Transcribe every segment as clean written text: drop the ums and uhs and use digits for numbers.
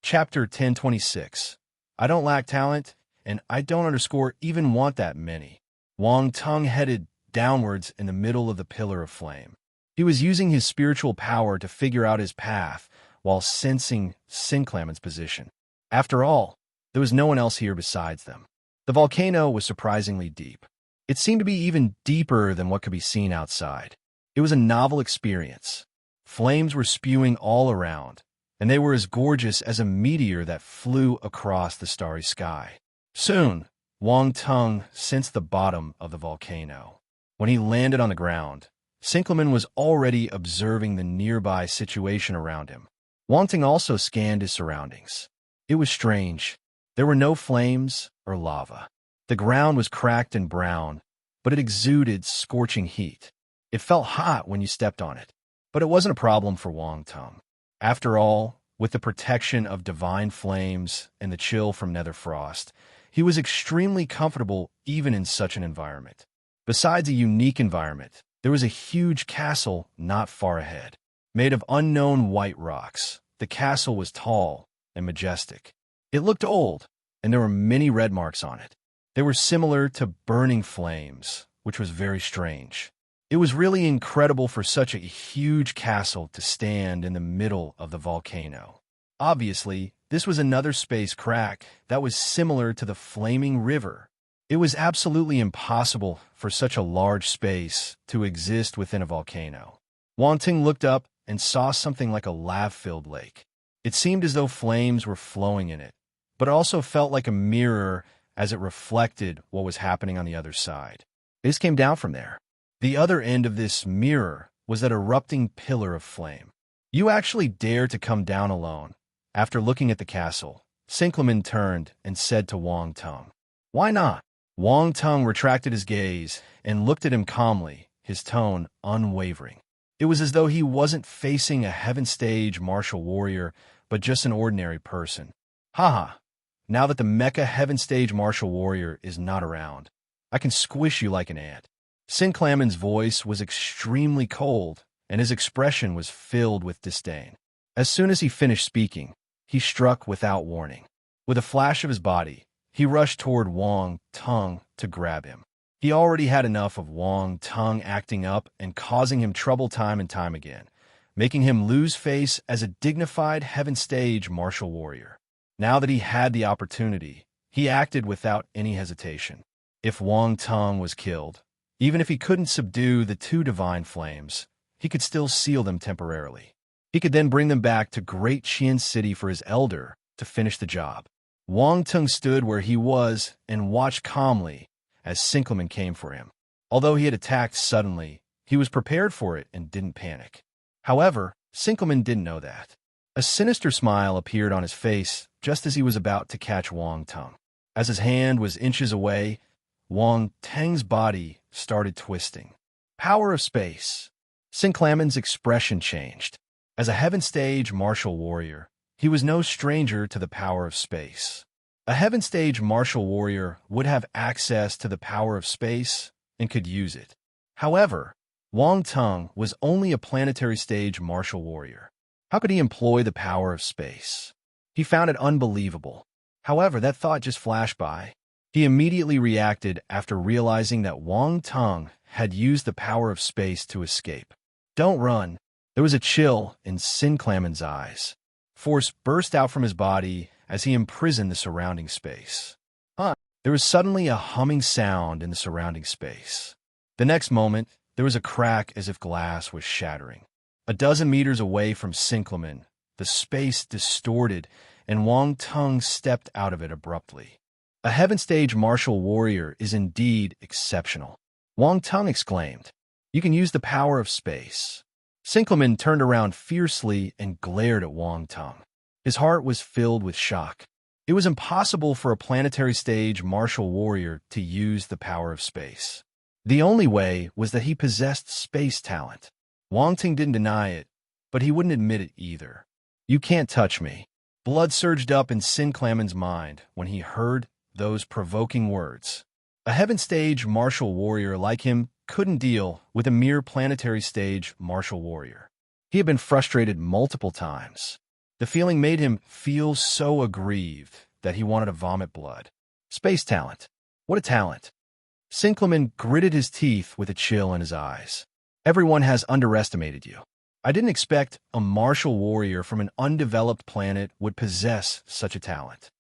Chapter 1026. I don't lack talent, and I don't underscore even want that many. Wang Tung headed downwards in the middle of the pillar of flame. He was using his spiritual power to figure out his path while sensing Sinclair's position. After all, there was no one else here besides them. The volcano was surprisingly deep. It seemed to be even deeper than what could be seen outside. It was a novel experience. Flames were spewing all around, and they were as gorgeous as a meteor that flew across the starry sky. Soon, Wang Tung sensed the bottom of the volcano. When he landed on the ground, Sinclair was already observing the nearby situation around him. Wang Tung also scanned his surroundings. It was strange. There were no flames or lava. The ground was cracked and brown, but it exuded scorching heat. It felt hot when you stepped on it, but it wasn't a problem for Wang Tung. After all, with the protection of divine flames and the chill from nether frost, he was extremely comfortable even in such an environment. Besides a unique environment, there was a huge castle not far ahead. Made of unknown white rocks, the castle was tall and majestic. It looked old, and there were many red marks on it. They were similar to burning flames, which was very strange. It was really incredible for such a huge castle to stand in the middle of the volcano. Obviously, this was another space crack that was similar to the flaming river. It was absolutely impossible for such a large space to exist within a volcano. Wang Tung looked up and saw something like a lava-filled lake. It seemed as though flames were flowing in it, but it also felt like a mirror as it reflected what was happening on the other side. It just came down from there. The other end of this mirror was that erupting pillar of flame. You actually dare to come down alone. After looking at the castle, Sinclair turned and said to Wang Tung, "Why not?" Wang Tung retracted his gaze and looked at him calmly, his tone unwavering. It was as though he wasn't facing a heaven stage martial warrior, but just an ordinary person. Haha, now that the Mecha heaven stage martial warrior is not around, I can squish you like an ant. Sinclair's voice was extremely cold, and his expression was filled with disdain. As soon as he finished speaking, he struck without warning. With a flash of his body, he rushed toward Wang Tung to grab him. He already had enough of Wang Tung acting up and causing him trouble time and time again, making him lose face as a dignified heaven stage martial warrior. Now that he had the opportunity, he acted without any hesitation. If Wang Tung was killed, even if he couldn't subdue the two divine flames, he could still seal them temporarily. He could then bring them back to Great Qian City for his elder to finish the job. Wang Tung stood where he was and watched calmly as Sinclair came for him. Although he had attacked suddenly, he was prepared for it and didn't panic. However, Sinclair didn't know that. A sinister smile appeared on his face just as he was about to catch Wang Tung. As his hand was inches away, Wang Tung's body started twisting. Power of space. Sinclair's expression changed. As a heaven stage martial warrior, he was no stranger to the power of space. A heaven stage martial warrior would have access to the power of space and could use it. However, Wang Tung was only a planetary stage martial warrior. How could he employ the power of space? He found it unbelievable. However, that thought just flashed by. He immediately reacted after realizing that Wang Tung had used the power of space to escape. Don't run. There was a chill in Sinclair's eyes. Force burst out from his body as he imprisoned the surrounding space. There was suddenly a humming sound in the surrounding space. The next moment, there was a crack as if glass was shattering. A dozen meters away from Sinclair, the space distorted, and Wang Tung stepped out of it abruptly. A heaven stage martial warrior is indeed exceptional. Wang Tung exclaimed, "You can use the power of space." Sinclair turned around fiercely and glared at Wang Tung. His heart was filled with shock. It was impossible for a planetary stage martial warrior to use the power of space. The only way was that he possessed space talent. Wang Tung didn't deny it, but he wouldn't admit it either. "You can't touch me." Blood surged up in Sinclair's mind when he heard those provoking words. A heaven stage martial warrior like him couldn't deal with a mere planetary stage martial warrior. He had been frustrated multiple times. The feeling made him feel so aggrieved that he wanted to vomit blood. Space talent. What a talent. Sinclamen gritted his teeth with a chill in his eyes. Everyone has underestimated you. I didn't expect a martial warrior from an undeveloped planet would possess such a talent.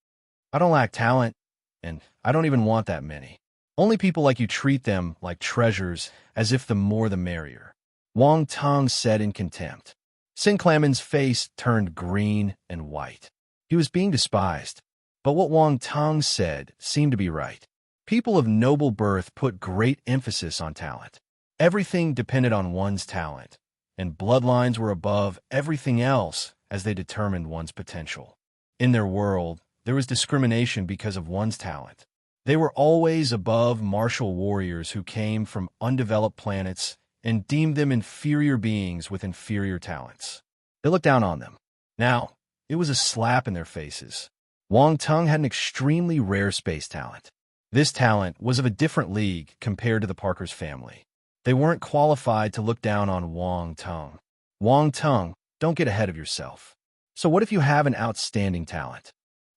I don't lack talent, and I don't even want that many. Only people like you treat them like treasures, as if the more the merrier. Wang Tong said in contempt. Sinclamen's face turned green and white. He was being despised. But what Wang Tong said seemed to be right. People of noble birth put great emphasis on talent. Everything depended on one's talent, and bloodlines were above everything else as they determined one's potential. In their world, there was discrimination because of one's talent. They were always above martial warriors who came from undeveloped planets and deemed them inferior beings with inferior talents. They looked down on them. Now, it was a slap in their faces. Wang Tong had an extremely rare space talent. This talent was of a different league compared to the Parker's family. They weren't qualified to look down on Wang Tong. Wang Tong, don't get ahead of yourself. So what if you have an outstanding talent?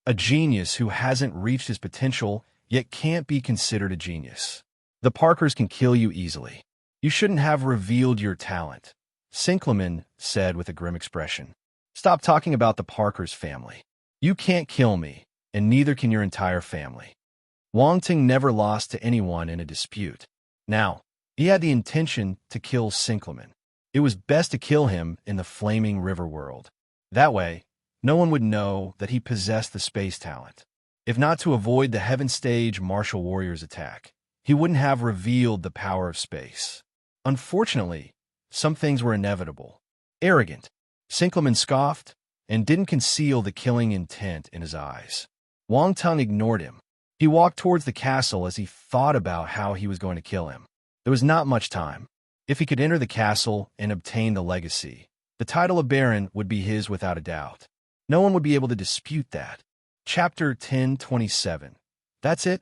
A genius who hasn't reached his potential yet can't be considered a genius. The Parkers can kill you easily. You shouldn't have revealed your talent, Sinclamen said with a grim expression. Stop talking about the Parkers family. You can't kill me, and neither can your entire family. Wang Ting never lost to anyone in a dispute. Now, he had the intention to kill Sinclamen. It was best to kill him in the flaming river world. That way, no one would know that he possessed the space talent. If not to avoid the Heaven Stage martial warrior's attack, he wouldn't have revealed the power of space. Unfortunately, some things were inevitable. Arrogant, Sinclamen scoffed and didn't conceal the killing intent in his eyes. Wang Tong ignored him. He walked towards the castle as he thought about how he was going to kill him. There was not much time. If he could enter the castle and obtain the legacy, the title of Baron would be his without a doubt. No one would be able to dispute that. Chapter 1027. That's it?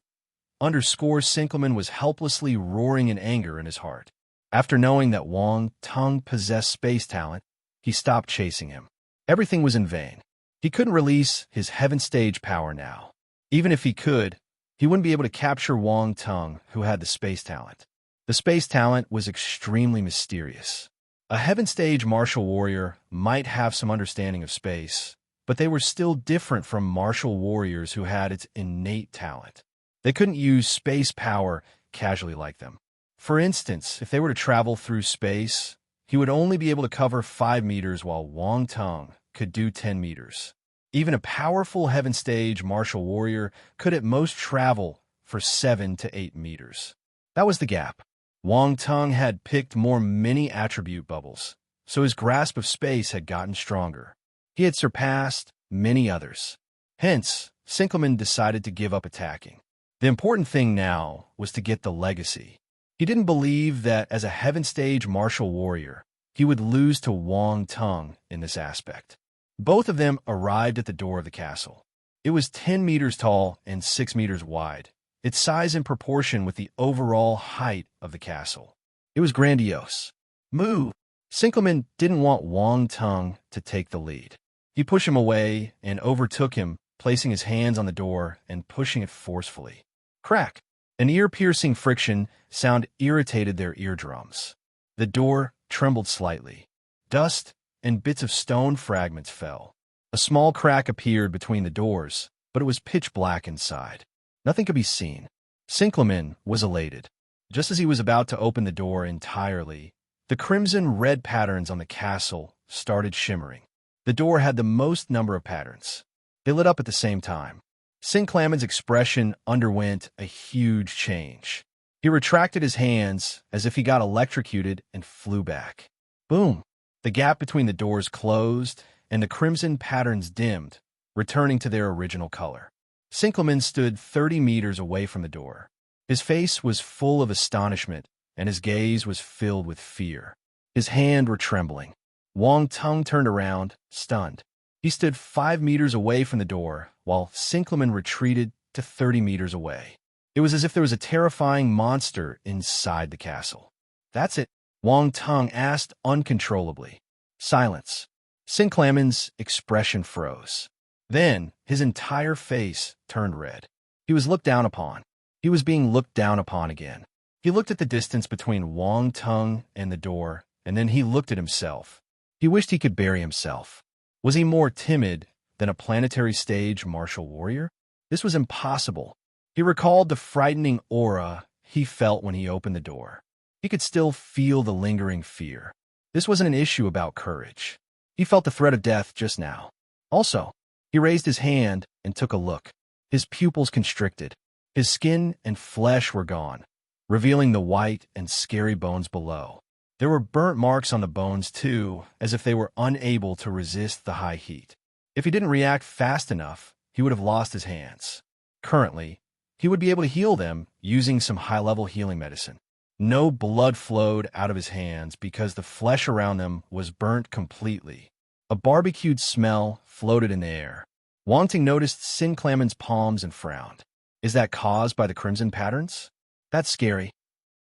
Sinclamen was helplessly roaring in anger in his heart. After knowing that Wang Tong possessed space talent, he stopped chasing him. Everything was in vain. He couldn't release his Heaven Stage power now. Even if he could, he wouldn't be able to capture Wang Tong, who had the space talent. The space talent was extremely mysterious. A Heaven Stage martial warrior might have some understanding of space, but they were still different from martial warriors who had its innate talent. They couldn't use space power casually like them. For instance, if they were to travel through space, he would only be able to cover 5 meters while Wang Tong could do 10 meters. Even a powerful Heaven Stage martial warrior could at most travel for 7 to 8 meters. That was the gap. Wang Tong had picked more mini-attribute bubbles, so his grasp of space had gotten stronger. He had surpassed many others. Hence, Sinclamen decided to give up attacking. The important thing now was to get the legacy. He didn't believe that as a Heaven Stage martial warrior, he would lose to Wang Tong in this aspect. Both of them arrived at the door of the castle. It was 10 meters tall and 6 meters wide, its size in proportion with the overall height of the castle. It was grandiose. Move! Sinclamen didn't want Wang Tong to take the lead. He pushed him away and overtook him, placing his hands on the door and pushing it forcefully. Crack! An ear-piercing friction sound irritated their eardrums. The door trembled slightly. Dust and bits of stone fragments fell. A small crack appeared between the doors, but it was pitch black inside. Nothing could be seen. Sinclamen was elated. Just as he was about to open the door entirely, the crimson-red patterns on the castle started shimmering. The door had the most number of patterns. They lit up at the same time. Sinclamen's expression underwent a huge change. He retracted his hands as if he got electrocuted and flew back. Boom! The gap between the doors closed, and the crimson patterns dimmed, returning to their original color. Sinclamen stood 30 meters away from the door. His face was full of astonishment, and his gaze was filled with fear. His hands were trembling. Wang Tong turned around, stunned. He stood 5 meters away from the door, while Sinclamen retreated to 30 meters away. It was as if there was a terrifying monster inside the castle. That's it, Wang Tong asked uncontrollably. Silence. Sin Clamon's expression froze. Then, his entire face turned red. He was looked down upon. He was being looked down upon again. He looked at the distance between Wang Tung and the door, and then he looked at himself. He wished he could bury himself. Was he more timid than a planetary stage martial warrior? This was impossible. He recalled the frightening aura he felt when he opened the door. He could still feel the lingering fear. This wasn't an issue about courage. He felt the threat of death just now. Also, he raised his hand and took a look. His pupils constricted. His skin and flesh were gone, revealing the white and scary bones below. There were burnt marks on the bones, too, as if they were unable to resist the high heat. If he didn't react fast enough, he would have lost his hands. Currently, he would be able to heal them using some high-level healing medicine. No blood flowed out of his hands because the flesh around them was burnt completely. A barbecued smell floated in the air. Wang Tung noticed Sin Clamon's palms and frowned. Is that caused by the crimson patterns? That's scary.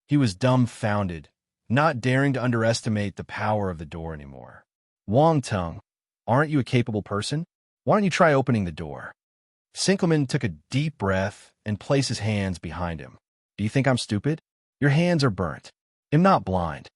He was dumbfounded, not daring to underestimate the power of the door anymore. Wang Tung, aren't you a capable person? Why don't you try opening the door? Sin Clamon took a deep breath and placed his hands behind him. Do you think I'm stupid? Your hands are burnt. I'm not blind.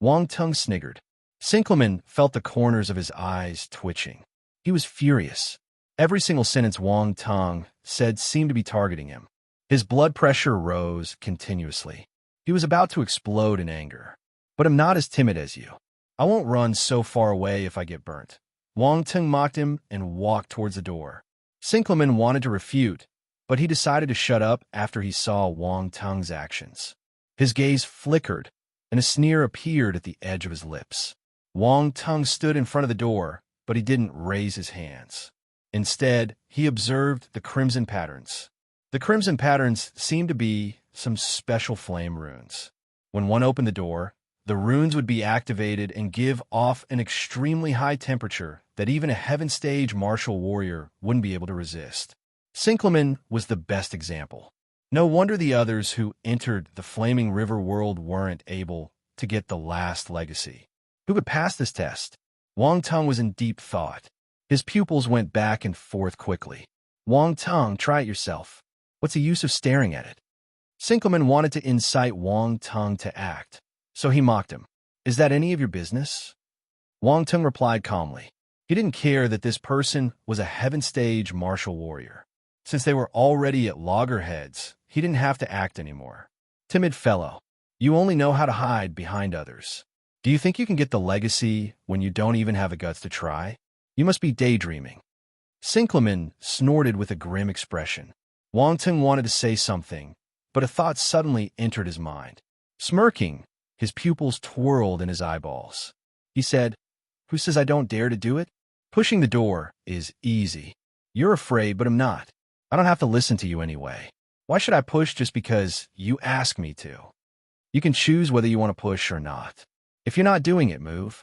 Wang Tung sniggered. Sin Clamon felt the corners of his eyes twitching. He was furious. Every single sentence Wang Tung said seemed to be targeting him. His blood pressure rose continuously. He was about to explode in anger. But I'm not as timid as you. I won't run so far away if I get burnt. Wang Tung mocked him and walked towards the door. Sin Clamon wanted to refute, but he decided to shut up after he saw Wang Tung's actions. His gaze flickered, and a sneer appeared at the edge of his lips. Wang Tung stood in front of the door, but he didn't raise his hands. Instead, he observed the crimson patterns. The crimson patterns seemed to be some special flame runes. When one opened the door, the runes would be activated and give off an extremely high temperature that even a heaven stage martial warrior wouldn't be able to resist. Sin Clamon was the best example. No wonder the others who entered the Flaming River world weren't able to get the last legacy. Who could pass this test? Wang Tung was in deep thought. His pupils went back and forth quickly. Wang Tung, try it yourself. What's the use of staring at it? Sin Clamon wanted to incite Wang Tung to act, so he mocked him. Is that any of your business? Wang Tung replied calmly. He didn't care that this person was a heaven stage martial warrior. Since they were already at loggerheads, he didn't have to act anymore. Timid fellow, you only know how to hide behind others. Do you think you can get the legacy when you don't even have the guts to try? You must be daydreaming. Sin Clamon snorted with a grim expression. Wang Tung wanted to say something, but a thought suddenly entered his mind. Smirking, his pupils twirled in his eyeballs. He said, Who says I don't dare to do it? Pushing the door is easy. You're afraid, but I'm not. I don't have to listen to you anyway. Why should I push just because you ask me to? You can choose whether you want to push or not. If you're not doing it, move.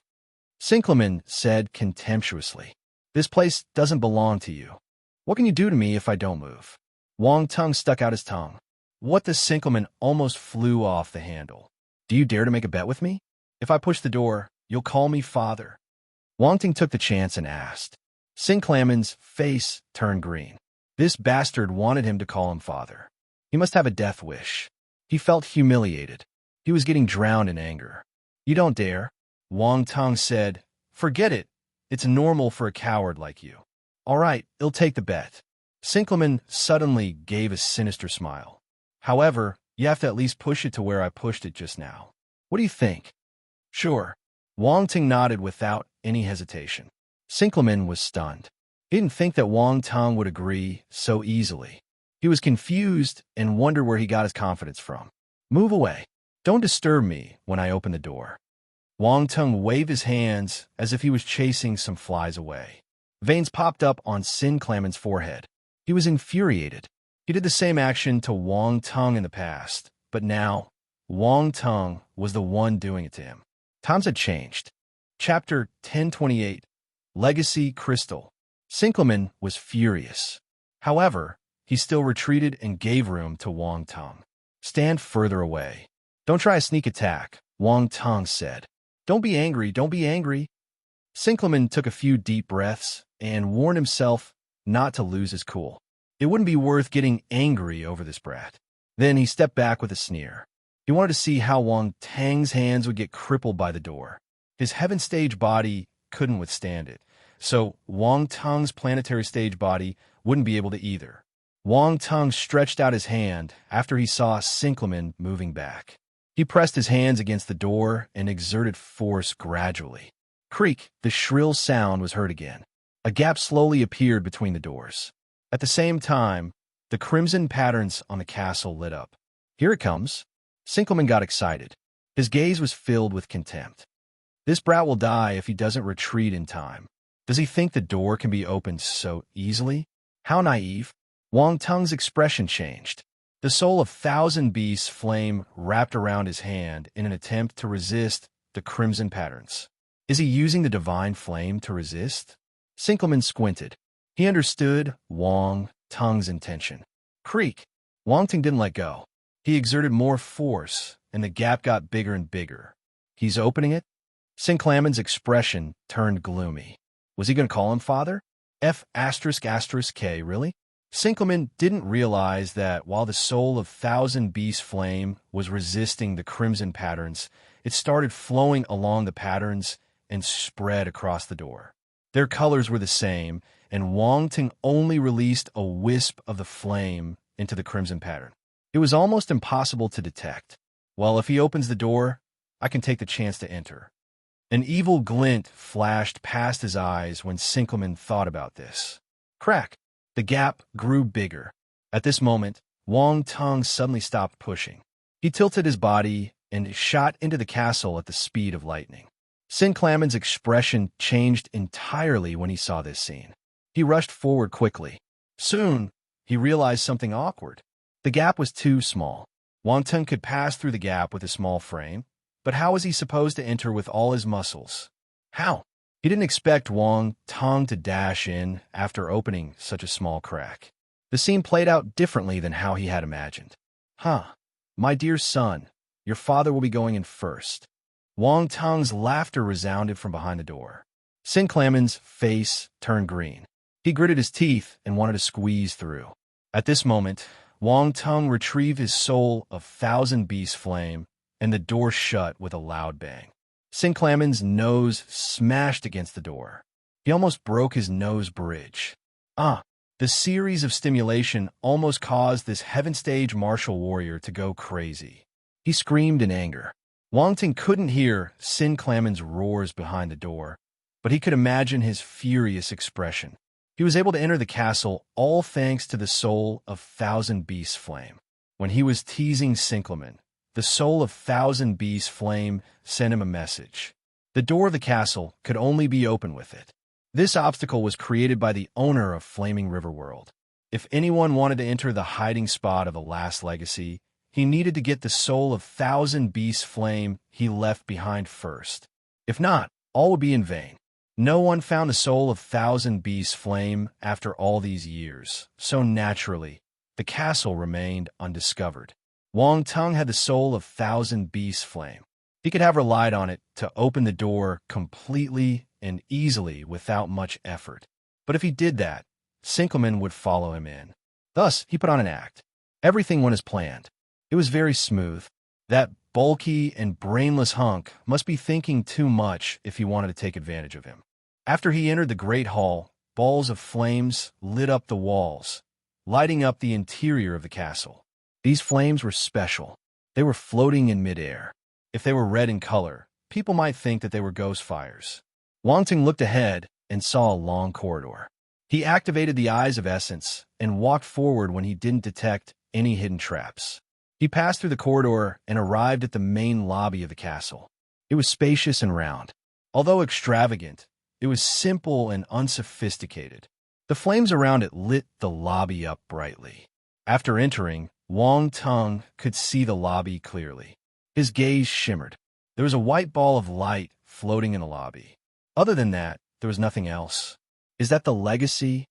Sin Clamon said contemptuously. This place doesn't belong to you. What can you do to me if I don't move? Wang Tung stuck out his tongue. What the Sin Clamon almost flew off the handle. Do you dare to make a bet with me? If I push the door, you'll call me father. Wang Tung took the chance and asked. Sin Clamon's face turned green. This bastard wanted him to call him father. He must have a death wish. He felt humiliated. He was getting drowned in anger. You don't dare. Wang Tung said, Forget it. It's normal for a coward like you. All right, I'll take the bet. Sin Clamon suddenly gave a sinister smile. However, you have to at least push it to where I pushed it just now. What do you think? Sure. Wang Tung nodded without any hesitation. Sin Clamon was stunned. He didn't think that Wang Tung would agree so easily. He was confused and wondered where he got his confidence from. Move away. Don't disturb me when I open the door. Wang Tung waved his hands as if he was chasing some flies away. Veins popped up on Sin Clamon's forehead. He was infuriated. He did the same action to Wang Tung in the past, but now, Wang Tung was the one doing it to him. Times had changed. Chapter 1028, Legacy Crystal. Sin Clamon was furious. However, he still retreated and gave room to Wang Tung. Stand further away. Don't try a sneak attack, Wang Tung said. Don't be angry, don't be angry. Sinkleman took a few deep breaths and warned himself not to lose his cool. It wouldn't be worth getting angry over this brat. Then he stepped back with a sneer. He wanted to see how Wang Tang's hands would get crippled by the door. His heaven stage body couldn't withstand it, so Wang Tang's planetary stage body wouldn't be able to either. Wang Tang stretched out his hand after he saw Sinkleman moving back. He pressed his hands against the door and exerted force gradually. Creak, the shrill sound was heard again. A gap slowly appeared between the doors. At the same time, the crimson patterns on the castle lit up. Here it comes. Sinkleman got excited. His gaze was filled with contempt. This brat will die if he doesn't retreat in time. Does he think the door can be opened so easily? How naive. Wang Tung's expression changed. The soul of Thousand Beasts flame wrapped around his hand in an attempt to resist the crimson patterns. Is he using the divine flame to resist? Sinkleman squinted. He understood Wang Tung's intention. Creak. Wang Tung didn't let go. He exerted more force, and the gap got bigger and bigger. He's opening it? Sinkleman's expression turned gloomy. Was he going to call him father? F***K, really? Sinkleman didn't realize that while the soul of Thousand Beast flame was resisting the crimson patterns, it started flowing along the patterns and spread across the door. Their colors were the same, and Wang Ting only released a wisp of the flame into the crimson pattern. It was almost impossible to detect. Well, if he opens the door, I can take the chance to enter. An evil glint flashed past his eyes when Sinkleman thought about this. Crack! The gap grew bigger. At this moment, Wang Tung suddenly stopped pushing. He tilted his body and shot into the castle at the speed of lightning. Sinkleman's expression changed entirely when he saw this scene. He rushed forward quickly. Soon, he realized something awkward. The gap was too small. Wang Tung could pass through the gap with a small frame, but how was he supposed to enter with all his muscles? How? He didn't expect Wang Tung to dash in after opening such a small crack. The scene played out differently than how he had imagined. My dear son, your father will be going in first. Wang Tung's laughter resounded from behind the door. Sinkleman's face turned green. He gritted his teeth and wanted to squeeze through. At this moment, Wang Tung retrieved his soul of Thousand Beast flame, and the door shut with a loud bang. Sinkleman's nose smashed against the door. He almost broke his nose bridge. The series of stimulation almost caused this heaven stage martial warrior to go crazy. He screamed in anger. Wang Ting couldn't hear Sinkleman's roars behind the door, but he could imagine his furious expression. He was able to enter the castle all thanks to the soul of Thousand Beast flame. When he was teasing Sinkleman, the soul of Thousand Beast flame sent him a message. The door of the castle could only be opened with it. This obstacle was created by the owner of Flaming River World. If anyone wanted to enter the hiding spot of the last legacy, he needed to get the soul of Thousand Beast flame he left behind first. If not, all would be in vain. No one found the soul of Thousand Beast flame after all these years, so naturally, the castle remained undiscovered. Wang Tung had the soul of Thousand Beast flame. He could have relied on it to open the door completely and easily without much effort. But if he did that, Sinkleman would follow him in. Thus, he put on an act. Everything went as planned. It was very smooth. That bulky and brainless hunk must be thinking too much if he wanted to take advantage of him. After he entered the great hall, balls of flames lit up the walls, lighting up the interior of the castle. These flames were special. They were floating in midair. If they were red in color, people might think that they were ghost fires. Wang Ting looked ahead and saw a long corridor. He activated the Eyes of Essence and walked forward when he didn't detect any hidden traps. He passed through the corridor and arrived at the main lobby of the castle. It was spacious and round. Although extravagant, it was simple and unsophisticated. The flames around it lit the lobby up brightly. After entering, Wang Tung could see the lobby clearly. His gaze shimmered. There was a white ball of light floating in the lobby. Other than that, there was nothing else. Is that the legacy?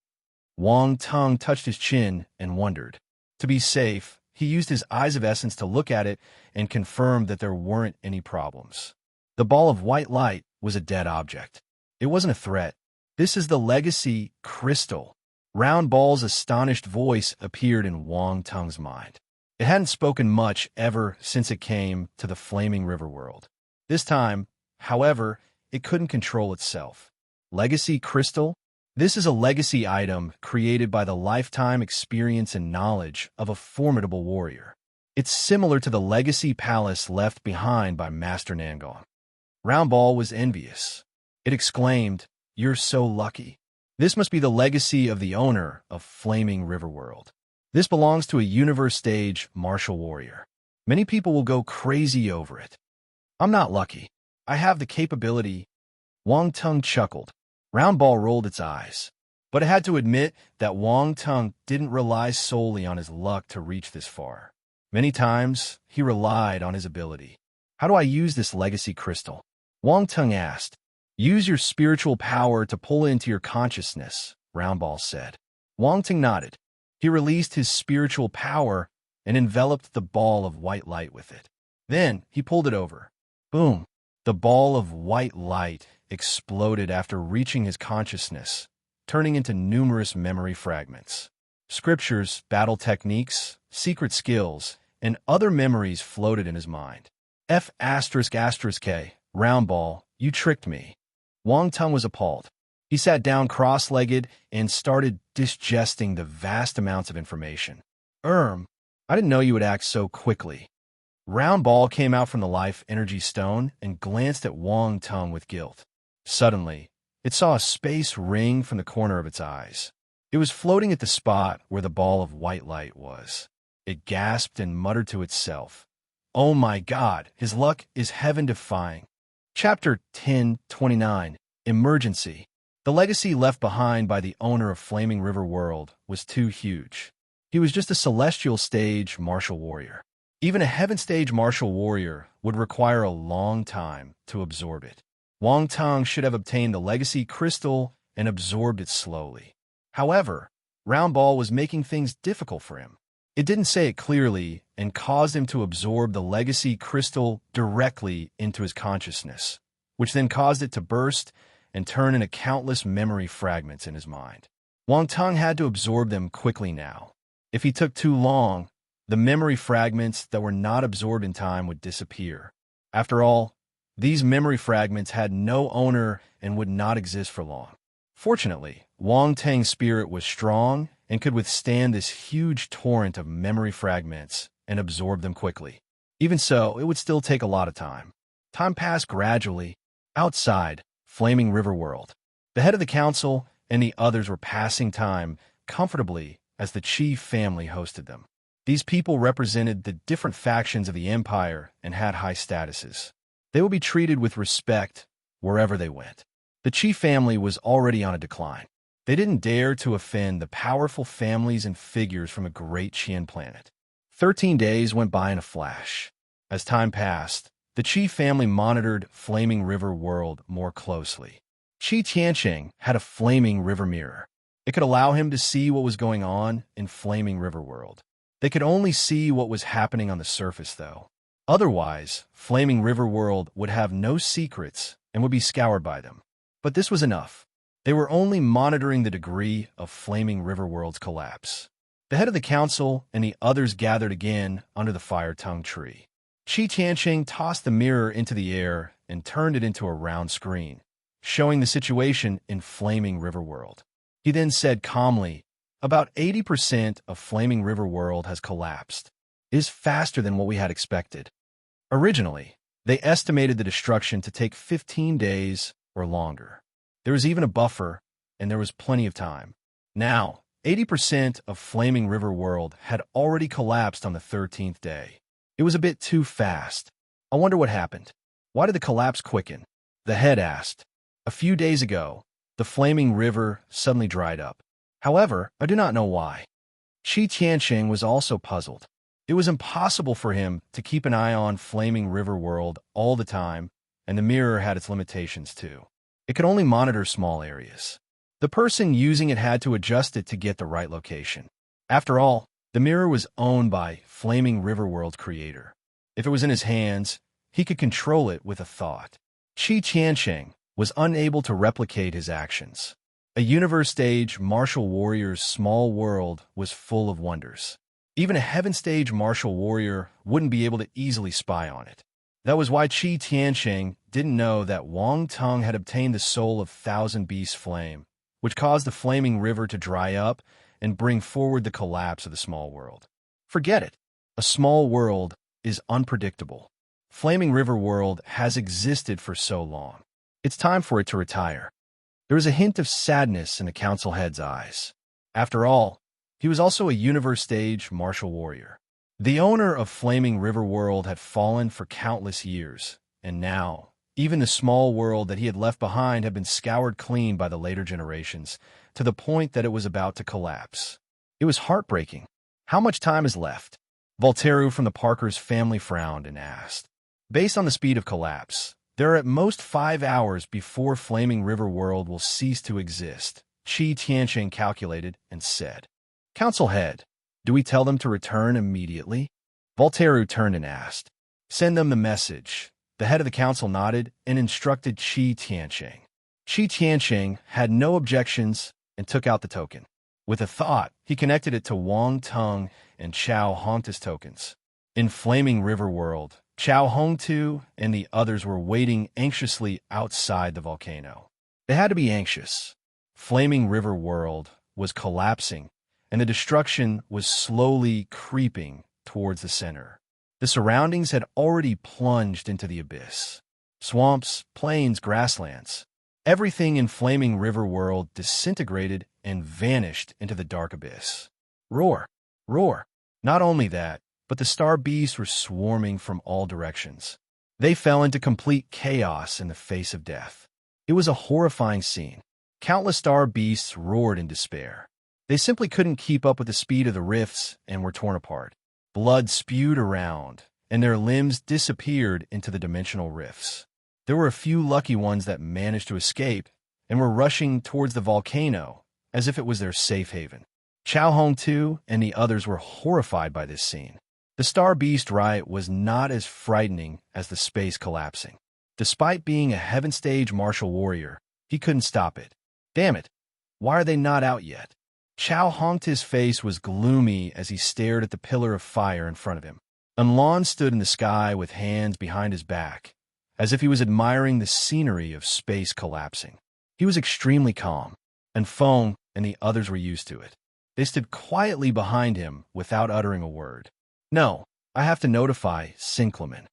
Wang Tung touched his chin and wondered. To be safe, he used his Eyes of Essence to look at it and confirm that there weren't any problems. The ball of white light was a dead object. It wasn't a threat. This is the legacy crystal. Round Ball's astonished voice appeared in Wang Tung's mind. It hadn't spoken much ever since it came to the flaming river world. This time, however, it couldn't control itself. Legacy crystal? This is a legacy item created by the lifetime experience and knowledge of a formidable warrior. It's similar to the legacy palace left behind by Master Nangong. Round Ball was envious. It exclaimed, "You're so lucky. This must be the legacy of the owner of Flaming River World. This belongs to a universe stage martial warrior. Many people will go crazy over it. I'm not lucky. I have the capability." Wang Tung chuckled. Round Ball rolled its eyes, but it had to admit that Wang Tung didn't rely solely on his luck to reach this far. Many times, he relied on his ability. "How do I use this legacy crystal?" Wang Tung asked. "Use your spiritual power to pull it into your consciousness," Round Ball said. Wang Tung nodded. He released his spiritual power and enveloped the ball of white light with it. Then he pulled it over. Boom! The ball of white light exploded after reaching his consciousnness, turning into numerous memory fragments. Scriptures, battle techniques, secret skills, and other memories floated in his mind. F***K, Round Ball, you tricked me. Wang Tung was appalled. He sat down cross-legged and started digesting the vast amounts of information. I didn't know you would act so quickly." Round Ball came out from the life energy stone and glanced at Wang Tung with guilt. Suddenly, it saw a space ring from the corner of its eyes. It was floating at the spot where the ball of white light was. It gasped and muttered to itself, "Oh my God, his luck is heaven-defying." Chapter 1029, Emergency. The legacy left behind by the owner of Flaming River World was too huge. He was just a celestial stage martial warrior. Even a heaven stage martial warrior would require a long time to absorb it. Wang Tung should have obtained the legacy crystal and absorbed it slowly. However, Round Ball was making things difficult for him. It didn't say it clearly and caused him to absorb the legacy crystal directly into his consciousness, which then caused it to burst and turn into countless memory fragments in his mind. Wang Tung had to absorb them quickly now. If he took too long, the memory fragments that were not absorbed in time would disappear. After all, these memory fragments had no owner and would not exist for long. Fortunately, Wang Tang's spirit was strong and could withstand this huge torrent of memory fragments and absorb them quickly. Even so, it would still take a lot of time. Time passed gradually. Outside, Flaming River World, the head of the council and the others were passing time comfortably as the chief family hosted them. These people represented the different factions of the empire and had high statuses. They would be treated with respect wherever they went. The chief family was already on a decline. They didn't dare to offend the powerful families and figures from a great Qian planet. 13 days went by in a flash. As time passed, the chief family monitored Flaming River World more closely. Qi Tianqing had a flaming river mirror. It could allow him to see what was going on in Flaming River World. They could only see what was happening on the surface, though. Otherwise, Flaming River World would have no secrets and would be scoured by them. But this was enough. They were only monitoring the degree of Flaming River World's collapse. The head of the council and the others gathered again under the fire-tongue tree. Qi Tianqing tossed the mirror into the air and turned it into a round screen, showing the situation in Flaming River World. He then said calmly, "About 80% of Flaming River World has collapsed. It is faster than what we had expected. Originally, they estimated the destruction to take 15 days or longer. There was even a buffer, and there was plenty of time. Now, 80% of Flaming River World had already collapsed on the 13th day. It was a bit too fast. I wonder what happened. Why did the collapse quicken?" The head asked. "A few days ago, the Flaming River suddenly dried up. However, I do not know why." Qi Tianqing was also puzzled. It was impossible for him to keep an eye on Flaming River World all the time, and the mirror had its limitations too. It could only monitor small areas. The person using it had to adjust it to get the right location. After all, the mirror was owned by Flaming River World creator. If it was in his hands, he could control it with a thought. Qi Tianqing, was unable to replicate his actions. A universe-stage martial warrior's small world was full of wonders. Even a heaven-stage martial warrior wouldn't be able to easily spy on it. That was why Qi Tiansheng didn't know that Wang Teng had obtained the soul of Thousand Beast Flame, which caused the flaming river to dry up and bring forward the collapse of the small world. Forget it. A small world is unpredictable. Flaming River World has existed for so long. It's time for it to retire. There was a hint of sadness in the council head's eyes. After all, he was also a universe-stage martial warrior. The owner of Flaming River World had fallen for countless years, and now, even the small world that he had left behind had been scoured clean by the later generations, to the point that it was about to collapse. It was heartbreaking. How much time is left? Voltaire from the Parkers family frowned and asked. Based on the speed of collapse, there are at most 5 hours before Flaming River World will cease to exist, Qi Tiansheng calculated and said. Council head, do we tell them to return immediately? Voltaire turned and asked. Send them the message. The head of the council nodded and instructed Qi Tiansheng. Qi Tiansheng had no objections and took out the token. With a thought, he connected it to Wang Teng and Chao Hongtu's tokens. In Flaming River World, Chao Hongtu and the others were waiting anxiously outside the volcano. They had to be anxious. Flaming River World was collapsing, and the destruction was slowly creeping towards the center. The surroundings had already plunged into the abyss. Swamps, plains, grasslands. Everything in Flaming River World disintegrated and vanished into the dark abyss. Roar! Roar! Not only that, but the star beasts were swarming from all directions. They fell into complete chaos in the face of death. It was a horrifying scene. Countless star beasts roared in despair. They simply couldn't keep up with the speed of the rifts and were torn apart. Blood spewed around, and their limbs disappeared into the dimensional rifts. There were a few lucky ones that managed to escape and were rushing towards the volcano as if it was their safe haven. Chao Hongtu and the others were horrified by this scene. The Star Beast riot was not as frightening as the space collapsing. Despite being a heaven-stage martial warrior, he couldn't stop it. Damn it! Why are they not out yet? Chao Hongtu's face was gloomy as he stared at the pillar of fire in front of him. Unlan stood in the sky with hands behind his back, as if he was admiring the scenery of space collapsing. He was extremely calm, and Feng and the others were used to it. They stood quietly behind him without uttering a word. No, I have to notify Sinclamen.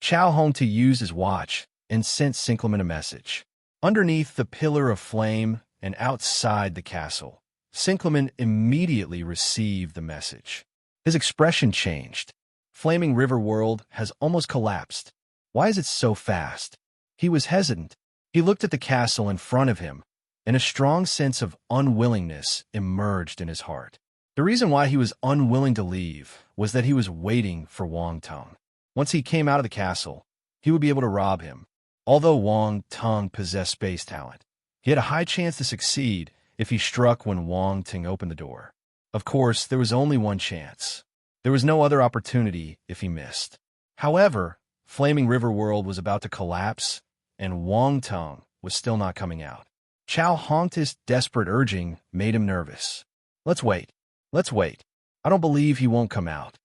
Chao Hongtu used his watch and sent Sinclamen a message. Underneath the pillar of flame and outside the castle, Sinclamen immediately received the message. His expression changed. Flaming River World has almost collapsed. Why is it so fast? He was hesitant. He looked at the castle in front of him, and a strong sense of unwillingness emerged in his heart. The reason why he was unwilling to leave was that he was waiting for Wang Teng. Once he came out of the castle, he would be able to rob him. Although Wang Teng possessed space talent, he had a high chance to succeed if he struck when Wang Teng opened the door. Of course, there was only one chance. There was no other opportunity if he missed. However, Flaming River World was about to collapse, and Wang Teng was still not coming out. Chao Hongtu's desperate urging made him nervous. Let's wait. Let's wait. I don't believe he won't come out.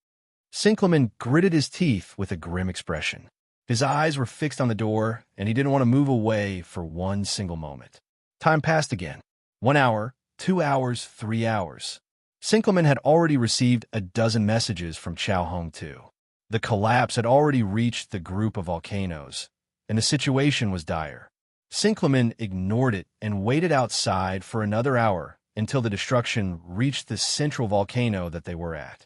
Sinclamen gritted his teeth with a grim expression. His eyes were fixed on the door, and he didn't want to move away for one single moment. Time passed again. 1 hour, 2 hours, 3 hours. Sinclamen had already received a dozen messages from Chao Hongtu. The collapse had already reached the group of volcanoes, and the situation was dire. Sinclamen ignored it and waited outside for another hour until the destruction reached the central volcano that they were at.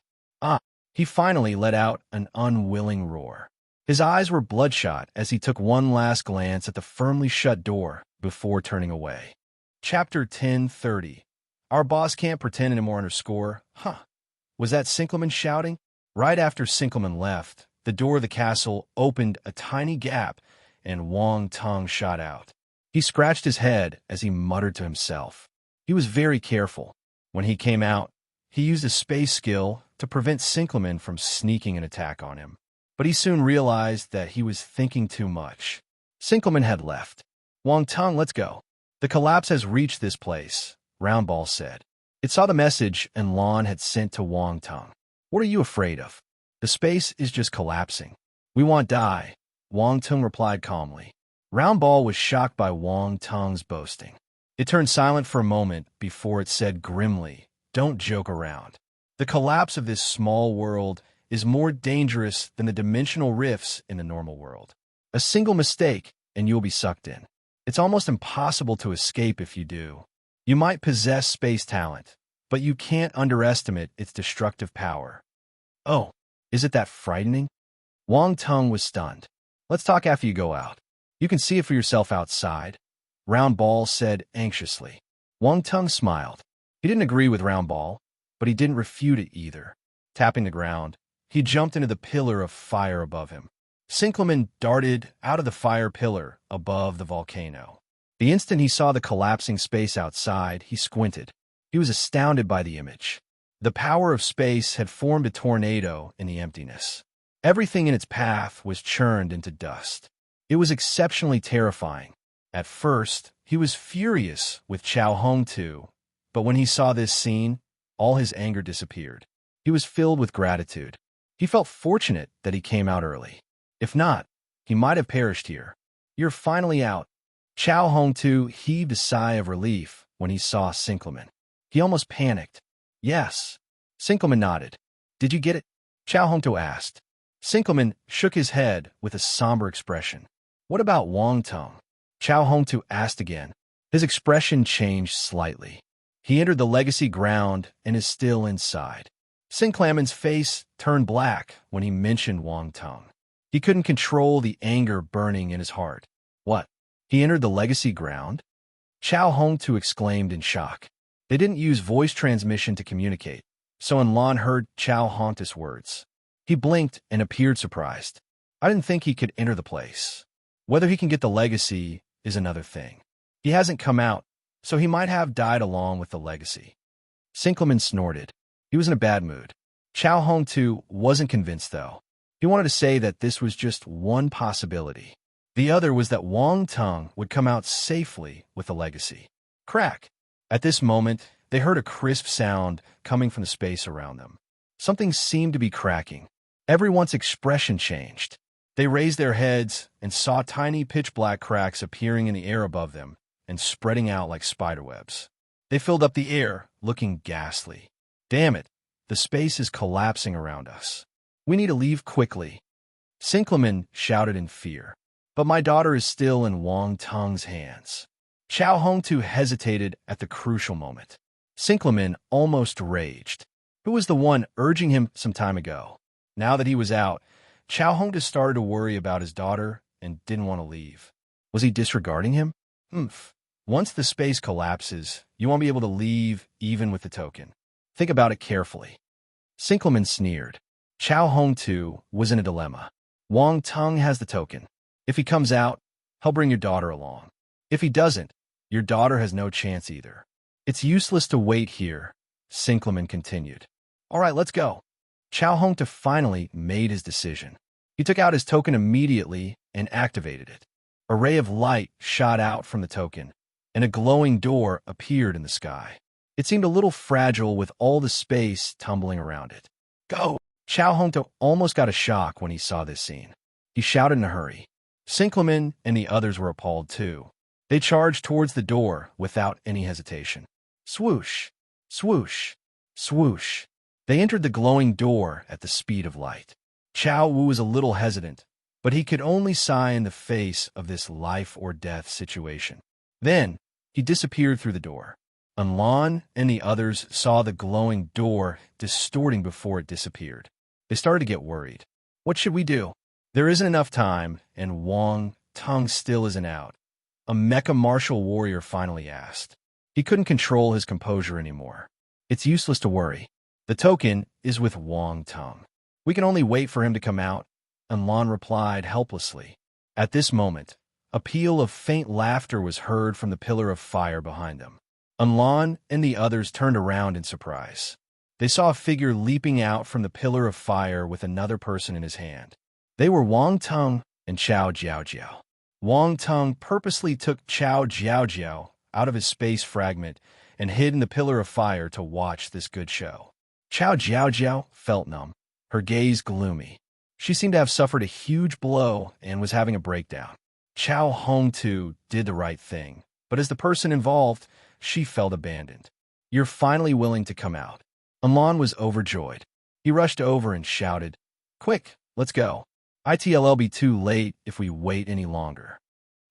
He finally let out an unwilling roar. His eyes were bloodshot as he took one last glance at the firmly shut door before turning away. Chapter 10:30. Our boss can't pretend anymore _. Was that Sinclamen shouting? Right after Sinclamen left, the door of the castle opened a tiny gap and Wang Teng shot out. He scratched his head as he muttered to himself. He was very careful. When he came out, he used a space skill to prevent Sinclamen from sneaking an attack on him. But he soon realized that he was thinking too much. Sinclamen had left. Wang Tung, let's go. The collapse has reached this place, Roundball said. It saw the message and Lon had sent to Wang Tung. What are you afraid of? The space is just collapsing. We want die, Wang Tung replied calmly. Roundball was shocked by Wang Tung's boasting. It turned silent for a moment before it said grimly, don't joke around. The collapse of this small world is more dangerous than the dimensional rifts in the normal world. A single mistake and you'll be sucked in. It's almost impossible to escape if you do. You might possess space talent, but you can't underestimate its destructive power. Oh, is it that frightening? Wang Tung was stunned. Let's talk after you go out. You can see it for yourself outside, Roundball said anxiously. Wang Tung smiled. He didn't agree with Roundball, but he didn't refute it either. Tapping the ground, he jumped into the pillar of fire above him. Sinkleman darted out of the fire pillar above the volcano. The instant he saw the collapsing space outside, he squinted. He was astounded by the image. The power of space had formed a tornado in the emptiness. Everything in its path was churned into dust. It was exceptionally terrifying. At first, he was furious with Chao Hong Tu, but when he saw this scene, all his anger disappeared. He was filled with gratitude. He felt fortunate that he came out early. If not, he might have perished here. You're finally out. Chao Hong Tu heaved a sigh of relief when he saw Sinkleman. He almost panicked. Yes. Sinkleman nodded. Did you get it? Chao Hong Tu asked. Sinkleman shook his head with a somber expression. What about Wang Tung? Chao Hong Tu asked again. His expression changed slightly. He entered the legacy ground and is still inside. Sinkleman's face turned black when he mentioned Wang Tung. He couldn't control the anger burning in his heart. What? He entered the legacy ground? Chao Hong Tu exclaimed in shock. They didn't use voice transmission to communicate, so Enlon heard Chao Hong Tu's words. He blinked and appeared surprised. I didn't think he could enter the place. Whether he can get the legacy is another thing. He hasn't come out, so he might have died along with the legacy. Sinkleman snorted. He was in a bad mood. Chao Hong Tu wasn't convinced, though. He wanted to say that this was just one possibility. The other was that Wang Tung would come out safely with the legacy. Crack! At this moment, they heard a crisp sound coming from the space around them. Something seemed to be cracking. Everyone's expression changed. They raised their heads and saw tiny pitch-black cracks appearing in the air above them and spreading out like spiderwebs. They filled up the air, looking ghastly. Damn it, the space is collapsing around us. We need to leave quickly. Sinkleman shouted in fear. But my daughter is still in Wang Tung's hands. Chao Hong Tu hesitated at the crucial moment. Sinkleman almost raged. Who was the one urging him some time ago? Now that he was out, Chao Hong Tu started to worry about his daughter and didn't want to leave. Was he disregarding him? Once the space collapses, you won't be able to leave even with the token. Think about it carefully. Sinkleman sneered. Chao Hong Tu was in a dilemma. Wang Tung has the token. If he comes out, he'll bring your daughter along. If he doesn't, your daughter has no chance either. It's useless to wait here, Sinkleman continued. All right, let's go. Chao Hong Tu finally made his decision. He took out his token immediately and activated it. A ray of light shot out from the token, and a glowing door appeared in the sky. It seemed a little fragile with all the space tumbling around it. Go! Chao Hong Tu almost got a shock when he saw this scene. He shouted in a hurry. Sinkleman and the others were appalled too. They charged towards the door without any hesitation. Swoosh! Swoosh! Swoosh! They entered the glowing door at the speed of light. Chao Wu was a little hesitant, but he could only sigh in the face of this life-or-death situation. Then, he disappeared through the door. Enlon and the others saw the glowing door distorting before it disappeared. They started to get worried. What should we do? There isn't enough time, and Wang Tung still isn't out. A mecha martial warrior finally asked. He couldn't control his composure anymore. It's useless to worry. The token is with Wang Tung. We can only wait for him to come out, Enlon replied helplessly. At this moment, a peal of faint laughter was heard from the pillar of fire behind them. Enlon and the others turned around in surprise. They saw a figure leaping out from the pillar of fire with another person in his hand. They were Wang Tung and Chao Jiaojiao. Wang Tung purposely took Chao Jiao Jiao out of his space fragment and hid in the pillar of fire to watch this good show. Chao Jiao Jiao felt numb, her gaze gloomy. She seemed to have suffered a huge blow and was having a breakdown. Chao Hong too did the right thing, but as the person involved, she felt abandoned. "You're finally willing to come out." Amon was overjoyed. He rushed over and shouted, "Quick, let's go. It'll be too late if we wait any longer."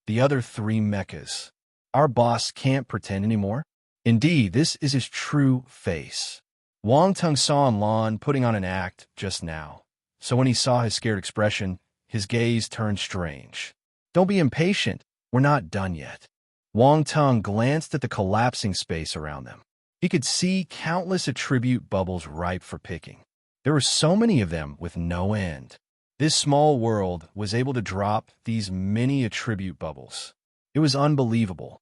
The other three mechas. "Our boss can't pretend anymore." Indeed, this is his true face. Wang Tung saw Amon putting on an act just now, so when he saw his scared expression, his gaze turned strange. "Don't be impatient. We're not done yet." Wang Tung glanced at the collapsing space around them. He could see countless attribute bubbles ripe for picking. There were so many of them with no end. This small world was able to drop these many attribute bubbles. It was unbelievable.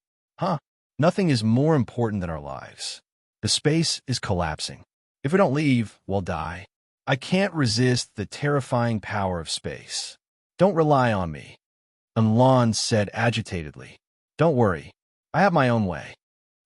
Nothing is more important than our lives. The space is collapsing. If we don't leave, we'll die. I can't resist the terrifying power of space. Don't rely on me. Amon said agitatedly. Don't worry. I have my own way.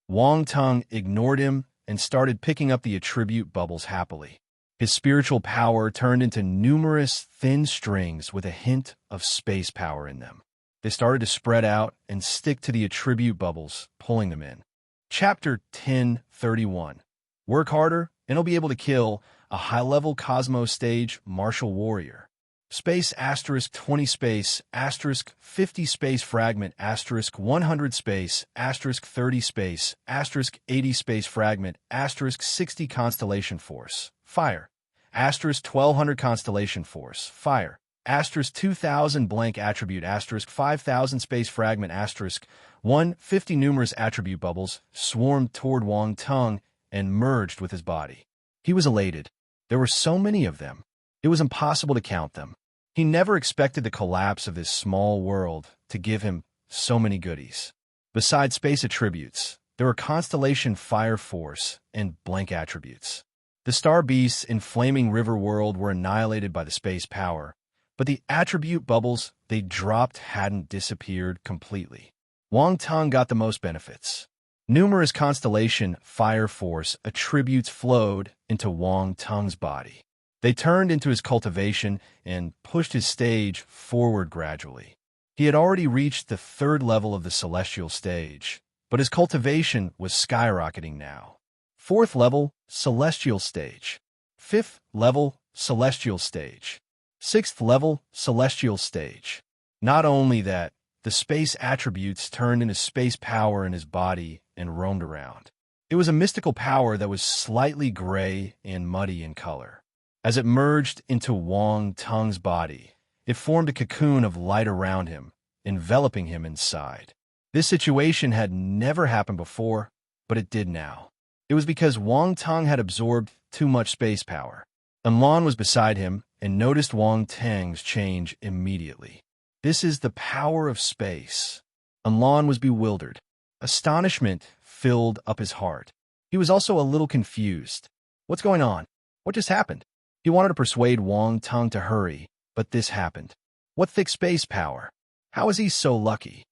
Wang Tung ignored him and started picking up the attribute bubbles happily. His spiritual power turned into numerous thin strings with a hint of space power in them. They started to spread out and stick to the attribute bubbles, pulling them in. Chapter 1031. Work harder, and you'll be able to kill a high-level Cosmos stage martial warrior. Space *20 space *50 space fragment *100 space *30 space *80 space fragment *60 constellation force fire *1200 constellation force fire *2000 blank attribute *5000 space fragment *150 numerous attribute bubbles swarmed toward Wang Tung and merged with his body. He was elated. There were so many of them. It was impossible to count them. He never expected the collapse of this small world to give him so many goodies. Besides space attributes, there were constellation fire force and blank attributes. The star beasts in Flaming River World were annihilated by the space power, but the attribute bubbles they dropped hadn't disappeared completely. Wang Tung got the most benefits. Numerous constellation fire force attributes flowed into Wang Tung's body. They turned into his cultivation and pushed his stage forward gradually. He had already reached the 3rd level of the celestial stage, but his cultivation was skyrocketing now. 4th level, celestial stage. 5th level, celestial stage. 6th level, celestial stage. Not only that, the space attributes turned into space power in his body and roamed around. It was a mystical power that was slightly gray and muddy in color. As it merged into Wang Tung's body, it formed a cocoon of light around him, enveloping him inside. This situation had never happened before, but it did now. It was because Wang Tung had absorbed too much space power. Amon was beside him and noticed Wang Tung's change immediately. This is the power of space. Amon was bewildered. Astonishment filled up his heart. He was also a little confused. What's going on? What just happened? He wanted to persuade Wang Tung to hurry, but this happened. What thick space power? How is he so lucky?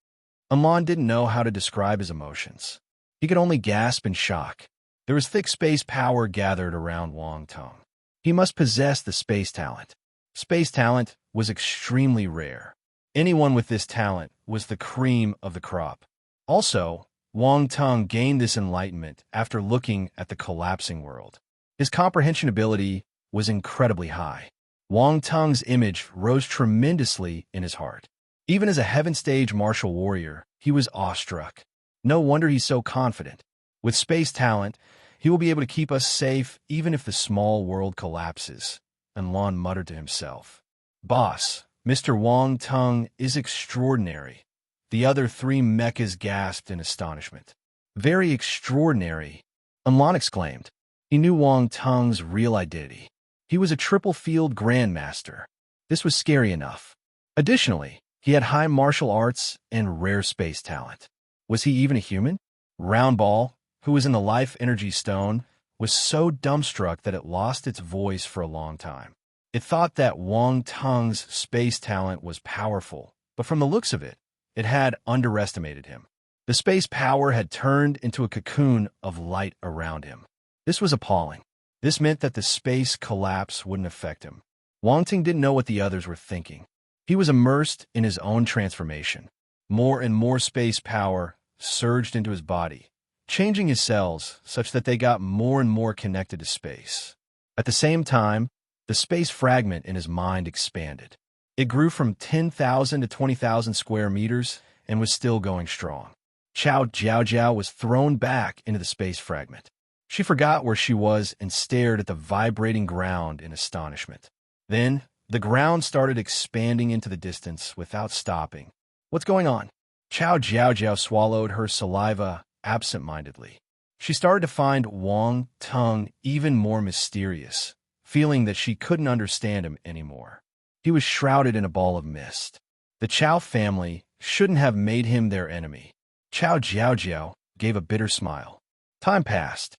Amon didn't know how to describe his emotions. He could only gasp in shock. There was thick space power gathered around Wang Tung. He must possess the space talent. Space talent was extremely rare. Anyone with this talent was the cream of the crop. Also, Wang Tung gained this enlightenment after looking at the collapsing world. His comprehension ability was incredibly high. Wang Tung's image rose tremendously in his heart. Even as a heaven stage martial warrior, he was awestruck. No wonder he's so confident. With space talent, he will be able to keep us safe even if the small world collapses, and Lon muttered to himself. Boss, Mr. Wang Tung is extraordinary. The other 3 mechas gasped in astonishment. Very extraordinary, Amon exclaimed. He knew Wang Tung's real identity. He was a triple field grandmaster. This was scary enough. Additionally, he had high martial arts and rare space talent. Was he even a human? Roundball, who was in the life energy stone, was so dumbstruck that it lost its voice for a long time. It thought that Wang Tung's space talent was powerful, but from the looks of it, it had underestimated him. The space power had turned into a cocoon of light around him. This was appalling. This meant that the space collapse wouldn't affect him. Wang Ting didn't know what the others were thinking. He was immersed in his own transformation. More and more space power surged into his body, changing his cells such that they got more and more connected to space. At the same time, the space fragment in his mind expanded. It grew from 10,000 to 20,000 square meters and was still going strong. Qiao Jiaojiao was thrown back into the space fragment. She forgot where she was and stared at the vibrating ground in astonishment. Then, the ground started expanding into the distance without stopping. What's going on? Qiao Jiaojiao swallowed her saliva absent-mindedly. She started to find Wang Tung even more mysterious, feeling that she couldn't understand him anymore. He was shrouded in a ball of mist. The Qiao family shouldn't have made him their enemy. Qiao Jiaojiao gave a bitter smile. Time passed.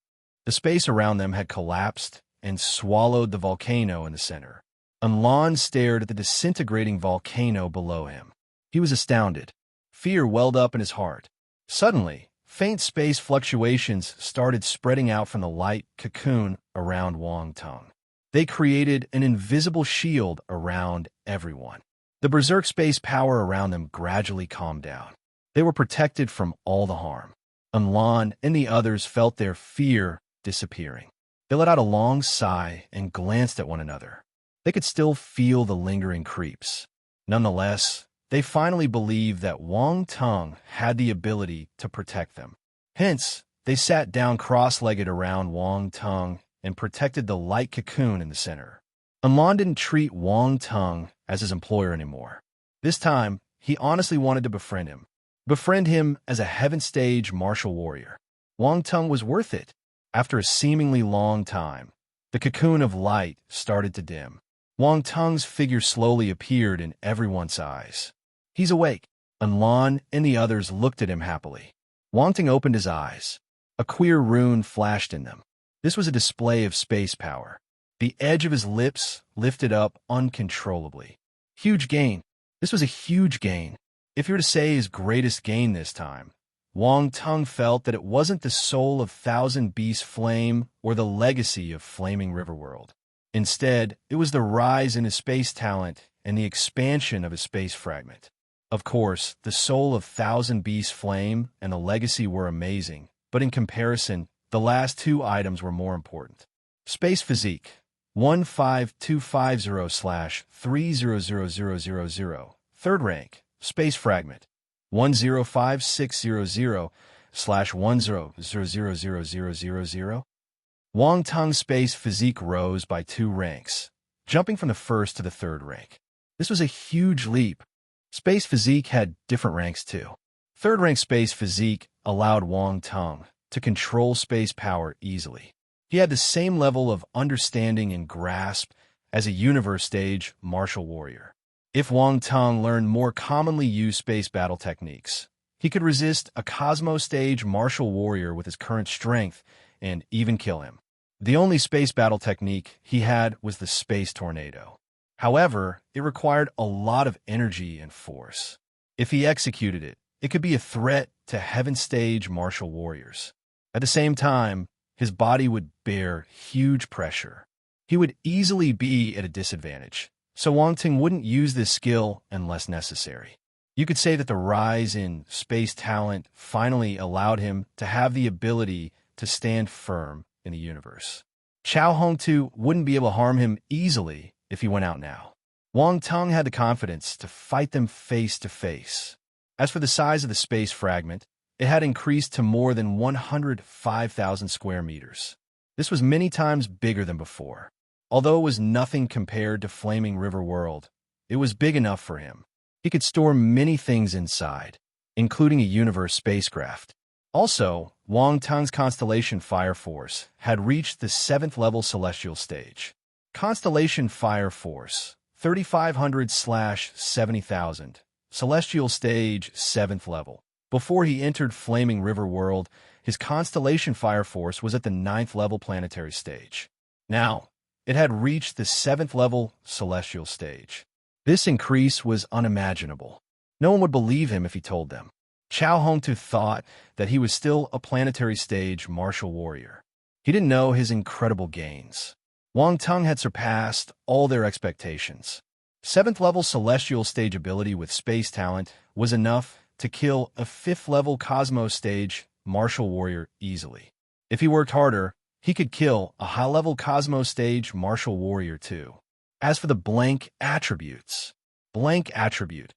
The space around them had collapsed and swallowed the volcano in the center. Unlan stared at the disintegrating volcano below him. He was astounded. Fear welled up in his heart. Suddenly, faint space fluctuations started spreading out from the light cocoon around Wang Tung. They created an invisible shield around everyone. The berserk space power around them gradually calmed down. They were protected from all the harm. Unlan and the others felt their fear disappearing. They let out a long sigh and glanced at one another. They could still feel the lingering creeps. Nonetheless, they finally believed that Wang Tung had the ability to protect them. Hence, they sat down cross-legged around Wang Tung and protected the light cocoon in the center. Unlan didn't treat Wang Tung as his employer anymore. This time, he honestly wanted to befriend him as a heaven-stage martial warrior. Wang Tung was worth it. After a seemingly long time, the cocoon of light started to dim. Wang Tung's figure slowly appeared in everyone's eyes. He's awake. Unlan and the others looked at him happily. Wang Tung opened his eyes. A queer rune flashed in them. This was a display of space power. The edge of his lips lifted up uncontrollably. Huge gain. This was a huge gain. If you were to say his greatest gain this time, Wang Tung felt that it wasn't the soul of Thousand Beast Flame or the legacy of Flaming River World. Instead, it was the rise in his space talent and the expansion of his space fragment. Of course, the soul of Thousand Beast Flame and the legacy were amazing, but in comparison, the last two items were more important. Space Physique 15250/300000. Third rank. Space Fragment 105600/10000000. Wang Tung's space physique rose by 2 ranks, jumping from the first to the third rank. This was a huge leap. Space physique had different ranks too. Third rank space physique allowed Wang Tung to control space power easily. He had the same level of understanding and grasp as a universe stage martial warrior. If Wang Tung learned more commonly used space battle techniques, he could resist a Cosmos stage martial warrior with his current strength and even kill him. The only space battle technique he had was the Space Tornado. However, it required a lot of energy and force. If he executed it, it could be a threat to Heaven stage martial warriors. At the same time, his body would bear huge pressure. He would easily be at a disadvantage, so Wang Tung wouldn't use this skill unless necessary. You could say that the rise in space talent finally allowed him to have the ability to stand firm in the universe. Qiao Hongtu wouldn't be able to harm him easily if he went out now. Wang Tung had the confidence to fight them face to face. As for the size of the space fragment, it had increased to more than 105,000 square meters. This was many times bigger than before. Although it was nothing compared to Flaming River World, it was big enough for him. He could store many things inside, including a universe spacecraft. Also, Wang Tung's Constellation Fire Force had reached the 7th level celestial stage. Constellation Fire Force 3500/70,000, celestial stage 7th level. Before he entered Flaming River World, his Constellation Fire Force was at the 9th level planetary stage. Now, it had reached the 7th level celestial stage. This increase was unimaginable. No one would believe him if he told them. Chao Hongtu thought that he was still a planetary stage martial warrior. He didn't know his incredible gains. Wang Tung had surpassed all their expectations. 7th level celestial stage ability with space talent was enough to kill a 5th level cosmos stage martial warrior easily. If he worked harder, he could kill a high-level cosmos stage martial warrior too. As for the blank attributes, blank attribute,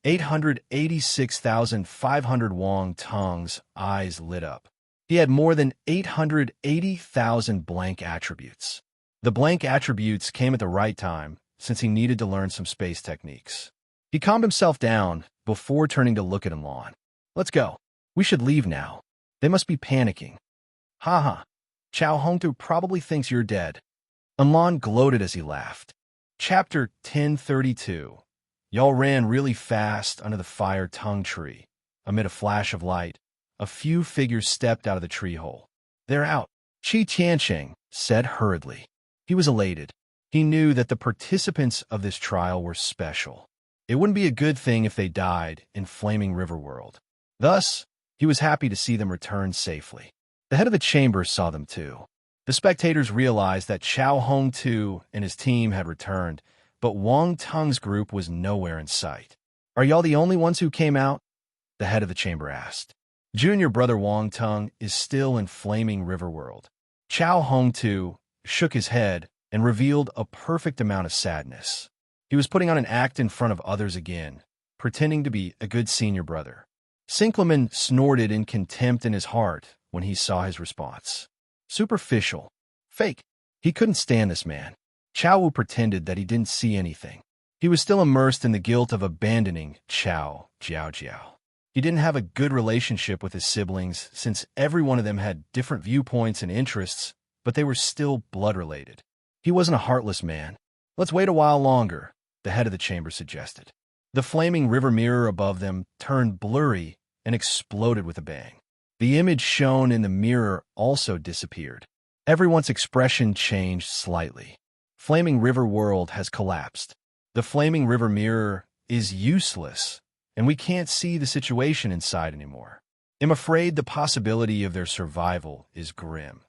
886,500 Wang Tung's eyes lit up. He had more than 880,000 blank attributes. The blank attributes came at the right time, since he needed to learn some space techniques. He calmed himself down before turning to look at Enlon. Let's go. We should leave now. They must be panicking. Haha. Chao Hongtu probably thinks you're dead. Enlon gloated as he laughed. Chapter 1032. Y'all ran really fast under the fire tongue tree. Amid a flash of light, a few figures stepped out of the tree hole. They're out, Qi Tiancheng said hurriedly. He was elated. He knew that the participants of this trial were special. It wouldn't be a good thing if they died in Flaming River World. Thus, he was happy to see them return safely. The head of the chamber saw them too. The spectators realized that Chao Hongtu and his team had returned, but Wang Tung's group was nowhere in sight. Are y'all the only ones who came out? The head of the chamber asked. Junior brother Wang Tung is still in Flaming River World. Chao Hongtu shook his head and revealed a perfect amount of sadness. He was putting on an act in front of others again, pretending to be a good senior brother. Sinkleman snorted in contempt in his heart when he saw his response. Superficial. Fake. He couldn't stand this man. Chao Wu pretended that he didn't see anything. He was still immersed in the guilt of abandoning Chao Jiao. He didn't have a good relationship with his siblings since every one of them had different viewpoints and interests, but they were still blood-related. He wasn't a heartless man. Let's wait a while longer, the head of the chamber suggested. The flaming river mirror above them turned blurry and exploded with a bang. The image shown in the mirror also disappeared. Everyone's expression changed slightly. Flaming River World has collapsed. The Flaming River mirror is useless, and we can't see the situation inside anymore. I'm afraid the possibility of their survival is grim.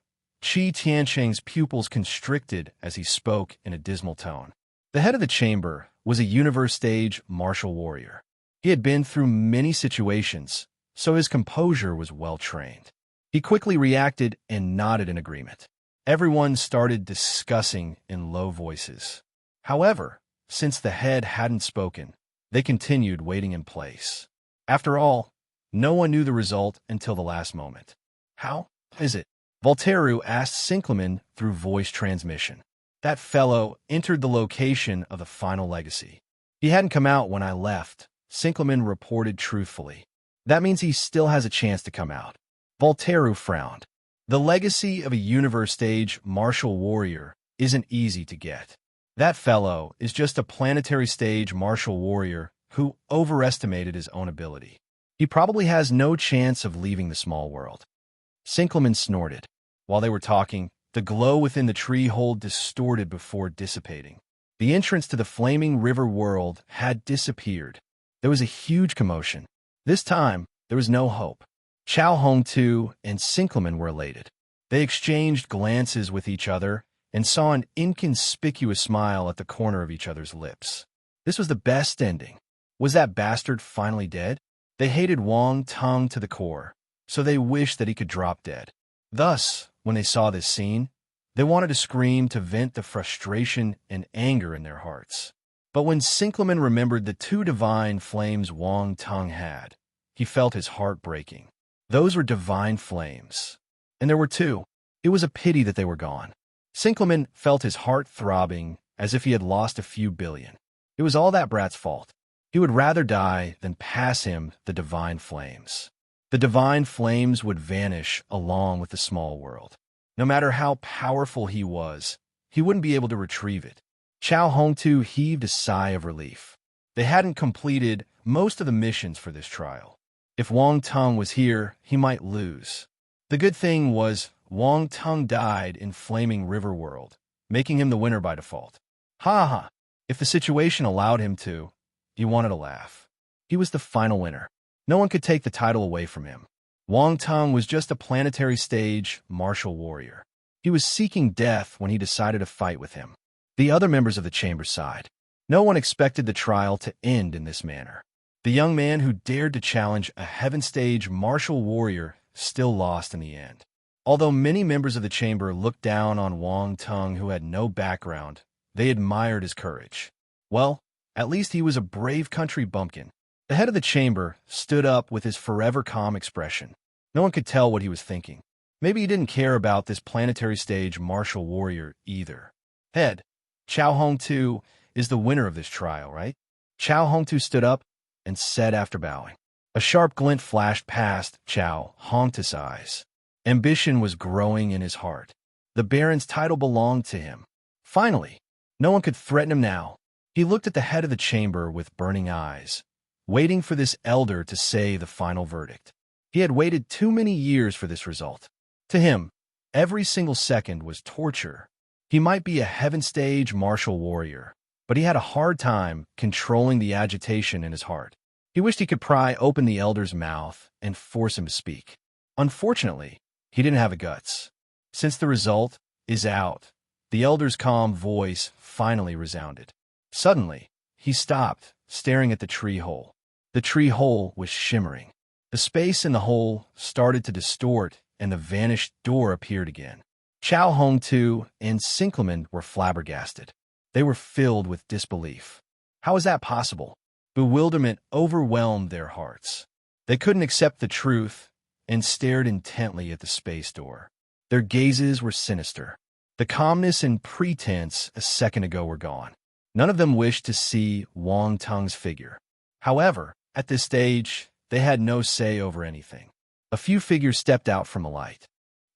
Qi Tiancheng's pupils constricted as he spoke in a dismal tone. The head of the chamber was a universe-stage martial warrior. He had been through many situations, so his composure was well-trained. He quickly reacted and nodded in agreement. Everyone started discussing in low voices. However, since the head hadn't spoken, they continued waiting in place. After all, no one knew the result until the last moment. How is it? Voltaire asked Sinkleman through voice transmission. That fellow entered the location of the final legacy. He hadn't come out when I left, Sinkleman reported truthfully. That means he still has a chance to come out. Voltaire frowned. The legacy of a universe-stage martial warrior isn't easy to get. That fellow is just a planetary-stage martial warrior who overestimated his own ability. He probably has no chance of leaving the small world. Sinkleman snorted. While they were talking, the glow within the tree hole distorted before dissipating. The entrance to the Flaming River World had disappeared. There was a huge commotion. This time, there was no hope. Chao Hongtu and Sinkleman were elated. They exchanged glances with each other and saw an inconspicuous smile at the corner of each other's lips. This was the best ending. Was that bastard finally dead? They hated Wang Tung to the core, so they wished that he could drop dead. Thus, when they saw this scene, they wanted to scream to vent the frustration and anger in their hearts. But when Sinkleman remembered the two divine flames Wang Tung had, he felt his heart breaking. Those were divine flames. And there were two. It was a pity that they were gone. Sinkleman felt his heart throbbing as if he had lost a few billion. It was all that brat's fault. He would rather die than pass him the divine flames. The divine flames would vanish along with the small world. No matter how powerful he was, he wouldn't be able to retrieve it. Chao Hongtu heaved a sigh of relief. They hadn't completed most of the missions for this trial. If Wang Tung was here, he might lose. The good thing was Wang Tung died in Flaming River World, making him the winner by default. Ha ha! If the situation allowed him to, he wanted to laugh. He was the final winner. No one could take the title away from him. Wang Tung was just a planetary stage martial warrior. He was seeking death when he decided to fight with him. The other members of the chamber sighed. No one expected the trial to end in this manner. The young man who dared to challenge a heaven stage martial warrior still lost in the end. Although many members of the chamber looked down on Wang Tung, who had no background, they admired his courage. Well, at least he was a brave country bumpkin. The head of the chamber stood up with his forever calm expression. No one could tell what he was thinking. Maybe he didn't care about this planetary stage martial warrior either. Head, Chao Hongtu is the winner of this trial, right? Chao Hongtu stood up and said after bowing. A sharp glint flashed past Chao Hongtu's eyes. Ambition was growing in his heart. The Baron's title belonged to him. Finally, no one could threaten him now. He looked at the head of the chamber with burning eyes, waiting for this elder to say the final verdict. He had waited too many years for this result. To him, every single second was torture. He might be a heaven stage martial warrior, but he had a hard time controlling the agitation in his heart. He wished he could pry open the elder's mouth and force him to speak. Unfortunately, he didn't have the guts. Since the result is out, the elder's calm voice finally resounded. Suddenly, he stopped, staring at the tree hole. The tree hole was shimmering. The space in the hole started to distort, and the vanished door appeared again. Chao Hongtu and Sinkleman were flabbergasted. They were filled with disbelief. How was that possible? Bewilderment overwhelmed their hearts. They couldn't accept the truth and stared intently at the space door. Their gazes were sinister. The calmness and pretense a second ago were gone. None of them wished to see Wang Tung's figure. However, at this stage, they had no say over anything. A few figures stepped out from the light.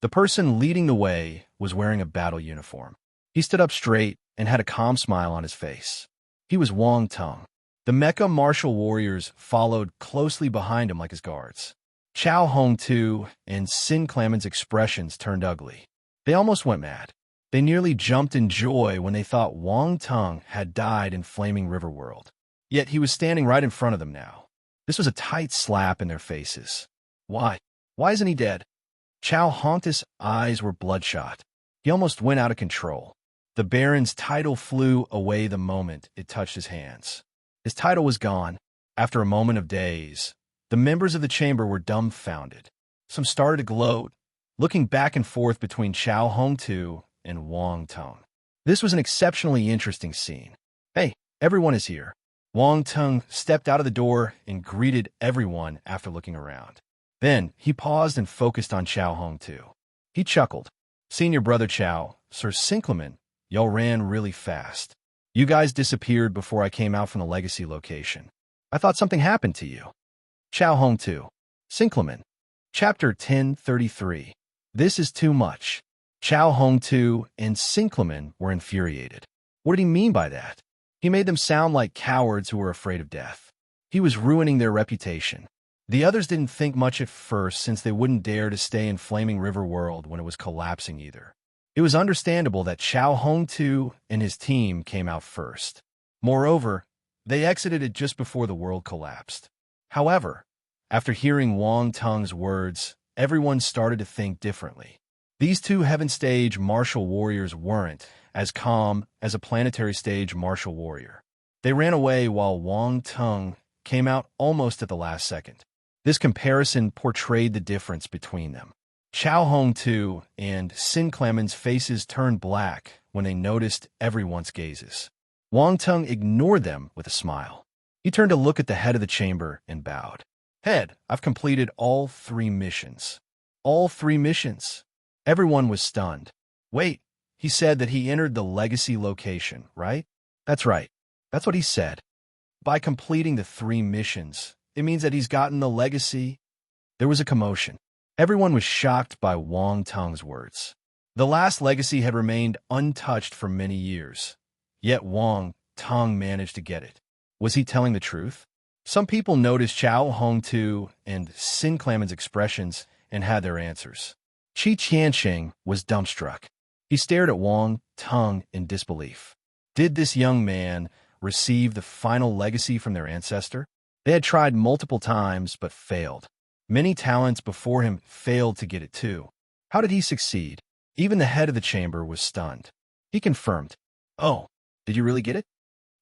The person leading the way was wearing a battle uniform. He stood up straight and had a calm smile on his face. He was Wang Tung. The mecha martial warriors followed closely behind him like his guards. Chao Hongtu and Sin Clamon's expressions turned ugly. They almost went mad. They nearly jumped in joy when they thought Wang Tung had died in Flaming River World. Yet he was standing right in front of them now. This was a tight slap in their faces. Why? Why isn't he dead? Chao Hongtu's eyes were bloodshot. He almost went out of control. The Baron's title flew away the moment it touched his hands. His title was gone. After a moment of daze, the members of the chamber were dumbfounded. Some started to gloat, looking back and forth between Chao Hongtu and Wang Tung. This was an exceptionally interesting scene. Hey, everyone is here. Wang Tung stepped out of the door and greeted everyone after looking around. Then he paused and focused on Chao Hongtu. He chuckled. Senior brother Chao, Sir Sinkleman, y'all ran really fast. You guys disappeared before I came out from the legacy location. I thought something happened to you. Chao Hongtu. Sinkleman. Chapter 1033. This is too much. Chao Hongtu and Sinkleman were infuriated. What did he mean by that? He made them sound like cowards who were afraid of death. He was ruining their reputation. The others didn't think much at first, since they wouldn't dare to stay in Flaming River World when it was collapsing either. It was understandable that Chao Hongtu and his team came out first. Moreover, they exited it just before the world collapsed. However, after hearing Wang Tung's words, everyone started to think differently. These two heaven stage martial warriors weren't as calm as a planetary stage martial warrior. They ran away while Wang Tung came out almost at the last second. This comparison portrayed the difference between them. Chao Hongtu and Sin Clamon's faces turned black when they noticed everyone's gazes. Wang Tung ignored them with a smile. He turned to look at the head of the chamber and bowed. Head, I've completed all 3 missions. All 3 missions. Everyone was stunned. Wait, he said that he entered the legacy location, right? That's right. That's what he said. By completing the 3 missions, it means that he's gotten the legacy. There was a commotion. Everyone was shocked by Wang Tung's words. The last legacy had remained untouched for many years, yet Wang Tung managed to get it. Was he telling the truth? Some people noticed Chao Hongtu and Sin Clamon's expressions and had their answers. Qi Qiansheng was dumbstruck. He stared at Wang Tung in disbelief. Did this young man receive the final legacy from their ancestor? They had tried multiple times but failed. Many talents before him failed to get it too. How did he succeed? Even the head of the chamber was stunned. He confirmed, "Oh, did you really get it?"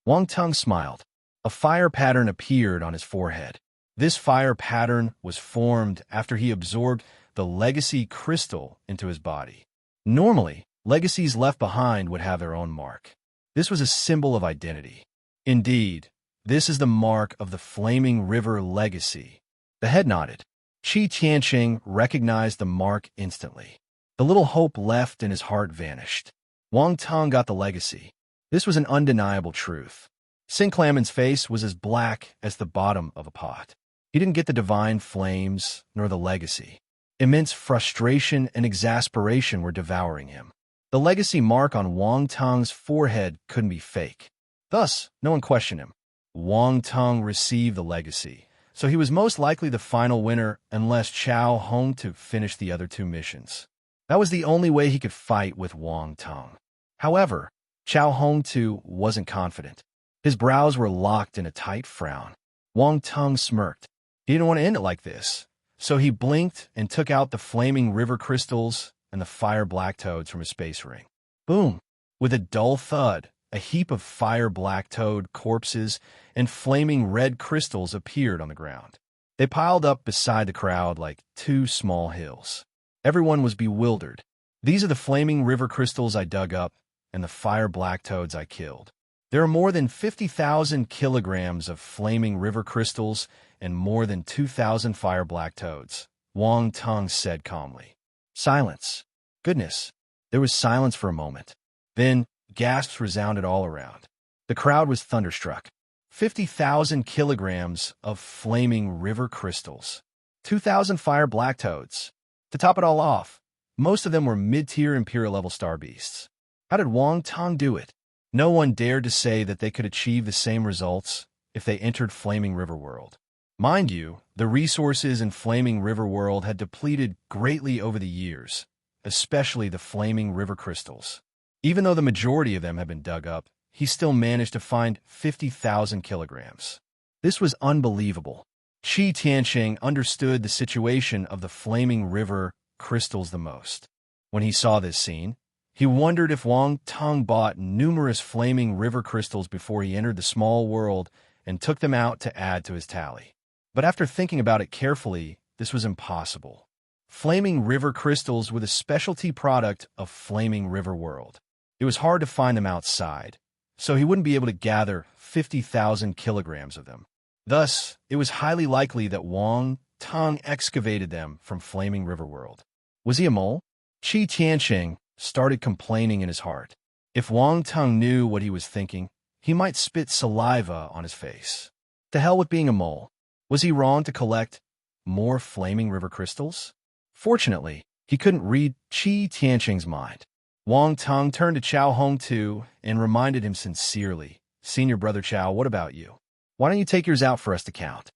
Wang Tung smiled. A fire pattern appeared on his forehead. This fire pattern was formed after he absorbed the legacy crystal into his body. Normally, legacies left behind would have their own mark. This was a symbol of identity. Indeed, this is the mark of the Flaming River legacy. The head nodded. Qi Tianqing recognized the mark instantly. The little hope left in his heart vanished. Wang Tung got the legacy. This was an undeniable truth. Sinclamon's face was as black as the bottom of a pot. He didn't get the divine flames nor the legacy. Immense frustration and exasperation were devouring him. The legacy mark on Wang Tung's forehead couldn't be fake. Thus, no one questioned him. Wang Tung received the legacy, so he was most likely the final winner unless Chao Hongtu finished the other two missions. That was the only way he could fight with Wang Tung. However, Chao Hongtu wasn't confident. His brows were locked in a tight frown. Wang Tung smirked. He didn't want to end it like this, so he blinked and took out the flaming river crystals and the fire black toads from his space ring. Boom! With a dull thud, a heap of fire black toad corpses and flaming red crystals appeared on the ground. They piled up beside the crowd like two small hills. Everyone was bewildered. These are the flaming river crystals I dug up and the fire black toads I killed. There are more than 50,000 kilograms of flaming river crystals and more than 2,000 fire black toads, Wang Tung said calmly. Silence. Goodness. There was silence for a moment. Then, gasps resounded all around. The crowd was thunderstruck. 50,000 kilograms of flaming river crystals. 2,000 fire black toads. To top it all off, most of them were mid-tier Imperial-level star beasts. How did Wang Tung do it? No one dared to say that they could achieve the same results if they entered Flaming River World. Mind you, the resources in Flaming River World had depleted greatly over the years, especially the Flaming River crystals. Even though the majority of them had been dug up, he still managed to find 50,000 kilograms. This was unbelievable. Qi Tianqing understood the situation of the Flaming River crystals the most. When he saw this scene, he wondered if Wang Tung bought numerous flaming river crystals before he entered the small world and took them out to add to his tally. But after thinking about it carefully, this was impossible. Flaming river crystals were the specialty product of Flaming River World. It was hard to find them outside, so he wouldn't be able to gather 50,000 kilograms of them. Thus, it was highly likely that Wang Tung excavated them from Flaming River World. Was he a mole? Qi Tianqing started complaining in his heart. If Wang Tung knew what he was thinking, he might spit saliva on his face. To hell with being a mole. Was he wrong to collect more flaming river crystals? Fortunately, he couldn't read Qi Tianqing's mind. Wang Tung turned to Chao Hongtu and reminded him sincerely, "Senior brother Chao, what about you? Why don't you take yours out for us to count?"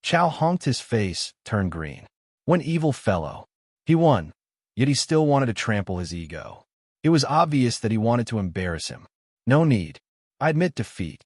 Chao Hongtu's face turned green. One evil fellow. He won. Yet he still wanted to trample his ego. It was obvious that he wanted to embarrass him. No need. I admit defeat.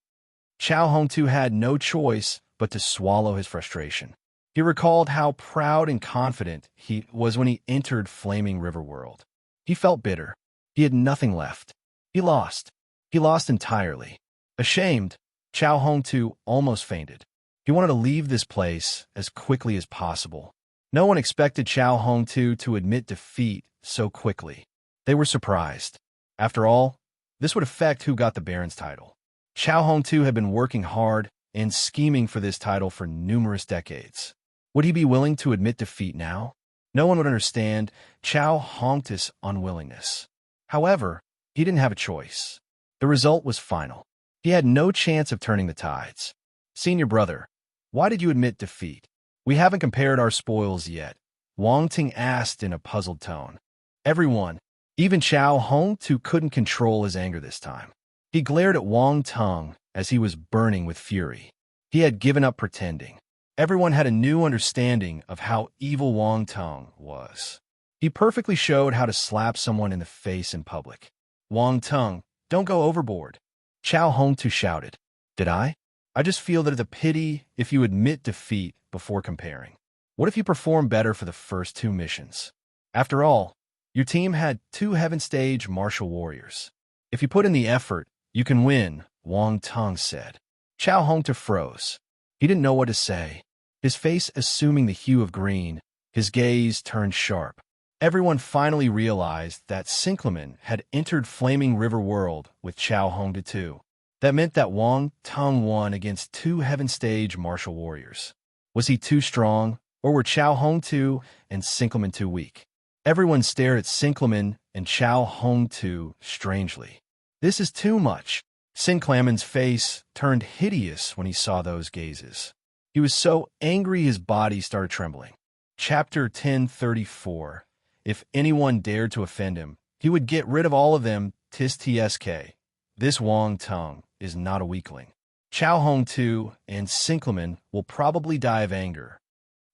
Chao Hongtu had no choice but to swallow his frustration. He recalled how proud and confident he was when he entered Flaming River World. He felt bitter. He had nothing left. He lost. He lost entirely. Ashamed, Chao Hongtu almost fainted. He wanted to leave this place as quickly as possible. No one expected Chao Hongtu to admit defeat so quickly. They were surprised. After all, this would affect who got the Baron's title. Chao Hongtu had been working hard and scheming for this title for numerous decades. Would he be willing to admit defeat now? No one would understand Chao Hongtu's unwillingness. However, he didn't have a choice. The result was final. He had no chance of turning the tides. "Senior brother, why did you admit defeat? We haven't compared our spoils yet," Wang Ting asked in a puzzled tone. Everyone, even Chao Hongtu, couldn't control his anger this time. He glared at Wang Tung as he was burning with fury. He had given up pretending. Everyone had a new understanding of how evil Wang Tung was. He perfectly showed how to slap someone in the face in public. "Wang Tung, don't go overboard," Chao Hongtu shouted. "Did I? I just feel that it's a pity if you admit defeat before comparing. What if you perform better for the first two missions? After all, your team had two Heaven Stage martial warriors. If you put in the effort, you can win, Wang Tung said. Chao Hongtu froze. He didn't know what to say. His face assuming the hue of green, his gaze turned sharp. Everyone finally realized that Sinclamen had entered Flaming River World with Chao Hongtu too. That meant that Wang Tung won against two Heaven Stage martial warriors. Was he too strong, or were Chao Hongtu and Sinclamen too weak? Everyone stared at Sinclamen and Chao Hongtu strangely. This is too much. Sinclamen's face turned hideous when he saw those gazes. He was so angry his body started trembling. Chapter 1034. If anyone dared to offend him, he would get rid of all of them. Tis tsk. This Wang Tung is not a weakling. Chao Hongtu and Sinclamen will probably die of anger.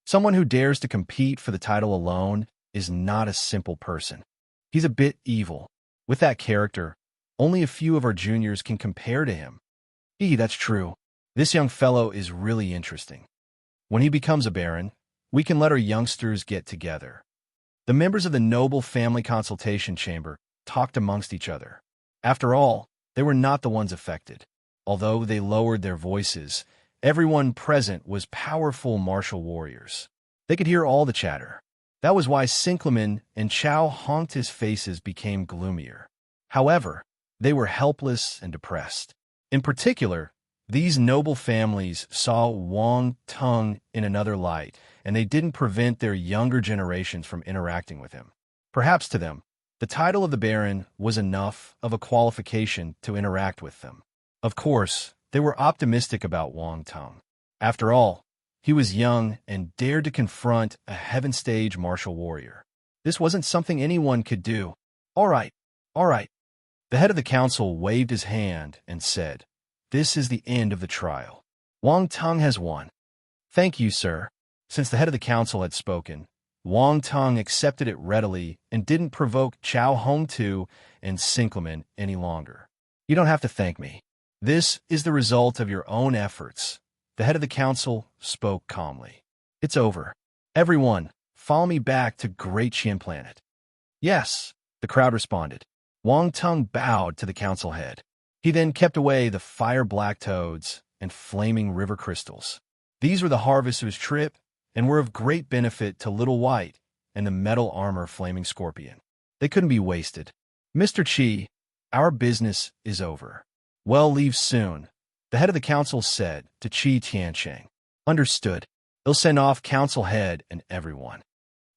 Someone who dares to compete for the title alone is not a simple person. He's a bit evil. With that character, only a few of our juniors can compare to him. That's true. This young fellow is really interesting. When he becomes a baron, we can let our youngsters get together. The members of the noble family consultation chamber talked amongst each other. After all, they were not the ones affected. Although they lowered their voices, everyone present was powerful martial warriors. They could hear all the chatter. That was why Sinclamen and Chao Hongtu's faces became gloomier. However, they were helpless and depressed. In particular, these noble families saw Wang Tung in another light, and they didn't prevent their younger generations from interacting with him. Perhaps to them, the title of the Baron was enough of a qualification to interact with them. Of course, they were optimistic about Wang Tung. After all, he was young and dared to confront a Heaven Stage martial warrior. This wasn't something anyone could do. All right. The head of the council waved his hand and said, "This is the end of the trial. Wang Tung has won." "Thank you, sir." Since the head of the council had spoken, Wang Tung accepted it readily and didn't provoke Chao Hongtu and Sinclamen any longer. "You don't have to thank me. This is the result of your own efforts." The head of the council spoke calmly. "It's over. Everyone, follow me back to Great Qian Planet." "Yes," the crowd responded. Wang Tung bowed to the council head. He then kept away the fire-black toads and flaming river crystals. These were the harvester's trip and were of great benefit to Little White and the metal armor flaming scorpion. They couldn't be wasted. "Mr. Qi, our business is over. Well, leave soon," the head of the council said to Qi Tianqing. "Understood. They'll send off council head and everyone."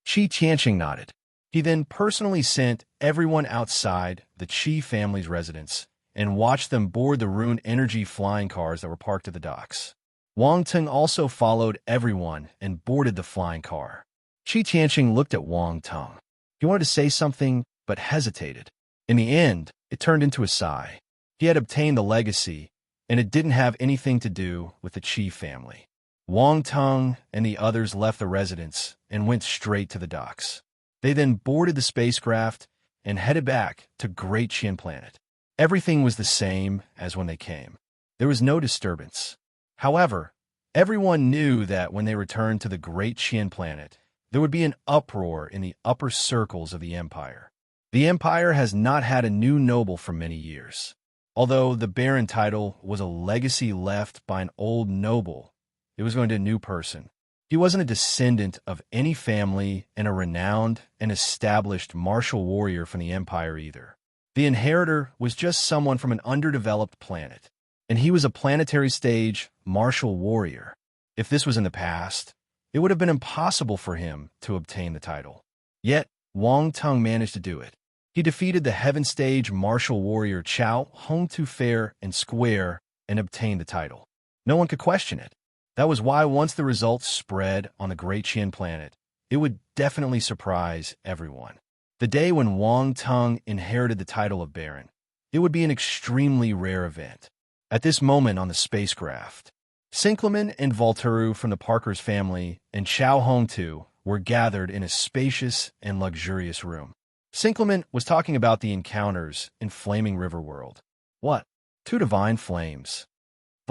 Qi Tianqing nodded. He then personally sent everyone outside the Qi family's residence and watched them board the Rune Energy flying cars that were parked at the docks. Wang Tung also followed everyone and boarded the flying car. Qi Tianqing looked at Wang Tung. He wanted to say something, but hesitated. In the end, it turned into a sigh. He had obtained the legacy, and it didn't have anything to do with the Qi family. Wang Tung and the others left the residence and went straight to the docks. They then boarded the spacecraft and headed back to Great Qian Planet. Everything was the same as when they came. There was no disturbance. However, everyone knew that when they returned to the Great Qian Planet, there would be an uproar in the upper circles of the Empire. The Empire has not had a new noble for many years. Although the Baron title was a legacy left by an old noble, it was going to a new person. He wasn't a descendant of any family and a renowned and established martial warrior from the Empire either. The inheritor was just someone from an underdeveloped planet, and he was a planetary stage martial warrior. If this was in the past, it would have been impossible for him to obtain the title. Yet, Wang Tung managed to do it. He defeated the Heaven Stage martial warrior Chao Hongtu fair and square and obtained the title. No one could question it. That was why once the results spread on the Great Qian Planet, it would definitely surprise everyone. The day when Wang Tung inherited the title of Baron, it would be an extremely rare event. At this moment on the spacecraft, Sinclamen and Volturu from the Parker's family and Chao Hongtu were gathered in a spacious and luxurious room. Sinclamen was talking about the encounters in Flaming River World. "What? Two divine flames."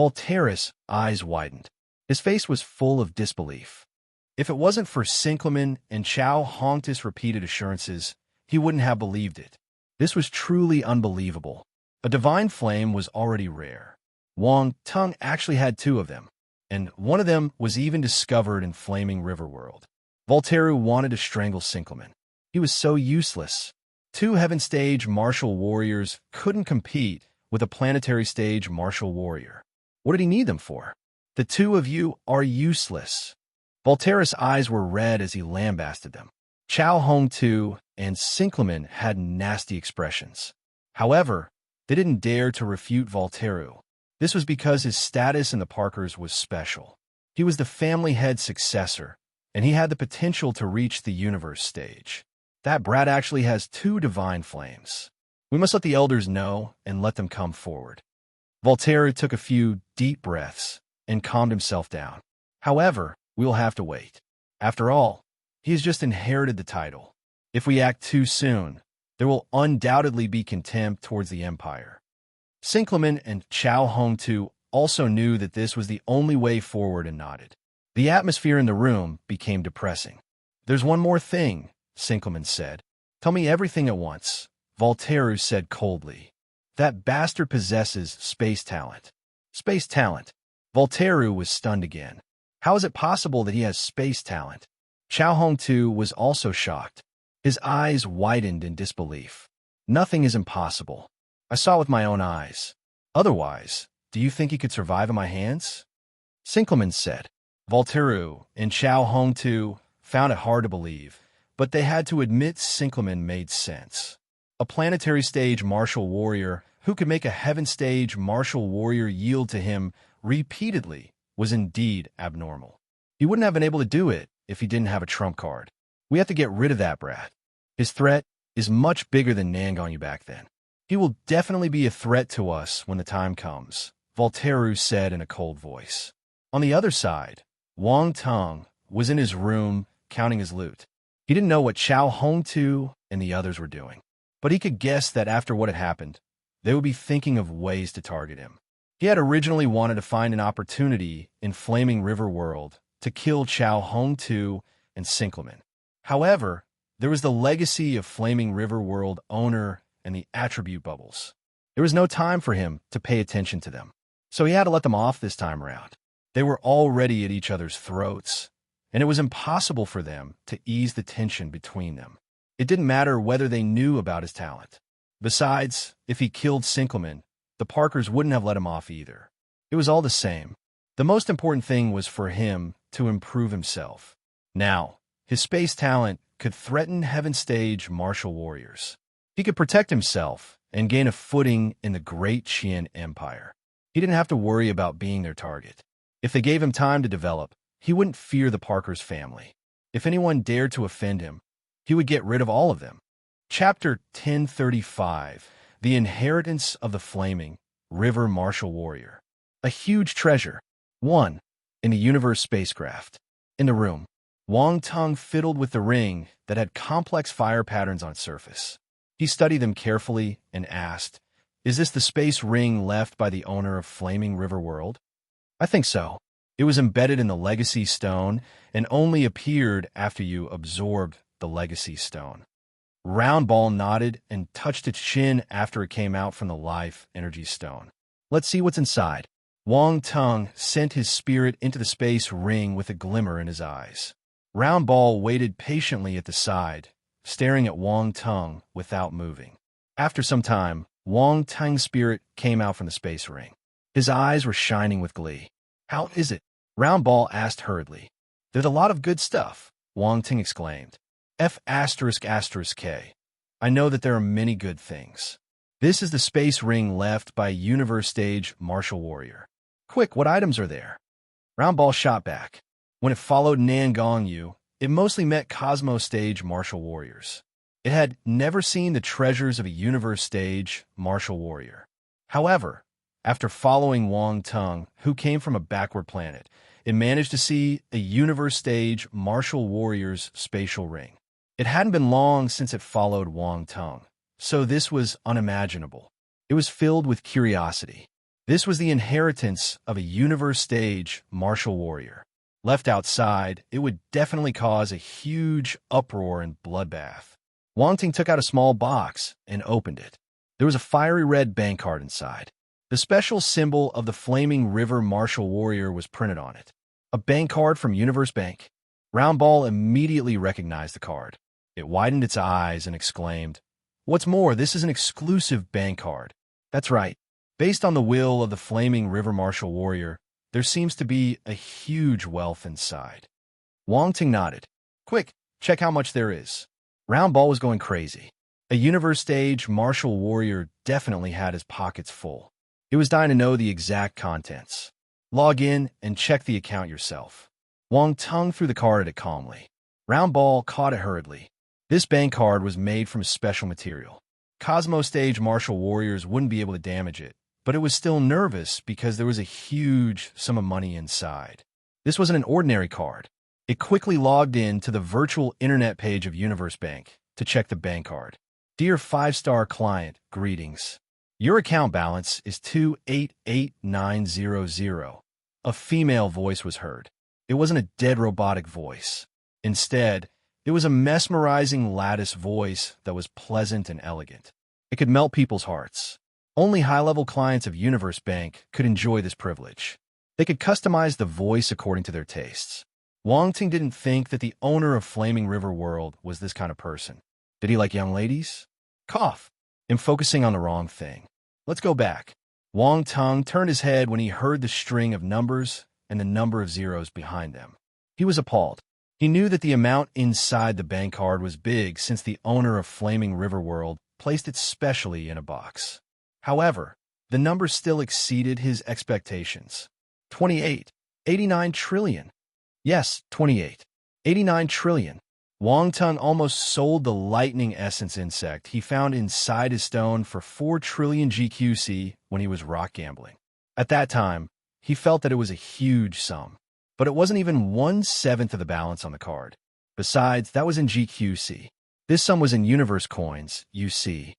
Voltaire's eyes widened. His face was full of disbelief. If it wasn't for Sinclamen and Chow Hongtis' repeated assurances, he wouldn't have believed it. This was truly unbelievable. A divine flame was already rare. Wang Tung actually had two of them, and one of them was even discovered in Flaming River World. Voltaire wanted to strangle Sinclamen. He was so useless. Two heaven-stage martial warriors couldn't compete with a planetary stage martial warrior. What did he need them for? The two of you are useless. Voltaire's eyes were red as he lambasted them. Chow Hong-tu and Sinclamen had nasty expressions. However, they didn't dare to refute Voltaire. This was because his status in the Parkers was special. He was the family head successor, and he had the potential to reach the universe stage. That brat actually has two divine flames. We must let the elders know and let them come forward. Voltaire took a few deep breaths and calmed himself down. However, we will have to wait. After all, he has just inherited the title. If we act too soon, there will undoubtedly be contempt towards the empire. Sinclamen and Chow Hong-tu also knew that this was the only way forward and nodded. The atmosphere in the room became depressing. There's one more thing, Sinclamen said. Tell me everything at once, Voltaire said coldly. That bastard possesses space talent. Space talent? Voltaire was stunned again. How is it possible that he has space talent? Chow Hong-tu was also shocked. His eyes widened in disbelief. Nothing is impossible. I saw it with my own eyes. Otherwise, do you think he could survive in my hands? Sinclamen said. Voltaire and Chow Hong-tu found it hard to believe, but they had to admit Sinclamen made sense. A planetary stage martial warrior who could make a heaven stage martial warrior yield to him repeatedly was indeed abnormal. He wouldn't have been able to do it if he didn't have a trump card. We have to get rid of that brat. His threat is much bigger than Nangongu back then. He will definitely be a threat to us when the time comes, Voltaire said in a cold voice. On the other side, Wang Tung was in his room counting his loot. He didn't know what Chow Hong-tu and the others were doing, but he could guess that after what had happened, they would be thinking of ways to target him. He had originally wanted to find an opportunity in Flaming River World to kill Chow Hong-tu and Sinclamen. However, there was the legacy of Flaming River World owner and the attribute bubbles. There was no time for him to pay attention to them, so he had to let them off this time around. They were already at each other's throats, and it was impossible for them to ease the tension between them. It didn't matter whether they knew about his talent. Besides, if he killed Sinclamen, the Parkers wouldn't have let him off either. It was all the same. The most important thing was for him to improve himself. Now, his space talent could threaten Heaven Stage martial warriors. He could protect himself and gain a footing in the Great Qian Empire. He didn't have to worry about being their target. If they gave him time to develop, he wouldn't fear the Parkers family. If anyone dared to offend him, he would get rid of all of them. Chapter 1035, The Inheritance of the Flaming River Martial Warrior. A huge treasure. 1. In the universe spacecraft. In the room, Wang Tung fiddled with the ring that had complex fire patterns on its surface. He studied them carefully and asked, "Is this the space ring left by the owner of Flaming River World?" "I think so. It was embedded in the Legacy Stone and only appeared after you absorbed the Legacy Stone." Roundball nodded and touched its chin after it came out from the Life Energy Stone. "Let's see what's inside." Wang Tung sent his spirit into the space ring with a glimmer in his eyes. Roundball waited patiently at the side, staring at Wang Tung without moving. After some time, Wang Tung's spirit came out from the space ring. His eyes were shining with glee. "How is it?" Roundball asked hurriedly. "There's a lot of good stuff," Wang Tung exclaimed. F***K. I know that there are many good things. This is the space ring left by a Universe Stage martial warrior. Quick, what items are there? Roundball shot back. When it followed Nangongu, it mostly met Cosmos Stage martial warriors. It had never seen the treasures of a Universe Stage martial warrior. However, after following Wang Tung, who came from a backward planet, it managed to see a Universe Stage martial warrior's spatial ring. It hadn't been long since it followed Wang Tung, so this was unimaginable. It was filled with curiosity. This was the inheritance of a universe stage martial warrior. Left outside, it would definitely cause a huge uproar and bloodbath. Wang Ting took out a small box and opened it. There was a fiery red bank card inside. The special symbol of the Flaming River Martial Warrior was printed on it. A bank card from Universe Bank. Roundball immediately recognized the card. It widened its eyes and exclaimed, "What's more, this is an exclusive bank card." That's right. Based on the will of the Flaming River Martial Warrior, there seems to be a huge wealth inside. Wang Ting nodded. "Quick, check how much there is." Roundball was going crazy. A universe stage martial warrior definitely had his pockets full. He was dying to know the exact contents. Log in and check the account yourself. Wang Tung threw the card at it calmly. Roundball caught it hurriedly. This bank card was made from a special material. Cosmo stage martial warriors wouldn't be able to damage it, but it was still nervous because there was a huge sum of money inside. This wasn't an ordinary card. It quickly logged in to the virtual internet page of Universe Bank to check the bank card. "Dear 5-star client, greetings. Your account balance is 288,900. A female voice was heard. It wasn't a dead robotic voice. Instead, it was a mesmerizing lattice voice that was pleasant and elegant. It could melt people's hearts. Only high-level clients of Universe Bank could enjoy this privilege. They could customize the voice according to their tastes. Wang Ting didn't think that the owner of Flaming River World was this kind of person. Did he like young ladies? Cough. I'm focusing on the wrong thing. Let's go back. Wang Tung turned his head when he heard the string of numbers and the number of zeros behind them. He was appalled. He knew that the amount inside the bank card was big since the owner of Flaming River World placed it specially in a box. However, the numbers still exceeded his expectations. 28. 89 trillion. Yes, 28. 89 trillion. Wang Tung almost sold the lightning essence insect he found inside his stone for 4 trillion GQC when he was rock gambling. At that time, he felt that it was a huge sum, but it wasn't even 1/7 of the balance on the card. Besides, that was in GQC. This sum was in universe coins, UC.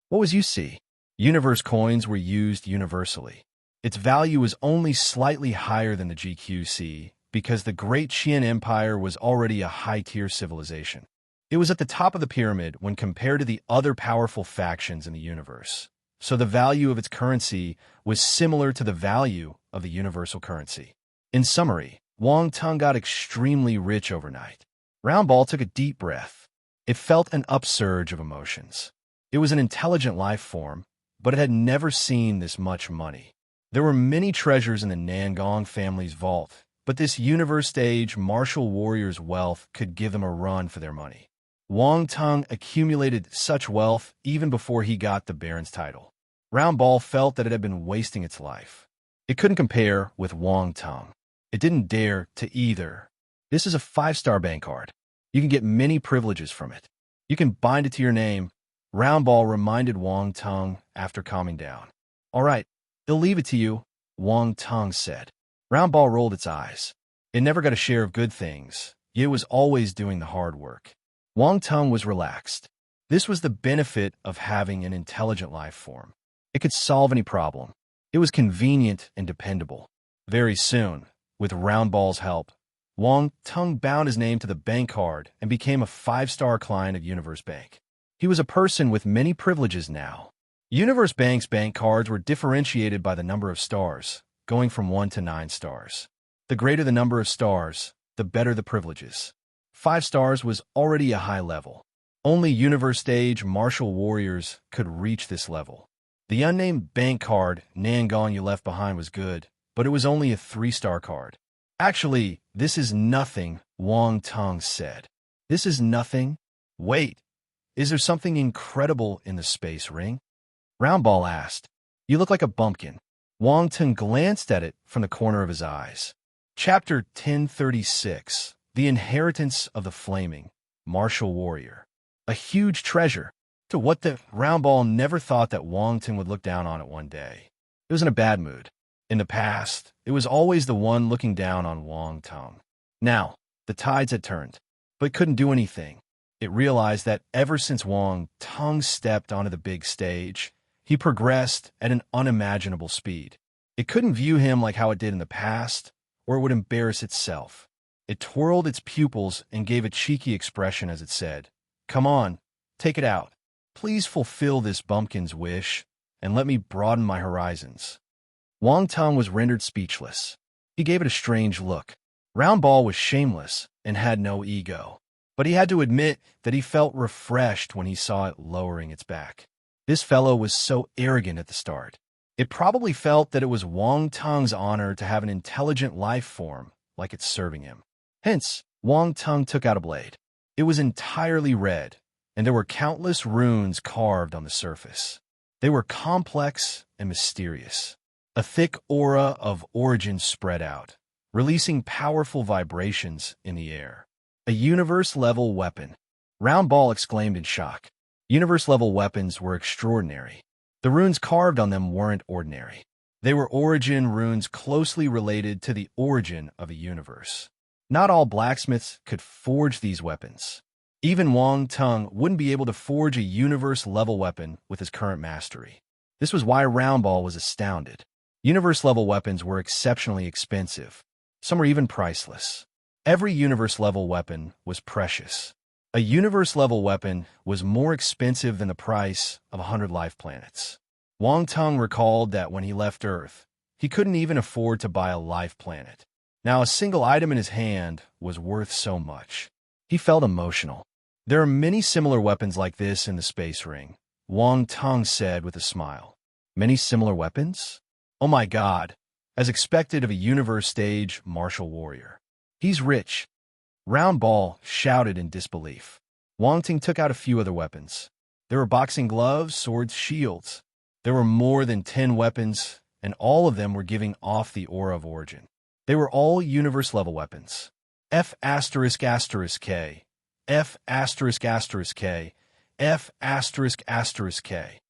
What was UC? Universe coins were used universally. Its value was only slightly higher than the GQC, because the Great Qian Empire was already a high-tier civilization. It was at the top of the pyramid when compared to the other powerful factions in the universe, so the value of its currency was similar to the value of the universal currency. In summary, Wang Tung got extremely rich overnight. Roundball took a deep breath. It felt an upsurge of emotions. It was an intelligent life form, but it had never seen this much money. There were many treasures in the Nangong family's vault, but this universe stage martial warrior's wealth could give them a run for their money. Wang Tung accumulated such wealth even before he got the Baron's title. Roundball felt that it had been wasting its life. It couldn't compare with Wang Tung. It didn't dare to either. This is a 5-star bank card. You can get many privileges from it. You can bind it to your name. Roundball reminded Wang Tung after calming down. "All right, they'll leave it to you," Wang Tung said. Roundball rolled its eyes. It never got a share of good things, yet it was always doing the hard work. Wang Tung was relaxed. This was the benefit of having an intelligent life form. It could solve any problem. It was convenient and dependable. Very soon, with Roundball's help, Wang Tung bound his name to the bank card and became a 5-star client of Universe Bank. He was a person with many privileges now. Universe Bank's bank cards were differentiated by the number of stars, going from 1 to 9 stars. The greater the number of stars, the better the privileges. 5 stars was already a high level. Only universe stage martial warriors could reach this level. The unnamed bank card Nangong you left behind was good, but it was only a 3-star card. "Actually, this is nothing," Wang Tung said. "This is nothing? Wait, is there something incredible in the space ring?" Roundball asked. "You look like a bumpkin." Wang Tung glanced at it from the corner of his eyes. Chapter 1036, The Inheritance of the Flaming Martial Warrior. A huge treasure. To what the Roundball never thought that Wang Tung would look down on it one day. It was in a bad mood. In the past, it was always the one looking down on Wang Tung. Now, the tides had turned, but it couldn't do anything. It realized that ever since Wang Tung stepped onto the big stage, he progressed at an unimaginable speed. It couldn't view him like how it did in the past, or it would embarrass itself. It twirled its pupils and gave a cheeky expression as it said, "Come on, take it out. Please fulfill this bumpkin's wish, and let me broaden my horizons." Wang Tung was rendered speechless. He gave it a strange look. Round Ball was shameless and had no ego, but he had to admit that he felt refreshed when he saw it lowering its back. This fellow was so arrogant at the start. It probably felt that it was Wang Tung's honor to have an intelligent life form like it's serving him. Hence, Wang Tung took out a blade. It was entirely red, and there were countless runes carved on the surface. They were complex and mysterious. A thick aura of origin spread out, releasing powerful vibrations in the air. A universe-level weapon. Round Ball exclaimed in shock. Universe-level weapons were extraordinary. The runes carved on them weren't ordinary. They were origin runes closely related to the origin of a universe. Not all blacksmiths could forge these weapons. Even Wang Tung wouldn't be able to forge a universe-level weapon with his current mastery. This was why Round Ball was astounded. Universe-level weapons were exceptionally expensive. Some were even priceless. Every universe-level weapon was precious. A universe-level weapon was more expensive than the price of 100 life planets. Wang Tung recalled that when he left Earth, he couldn't even afford to buy a life planet. Now, a single item in his hand was worth so much. He felt emotional. There are many similar weapons like this in the space ring, Wang Tung said with a smile. Many similar weapons? Oh my God, as expected of a universe stage martial warrior. He's rich. Round Ball shouted in disbelief. Wang Tung took out a few other weapons. There were boxing gloves, swords, shields. There were more than 10 weapons, and all of them were giving off the aura of origin. They were all universe-level weapons. F***K, F***K, F***K.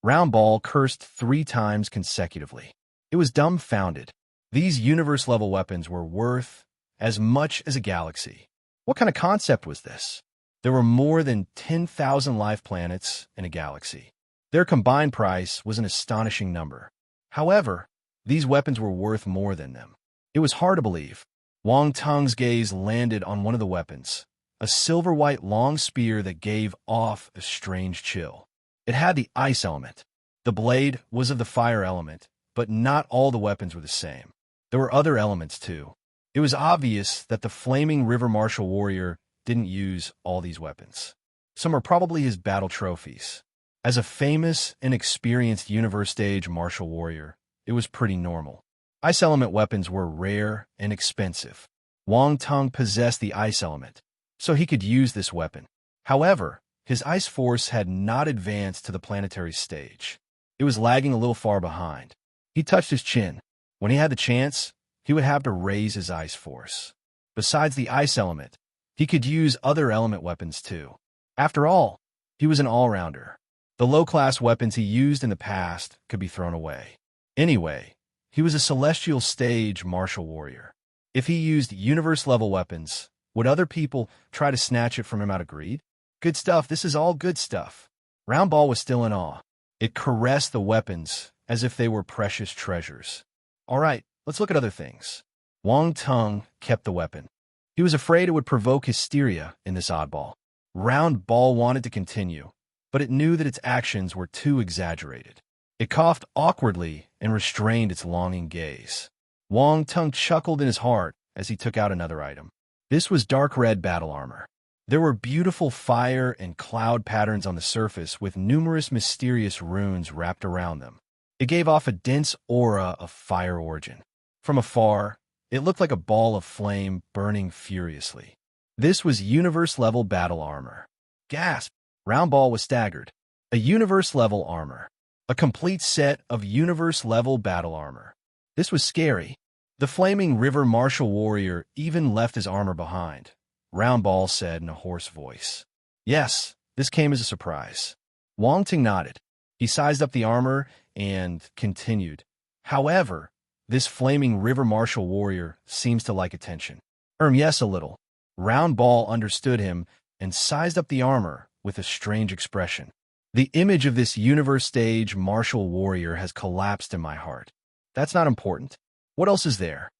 Round Ball cursed 3 times consecutively. It was dumbfounded. These universe-level weapons were worth as much as a galaxy. What kind of concept was this? There were more than 10,000 life planets in a galaxy. Their combined price was an astonishing number. However, these weapons were worth more than them. It was hard to believe. Wang Tung's gaze landed on one of the weapons, a silver-white long spear that gave off a strange chill. It had the ice element. The blade was of the fire element, but not all the weapons were the same. There were other elements, too. It was obvious that the flaming river martial warrior didn't use all these weapons. Some are probably his battle trophies. As a famous and experienced universe stage martial warrior, it was pretty normal. Ice element weapons were rare and expensive. Wang Tung possessed the ice element, so he could use this weapon. However, his ice force had not advanced to the planetary stage. It was lagging a little far behind. He touched his chin. When he had the chance, he would have to raise his ice force. Besides the ice element, he could use other element weapons too. After all, he was an all-rounder. The low-class weapons he used in the past could be thrown away. Anyway, he was a celestial stage martial warrior. If he used universe-level weapons, would other people try to snatch it from him out of greed? Good stuff, this is all good stuff. Round Ball was still in awe. It caressed the weapons as if they were precious treasures. All right, let's look at other things. Wang Tung kept the weapon. He was afraid it would provoke hysteria in this oddball. Round Ball wanted to continue, but it knew that its actions were too exaggerated. It coughed awkwardly and restrained its longing gaze. Wang Tung chuckled in his heart as he took out another item. This was dark red battle armor. There were beautiful fire and cloud patterns on the surface with numerous mysterious runes wrapped around them. It gave off a dense aura of fire origin. From afar, it looked like a ball of flame burning furiously. This was universe-level battle armor. Gasp! Round Ball was staggered. A universe-level armor. A complete set of universe-level battle armor. This was scary. The flaming river martial warrior even left his armor behind, Round Ball said in a hoarse voice. Yes, this came as a surprise. Wang Tung nodded. He sized up the armor and continued. However, this flaming river martial warrior seems to like attention. Yes, a little. Round Ball understood him and sized up the armor with a strange expression. The image of this universe stage martial warrior has collapsed in my heart. That's not important. What else is there?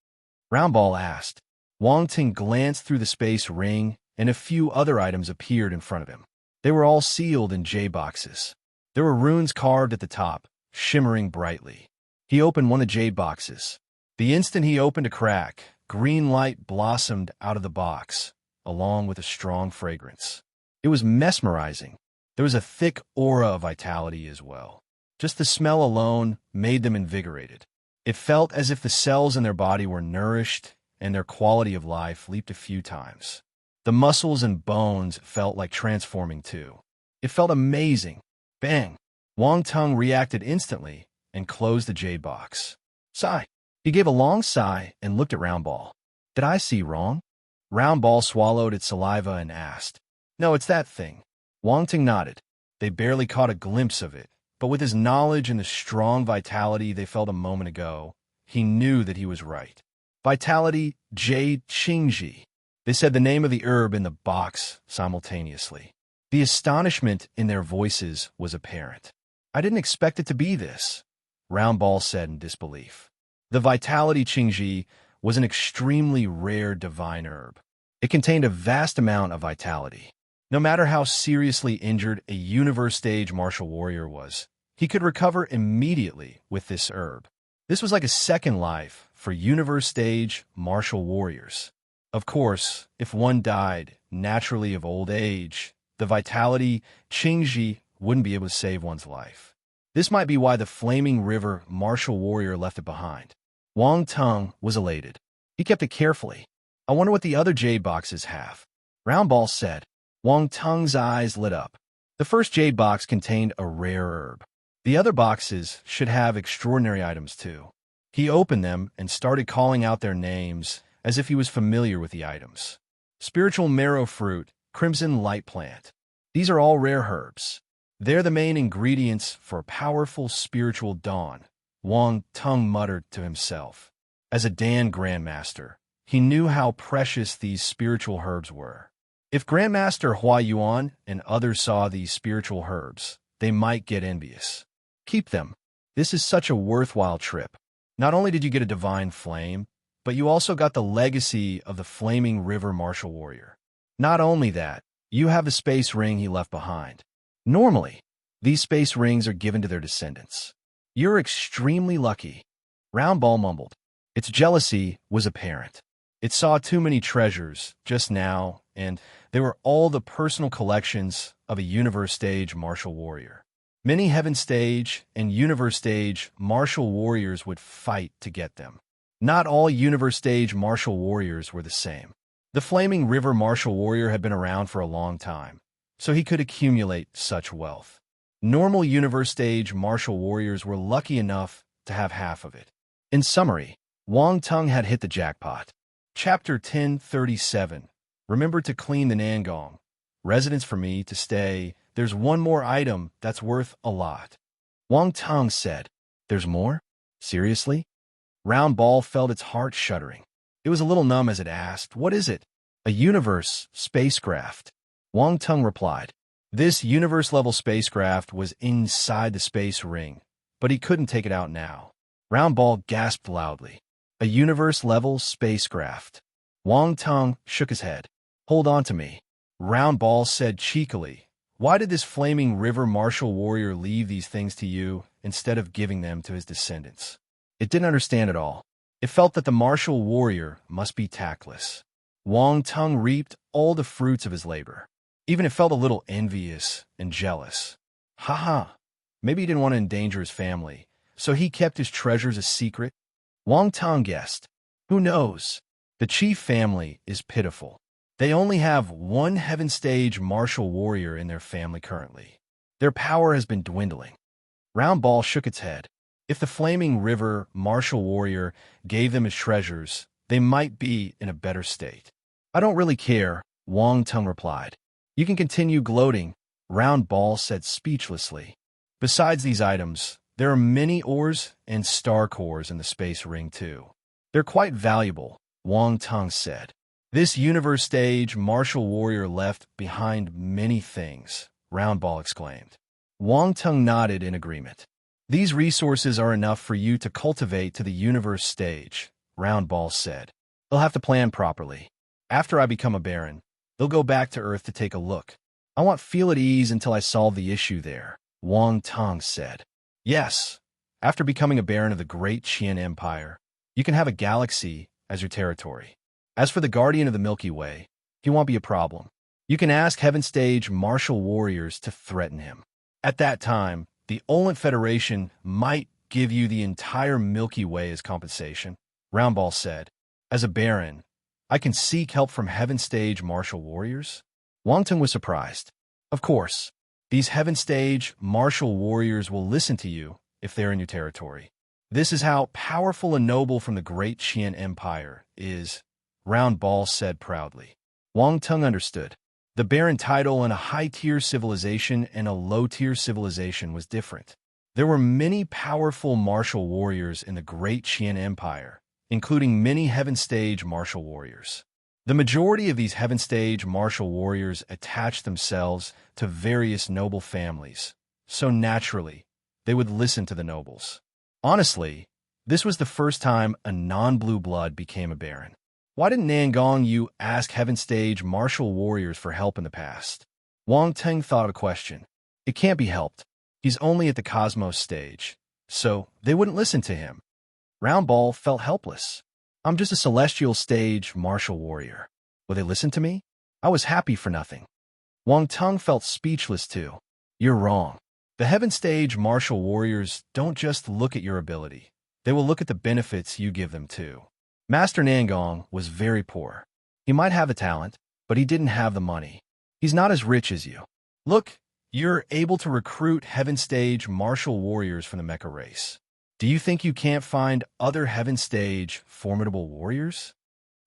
Roundball asked. Wang Ting glanced through the space ring, and a few other items appeared in front of him. They were all sealed in J-boxes. There were runes carved at the top, shimmering brightly. He opened one of the jade boxes. The instant he opened a crack, green light blossomed out of the box, along with a strong fragrance. It was mesmerizing. There was a thick aura of vitality as well. Just the smell alone made them invigorated. It felt as if the cells in their body were nourished and their quality of life leaped a few times. The muscles and bones felt like transforming too. It felt amazing. Bang! Wang Tung reacted instantly and closed the jade box. Sigh. He gave a long sigh and looked at Roundball. Did I see wrong? Roundball swallowed its saliva and asked. No, it's that thing. Wang Ting nodded. They barely caught a glimpse of it, but with his knowledge and the strong vitality they felt a moment ago, he knew that he was right. Vitality Jade Qingji. They said the name of the herb in the box simultaneously. The astonishment in their voices was apparent. I didn't expect it to be this, Roundball said in disbelief. The Vitality Qingji was an extremely rare divine herb. It contained a vast amount of vitality. No matter how seriously injured a universe-stage martial warrior was, he could recover immediately with this herb. This was like a second life for universe-stage martial warriors. Of course, if one died naturally of old age, the Vitality Qingji wouldn't be able to save one's life. This might be why the Flaming River martial warrior left it behind. Wang Tung was elated. He kept it carefully. I wonder what the other jade boxes have. Roundball said. Wang Tung's eyes lit up. The first jade box contained a rare herb. The other boxes should have extraordinary items too. He opened them and started calling out their names as if he was familiar with the items. Spiritual marrow fruit, crimson light plant. These are all rare herbs. They're the main ingredients for a powerful spiritual dawn, Wang Tung muttered to himself. As a Dan Grandmaster, he knew how precious these spiritual herbs were. If Grandmaster Hua Yuan and others saw these spiritual herbs, they might get envious. Keep them. This is such a worthwhile trip. Not only did you get a divine flame, but you also got the legacy of the Flaming River martial warrior. Not only that, you have the space ring he left behind. Normally, these space rings are given to their descendants. You're extremely lucky, Roundball mumbled. Its jealousy was apparent. It saw too many treasures just now, and they were all the personal collections of a universe-stage martial warrior. Many heaven-stage and universe-stage martial warriors would fight to get them. Not all universe-stage martial warriors were the same. The Flaming River martial warrior had been around for a long time, so he could accumulate such wealth. Normal universe-stage martial warriors were lucky enough to have half of it. In summary, Wang Tung had hit the jackpot. Chapter 1037. Remember to clean the Nangong. Residence for me to stay. There's one more item that's worth a lot. Wang Tung said. There's more? Seriously? Roundball felt its heart shuddering. It was a little numb as it asked, what is it? A universe spacecraft. Wang Tung replied. This universe-level spacecraft was inside the space ring, but he couldn't take it out now. Roundball gasped loudly. A universe-level spacecraft. Wang Tung shook his head. Hold on to me. Roundball said cheekily. Why did this Flaming River martial warrior leave these things to you instead of giving them to his descendants? It didn't understand at all. It felt that the martial warrior must be tactless. Wang Tung reaped all the fruits of his labor. Even it felt a little envious and jealous. Ha! Maybe he didn't want to endanger his family, so he kept his treasures a secret. Wang Tung guessed. Who knows? The chief family is pitiful. They only have one heaven-stage martial warrior in their family currently. Their power has been dwindling. Roundball shook its head. If the Flaming River martial warrior gave them his treasures, they might be in a better state. I don't really care, Wang Tung replied. You can continue gloating, Roundball said speechlessly. Besides these items, there are many ores and star cores in the space ring too. They're quite valuable, Wang Tung said. This universe-stage martial warrior left behind many things, Roundball exclaimed. Wang Tung nodded in agreement. These resources are enough for you to cultivate to the universe stage, Roundball said. They'll have to plan properly. After I become a baron, they'll go back to Earth to take a look. I won't feel at ease until I solve the issue there, Wang Tong said. Yes, after becoming a baron of the Great Qian Empire, you can have a galaxy as your territory. As for the Guardian of the Milky Way, he won't be a problem. You can ask Heaven Stage martial warriors to threaten him. At that time, the Olent Federation might give you the entire Milky Way as compensation, Roundball said. As a baron, I can seek help from Heaven Stage martial warriors? Wang Tong was surprised. Of course, these Heaven Stage martial warriors will listen to you if they're in your territory. This is how powerful a noble from the Great Qian Empire is, Roundball said proudly. Wang Tong understood. The baron title in a high-tier civilization and a low-tier civilization was different. There were many powerful martial warriors in the Great Qian Empire, including many Heaven Stage martial warriors. The majority of these Heaven Stage martial warriors attached themselves to various noble families, so naturally, they would listen to the nobles. Honestly, this was the first time a non-blue blood became a baron. Why didn't Nangong Yu ask Heaven Stage martial warriors for help in the past? Wang Teng thought of a question. It can't be helped. He's only at the Cosmos stage, so they wouldn't listen to him. Roundball felt helpless. I'm just a celestial stage martial warrior. Will they listen to me? I was happy for nothing. Wang Teng felt speechless too. You're wrong. The Heaven Stage martial warriors don't just look at your ability. They will look at the benefits you give them too. Master Nangong was very poor. He might have the talent, but he didn't have the money. He's not as rich as you. Look, you're able to recruit Heaven Stage martial warriors from the mecha race. Do you think you can't find other Heaven Stage formidable warriors?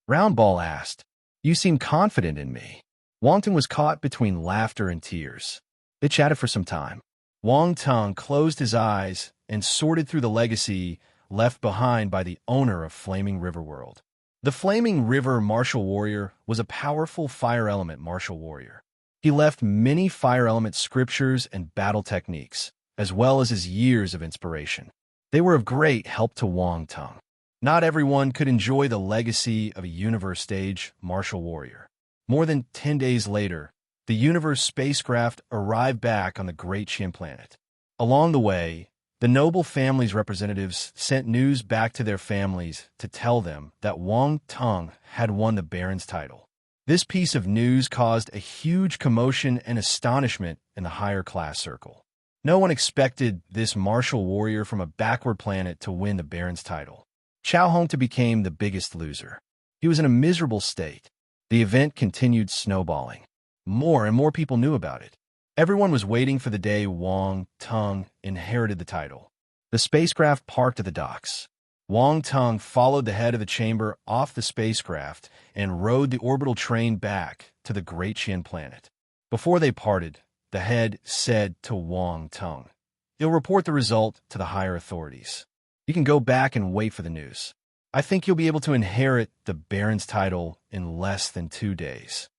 Roundball asked. You seem confident in me. Wang Tong was caught between laughter and tears. They chatted for some time. Wang Tong closed his eyes and sorted through the legacy left behind by the owner of Flaming River World. The Flaming River martial warrior was a powerful fire element martial warrior. He left many fire element scriptures and battle techniques, as well as his years of inspiration. They were of great help to Wang Tong. Not everyone could enjoy the legacy of a Universe Stage martial warrior. More than 10 days later, the Universe spacecraft arrived back on the Great Qian planet. Along the way, the noble family's representatives sent news back to their families to tell them that Wang Tong had won the Baron's title. This piece of news caused a huge commotion and astonishment in the higher class circle. No one expected this martial warrior from a backward planet to win the Baron's title. Chao Hongtu became the biggest loser. He was in a miserable state. The event continued snowballing. More and more people knew about it. Everyone was waiting for the day Wang Tong inherited the title. The spacecraft parked at the docks. Wang Tong followed the head of the chamber off the spacecraft and rode the orbital train back to the Great Qian planet. Before they parted, the head said to Wang Tong, "You'll report the result to the higher authorities. You can go back and wait for the news. I think you'll be able to inherit the Baron's title in less than 2 days."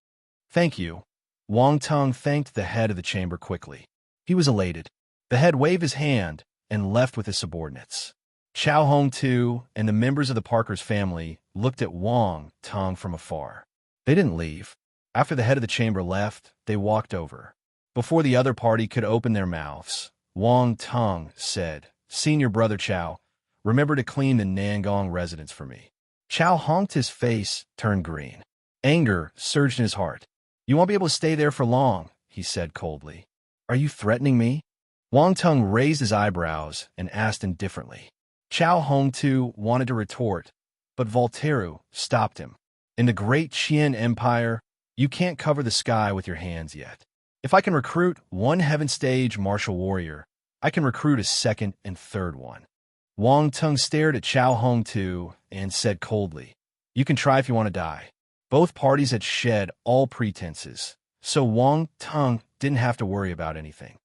"Thank you." Wang Tong thanked the head of the chamber quickly. He was elated. The head waved his hand and left with his subordinates. Chao Hongtu and the members of the Parker's family looked at Wang Tong from afar. They didn't leave. After the head of the chamber left, they walked over. Before the other party could open their mouths, Wang Tong said, "Senior brother Chao, remember to clean the Nangong residence for me." Chao Hongtu's face turned green. Anger surged in his heart. "You won't be able to stay there for long," he said coldly. "Are you threatening me?" Wang Tong raised his eyebrows and asked indifferently. Chao Hongtu wanted to retort, but Voltaire stopped him. "In the Great Qian Empire, you can't cover the sky with your hands yet. If I can recruit one Heaven Stage martial warrior, I can recruit a second and third one." Wang Tong stared at Chao Hongtu and said coldly, "You can try if you want to die." Both parties had shed all pretenses, so Wang Tong didn't have to worry about anything.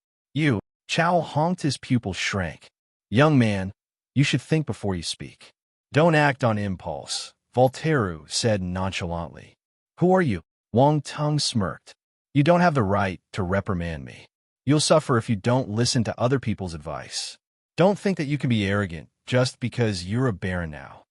Chao Hongtu's pupil shrank. "Young man, you should think before you speak. Don't act on impulse," Voltaire said nonchalantly. "Who are you?" Wang Tong smirked. "You don't have the right to reprimand me. You'll suffer if you don't listen to other people's advice." Don't think that you can be arrogant just because you're a baron now.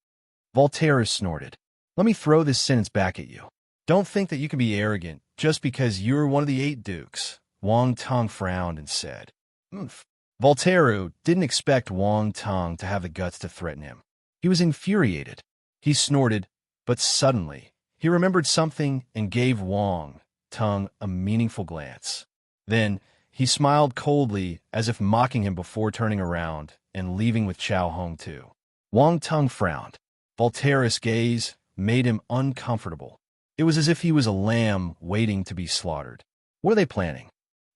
Voltaire snorted. Let me throw this sentence back at you. Don't think that you can be arrogant just because you're one of the 8 dukes. Wang Tung frowned and said, "Oomph." Voltaire didn't expect Wang Tung to have the guts to threaten him. He was infuriated. He snorted, but suddenly, he remembered something and gave Wang Tung a meaningful glance. Then, he smiled coldly as if mocking him before turning around and leaving with Chao Hong too. Wang Tung frowned. Voltaire's gaze made him uncomfortable. It was as if he was a lamb waiting to be slaughtered. What are they planning?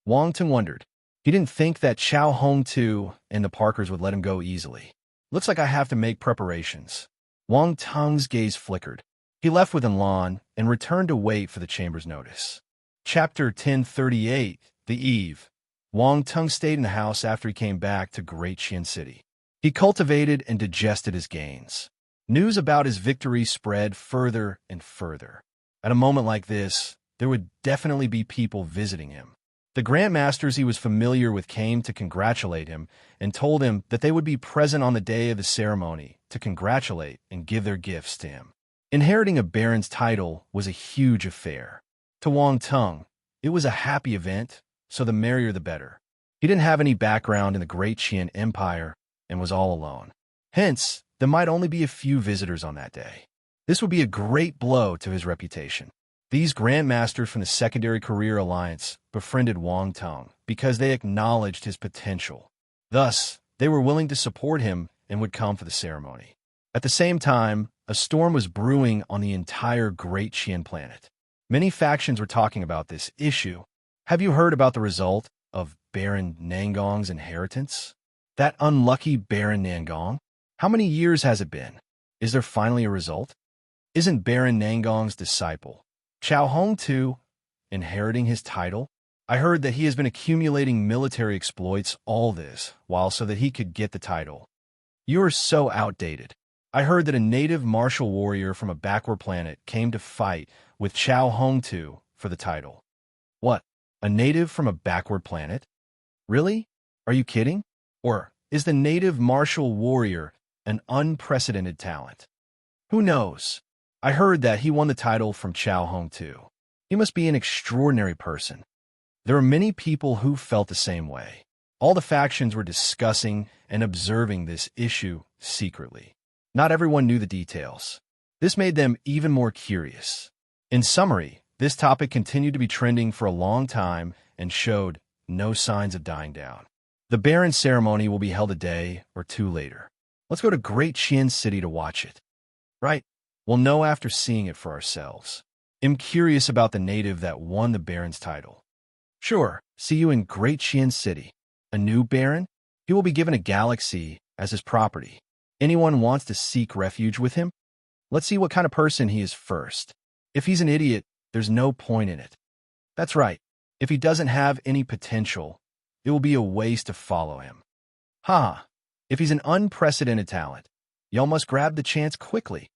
Wang Tung wondered. He didn't think that Chao Hong too and the Parkers would let him go easily. Looks like I have to make preparations. Wang Tung's gaze flickered. He left with Lan and returned to wait for the chamber's notice. Chapter 1038, The Eve. Wang Tung stayed in the house after he came back to Great Qian City. He cultivated and digested his gains. News about his victory spread further and further. At a moment like this, there would definitely be people visiting him. The grandmasters he was familiar with came to congratulate him and told him that they would be present on the day of the ceremony to congratulate and give their gifts to him. Inheriting a baron's title was a huge affair. To Wang Tung, it was a happy event, so the merrier the better. He didn't have any background in the Great Qian Empire and was all alone. Hence, there might only be a few visitors on that day. This would be a great blow to his reputation. These grandmasters from the Secondary Career Alliance befriended Wang Tung because they acknowledged his potential. Thus, they were willing to support him and would come for the ceremony. At the same time, a storm was brewing on the entire Great Qian planet. Many factions were talking about this issue. Have you heard about the result of Baron Nangong's inheritance? That unlucky Baron Nangong? How many years has it been? Is there finally a result? Isn't Baron Nangong's disciple, Chao Hong too, inheriting his title? I heard that he has been accumulating military exploits all this while so that he could get the title. You're so outdated. I heard that a native martial warrior from a backward planet came to fight with Chao Hong too for the title. What? A native from a backward planet? Really? Are you kidding? Or is the native martial warrior an unprecedented talent? Who knows? I heard that he won the title from Chao Hong too. He must be an extraordinary person. There are many people who felt the same way. All the factions were discussing and observing this issue secretly. Not everyone knew the details. This made them even more curious. In summary, this topic continued to be trending for a long time and showed no signs of dying down. The Baron ceremony will be held a day or two later. Let's go to Great Qian City to watch it. Right? We'll know after seeing it for ourselves. I'm curious about the native that won the Baron's title. Sure, see you in Great Qian City. A new Baron? He will be given a galaxy as his property. Anyone wants to seek refuge with him? Let's see what kind of person he is first. If he's an idiot, there's no point in it. That's right. If he doesn't have any potential, it will be a waste to follow him. If he's an unprecedented talent, y'all must grab the chance quickly.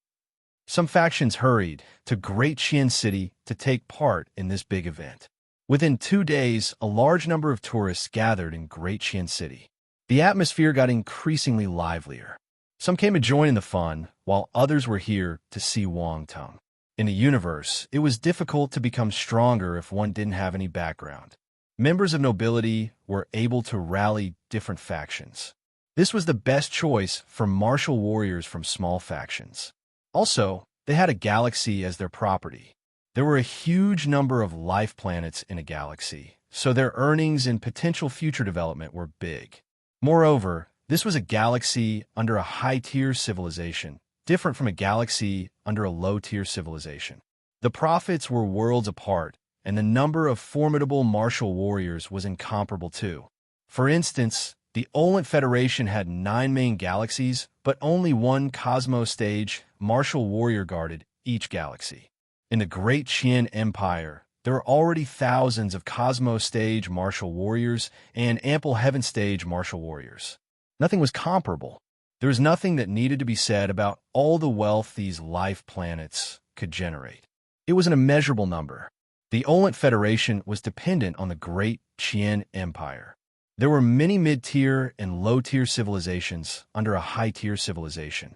Some factions hurried to Great Qian City to take part in this big event. Within 2 days, a large number of tourists gathered in Great Qian City. The atmosphere got increasingly livelier. Some came to join in the fun, while others were here to see Wang Tung. In the universe, it was difficult to become stronger if one didn't have any background. Members of nobility were able to rally different factions. This was the best choice for martial warriors from small factions. Also, they had a galaxy as their property. There were a huge number of life planets in a galaxy, so their earnings and potential future development were big. Moreover, this was a galaxy under a high-tier civilization, different from a galaxy under a low-tier civilization. The profits were worlds apart, and the number of formidable martial warriors was incomparable too. For instance, the Olent Federation had 9 main galaxies, but only 1 Cosmos stage martial warrior guarded each galaxy. In the Great Qian Empire, there are already thousands of Cosmos stage martial warriors and ample Heaven stage martial warriors. Nothing was comparable. There was nothing that needed to be said about all the wealth these life planets could generate. It was an immeasurable number. The Olent Federation was dependent on the Great Qian Empire. There were many mid-tier and low-tier civilizations under a high-tier civilization.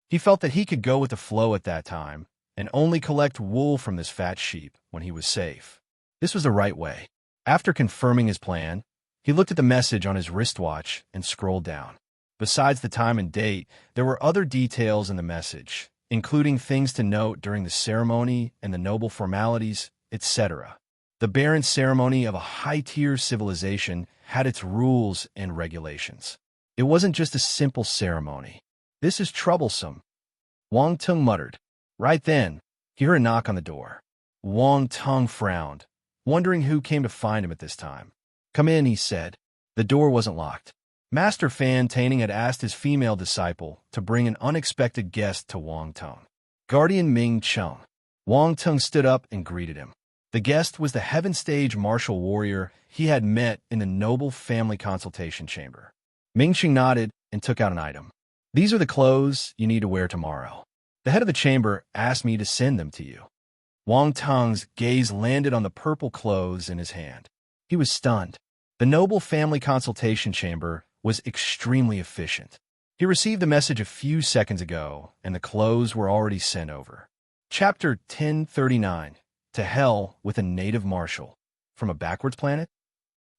He felt that he could go with the flow at that time and only collect wool from this fat sheep when he was safe. This was the right way. After confirming his plan, he looked at the message on his wristwatch and scrolled down. Besides the time and date, there were other details in the message, including things to note during the ceremony and the noble formalities, etc. The barren ceremony of a high-tier civilization had its rules and regulations. It wasn't just a simple ceremony. "This is troublesome," Wang Tung muttered. Right then, he heard a knock on the door. Wang Tung frowned, wondering who came to find him at this time. "Come in," he said. The door wasn't locked. Master Fan Taining had asked his female disciple to bring an unexpected guest to Wang Tung. Guardian Ming Chung. Wang Tung stood up and greeted him. The guest was the Heaven Stage martial warrior he had met in the noble family consultation chamber. Ming Chung nodded and took out an item. "These are the clothes you need to wear tomorrow. The head of the chamber asked me to send them to you." Wang Tung's gaze landed on the purple clothes in his hand. He was stunned. The noble family consultation chamber was extremely efficient. He received the message a few seconds ago, and the clothes were already sent over. Chapter 1039. To Hell with a Native Martial. From a Backwards Planet?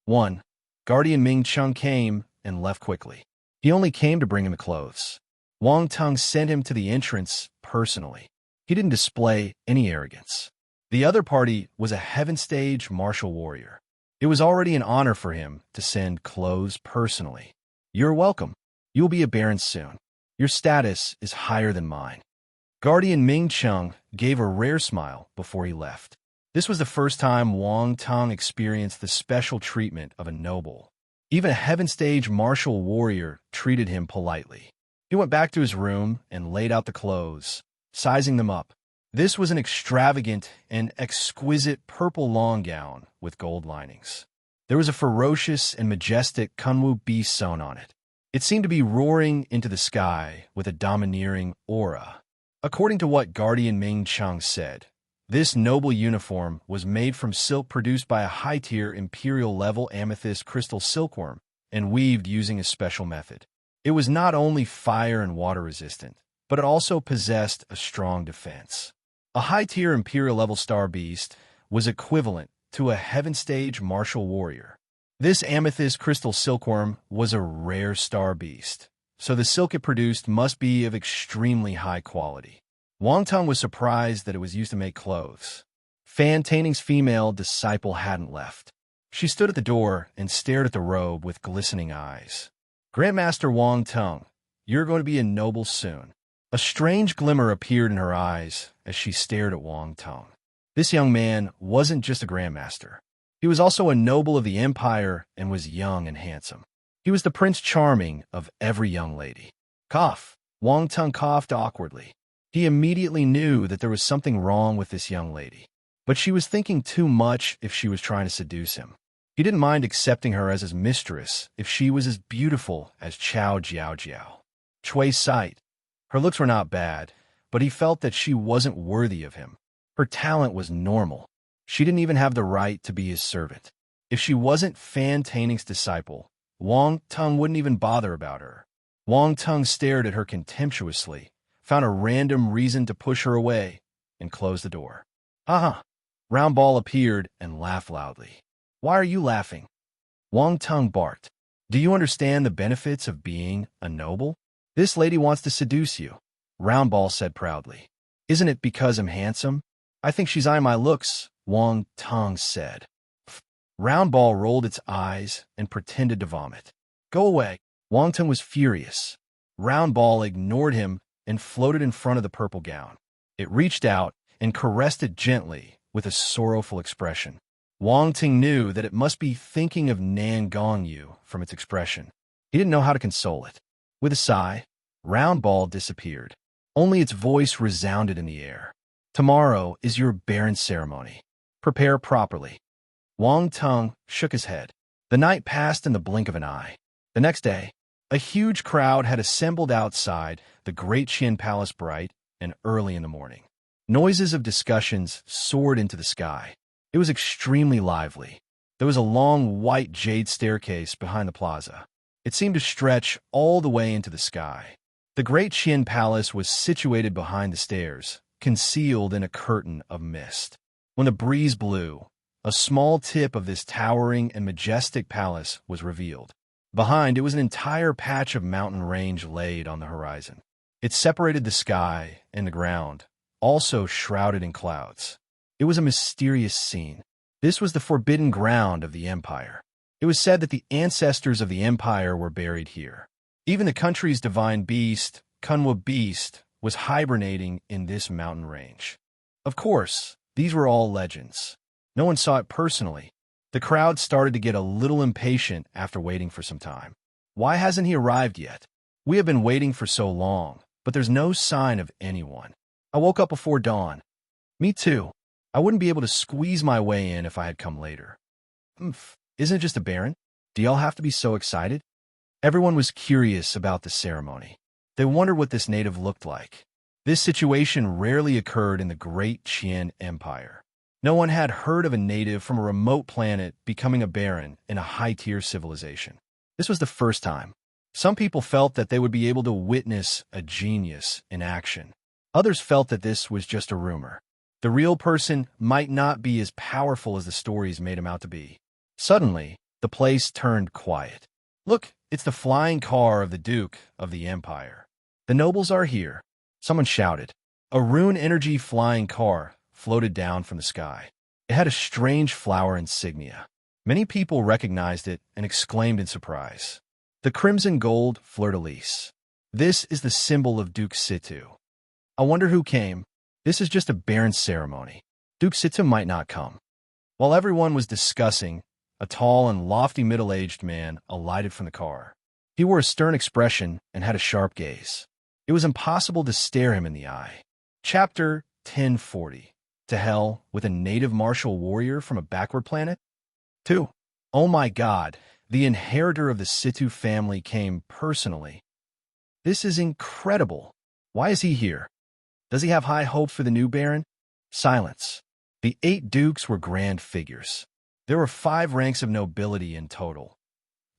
1. Guardian Ming Chung came and left quickly. He only came to bring him the clothes. Wang Tung sent him to the entrance personally. He didn't display any arrogance. The other party was a Heaven Stage martial warrior. It was already an honor for him to send clothes personally. "You're welcome. You'll be a baron soon. Your status is higher than mine." Guardian Ming Chung gave a rare smile before he left. This was the first time Wang Tung experienced the special treatment of a noble. Even a Heaven Stage martial warrior treated him politely. He went back to his room and laid out the clothes, sizing them up. This was an extravagant and exquisite purple long gown with gold linings. There was a ferocious and majestic Kunwu beast sewn on it. It seemed to be roaring into the sky with a domineering aura. According to what Guardian Ming Chung said, this noble uniform was made from silk produced by a high-tier imperial-level amethyst crystal silkworm and weaved using a special method. It was not only fire and water resistant, but it also possessed a strong defense. A high-tier imperial-level star beast was equivalent to a Heaven Stage martial warrior. This amethyst crystal silkworm was a rare star beast, so the silk it produced must be of extremely high quality. Wang Tung was surprised that it was used to make clothes. Fan Taining's female disciple hadn't left. She stood at the door and stared at the robe with glistening eyes. "Grandmaster Wang Tung, you're going to be a noble soon." A strange glimmer appeared in her eyes as she stared at Wang Tung. This young man wasn't just a grandmaster. He was also a noble of the empire and was young and handsome. He was the Prince Charming of every young lady. Cough. Wang Tung coughed awkwardly. He immediately knew that there was something wrong with this young lady, but she was thinking too much if she was trying to seduce him. He didn't mind accepting her as his mistress if she was as beautiful as Chao Jiao Jiao. Chui Sight. Her looks were not bad, but he felt that she wasn't worthy of him. Her talent was normal. She didn't even have the right to be his servant. If she wasn't Fan Taining's disciple, Wang Tung wouldn't even bother about her. Wang Tung stared at her contemptuously, found a random reason to push her away, and closed the door. "Ah!" Round Ball appeared and laughed loudly. "Why are you laughing?" Wang Tung barked. "Do you understand the benefits of being a noble? This lady wants to seduce you," Round Ball said proudly. "Isn't it because I'm handsome? I think she's eyeing my looks," Wang Tung said. Round Ball rolled its eyes and pretended to vomit. "Go away." Wang Tung was furious. Round Ball ignored him and floated in front of the purple gown. It reached out and caressed it gently with a sorrowful expression. Wang Tung knew that it must be thinking of Nan Gongyu from its expression. He didn't know how to console it. With a sigh, Round Ball disappeared. Only its voice resounded in the air. "Tomorrow is your barren ceremony. Prepare properly." Wang Tung shook his head. The night passed in the blink of an eye. The next day, a huge crowd had assembled outside the Great Qian Palace bright and early in the morning. Noises of discussions soared into the sky. It was extremely lively. There was a long white jade staircase behind the plaza. It seemed to stretch all the way into the sky. The Great Qin Palace was situated behind the stairs, concealed in a curtain of mist. When the breeze blew, a small tip of this towering and majestic palace was revealed. Behind it was an entire patch of mountain range laid on the horizon. It separated the sky and the ground, also shrouded in clouds. It was a mysterious scene. This was the forbidden ground of the empire. It was said that the ancestors of the empire were buried here. Even the country's divine beast, Kunwa Beast, was hibernating in this mountain range. Of course, these were all legends. No one saw it personally. The crowd started to get a little impatient after waiting for some time. Why hasn't he arrived yet? We have been waiting for so long, but there's no sign of anyone. I woke up before dawn. Me too. I wouldn't be able to squeeze my way in if I had come later. Isn't it just a baron? Do y'all have to be so excited? Everyone was curious about the ceremony. They wondered what this native looked like. This situation rarely occurred in the Great Qin Empire. No one had heard of a native from a remote planet becoming a baron in a high-tier civilization. This was the first time. Some people felt that they would be able to witness a genius in action. Others felt that this was just a rumor. The real person might not be as powerful as the stories made him out to be. Suddenly, the place turned quiet. Look, it's the flying car of the Duke of the Empire. The nobles are here, someone shouted. A rune energy flying car floated down from the sky. It had a strange flower insignia. Many people recognized it and exclaimed in surprise. The crimson gold fleur-de-lis. This is the symbol of Duke Situ. I wonder who came. This is just a baron ceremony. Duke Situ might not come. While everyone was discussing, a tall and lofty middle-aged man alighted from the car. He wore a stern expression and had a sharp gaze. It was impossible to stare him in the eye. Chapter 1040. To hell with a native martial warrior from a backward planet? 2. Oh my God, the inheritor of the Situ family came personally. This is incredible. Why is he here? Does he have high hope for the new baron? Silence. The 8 dukes were grand figures. There were 5 ranks of nobility in total.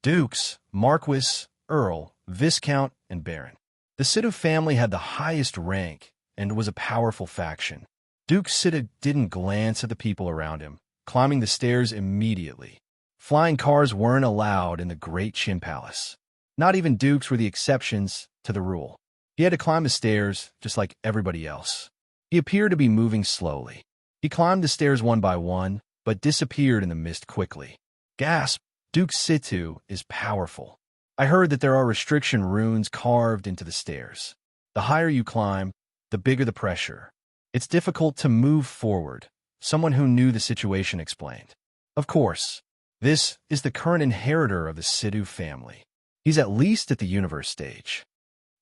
Dukes, Marquis, Earl, Viscount, and Baron. The Situ family had the highest rank and was a powerful faction. Duke Situ didn't glance at the people around him, climbing the stairs immediately. Flying cars weren't allowed in the Great Qin Palace. Not even dukes were the exceptions to the rule. He had to climb the stairs just like everybody else. He appeared to be moving slowly. He climbed the stairs one by one, but disappeared in the mist quickly. Gasp! Duke Situ is powerful. I heard that there are restriction runes carved into the stairs. The higher you climb, the bigger the pressure. It's difficult to move forward, someone who knew the situation explained. Of course, this is the current inheritor of the Situ family. He's at least at the universe stage.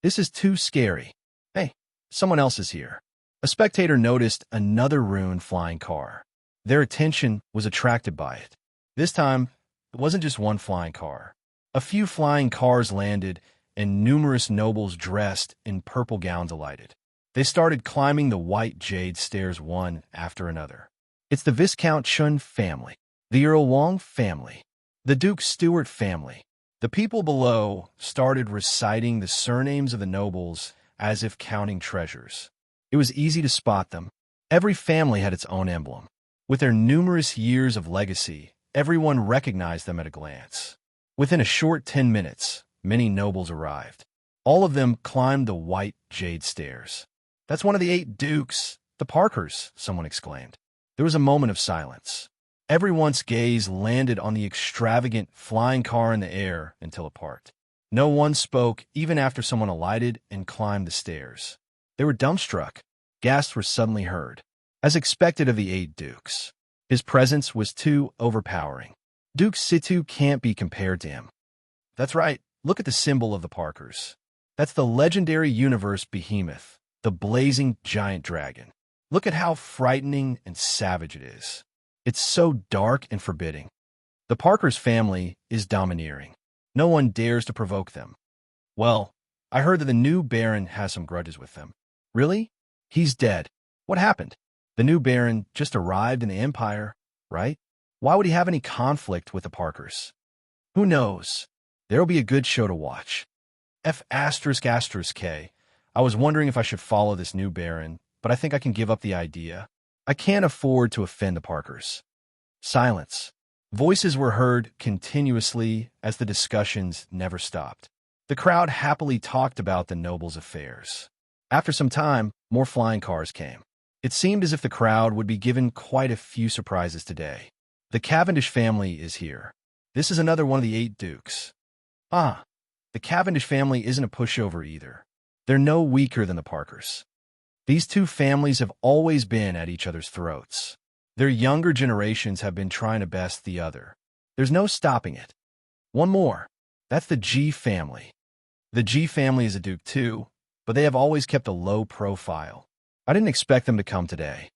This is too scary. Hey, someone else is here. A spectator noticed another rune flying car. Their attention was attracted by it. This time, it wasn't just one flying car. A few flying cars landed, and numerous nobles dressed in purple gowns alighted. They started climbing the white jade stairs one after another. It's the Viscount Chun family, the Earl Wang family, the Duke Stewart family. The people below started reciting the surnames of the nobles as if counting treasures. It was easy to spot them. Every family had its own emblem. With their numerous years of legacy, everyone recognized them at a glance. Within a short 10 minutes, many nobles arrived. All of them climbed the white jade stairs. That's one of the 8 dukes, the Parkers, someone exclaimed. There was a moment of silence. Everyone's gaze landed on the extravagant flying car in the air until it parked. No one spoke even after someone alighted and climbed the stairs. They were dumbstruck. Gasps were suddenly heard. As expected of the 8 dukes, his presence was too overpowering. Duke Situ can't be compared to him. That's right, look at the symbol of the Parkers. That's the legendary universe behemoth, the blazing giant dragon. Look at how frightening and savage it is. It's so dark and forbidding. The Parkers family is domineering. No one dares to provoke them. Well, I heard that the new baron has some grudges with them. Really? He's dead. What happened? The new Baron just arrived in the Empire, right? Why would he have any conflict with the Parkers? Who knows? There'll be a good show to watch. F***K. I was wondering if I should follow this new Baron, but I think I can give up the idea. I can't afford to offend the Parkers. Silence. Voices were heard continuously as the discussions never stopped. The crowd happily talked about the noble's affairs. After some time, more flying cars came. It seemed as if the crowd would be given quite a few surprises today. The Cavendish family is here. This is another one of the 8 dukes. The Cavendish family isn't a pushover either. They're no weaker than the Parkers. These two families have always been at each other's throats. Their younger generations have been trying to best the other. There's no stopping it. One more. That's the G family. The G family is a duke too, but they have always kept a low profile. I didn't expect them to come today.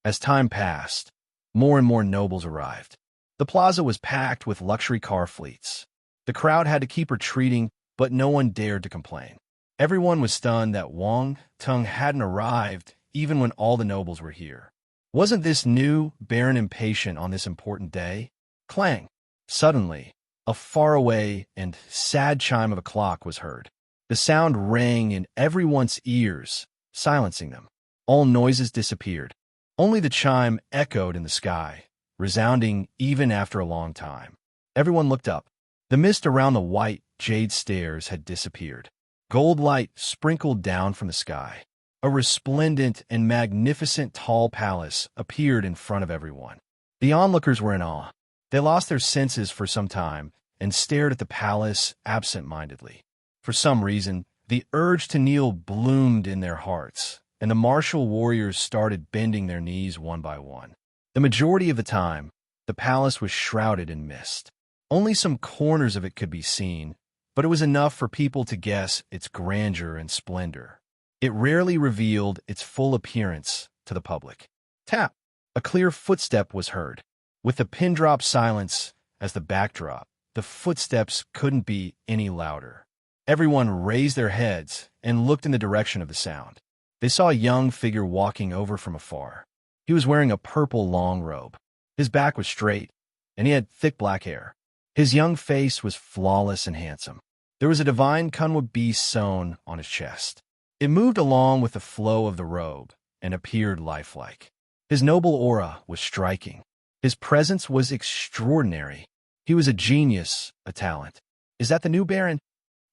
As time passed, more and more nobles arrived. The plaza was packed with luxury car fleets. The crowd had to keep retreating, but no one dared to complain. Everyone was stunned that Wang Tung hadn't arrived even when all the nobles were here. Wasn't this new Baron impatient on this important day? Clang! Suddenly, a faraway and sad chime of a clock was heard. The sound rang in everyone's ears, silencing them. All noises disappeared. Only the chime echoed in the sky, resounding even after a long time. Everyone looked up. The mist around the white jade stairs had disappeared. Gold light sprinkled down from the sky. A resplendent and magnificent tall palace appeared in front of everyone. The onlookers were in awe. They lost their senses for some time and stared at the palace absent-mindedly. For some reason, the urge to kneel bloomed in their hearts, and the martial warriors started bending their knees one by one. The majority of the time, the palace was shrouded in mist. Only some corners of it could be seen, but it was enough for people to guess its grandeur and splendor. It rarely revealed its full appearance to the public. Tap! A clear footstep was heard. With the pin-drop silence as the backdrop, the footsteps couldn't be any louder. Everyone raised their heads and looked in the direction of the sound. They saw a young figure walking over from afar. He was wearing a purple long robe. His back was straight, and he had thick black hair. His young face was flawless and handsome. There was a divine Kunwa beast sewn on his chest. It moved along with the flow of the robe and appeared lifelike. His noble aura was striking. His presence was extraordinary. He was a genius, a talent. Is that the new Baron?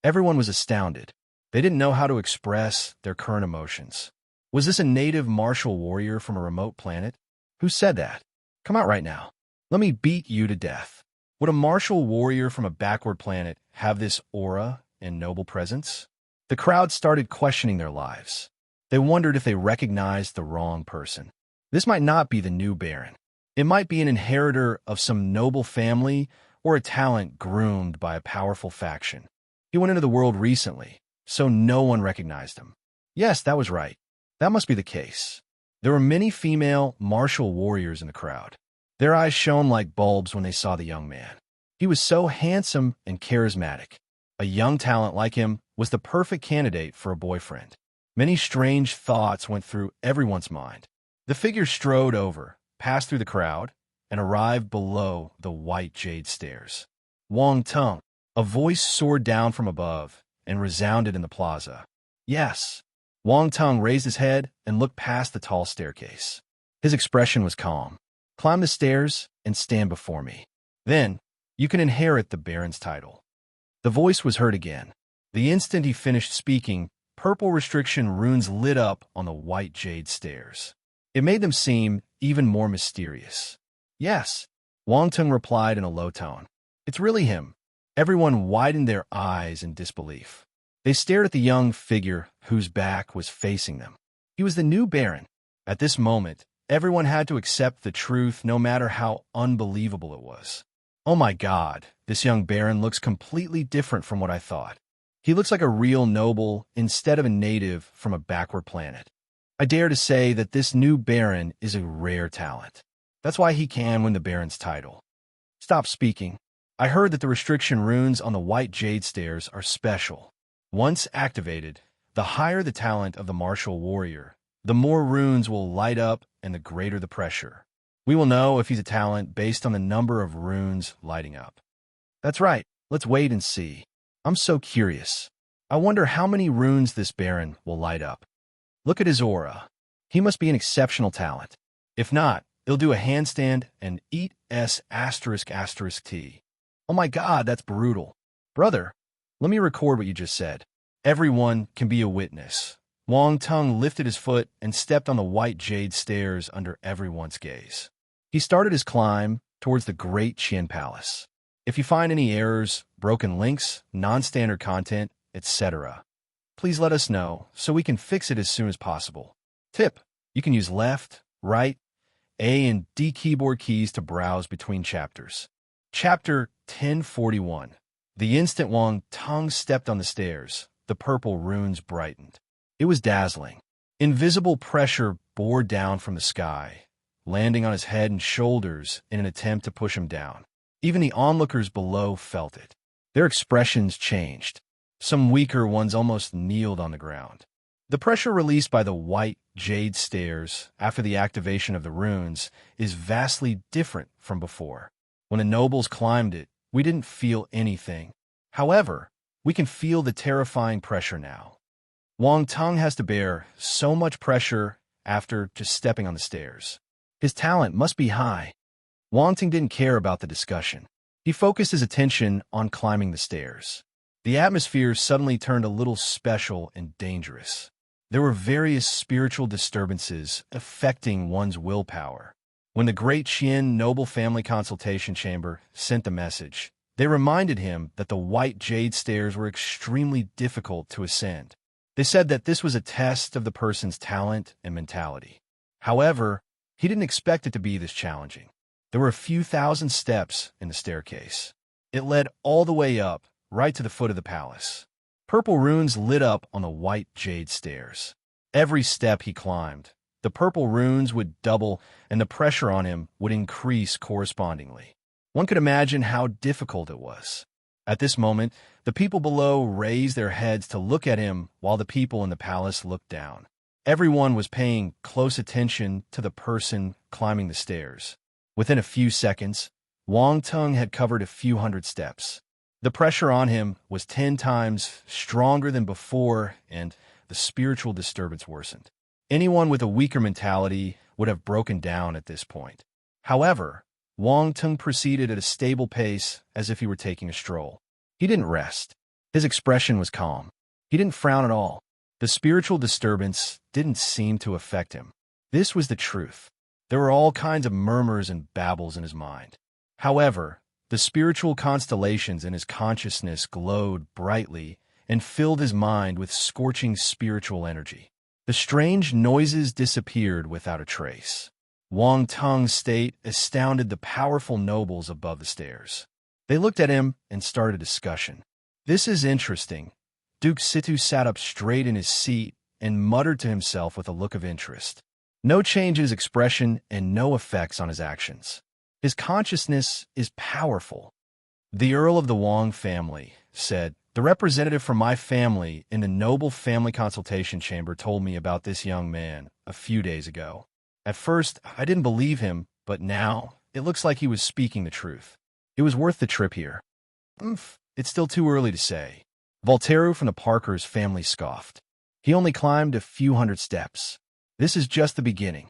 Everyone was astounded. They didn't know how to express their current emotions. Was this a native martial warrior from a remote planet? Who said that? Come out right now. Let me beat you to death. Would a martial warrior from a backward planet have this aura and noble presence? The crowd started questioning their lives. They wondered if they recognized the wrong person. This might not be the new Baron. It might be an inheritor of some noble family or a talent groomed by a powerful faction. He went into the world recently, so no one recognized him. Yes, that was right. That must be the case. There were many female martial warriors in the crowd. Their eyes shone like bulbs when they saw the young man. He was so handsome and charismatic. A young talent like him was the perfect candidate for a boyfriend. Many strange thoughts went through everyone's mind. The figure strode over, passed through the crowd, and arrived below the white jade stairs. Wang Tung. A voice soared down from above and resounded in the plaza. Yes. Wang Tung raised his head and looked past the tall staircase. His expression was calm. Climb the stairs and stand before me. Then, you can inherit the Baron's title. The voice was heard again. The instant he finished speaking, purple restriction runes lit up on the white jade stairs. It made them seem even more mysterious. Yes, Wang Tung replied in a low tone. It's really him. Everyone widened their eyes in disbelief. They stared at the young figure whose back was facing them. He was the new Baron. At this moment, everyone had to accept the truth no matter how unbelievable it was. Oh my God, this young Baron looks completely different from what I thought. He looks like a real noble instead of a native from a backward planet. I dare to say that this new Baron is a rare talent. That's why he can win the Baron's title. Stop speaking. I heard that the restriction runes on the white jade stairs are special. Once activated, the higher the talent of the martial warrior, the more runes will light up and the greater the pressure. We will know if he's a talent based on the number of runes lighting up. That's right. Let's wait and see. I'm so curious. I wonder how many runes this Baron will light up. Look at his aura. He must be an exceptional talent. If not, he'll do a handstand and eat S***T. Oh my God, that's brutal. Brother, let me record what you just said. Everyone can be a witness. Wang Tung lifted his foot and stepped on the white jade stairs under everyone's gaze. He started his climb towards the Great Qian Palace. If you find any errors, broken links, non-standard content, etc., please let us know so we can fix it as soon as possible. Tip: you can use left, right, A and D keyboard keys to browse between chapters. Chapter 1041. The instant Wang Tung stepped on the stairs, the purple runes brightened. It was dazzling. Invisible pressure bore down from the sky, landing on his head and shoulders in an attempt to push him down. Even the onlookers below felt it. Their expressions changed. Some weaker ones almost kneeled on the ground. The pressure released by the white jade stairs after the activation of the runes is vastly different from before. When the nobles climbed it, we didn't feel anything. However, we can feel the terrifying pressure now. Wang Tung has to bear so much pressure after just stepping on the stairs. His talent must be high. Wang Tung didn't care about the discussion. He focused his attention on climbing the stairs. The atmosphere suddenly turned a little special and dangerous. There were various spiritual disturbances affecting one's willpower. When the Great Qian Noble Family Consultation Chamber sent the message, they reminded him that the white jade stairs were extremely difficult to ascend. They said that this was a test of the person's talent and mentality. However, he didn't expect it to be this challenging. There were a few thousand steps in the staircase. It led all the way up, right to the foot of the palace. Purple runes lit up on the white jade stairs. Every step he climbed, the purple runes would double and the pressure on him would increase correspondingly. One could imagine how difficult it was. At this moment, the people below raised their heads to look at him while the people in the palace looked down. Everyone was paying close attention to the person climbing the stairs. Within a few seconds, Wang Tung had covered a few hundred steps. The pressure on him was 10 times stronger than before, and the spiritual disturbance worsened. Anyone with a weaker mentality would have broken down at this point. However, Wang Tung proceeded at a stable pace as if he were taking a stroll. He didn't rest. His expression was calm. He didn't frown at all. The spiritual disturbance didn't seem to affect him. This was the truth. There were all kinds of murmurs and babbles in his mind. However, the spiritual constellations in his consciousness glowed brightly and filled his mind with scorching spiritual energy. The strange noises disappeared without a trace. Wang Tung's state astounded the powerful nobles above the stairs. They looked at him and started a discussion. "This is interesting." Duke Situ sat up straight in his seat and muttered to himself with a look of interest. No change in his expression and no effects on his actions. His consciousness is powerful. "The Earl of the Wang family," said, "the representative from my family in the Noble Family Consultation Chamber told me about this young man a few days ago. At first, I didn't believe him, but now it looks like he was speaking the truth. It was worth the trip here." It's still too early to say. Voltaire from the Parkers family scoffed. "He only climbed a few hundred steps. This is just the beginning."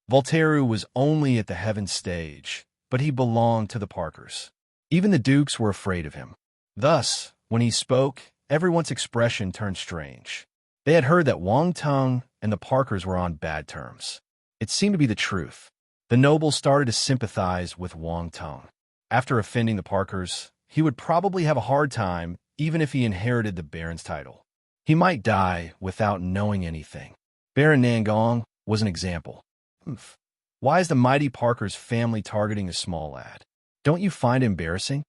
Voltaire was only at the heaven stage, but he belonged to the Parkers. Even the dukes were afraid of him. Thus, when he spoke, everyone's expression turned strange. They had heard that Wang Tung and the Parkers were on bad terms. It seemed to be the truth. The nobles started to sympathize with Wang Tung. After offending the Parkers, he would probably have a hard time even if he inherited the Baron's title. He might die without knowing anything. Baron Nangong was an example. Why is the mighty Parker's family targeting a small lad? Don't you find it embarrassing?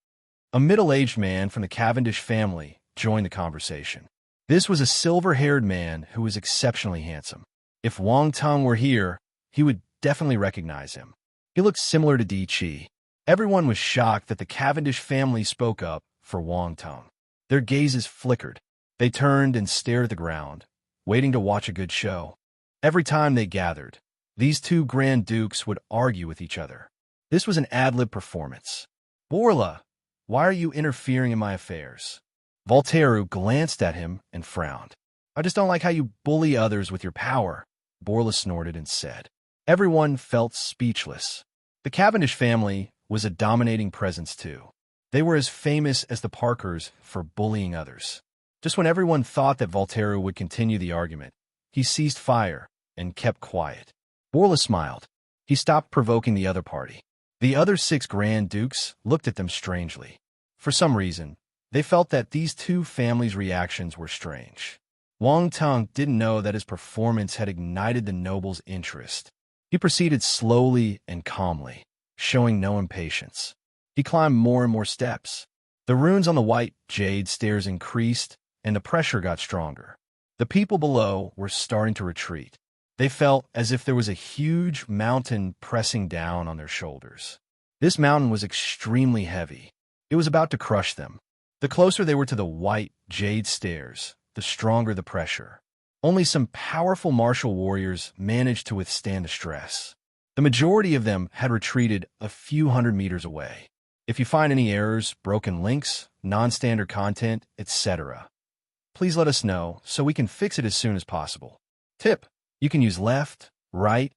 A middle-aged man from the Cavendish family joined the conversation. This was a silver-haired man who was exceptionally handsome. If Wang Tung were here, he would definitely recognize him. He looked similar to Di Chi. Everyone was shocked that the Cavendish family spoke up for Wang Tung. Their gazes flickered. They turned and stared at the ground, waiting to watch a good show. Every time they gathered, these two Grand Dukes would argue with each other. This was an ad-lib performance. Borla, why are you interfering in my affairs? Voltaire glanced at him and frowned. I just don't like how you bully others with your power, Borla snorted and said. Everyone felt speechless. The Cavendish family was a dominating presence too. They were as famous as the Parkers for bullying others. Just when everyone thought that Voltaire would continue the argument, he ceased fire and kept quiet. Borla smiled. He stopped provoking the other party. The other 6 Grand Dukes looked at them strangely. For some reason, they felt that these two families' reactions were strange. Wang Tung didn't know that his performance had ignited the noble's interest. He proceeded slowly and calmly, showing no impatience. He climbed more and more steps. The runes on the white jade stairs increased, and the pressure got stronger. The people below were starting to retreat. They felt as if there was a huge mountain pressing down on their shoulders. This mountain was extremely heavy. It was about to crush them. The closer they were to the white jade stairs, the stronger the pressure. Only some powerful martial warriors managed to withstand the stress. The majority of them had retreated a few hundred meters away. If you find any errors, broken links, non-standard content, etc., please let us know so we can fix it as soon as possible. Tip: you can use left, right,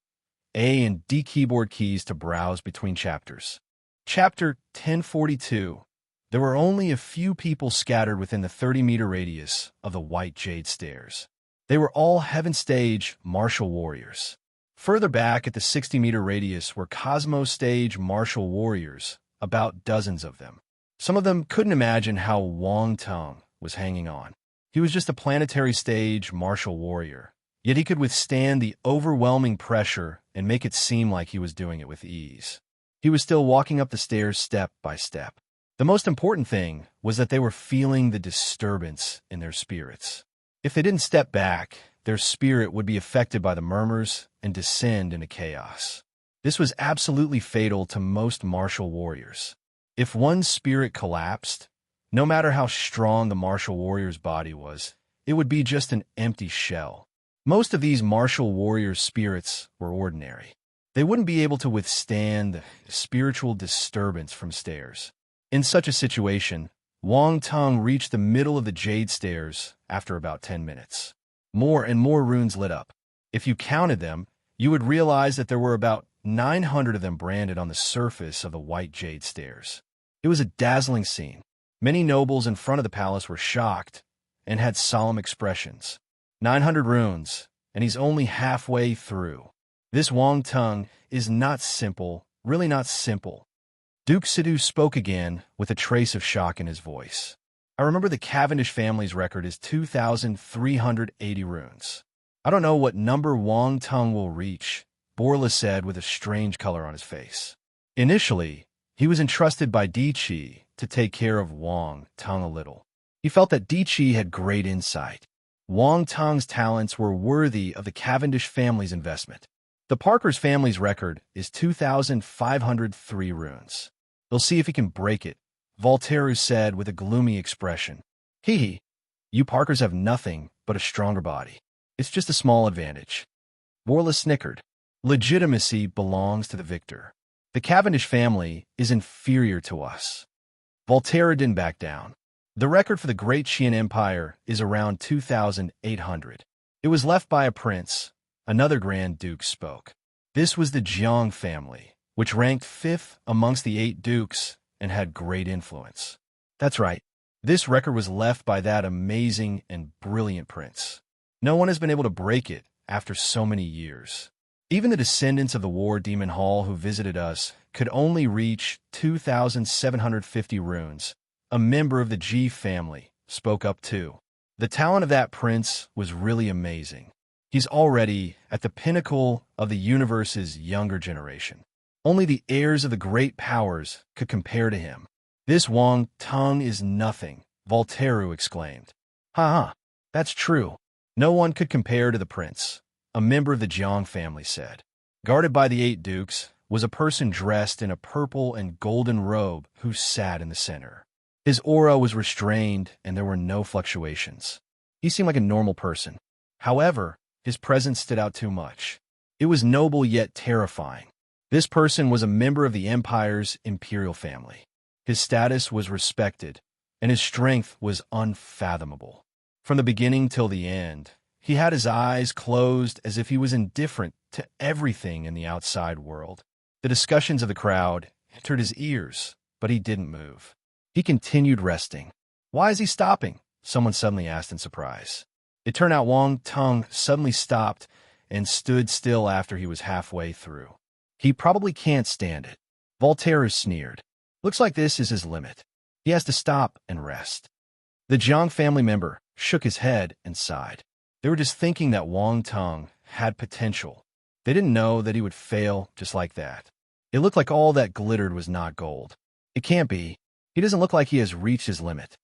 A and D keyboard keys to browse between chapters. Chapter 1042. There were only a few people scattered within the 30-meter radius of the white jade stairs. They were all Heaven Stage martial warriors. Further back at the 60-meter radius were Cosmos Stage martial warriors, about dozens of them. Some of them couldn't imagine how Wang Tung was hanging on. He was just a planetary stage martial warrior, yet he could withstand the overwhelming pressure and make it seem like he was doing it with ease. He was still walking up the stairs step by step. The most important thing was that they were feeling the disturbance in their spirits. If they didn't step back, their spirit would be affected by the murmurs and descend into chaos. This was absolutely fatal to most martial warriors. If one's spirit collapsed, no matter how strong the martial warrior's body was, it would be just an empty shell. Most of these martial warriors' spirits were ordinary. They wouldn't be able to withstand the spiritual disturbance from stairs. In such a situation, Wang Tung reached the middle of the jade stairs after about 10 minutes. More and more runes lit up. If you counted them, you would realize that there were about 900 of them branded on the surface of the white jade stairs. It was a dazzling scene. Many nobles in front of the palace were shocked and had solemn expressions. 900 runes, and he's only halfway through. This Wang Tung is not simple, really not simple. Duke Sidhu spoke again with a trace of shock in his voice. I remember the Cavendish family's record is 2,380 runes. I don't know what number Wang Tung will reach, Borla said with a strange color on his face. Initially, he was entrusted by Di Qi to take care of Wang Tung a little. He felt that Di Qi had great insight. Wang Tung's talents were worthy of the Cavendish family's investment. The Parkers family's record is 2,503 runes. They'll see if he can break it, Voltaire said with a gloomy expression. Hee, you Parkers have nothing but a stronger body. It's just a small advantage. Borla snickered. Legitimacy belongs to the victor. The Cavendish family is inferior to us. Voltaire didn't back down. The record for the Great Qian Empire is around 2,800. It was left by a prince. Another Grand Duke spoke. This was the Jiang family, which ranked 5th amongst the 8 dukes and had great influence. That's right. This record was left by that amazing and brilliant prince. No one has been able to break it after so many years. Even the descendants of the War Demon Hall who visited us could only reach 2,750 runes. A member of the Ji family spoke up too. The talent of that prince was really amazing. He's already at the pinnacle of the universe's younger generation. Only the heirs of the great powers could compare to him. This Wang Tung is nothing, Voltaire exclaimed. Ha, that's true. No one could compare to the prince, a member of the Jiang family said. Guarded by the 8 dukes was a person dressed in a purple and golden robe who sat in the center. His aura was restrained and there were no fluctuations. He seemed like a normal person. However, his presence stood out too much. It was noble yet terrifying. This person was a member of the Empire's imperial family. His status was respected, and his strength was unfathomable. From the beginning till the end, he had his eyes closed as if he was indifferent to everything in the outside world. The discussions of the crowd entered his ears, but he didn't move. He continued resting. "Why is he stopping?" someone suddenly asked in surprise. It turned out Wang Tung suddenly stopped and stood still after he was halfway through. "He probably can't stand it." Voltaire sneered. "Looks like this is his limit. He has to stop and rest." The Jiang family member shook his head and sighed. They were just thinking that Wang Tung had potential. They didn't know that he would fail just like that. It looked like all that glittered was not gold. It can't be. He doesn't look like he has reached his limit.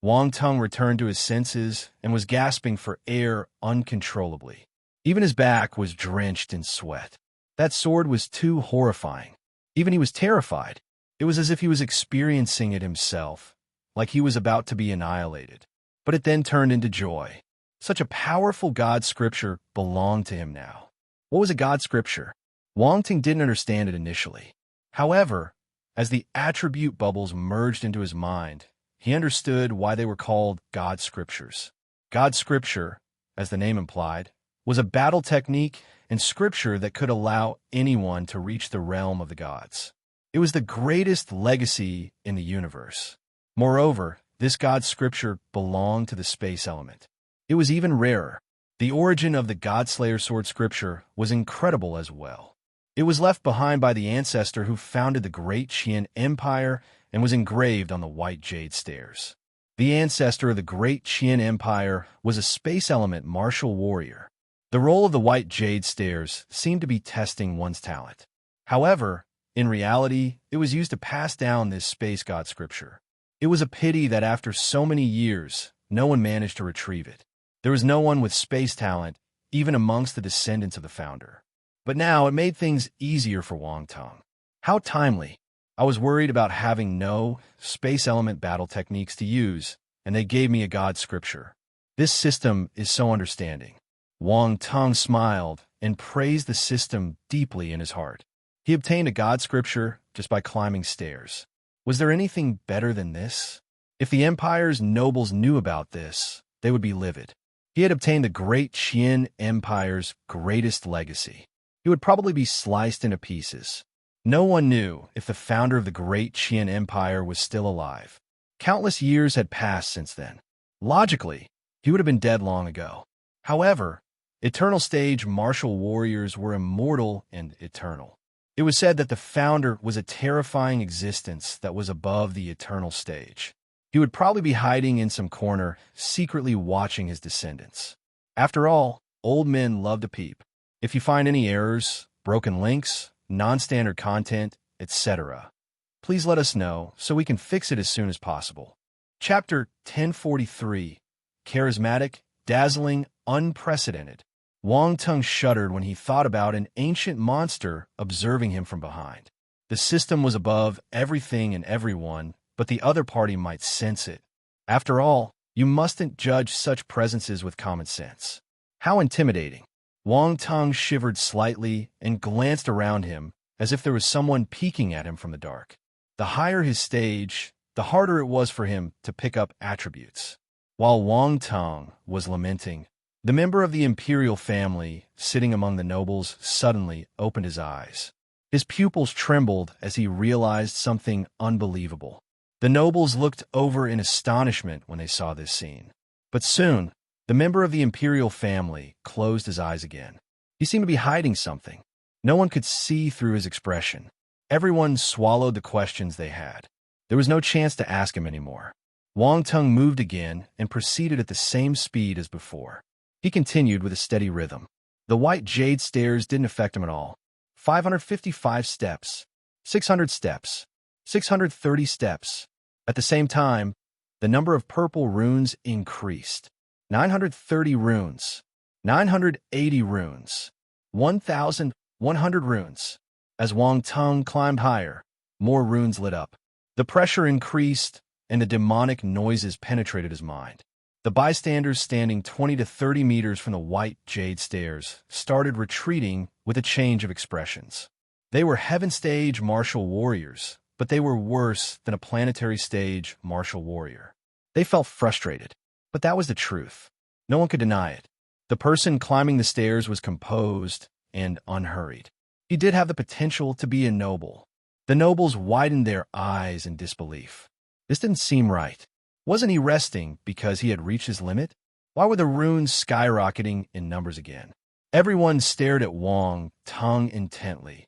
Wang Tung returned to his senses and was gasping for air uncontrollably. Even his back was drenched in sweat. That sword was too horrifying. Even he was terrified. It was as if he was experiencing it himself, like he was about to be annihilated. But it then turned into joy. Such a powerful God scripture belonged to him now. What was a God scripture? Wang Tung didn't understand it initially. However, as the attribute bubbles merged into his mind, he understood why they were called God scriptures. God scripture, as the name implied, was a battle technique and scripture that could allow anyone to reach the realm of the gods. It was the greatest legacy in the universe. Moreover, this God scripture belonged to the space element. It was even rarer. The origin of the Godslayer sword scripture was incredible as well. It was left behind by the ancestor who founded the Great Qian Empire and was engraved on the white jade stairs. The ancestor of the Great Qian Empire was a space element martial warrior. The role of the white jade stairs seemed to be testing one's talent. However, in reality, it was used to pass down this space god scripture. It was a pity that after so many years, no one managed to retrieve it. There was no one with space talent, even amongst the descendants of the founder. But now it made things easier for Wang Tung. How timely! I was worried about having no space element battle techniques to use, and they gave me a god scripture. This system is so understanding. Wang Tung smiled and praised the system deeply in his heart. He obtained a god scripture just by climbing stairs. Was there anything better than this? If the Empire's nobles knew about this, they would be livid. He had obtained the Great Qian Empire's greatest legacy. He would probably be sliced into pieces. No one knew if the founder of the Great Qian Empire was still alive. Countless years had passed since then. Logically, he would have been dead long ago. However, eternal stage martial warriors were immortal and eternal. It was said that the founder was a terrifying existence that was above the eternal stage. He would probably be hiding in some corner, secretly watching his descendants. After all, old men love to peep. If you find any errors, broken links, non-standard content, etc., please let us know so we can fix it as soon as possible. Chapter 1043, Charismatic, Dazzling, Unprecedented. Wang Tung shuddered when he thought about an ancient monster observing him from behind. The system was above everything and everyone, but the other party might sense it. After all, you mustn't judge such presences with common sense. How intimidating. Wang Tung shivered slightly and glanced around him as if there was someone peeking at him from the dark. The higher his stage, the harder it was for him to pick up attributes. While Wang Tung was lamenting, the member of the imperial family, sitting among the nobles, suddenly opened his eyes. His pupils trembled as he realized something unbelievable. The nobles looked over in astonishment when they saw this scene. But soon, the member of the imperial family closed his eyes again. He seemed to be hiding something. No one could see through his expression. Everyone swallowed the questions they had. There was no chance to ask him anymore. Wang Tung moved again and proceeded at the same speed as before. He continued with a steady rhythm. The white jade stairs didn't affect him at all. 555 steps, 600 steps, 630 steps. At the same time, the number of purple runes increased. 930 runes, 980 runes, 1,100 runes. As Wang Tung climbed higher, more runes lit up. The pressure increased, and the demonic noises penetrated his mind. The bystanders standing 20 to 30 meters from the white jade stairs started retreating with a change of expressions. They were heaven-stage martial warriors, but they were worse than a planetary stage martial warrior. They felt frustrated, but that was the truth. No one could deny it. The person climbing the stairs was composed and unhurried. He did have the potential to be a noble. The nobles widened their eyes in disbelief. This didn't seem right. Wasn't he resting because he had reached his limit? Why were the runes skyrocketing in numbers again? Everyone stared at Wang Tung intently,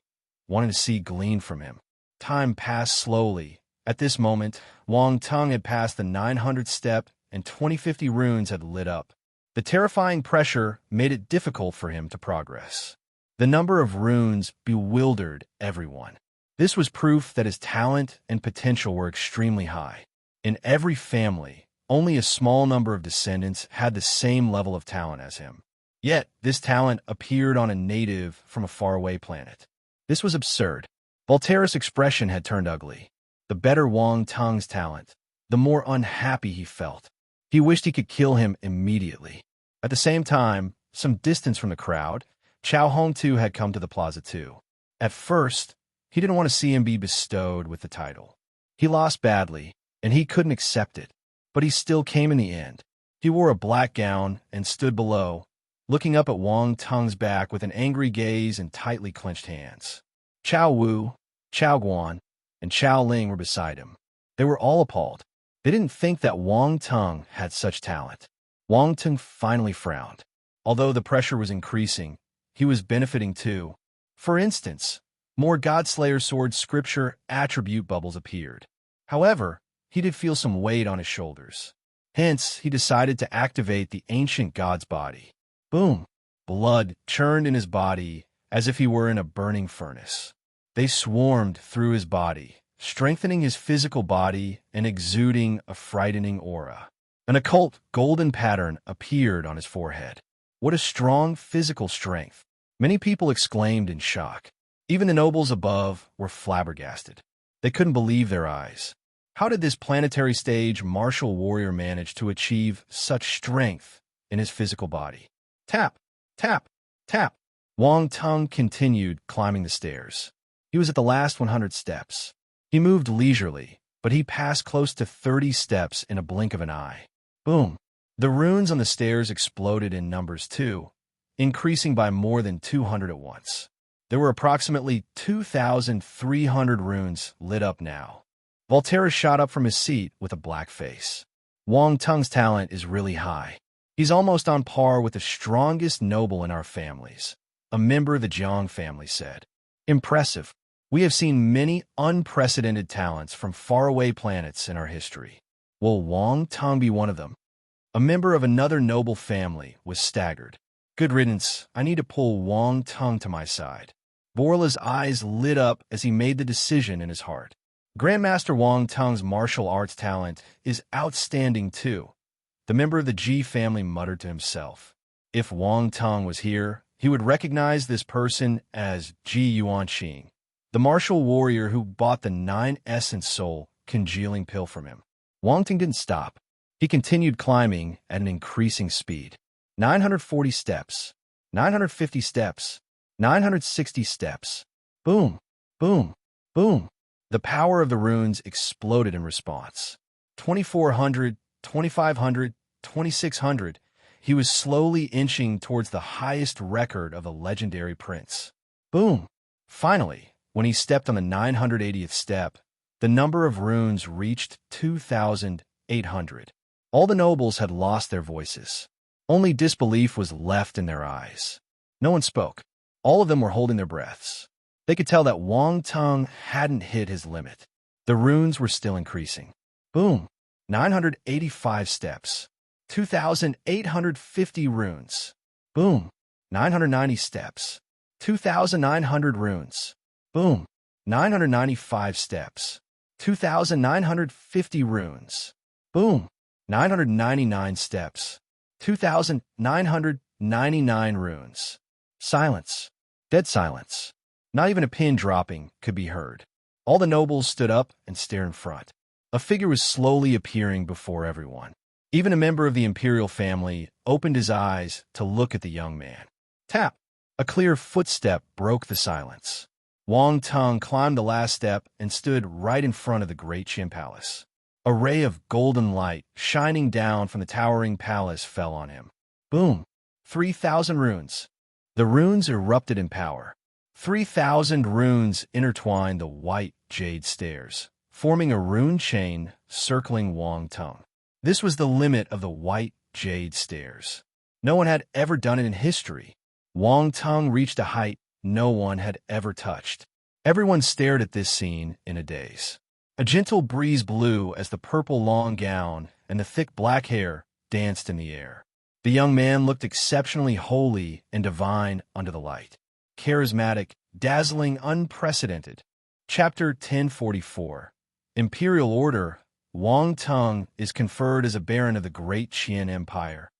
wanting to see glean from him. Time passed slowly. At this moment, Wang Tung had passed the 900th step and 2050 runes had lit up. The terrifying pressure made it difficult for him to progress. The number of runes bewildered everyone. This was proof that his talent and potential were extremely high. In every family, only a small number of descendants had the same level of talent as him. Yet, this talent appeared on a native from a faraway planet. This was absurd. Voltaire's expression had turned ugly. The better Wang Tung's talent, the more unhappy he felt. He wished he could kill him immediately. At the same time, some distance from the crowd, Chao Hongtu had come to the plaza too. At first, he didn't want to see him be bestowed with the title. He lost badly, and he couldn't accept it, but he still came in the end. He wore a black gown and stood below, looking up at Wang Tung's back with an angry gaze and tightly clenched hands. Chao Wu, Chao Guan, and Chao Ling were beside him. They were all appalled. They didn't think that Wang Tung had such talent. Wang Tung finally frowned. Although the pressure was increasing, he was benefiting too. For instance, more Godslayer sword scripture attribute bubbles appeared. However, he did feel some weight on his shoulders. Hence, he decided to activate the ancient god's body. Boom! Blood churned in his body as if he were in a burning furnace. They swarmed through his body, strengthening his physical body and exuding a frightening aura. An occult golden pattern appeared on his forehead. What a strong physical strength! Many people exclaimed in shock. Even the nobles above were flabbergasted. They couldn't believe their eyes. How did this planetary stage martial warrior manage to achieve such strength in his physical body? Tap, tap, tap. Wang Tung continued climbing the stairs. He was at the last 100 steps. He moved leisurely, but he passed close to 30 steps in a blink of an eye. Boom! The runes on the stairs exploded in numbers too, increasing by more than 200 at once. There were approximately 2,300 runes lit up now. Voltaire shot up from his seat with a black face. Wang Tung's talent is really high. He's almost on par with the strongest noble in our families, a member of the Jiang family said. Impressive. We have seen many unprecedented talents from faraway planets in our history. Will Wang Tung be one of them? A member of another noble family was staggered. Good riddance, I need to pull Wang Tung to my side. Borla's eyes lit up as he made the decision in his heart. Grandmaster Wang Tung's martial arts talent is outstanding too. The member of the Ji family muttered to himself. If Wang Tung was here, he would recognize this person as Ji Yuanqing, the martial warrior who bought the 9-essence soul congealing pill from him. Wang Tung didn't stop. He continued climbing at an increasing speed. 940 steps, 950 steps, 960 steps. Boom, boom, boom. The power of the runes exploded in response. 2,400, 2,500, 2,600. He was slowly inching towards the highest record of the legendary prince. Boom! Finally, when he stepped on the 980th step, the number of runes reached 2,800. All the nobles had lost their voices. Only disbelief was left in their eyes. No one spoke. All of them were holding their breaths. They could tell that Wang Tung hadn't hit his limit. The runes were still increasing. Boom! 985 steps. 2,850 runes. Boom! 990 steps. 2,900 runes. Boom! 995 steps. 2,950 runes. Boom! 999 steps. 2,999 runes. Silence. Dead silence. Not even a pin dropping could be heard. All the nobles stood up and stared in front. A figure was slowly appearing before everyone. Even a member of the imperial family opened his eyes to look at the young man. Tap! A clear footstep broke the silence. Wang Tung climbed the last step and stood right in front of the great Qin palace. A ray of golden light shining down from the towering palace fell on him. Boom! 3,000 runes. The runes erupted in power. 3,000 runes intertwined the white jade stairs, forming a rune chain circling Wang Tung. This was the limit of the white jade stairs. No one had ever done it in history. Wang Tung reached a height no one had ever touched. Everyone stared at this scene in a daze. A gentle breeze blew as the purple long gown and the thick black hair danced in the air. The young man looked exceptionally holy and divine under the light. Charismatic, dazzling, unprecedented. Chapter 1044. Imperial Order. Wang Tung is conferred as a baron of the Great Qin Empire.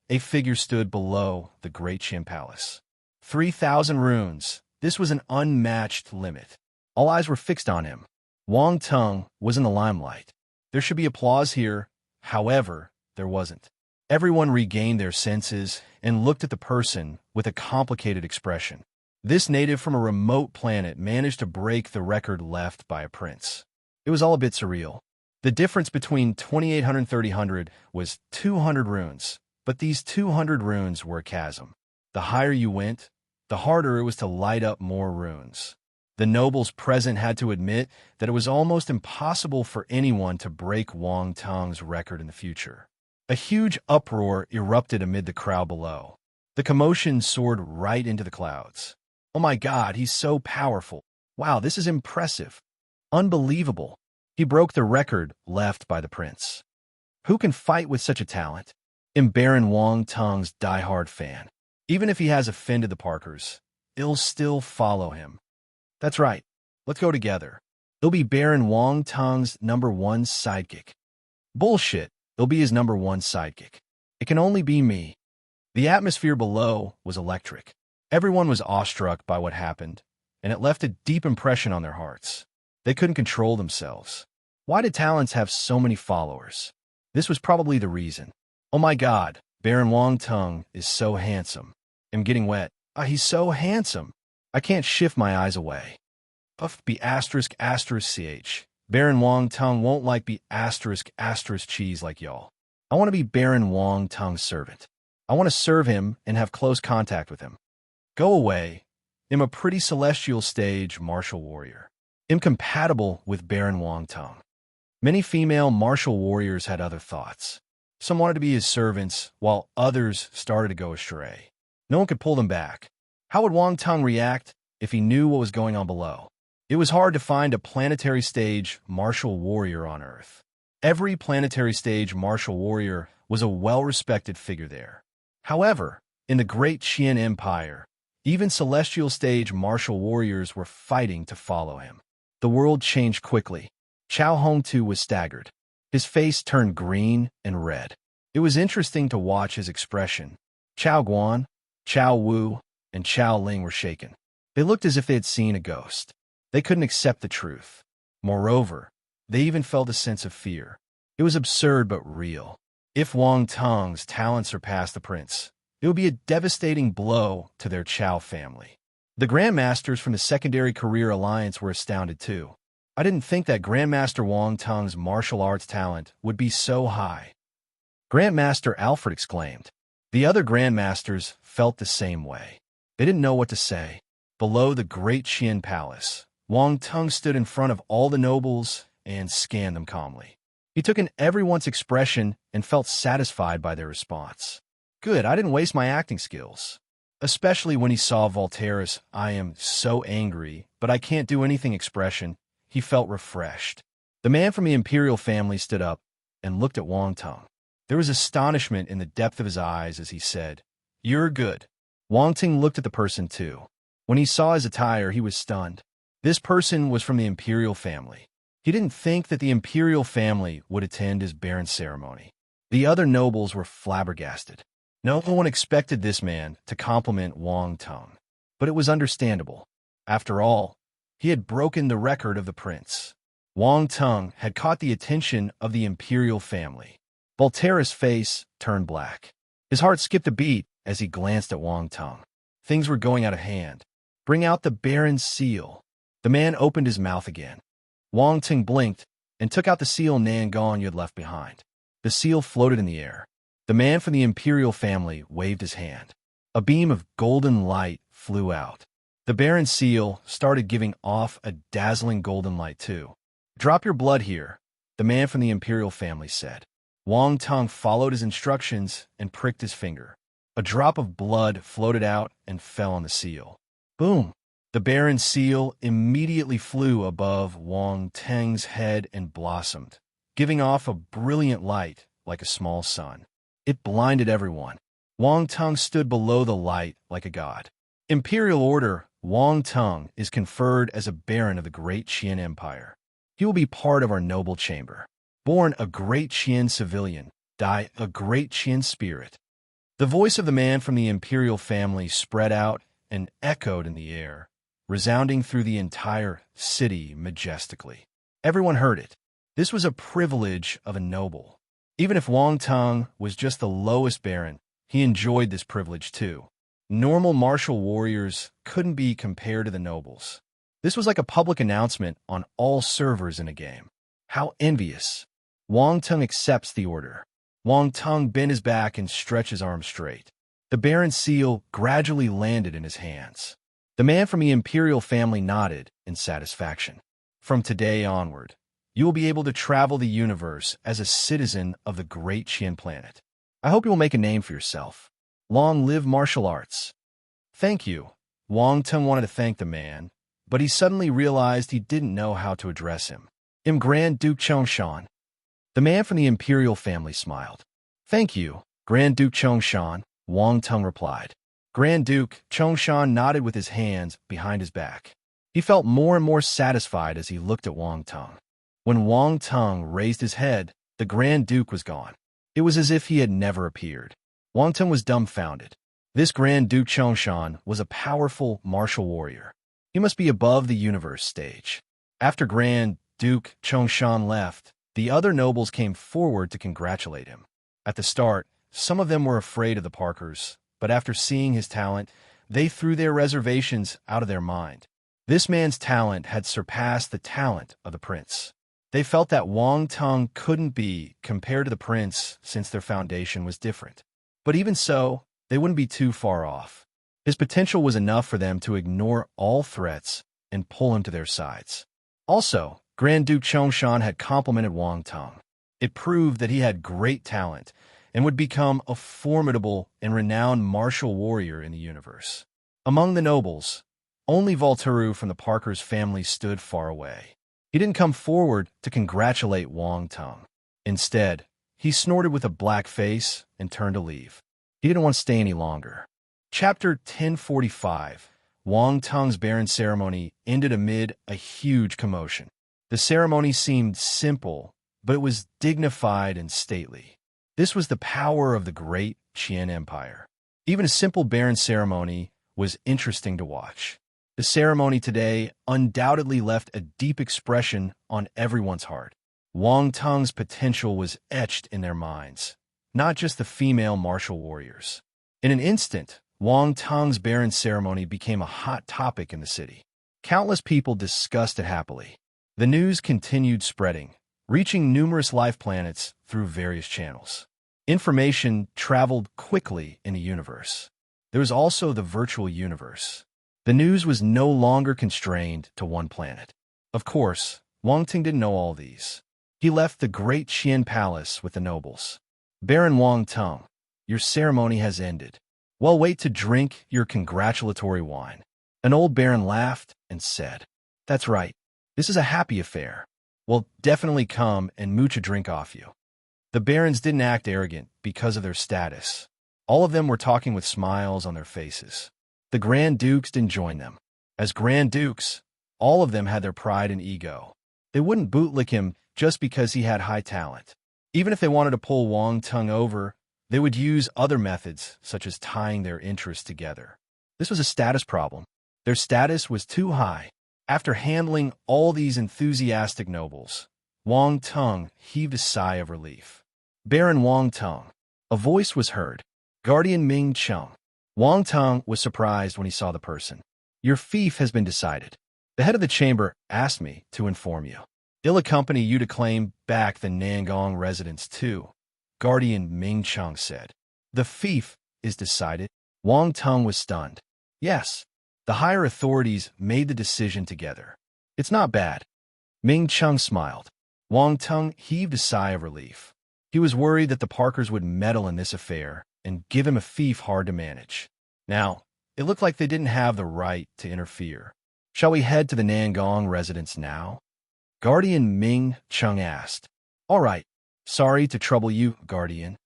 A figure stood below the Great Qin Palace. 3,000 runes. This was an unmatched limit. All eyes were fixed on him. Wang Tung was in the limelight. There should be applause here. However, there wasn't. Everyone regained their senses and looked at the person with a complicated expression. This native from a remote planet managed to break the record left by a prince. It was all a bit surreal. The difference between 2,800 and 3,000 was 200 runes, but these 200 runes were a chasm. The higher you went, the harder it was to light up more runes. The nobles present had to admit that it was almost impossible for anyone to break Wang Tung's record in the future. A huge uproar erupted amid the crowd below. The commotion soared right into the clouds. Oh my God, he's so powerful. Wow, this is impressive. Unbelievable. He broke the record left by the prince. Who can fight with such a talent? I'm Baron Wang Tung's diehard fan. Even if he has offended the Parkers, it'll still follow him. That's right. Let's go together. It'll be Baron Wang Tung's #1 sidekick. Bullshit. It'll be his #1 sidekick. It can only be me. The atmosphere below was electric. Everyone was awestruck by what happened, and it left a deep impression on their hearts. They couldn't control themselves. Why did talents have so many followers? This was probably the reason. Oh my God, Baron Wang Tung is so handsome. I'm getting wet. He's so handsome. I can't shift my eyes away. Puff be ***ch. Baron Wang Tung won't like be *** cheese like y'all. I want to be Baron Wang Tung's servant. I want to serve him and have close contact with him. Go away. I'm a pretty celestial stage martial warrior. I'm compatible with Baron Wang Tung. Many female martial warriors had other thoughts. Some wanted to be his servants, while others started to go astray. No one could pull them back. How would Wang Tung react if he knew what was going on below? It was hard to find a planetary stage martial warrior on Earth. Every planetary stage martial warrior was a well-respected figure there. However, in the Great Qin Empire, even celestial stage martial warriors were fighting to follow him. The world changed quickly. Chao Hongtu was staggered. His face turned green and red. It was interesting to watch his expression. Chao Guan, Chao Wu, and Chao Ling were shaken. They looked as if they had seen a ghost. They couldn't accept the truth. Moreover, they even felt a sense of fear. It was absurd but real. If Wang Tung's talent surpassed the prince, it would be a devastating blow to their Chao family. The Grandmasters from the Secondary Career Alliance were astounded too. I didn't think that Grandmaster Wang Tung's martial arts talent would be so high. Grandmaster Alfred exclaimed. The other Grandmasters felt the same way. They didn't know what to say. Below the Great Qin Palace, Wang Tung stood in front of all the nobles and scanned them calmly. He took in everyone's expression and felt satisfied by their response. Good, I didn't waste my acting skills. Especially when he saw Voltaire's "I am so angry, but I can't do anything" expression, he felt refreshed. The man from the imperial family stood up and looked at Wang Tung. There was astonishment in the depth of his eyes as he said, "You're good." Wang Tung looked at the person too. When he saw his attire, he was stunned. This person was from the imperial family. He didn't think that the imperial family would attend his baron ceremony. The other nobles were flabbergasted. No one expected this man to compliment Wang Tung, but it was understandable. After all, he had broken the record of the prince. Wang Tung had caught the attention of the imperial family. Voltaire's face turned black. His heart skipped a beat as he glanced at Wang Tung. Things were going out of hand. "Bring out the Baron's seal." The man opened his mouth again. Wang Tung blinked and took out the seal Nan Gong had left behind. The seal floated in the air. The man from the imperial family waved his hand. A beam of golden light flew out. The Baron's seal started giving off a dazzling golden light too. "Drop your blood here," the man from the imperial family said. Wang Tung followed his instructions and pricked his finger. A drop of blood floated out and fell on the seal. Boom! The Baron's seal immediately flew above Wang Tung's head and blossomed, giving off a brilliant light like a small sun. It blinded everyone. Wang Tung stood below the light like a god. Imperial order: Wang Tung is conferred as a baron of the Great Qian Empire. He will be part of our noble chamber. Born a Great Qian civilian, die a Great Qian spirit. The voice of the man from the imperial family spread out and echoed in the air, resounding through the entire city majestically. Everyone heard it. This was a privilege of a noble. Even if Wang Tung was just the lowest baron, he enjoyed this privilege too. Normal martial warriors couldn't be compared to the nobles. This was like a public announcement on all servers in a game. How envious. Wang Tung accepts the order. Wang Tung bent his back and stretched his arms straight. The Baron's seal gradually landed in his hands. The man from the imperial family nodded in satisfaction. "From today onward, you will be able to travel the universe as a citizen of the Great Qian planet. I hope you will make a name for yourself. Long live martial arts." "Thank you." Wang Tung wanted to thank the man, but he suddenly realized he didn't know how to address him. "I'm Grand Duke Chongshan." The man from the imperial family smiled. "Thank you, Grand Duke Chongshan," Wang Tung replied. Grand Duke Chongshan nodded with his hands behind his back. He felt more and more satisfied as he looked at Wang Tung. When Wang Tung raised his head, the Grand Duke was gone. It was as if he had never appeared. Wang Tung was dumbfounded. This Grand Duke Chongshan was a powerful martial warrior. He must be above the universe stage. After Grand Duke Chongshan left, the other nobles came forward to congratulate him. At the start, some of them were afraid of the Parkers, but after seeing his talent, they threw their reservations out of their mind. This man's talent had surpassed the talent of the prince. They felt that Wang Tung couldn't be compared to the prince since their foundation was different. But even so, they wouldn't be too far off. His potential was enough for them to ignore all threats and pull him to their sides. Also, Grand Duke Chongshan had complimented Wang Tung. It proved that he had great talent and would become a formidable and renowned martial warrior in the universe. Among the nobles, only Voltaire from the Parkers family stood far away. He didn't come forward to congratulate Wang Tung. Instead, he snorted with a black face and turned to leave. He didn't want to stay any longer. Chapter 1045. Wang Tung's Baron ceremony ended amid a huge commotion. The ceremony seemed simple, but it was dignified and stately. This was the power of the Great Qian Empire. Even a simple Baron ceremony was interesting to watch. The ceremony today undoubtedly left a deep expression on everyone's heart. Wang Tung's potential was etched in their minds, not just the female martial warriors. In an instant, Wang Tung's Baron ceremony became a hot topic in the city. Countless people discussed it happily. The news continued spreading, reaching numerous life planets through various channels. Information traveled quickly in the universe. There was also the virtual universe. The news was no longer constrained to one planet. Of course, Wang Tung didn't know all these. He left the Great Qian Palace with the nobles. "Baron Wang Tung, your ceremony has ended. Well, wait to drink your congratulatory wine." An old baron laughed and said, "That's right. This is a happy affair. We'll definitely come and mooch a drink off you." The barons didn't act arrogant because of their status. All of them were talking with smiles on their faces. The Grand Dukes didn't join them. As Grand Dukes, all of them had their pride and ego. They wouldn't bootlick him just because he had high talent. Even if they wanted to pull Wang Tung over, they would use other methods, such as tying their interests together. This was a status problem. Their status was too high. After handling all these enthusiastic nobles, Wang Tung heaved a sigh of relief. Baron Wang Tung. A voice was heard. Guardian Ming Chung. Wang Tung was surprised when he saw the person. Your fief has been decided. The head of the chamber asked me to inform you. He'll accompany you to claim back the Nangong residence too, Guardian Ming Chung said. The fief is decided. Wang Tung was stunned. Yes, the higher authorities made the decision together. It's not bad. Ming Chung smiled. Wang Tung heaved a sigh of relief. He was worried that the Parkers would meddle in this affair and give him a fief hard to manage. Now, it looked like they didn't have the right to interfere. Shall we head to the Nangong residence now? Guardian Ming Chung asked. All right. Sorry to trouble you, Guardian.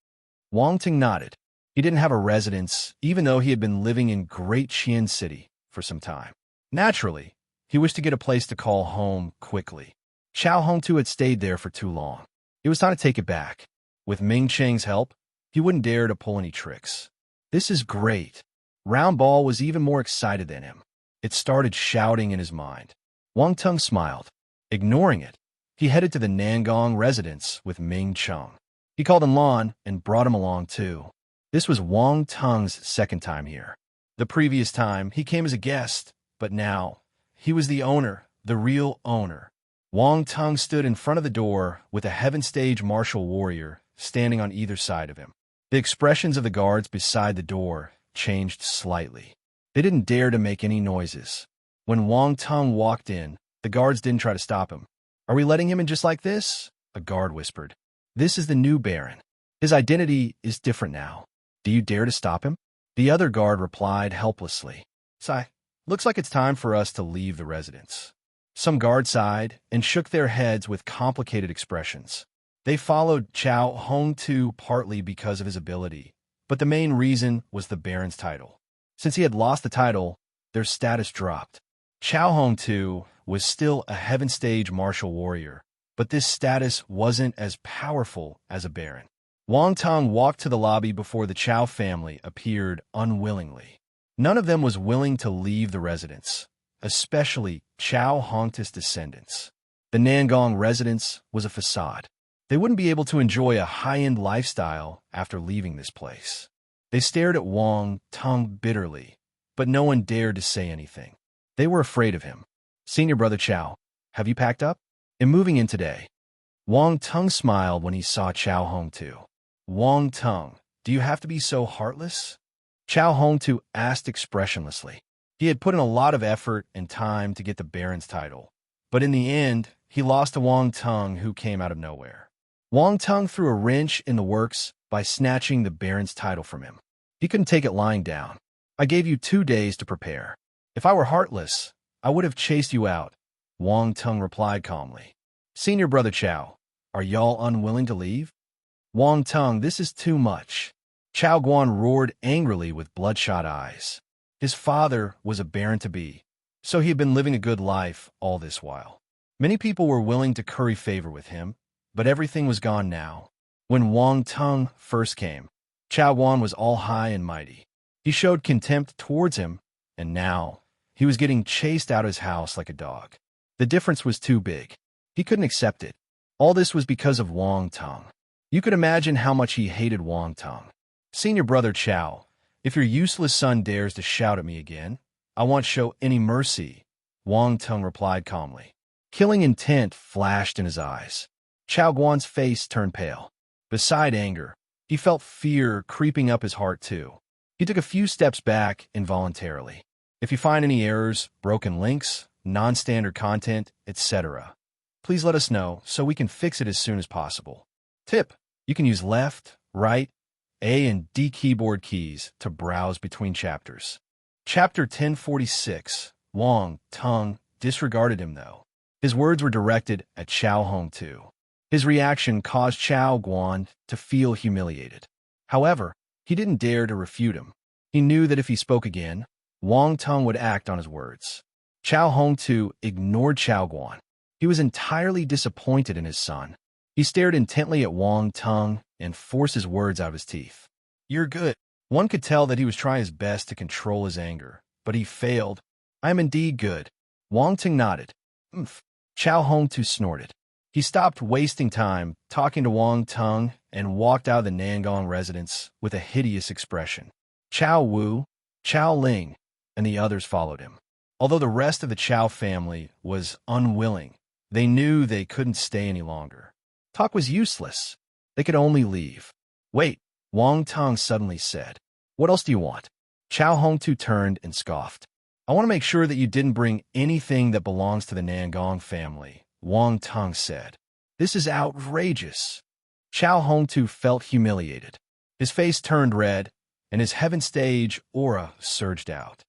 Wang Tung nodded. He didn't have a residence, even though he had been living in Great Qian City for some time. Naturally, he wished to get a place to call home quickly. Chao Hongtu had stayed there for too long. It was time to take it back. With Ming Cheng's help, he wouldn't dare to pull any tricks. This is great. Round Ball was even more excited than him. It started shouting in his mind. Wang Tung smiled. Ignoring it, he headed to the Nangong residence with Ming Chung. He called him Lon and brought him along too. This was Wang Tung's second time here. The previous time, he came as a guest, but now, he was the owner, the real owner. Wang Tung stood in front of the door with a Heaven Stage martial warrior standing on either side of him. The expressions of the guards beside the door changed slightly. They didn't dare to make any noises. When Wang Tung walked in, the guards didn't try to stop him. Are we letting him in just like this? A guard whispered. This is the new Baron. His identity is different now. Do you dare to stop him? The other guard replied helplessly. Sigh, looks like it's time for us to leave the residence. Some guards sighed and shook their heads with complicated expressions. They followed Chao Hongtu partly because of his ability, but the main reason was the Baron's title. Since he had lost the title, their status dropped. Chao Hongtu was still a Heaven Stage martial warrior, but this status wasn't as powerful as a Baron. Wang Tung walked to the lobby before the Chao family appeared unwillingly. None of them was willing to leave the residence, especially Chao Hongtu's descendants. The Nangong residence was a facade. They wouldn't be able to enjoy a high-end lifestyle after leaving this place. They stared at Wang Tung bitterly, but no one dared to say anything. They were afraid of him. Senior Brother Chao, have you packed up? I'm moving in today. Wang Tung smiled when he saw Chao Hongtu. Wang Tung, do you have to be so heartless? Chao Hongtu asked expressionlessly. He had put in a lot of effort and time to get the Baron's title, but in the end, he lost to Wang Tung, who came out of nowhere. Wang Tung threw a wrench in the works by snatching the Baron's title from him. He couldn't take it lying down. I gave you 2 days to prepare. If I were heartless, I would have chased you out, Wang Tung replied calmly. Senior Brother Chao, are y'all unwilling to leave? Wang Tung, this is too much. Chao Guan roared angrily with bloodshot eyes. His father was a Baron-to-be, so he had been living a good life all this while. Many people were willing to curry favor with him, but everything was gone now. When Wang Tung first came, Chao Guan was all high and mighty. He showed contempt towards him, and now he was getting chased out of his house like a dog. The difference was too big. He couldn't accept it. All this was because of Wang Tung. You could imagine how much he hated Wang Tung. Senior Brother Chao, if your useless son dares to shout at me again, I won't show any mercy, Wang Tung replied calmly. Killing intent flashed in his eyes. Chao Guan's face turned pale. Beside anger, he felt fear creeping up his heart too. He took a few steps back involuntarily. If you find any errors, broken links, non-standard content, etc., please let us know so we can fix it as soon as possible. Tip: you can use left, right, A and D keyboard keys to browse between chapters. Chapter 1046. Wang Tung disregarded him though. His words were directed at Chao Hongtu. His reaction caused Chao Guan to feel humiliated. However, he didn't dare to refute him. He knew that if he spoke again, Wang Tung would act on his words. Chao Hongtu ignored Chao Guan. He was entirely disappointed in his son. He stared intently at Wang Tung and forced his words out of his teeth. You're good. One could tell that he was trying his best to control his anger, but he failed. I am indeed good. Wang Ting nodded. Umph. Chow Hong-tu snorted. He stopped wasting time talking to Wang Tung and walked out of the Nangong residence with a hideous expression. Chow Wu, Chow Ling, and the others followed him. Although the rest of the Chow family was unwilling, they knew they couldn't stay any longer. Talk was useless. They could only leave. Wait, Wang Tung suddenly said. What else do you want? Chow Hong-tu turned and scoffed. I want to make sure that you didn't bring anything that belongs to the Nangong family, Wang Tung said. This is outrageous. Chow Hong-tu felt humiliated. His face turned red, and his heaven stage aura surged out.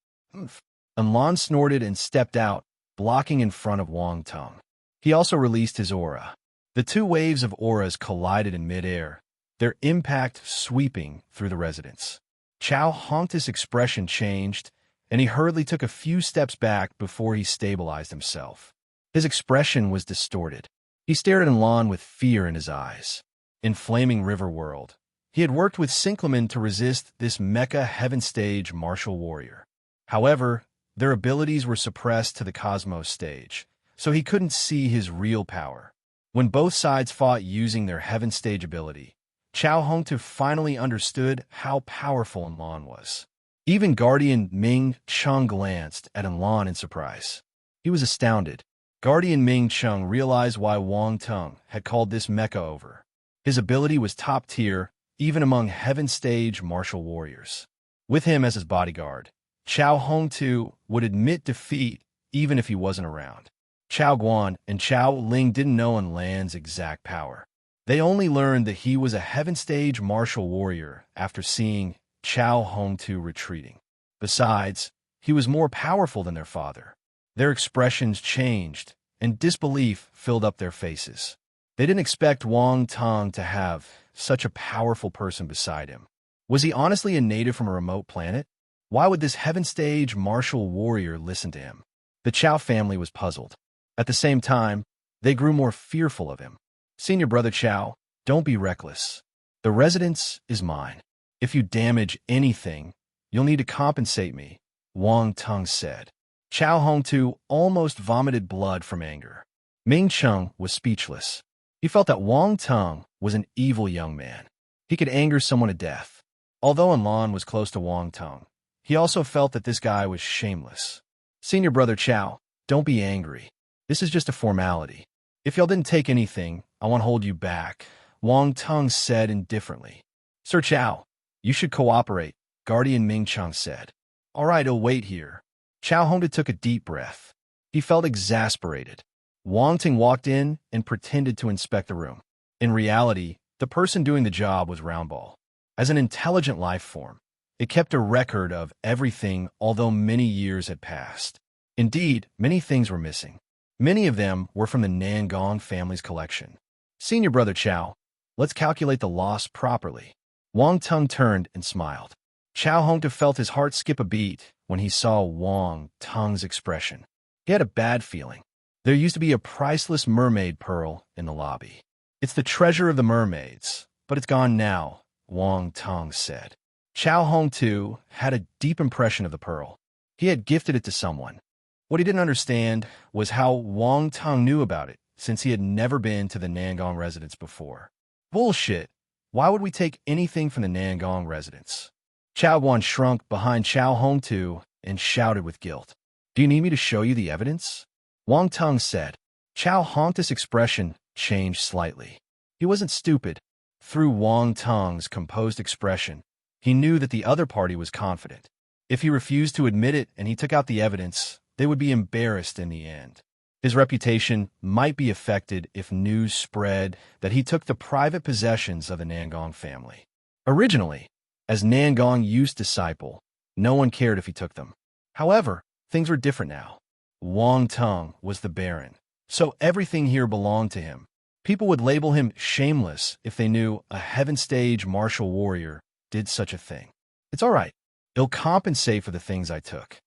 Lan snorted and stepped out, blocking in front of Wang Tung. He also released his aura. The two waves of auras collided in midair, their impact sweeping through the residence. Chow Hong-tu's expression changed, and he hurriedly took a few steps back before he stabilized himself. His expression was distorted. He stared at Lan with fear in his eyes. In Flaming River World, he had worked with Synclamen to resist this mecha heaven stage martial warrior. However, their abilities were suppressed to the Cosmos stage, so he couldn't see his real power. When both sides fought using their heaven stage ability, Chow Hong-tu finally understood how powerful Lan was. Even Guardian Ming Chung glanced at Lan in surprise. He was astounded. Guardian Ming Chung realized why Wang Tung had called this mecha over. His ability was top tier, even among heaven stage martial warriors. With him as his bodyguard, Chow Hong-tu would admit defeat even if he wasn't around. Chow Guan and Chow Ling didn't know Lan's exact power. They only learned that he was a heaven stage martial warrior after seeing Chow Hong-tu retreating. Besides, he was more powerful than their father. Their expressions changed, and disbelief filled up their faces. They didn't expect Wang Tung to have such a powerful person beside him. Was he honestly a native from a remote planet? Why would this heaven stage martial warrior listen to him? The Chow family was puzzled. At the same time, they grew more fearful of him. Senior Brother Chow, don't be reckless. The residence is mine. If you damage anything, you'll need to compensate me, Wang Tung said. Chow Hong-tu almost vomited blood from anger. Ming Chung was speechless. He felt that Wang Tung was an evil young man. He could anger someone to death. Although Lan was close to Wang Tung, he also felt that this guy was shameless. Senior Brother Chow, don't be angry. This is just a formality. If y'all didn't take anything, I won't hold you back, Wang Tung said indifferently. Sir Chow, you should cooperate, Guardian Ming Chung said. All right, I'll wait here. Chow Hong-tu took a deep breath. He felt exasperated. Wang Ting walked in and pretended to inspect the room. In reality, the person doing the job was Roundball. As an intelligent life form, it kept a record of everything, although many years had passed. Indeed, many things were missing. Many of them were from the Nangong family's collection. Senior Brother Chow, let's calculate the loss properly. Wang Tung turned and smiled. Chow Hong-tu felt his heart skip a beat when he saw Wang Tung's expression. He had a bad feeling. There used to be a priceless mermaid pearl in the lobby. It's the treasure of the mermaids, but it's gone now, Wang Tung said. Chow Hong-tu had a deep impression of the pearl. He had gifted it to someone. What he didn't understand was how Wang Tung knew about it, since he had never been to the Nangong residence before. Bullshit! Why would we take anything from the Nangong residence? Chow Guan shrunk behind Chow Hong-tu and shouted with guilt. Do you need me to show you the evidence? Wang Tung said. Chow Hong-tu's expression changed slightly. He wasn't stupid. Through Wang Tung's composed expression, he knew that the other party was confident. If he refused to admit it and he took out the evidence, they would be embarrassed in the end. His reputation might be affected if news spread that he took the private possessions of the Nangong family. Originally, as Nangong Yu's disciple, no one cared if he took them. However, things were different now. Wang Tung was the Baron, so everything here belonged to him. People would label him shameless if they knew a heaven stage martial warrior did such a thing. It's all right. It'll compensate for the things I took.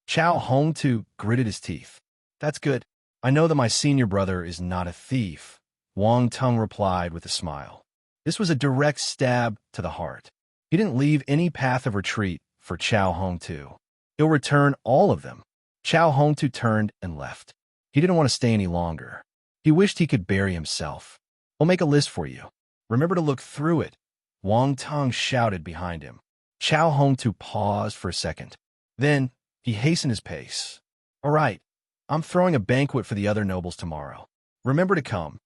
Chow Hong-tu gritted his teeth. That's good. I know that my senior brother is not a thief, Wang Tung replied with a smile. This was a direct stab to the heart. He didn't leave any path of retreat for Chow Hong-tu. He'll return all of them. Chow Hong-tu turned and left. He didn't want to stay any longer. He wished he could bury himself. "We'll make a list for you. Remember to look through it," Wang Tung shouted behind him. Chow Hong-tu paused for a second. Then he hastened his pace. "All right, I'm throwing a banquet for the other nobles tomorrow. Remember to come,"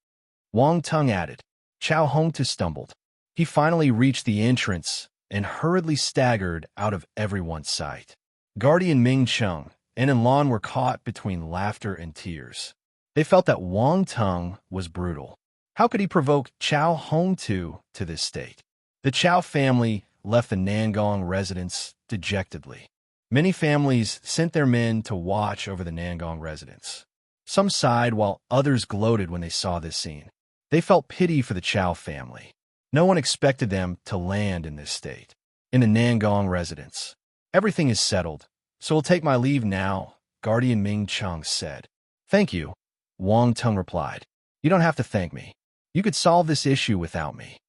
Wang Tung added. Chow Hong-tu stumbled. He finally reached the entrance and hurriedly staggered out of everyone's sight. Guardian Ming Chung and Lan were caught between laughter and tears. They felt that Wang Tung was brutal. How could he provoke Chow Hong-tu to this state? The Chow family left the Nangong residence dejectedly. Many families sent their men to watch over the Nangong residence. Some sighed while others gloated when they saw this scene. They felt pity for the Chow family. No one expected them to land in this state. In the Nangong residence, "Everything is settled, so we'll take my leave now," Guardian Ming Chung said. "Thank you," Wang Tung replied. "You don't have to thank me. You could solve this issue without me."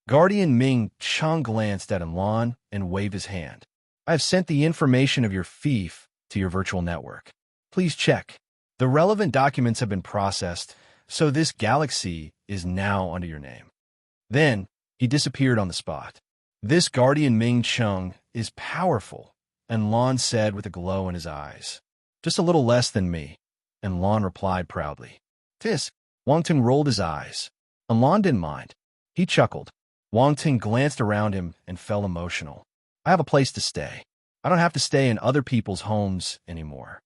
Guardian Ming Chung glanced at Lan and waved his hand. "I have sent the information of your fief to your virtual network. Please check. The relevant documents have been processed, so this galaxy is now under your name." Then he disappeared on the spot. "This Guardian Ming Chung is powerful," and Lan said with a glow in his eyes. "Just a little less than me," and Lan replied proudly. "Tis." Wang Tung rolled his eyes. And Lan didn't mind. He chuckled. Wang Tung glanced around him and felt emotional. "I have a place to stay. I don't have to stay in other people's homes anymore."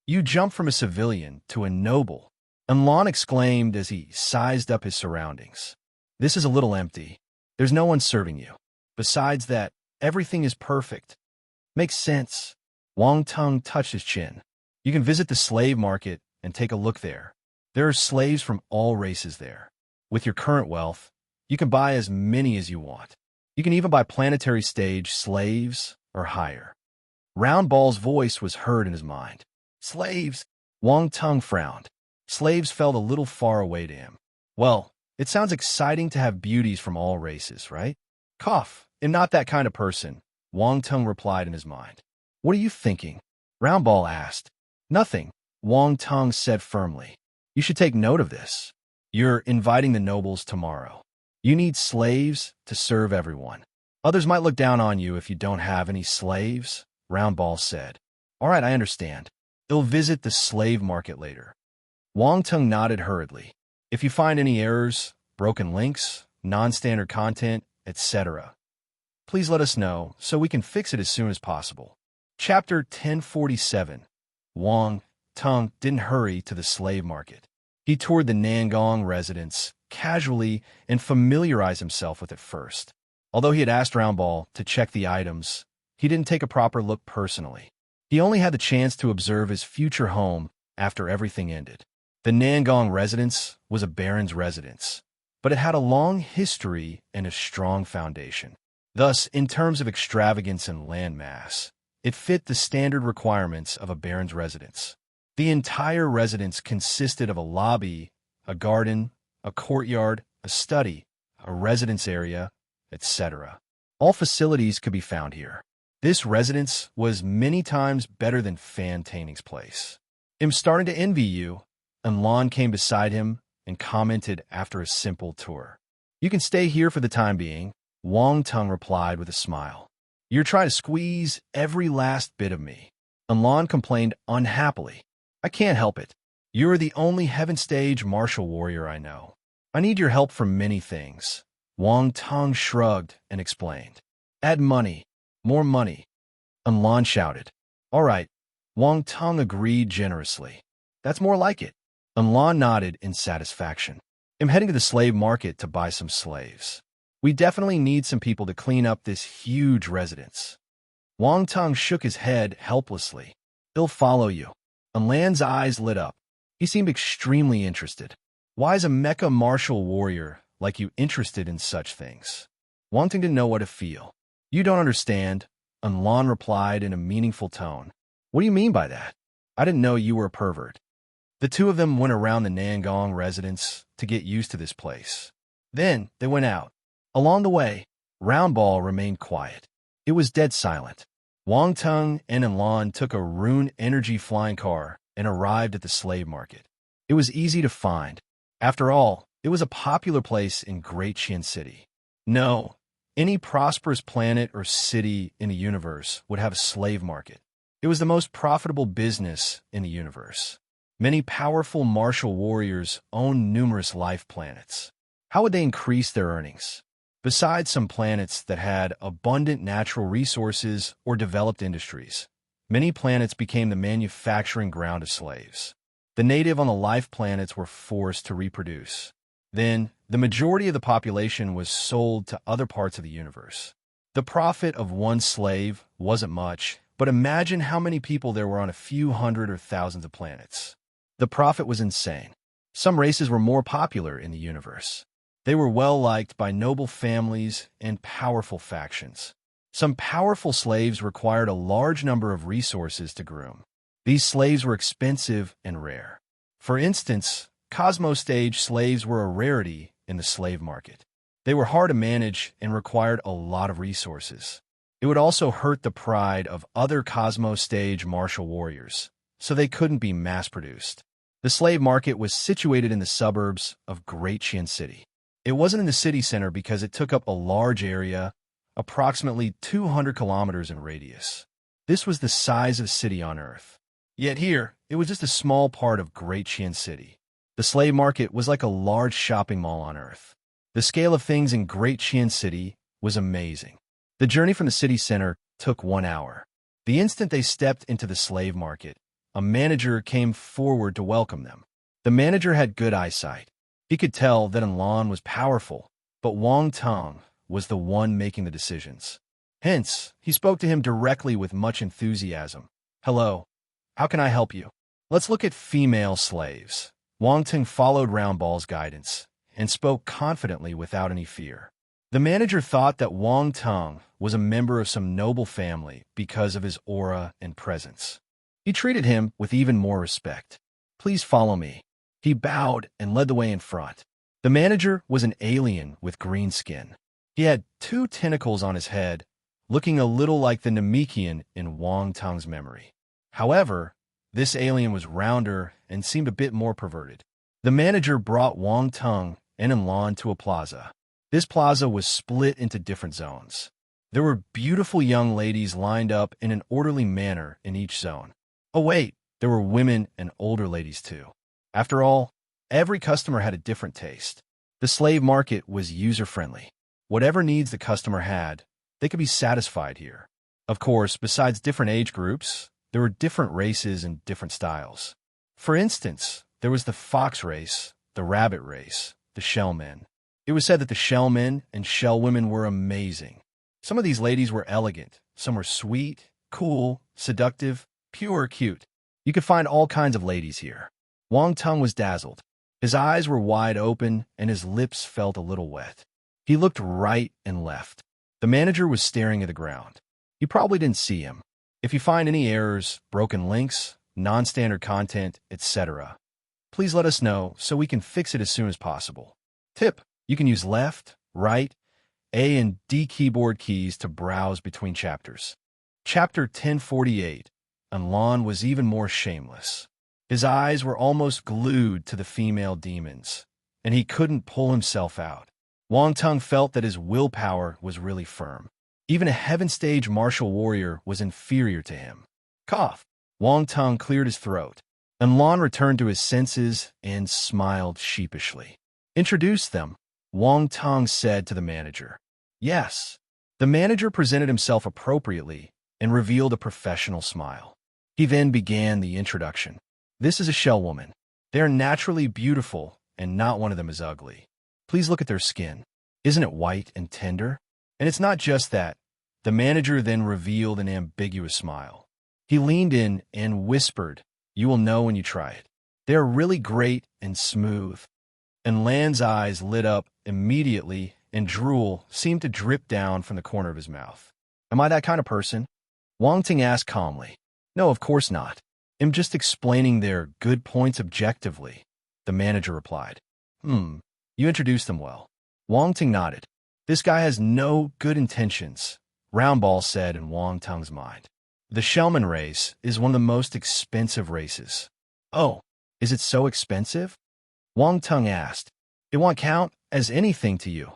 "You jumped from a civilian to a noble," and Lan exclaimed as he sized up his surroundings. "This is a little empty. There's no one serving you. Besides that, everything is perfect." "Makes sense." Wang Tung touched his chin. "You can visit the slave market and take a look there. There are slaves from all races there. With your current wealth, you can buy as many as you want. You can even buy planetary stage slaves or higher." Round Ball's voice was heard in his mind. "Slaves?" Wang Tung frowned. Slaves felt a little far away to him. "Well, it sounds exciting to have beauties from all races, right?" "Cough. I'm not that kind of person," Wang Tung replied in his mind. "What are you thinking?" Round Ball asked. "Nothing," Wang Tung said firmly. "You should take note of this. You're inviting the nobles tomorrow. You need slaves to serve everyone. Others might look down on you if you don't have any slaves," Round Ball said. "All right, I understand. You'll visit the slave market later." Wang Tung nodded hurriedly. "If you find any errors, broken links, non-standard content, etc., please let us know so we can fix it as soon as possible." Chapter 1047. Wang Tung didn't hurry to the slave market. He toured the Nangong residence casually and familiarized himself with it first. Although he had asked Round Ball to check the items, he didn't take a proper look personally. He only had the chance to observe his future home after everything ended. The Nangong residence was a baron's residence, but it had a long history and a strong foundation. Thus, in terms of extravagance and landmass, it fit the standard requirements of a baron's residence. The entire residence consisted of a lobby, a garden, a courtyard, a study, a residence area, etc. All facilities could be found here. This residence was many times better than Fan Taning's place. "I'm starting to envy you," and Lan came beside him and commented after a simple tour. "You can stay here for the time being," Wang Tung replied with a smile. "You're trying to squeeze every last bit of me." And Lan complained unhappily. "I can't help it. You're the only heaven stage martial warrior I know. I need your help for many things." Wang Tung shrugged and explained. "Add money. More money." And Lan shouted. "All right." Wang Tung agreed generously. "That's more like it." And Lan nodded in satisfaction. "I'm heading to the slave market to buy some slaves. We definitely need some people to clean up this huge residence." Wang Tung shook his head helplessly. "They'll follow you." And Lan's eyes lit up. He seemed extremely interested. "Why is a mecha martial warrior like you interested in such things?" Wang Tung didn't know what to feel. "You don't understand," and Lan replied in a meaningful tone. "What do you mean by that? I didn't know you were a pervert." The two of them went around the Nangong residence to get used to this place. Then they went out. Along the way, Round Ball remained quiet. It was dead silent. Wang Tung and Lan took a Rune Energy flying car and arrived at the slave market. It was easy to find. After all, it was a popular place in Great Qian City. No, any prosperous planet or city in the universe would have a slave market. It was the most profitable business in the universe. Many powerful martial warriors owned numerous life planets. How would they increase their earnings? Besides some planets that had abundant natural resources or developed industries, many planets became the manufacturing ground of slaves. The native on the life planets were forced to reproduce. Then, the majority of the population was sold to other parts of the universe. The profit of one slave wasn't much, but imagine how many people there were on a few hundred or thousands of planets. The profit was insane. Some races were more popular in the universe. They were well-liked by noble families and powerful factions. Some powerful slaves required a large number of resources to groom. These slaves were expensive and rare. For instance, Cosmo-stage slaves were a rarity in the slave market. They were hard to manage and required a lot of resources. It would also hurt the pride of other Cosmo-stage martial warriors, so they couldn't be mass-produced. The slave market was situated in the suburbs of Great Qian City. It wasn't in the city center because it took up a large area, approximately 200 kilometers in radius. This was the size of a city on Earth. Yet here, it was just a small part of Great Qian City. The slave market was like a large shopping mall on Earth. The scale of things in Great Qian City was amazing. The journey from the city center took 1 hour. The instant they stepped into the slave market, a manager came forward to welcome them. The manager had good eyesight. He could tell that Lan was powerful, but Wang Tung was the one making the decisions. Hence, he spoke to him directly with much enthusiasm. "Hello, how can I help you?" "Let's look at female slaves." Wang Tung followed Roundball's guidance and spoke confidently without any fear. The manager thought that Wang Tung was a member of some noble family because of his aura and presence. He treated him with even more respect. "Please follow me." He bowed and led the way in front. The manager was an alien with green skin. He had 2 tentacles on his head, looking a little like the Namekian in Wang Tung's memory. However, this alien was rounder and seemed a bit more perverted. The manager brought Wang Tung and Lan to a plaza. This plaza was split into different zones. There were beautiful young ladies lined up in an orderly manner in each zone. Oh wait, there were women and older ladies too. After all, every customer had a different taste. The slave market was user-friendly. Whatever needs the customer had, they could be satisfied here. Of course, besides different age groups, there were different races and different styles. For instance, there was the fox race, the rabbit race, the shellmen. It was said that the shellmen and shellwomen were amazing. Some of these ladies were elegant, some were sweet, cool, seductive, pure, cute. You could find all kinds of ladies here. Wang Tung was dazzled. His eyes were wide open and his lips felt a little wet. He looked right and left. The manager was staring at the ground. He probably didn't see him. If you find any errors, broken links, non-standard content, etc., please let us know so we can fix it as soon as possible. Tip: you can use left, right, A and D keyboard keys to browse between chapters. Chapter 1048, and Lan was even more shameless. His eyes were almost glued to the female demons, and he couldn't pull himself out. Wang Tung felt that his willpower was really firm. Even a heaven-stage martial warrior was inferior to him. Cough. Wang Tung cleared his throat, and Lan returned to his senses and smiled sheepishly. "Introduce them," Wang Tung said to the manager. "Yes." The manager presented himself appropriately and revealed a professional smile. He then began the introduction. "This is a shell woman. They are naturally beautiful, and not one of them is ugly. Please look at their skin. Isn't it white and tender? And it's not just that." The manager then revealed an ambiguous smile. He leaned in and whispered, "You will know when you try it. They are really great and smooth." And Lan's eyes lit up immediately, and drool seemed to drip down from the corner of his mouth. "Am I that kind of person?" Wang Ting asked calmly. "No, of course not. I'm just explaining their good points objectively," the manager replied. You introduced them well." Wang Ting nodded. "This guy has no good intentions," Roundball said in Wang Tung's mind. The Shellman race is one of the most expensive races. Oh, is it so expensive? Wang Tung asked. It won't count as anything to you,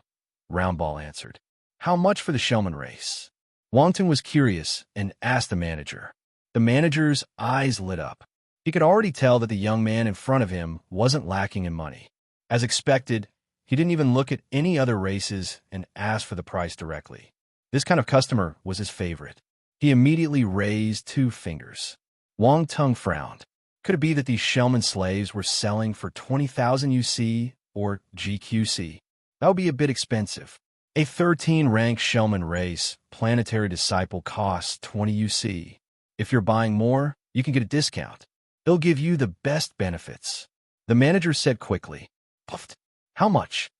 Roundball answered. How much for the Shellman race? Wang Tung was curious and asked the manager. The manager's eyes lit up. He could already tell that the young man in front of him wasn't lacking in money. As expected, he didn't even look at any other races and asked for the price directly. This kind of customer was his favorite. He immediately raised 2 fingers. Wang Tung frowned. Could it be that these Shellman slaves were selling for 20,000 UC or GQC? That would be a bit expensive. A 13-rank Shellman race planetary disciple costs 20 UC. If you're buying more, you can get a discount. They'll give you the best benefits. The manager said quickly. Puffed. How much?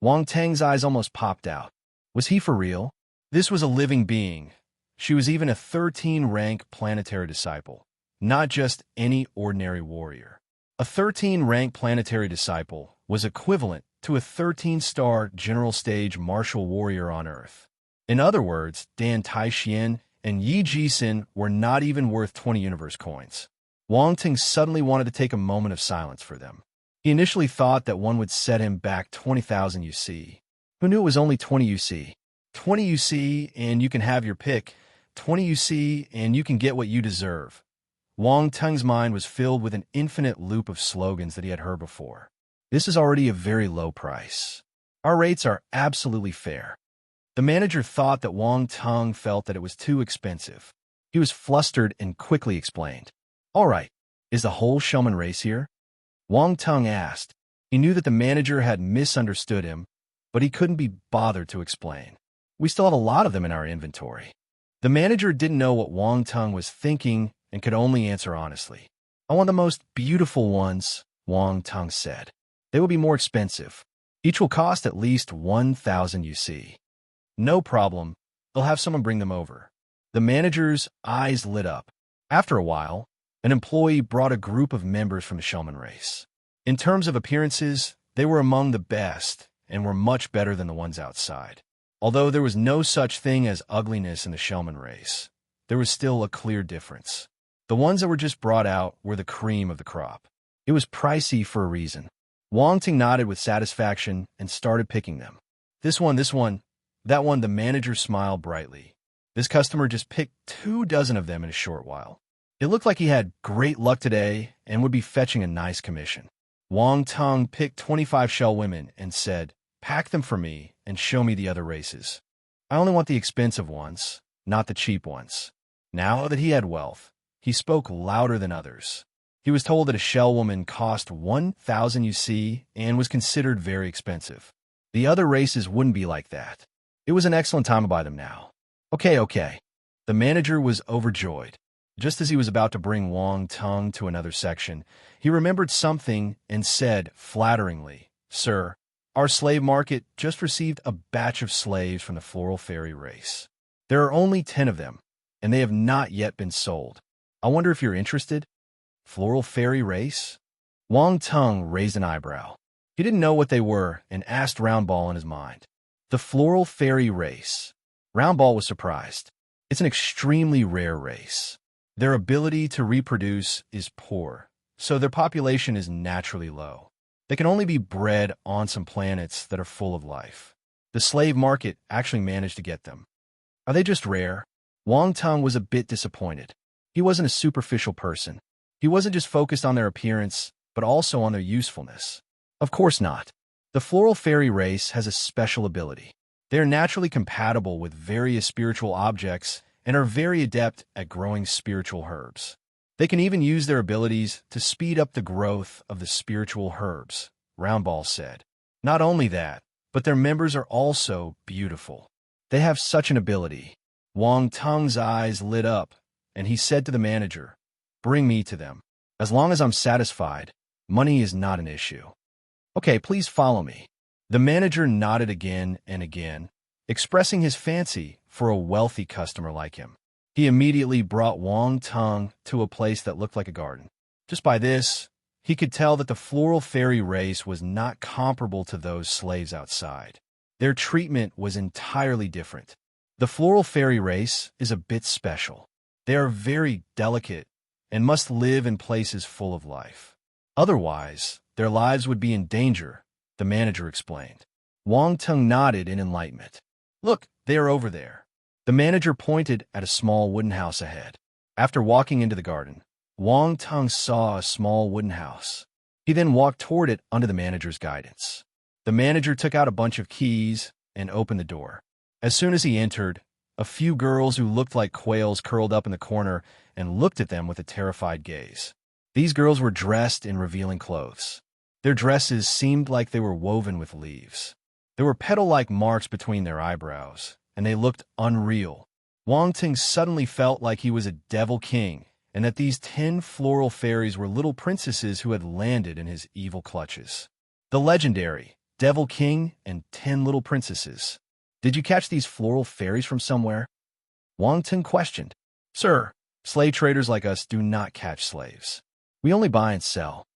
Wang Tang's eyes almost popped out. Was he for real? This was a living being. She was even a 13-rank planetary disciple, not just any ordinary warrior. A 13-rank planetary disciple was equivalent to a 13-star general stage martial warrior on Earth. In other words, Dan Taixian and Yi Jisun were not even worth 20 universe coins. Wang Ting suddenly wanted to take a moment of silence for them. He initially thought that one would set him back 20,000 UC. Who knew it was only 20 UC? 20 UC and you can have your pick. 20 UC and you can get what you deserve. Wang Tung's mind was filled with an infinite loop of slogans that he had heard before. This is already a very low price. Our rates are absolutely fair. The manager thought that Wang Tung felt that it was too expensive. He was flustered and quickly explained. All right, is the whole Shellman race here? Wang Tung asked. He knew that the manager had misunderstood him, but he couldn't be bothered to explain. We still have a lot of them in our inventory. The manager didn't know what Wang Tung was thinking and could only answer honestly. I want the most beautiful ones, Wang Tung said. They will be more expensive. Each will cost at least 1,000 UC. No problem. They'll have someone bring them over. The manager's eyes lit up. After a while, an employee brought a group of members from the Shellman race. In terms of appearances, they were among the best and were much better than the ones outside. Although there was no such thing as ugliness in the Shellman race, there was still a clear difference. The ones that were just brought out were the cream of the crop. It was pricey for a reason. Wang Ting nodded with satisfaction and started picking them. This one, that one, the manager smiled brightly. This customer just picked 24 of them in a short while. It looked like he had great luck today and would be fetching a nice commission. Wang Tung picked 25 shell women and said, pack them for me and show me the other races. I only want the expensive ones, not the cheap ones. Now that he had wealth, he spoke louder than others. He was told that a shell woman cost 1,000 UC and was considered very expensive. The other races wouldn't be like that. It was an excellent time to buy them now. Okay. The manager was overjoyed. Just as he was about to bring Wang Tung to another section, he remembered something and said flatteringly, Sir, our slave market just received a batch of slaves from the Floral Fairy race. There are only 10 of them, and they have not yet been sold. I wonder if you're interested? Floral Fairy race? Wang Tung raised an eyebrow. He didn't know what they were and asked Roundball in his mind. The Floral Fairy race. Roundball was surprised. It's an extremely rare race. Their ability to reproduce is poor, so their population is naturally low. They can only be bred on some planets that are full of life. The slave market actually managed to get them. Are they just rare? Wang Tung was a bit disappointed. He wasn't a superficial person. He wasn't just focused on their appearance, but also on their usefulness. Of course not. The Floral Fairy race has a special ability. They are naturally compatible with various spiritual objects and are very adept at growing spiritual herbs. They can even use their abilities to speed up the growth of the spiritual herbs, Roundball said. Not only that, but their members are also beautiful. They have such an ability. Wang Tung's eyes lit up, and he said to the manager, Bring me to them. As long as I'm satisfied, money is not an issue. Okay, please follow me. The manager nodded again and again, expressing his fancy for a wealthy customer like him. He immediately brought Wang Tung to a place that looked like a garden. Just by this, he could tell that the Floral Fairy race was not comparable to those slaves outside. Their treatment was entirely different. The Floral Fairy race is a bit special. They are very delicate and must live in places full of life. Otherwise, their lives would be in danger, the manager explained. Wang Tung nodded in enlightenment. Look, they are over there. The manager pointed at a small wooden house ahead. After walking into the garden, Wang Tung saw a small wooden house. He then walked toward it under the manager's guidance. The manager took out a bunch of keys and opened the door. As soon as he entered, a few girls who looked like quails curled up in the corner and looked at them with a terrified gaze. These girls were dressed in revealing clothes. Their dresses seemed like they were woven with leaves. There were petal-like marks between their eyebrows, and they looked unreal. Wang Ting suddenly felt like he was a devil king, and that these 10 floral fairies were little princesses who had landed in his evil clutches. The legendary Devil King and 10 little princesses. Did you catch these floral fairies from somewhere? Wang Ting questioned. Sir, slave traders like us do not catch slaves. We only buy and sell.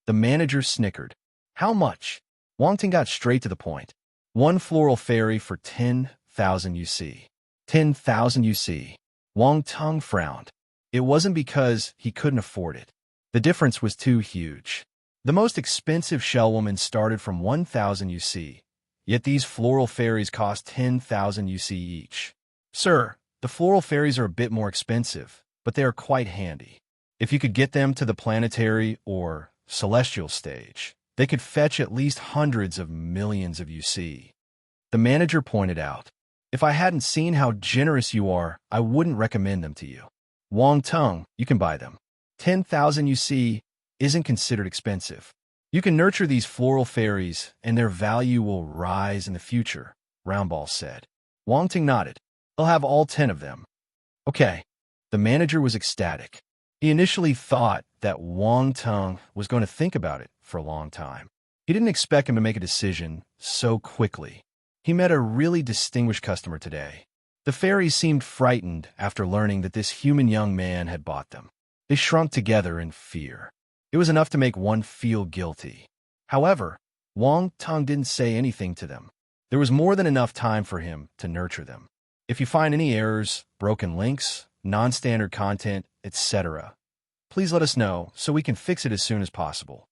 The manager snickered. How much? Wang Ting got straight to the point. 1 floral fairy for 10,000 UC. 10,000 UC. Wang Tung frowned. It wasn't because he couldn't afford it. The difference was too huge. The most expensive shellwoman started from 1,000 UC, yet these floral fairies cost 10,000 UC each. Sir, the floral fairies are a bit more expensive, but they are quite handy. If you could get them to the planetary or celestial stage, they could fetch at least hundreds of millions of UC. The manager pointed out, if I hadn't seen how generous you are, I wouldn't recommend them to you. Wang Tung, you can buy them. 10,000 UC isn't considered expensive. You can nurture these floral fairies, and their value will rise in the future, Roundball said. Wang Ting nodded. I'll have all 10 of them. Okay. The manager was ecstatic. He initially thought that Wang Tung was going to think about it for a long time. He didn't expect him to make a decision so quickly. He met a really distinguished customer today. The fairies seemed frightened after learning that this human young man had bought them. They shrunk together in fear. It was enough to make one feel guilty. However, Wang Tung didn't say anything to them. There was more than enough time for him to nurture them. If you find any errors, broken links, non-standard content, etc., please let us know so we can fix it as soon as possible.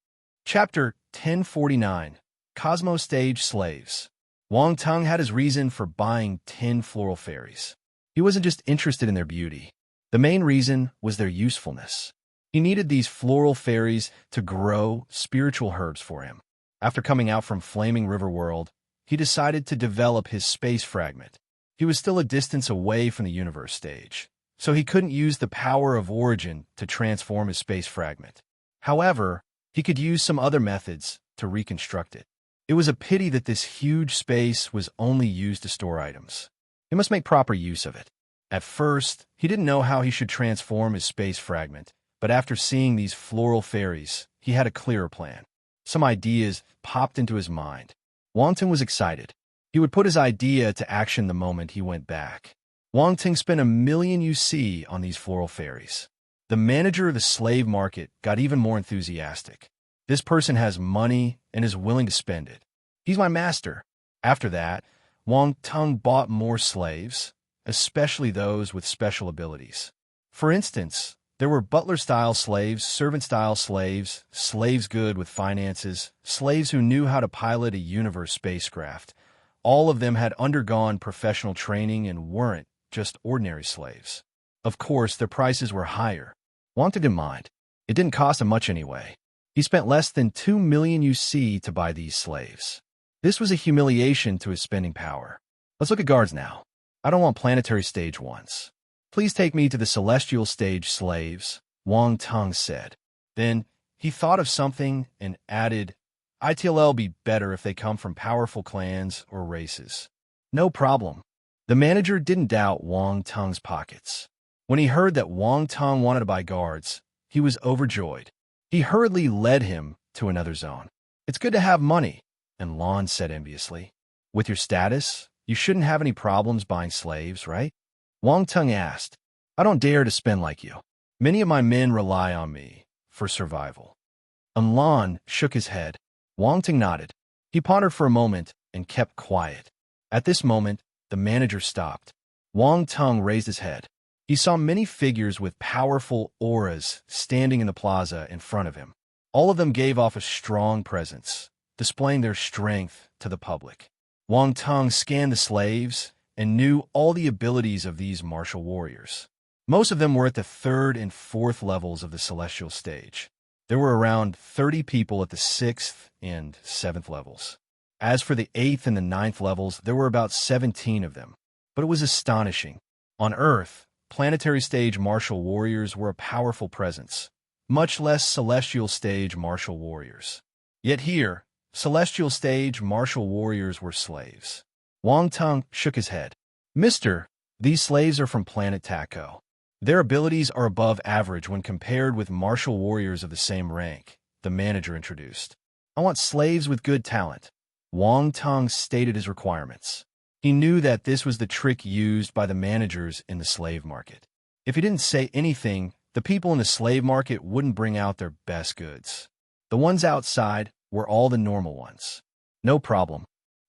Chapter 1049, Cosmo Stage Slaves. Wang Tung had his reason for buying 10 floral fairies. He wasn't just interested in their beauty. The main reason was their usefulness. He needed these floral fairies to grow spiritual herbs for him. After coming out from Flaming River World, he decided to develop his space fragment. He was still a distance away from the universe stage, so he couldn't use the power of origin to transform his space fragment. However, he could use some other methods to reconstruct it. It was a pity that this huge space was only used to store items. He must make proper use of it. At first, he didn't know how he should transform his space fragment, but after seeing these floral fairies, he had a clearer plan. Some ideas popped into his mind. Wang Ting was excited. He would put his idea to action the moment he went back. Wang Ting spent 1,000,000 UC on these floral fairies. The manager of the slave market got even more enthusiastic. This person has money and is willing to spend it. He's my master. After that, Wang Tung bought more slaves, especially those with special abilities. For instance, there were butler-style slaves, servant-style slaves, slaves good with finances, slaves who knew how to pilot a universe spacecraft. All of them had undergone professional training and weren't just ordinary slaves. Of course, their prices were higher. Wang didn't mind. It didn't cost him much anyway. He spent less than 2,000,000 UC to buy these slaves. This was a humiliation to his spending power. Let's look at guards now. I don't want planetary stage ones. Please take me to the celestial stage slaves, Wang Tung said. Then he thought of something and added, ITLL be better if they come from powerful clans or races. No problem. The manager didn't doubt Wang Tung's pockets. When he heard that Wang Tung wanted to buy guards, he was overjoyed. He hurriedly led him to another zone. It's good to have money, and Lon said enviously. With your status, you shouldn't have any problems buying slaves, right? Wang Tung asked. I don't dare to spend like you. Many of my men rely on me for survival. And Lon shook his head. Wang Tung nodded. He pondered for a moment and kept quiet. At this moment, the manager stopped. Wang Tung raised his head. He saw many figures with powerful auras standing in the plaza in front of him. All of them gave off a strong presence, displaying their strength to the public. Wang Tung scanned the slaves and knew all the abilities of these martial warriors. Most of them were at the 3rd and 4th levels of the celestial stage. There were around 30 people at the 6th and 7th levels. As for the 8th and the 9th levels, there were about 17 of them. But it was astonishing. On Earth, planetary stage martial warriors were a powerful presence, much less celestial stage martial warriors. Yet here, celestial stage martial warriors were slaves. Wang Tung shook his head. Mister, these slaves are from planet Taco. Their abilities are above average when compared with martial warriors of the same rank, the manager introduced. I want slaves with good talent. Wang Tung stated his requirements. He knew that this was the trick used by the managers in the slave market. If he didn't say anything, the people in the slave market wouldn't bring out their best goods. The ones outside were all the normal ones. No problem.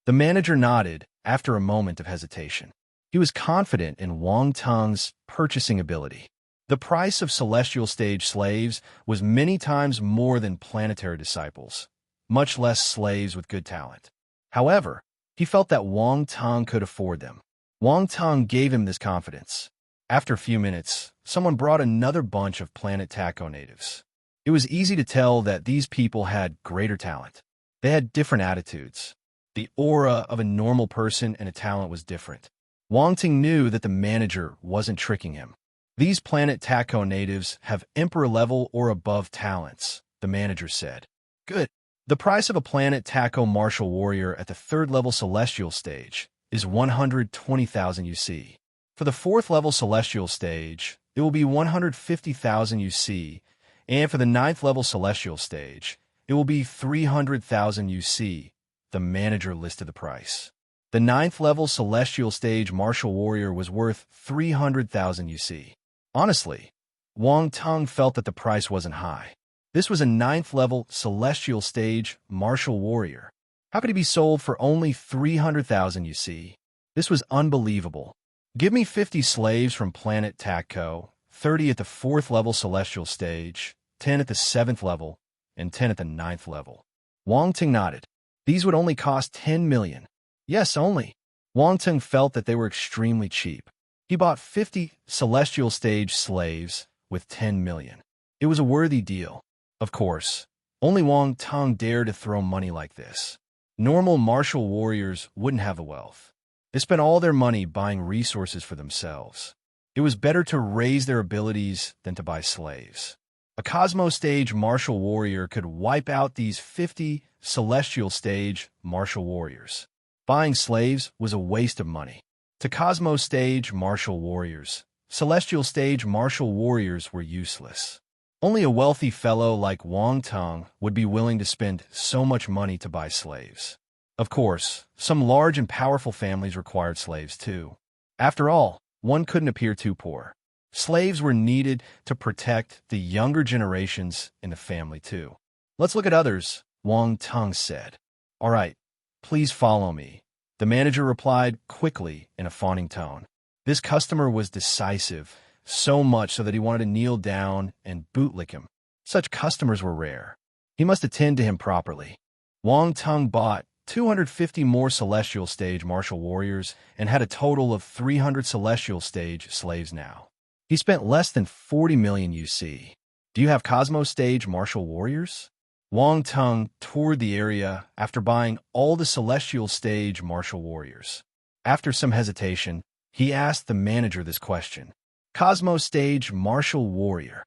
The manager nodded after a moment of hesitation. He was confident in Wang Tung's purchasing ability. The price of celestial stage slaves was many times more than planetary disciples, much less slaves with good talent. However, he felt that Wang Tung could afford them. Wang Tung gave him this confidence. After a few minutes, someone brought another bunch of planet Taco natives. It was easy to tell that these people had greater talent. They had different attitudes. The aura of a normal person and a talent was different. Wang Tung knew that the manager wasn't tricking him. These planet Taco natives have emperor level or above talents, the manager said. Good. The price of a planet Taco martial warrior at the 3rd level celestial stage is 120,000 UC. For the 4th level celestial stage, it will be 150,000 UC, and for the 9th level celestial stage, it will be 300,000 UC. The manager listed the price. The 9th level celestial stage martial warrior was worth 300,000 UC. Honestly, Wang Tung felt that the price wasn't high. This was a 9th level celestial stage martial warrior. How could he be sold for only 300,000 UC? This was unbelievable. Give me 50 slaves from planet Taco, 30 at the 4th level celestial stage, 10 at the 7th level, and 10 at the 9th level. Wang Tung nodded. These would only cost 10 million. Yes, only. Wang Tung felt that they were extremely cheap. He bought 50 celestial stage slaves with 10 million. It was a worthy deal. Of course, only Wang Tung dared to throw money like this. Normal martial warriors wouldn't have the wealth. They spent all their money buying resources for themselves. It was better to raise their abilities than to buy slaves. A Cosmo stage martial warrior could wipe out these 50 celestial stage martial warriors. Buying slaves was a waste of money. To Cosmo stage martial warriors, celestial stage martial warriors were useless. Only a wealthy fellow like Wang Tung would be willing to spend so much money to buy slaves. Of course, some large and powerful families required slaves too. After all, one couldn't appear too poor. Slaves were needed to protect the younger generations in the family too. Let's look at others, Wang Tung said. All right, please follow me. The manager replied quickly in a fawning tone. This customer was decisive, so much so that he wanted to kneel down and bootlick him. Such customers were rare. He must attend to him properly. Wang Tung bought 250 more celestial stage martial warriors and had a total of 300 celestial stage slaves now. He spent less than 40 million UC. Do you have Cosmo stage martial warriors? Wang Tung toured the area after buying all the celestial stage martial warriors. After some hesitation, he asked the manager this question. Cosmo stage martial warrior.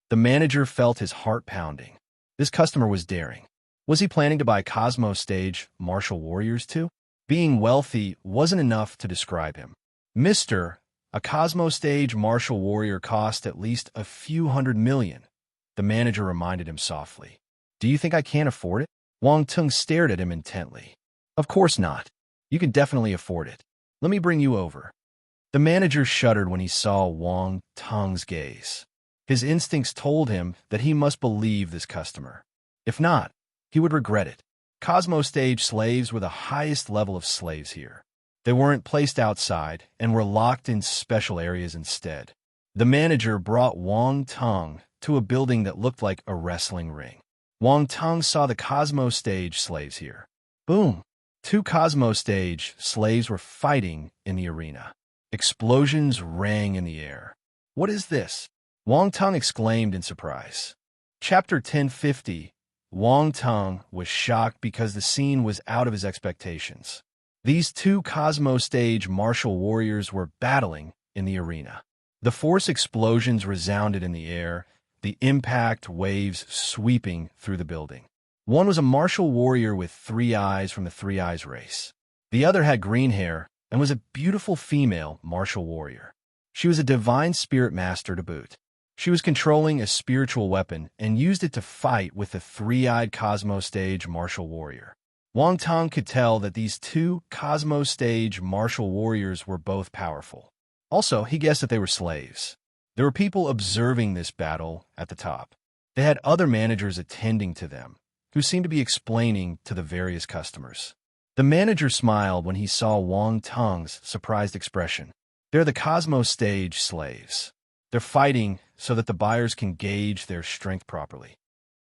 The manager felt his heart pounding. This customer was daring. Was he planning to buy Cosmo stage martial warriors too? Being wealthy wasn't enough to describe him. Mister, a Cosmo stage martial warrior cost at least a few hundred million. The manager reminded him softly. Do you think I can't afford it? Wang Tung stared at him intently. Of course not. You can definitely afford it. Let me bring you over. The manager shuddered when he saw Wang Tung's gaze. His instincts told him that he must believe this customer. If not, he would regret it. Cosmo stage slaves were the highest level of slaves here. They weren't placed outside and were locked in special areas instead. The manager brought Wang Tung to a building that looked like a wrestling ring. Wang Tung saw the Cosmo Stage slaves here. Boom! 2 Cosmo Stage slaves were fighting in the arena. Explosions rang in the air. What is this? Wang Tung exclaimed in surprise. Chapter 1050. Wang Tung was shocked because the scene was out of his expectations. These 2 Cosmo Stage martial warriors were battling in the arena. The force explosions resounded in the air, the impact waves sweeping through the building. One was a martial warrior with 3 eyes from the 3 Eyes race. The other had green hair and was a beautiful female martial warrior. She was a divine spirit master to boot. She was controlling a spiritual weapon and used it to fight with the 3-eyed Cosmo Stage martial warrior. Wang Tung could tell that these 2 Cosmo Stage martial warriors were both powerful. Also, he guessed that they were slaves. There were people observing this battle at the top. They had other managers attending to them, who seemed to be explaining to the various customers. The manager smiled when he saw Wang Tung's surprised expression. They're the Cosmo Stage slaves. They're fighting so that the buyers can gauge their strength properly.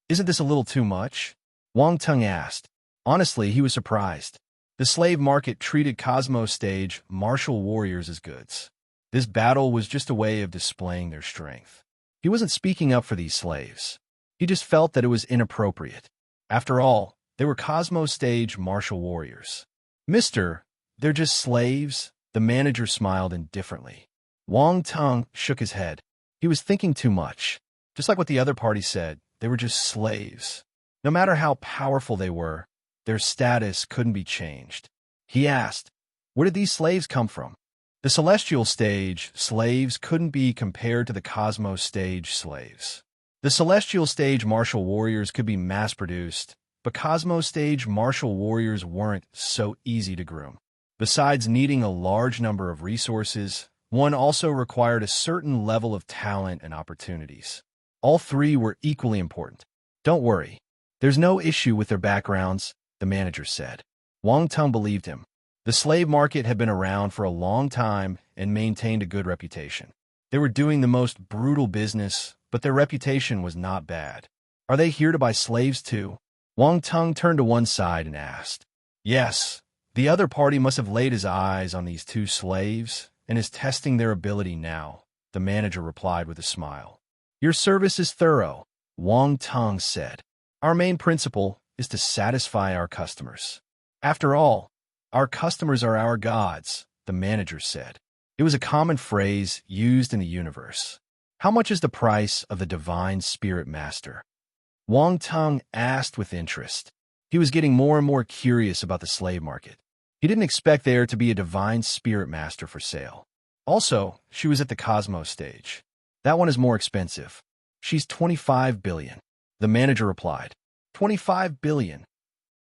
Isn't this a little too much? Wang Tung asked. Honestly, he was surprised. The slave market treated Cosmo Stage martial warriors as goods. This battle was just a way of displaying their strength. He wasn't speaking up for these slaves. He just felt that it was inappropriate. After all, they were Cosmo Stage martial warriors. Mister, they're just slaves? The manager smiled indifferently. Wang Tung shook his head. He was thinking too much. Just like what the other party said, they were just slaves. No matter how powerful they were, their status couldn't be changed. He asked, where did these slaves come from? The Celestial Stage slaves couldn't be compared to the Cosmos Stage slaves. The Celestial Stage martial warriors could be mass-produced, but Cosmos Stage martial warriors weren't so easy to groom. Besides needing a large number of resources, one also required a certain level of talent and opportunities. All 3 were equally important. Don't worry. There's no issue with their backgrounds, the manager said. Wang Tung believed him. The slave market had been around for a long time and maintained a good reputation. They were doing the most brutal business, but their reputation was not bad. Are they here to buy slaves too? Wang Tung turned to one side and asked. Yes, the other party must have laid his eyes on these 2 slaves and is testing their ability now, the manager replied with a smile. Your service is thorough, Wang Tung said. Our main principle is to satisfy our customers. After all, our customers are our gods, the manager said. It was a common phrase used in the universe. How much is the price of the Divine Spirit Master? Wang Tung asked with interest. He was getting more and more curious about the slave market. He didn't expect there to be a Divine Spirit Master for sale. Also, she was at the Cosmos Stage. That one is more expensive. She's 25 billion. The manager replied. 25 billion.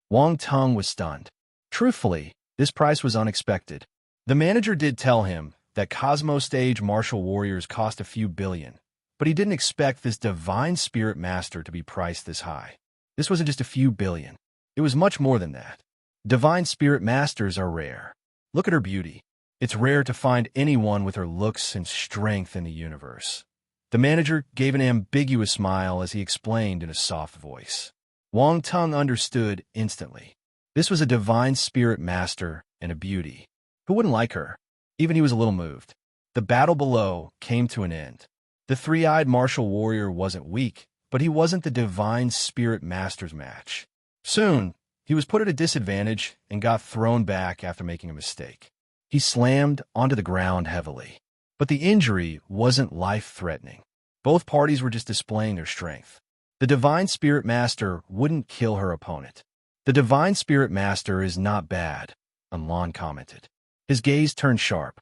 Wang Tung was stunned. Truthfully, this price was unexpected. The manager did tell him that Cosmo Stage martial warriors cost a few billion, but he didn't expect this Divine Spirit Master to be priced this high. This wasn't just a few billion. It was much more than that. Divine Spirit Masters are rare. Look at her beauty. It's rare to find anyone with her looks and strength in the universe. The manager gave an ambiguous smile as he explained in a soft voice. Wang Tung understood instantly. This was a Divine Spirit Master and a beauty. Who wouldn't like her? Even he was a little moved. The battle below came to an end. The 3-eyed martial warrior wasn't weak, but he wasn't the Divine Spirit Master's match. Soon, he was put at a disadvantage and got thrown back after making a mistake. He slammed onto the ground heavily. But the injury wasn't life-threatening. Both parties were just displaying their strength. The Divine Spirit Master wouldn't kill her opponent. The Divine Spirit Master is not bad, Anlan commented. His gaze turned sharp.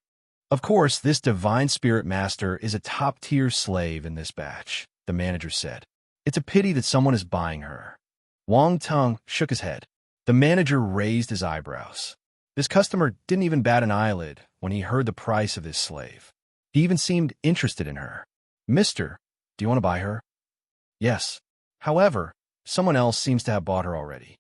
Of course, this Divine Spirit Master is a top-tier slave in this batch, the manager said. It's a pity that someone is buying her. Wang Tung shook his head. The manager raised his eyebrows. This customer didn't even bat an eyelid when he heard the price of this slave. He even seemed interested in her. Mister, do you want to buy her? Yes. However, someone else seems to have bought her already.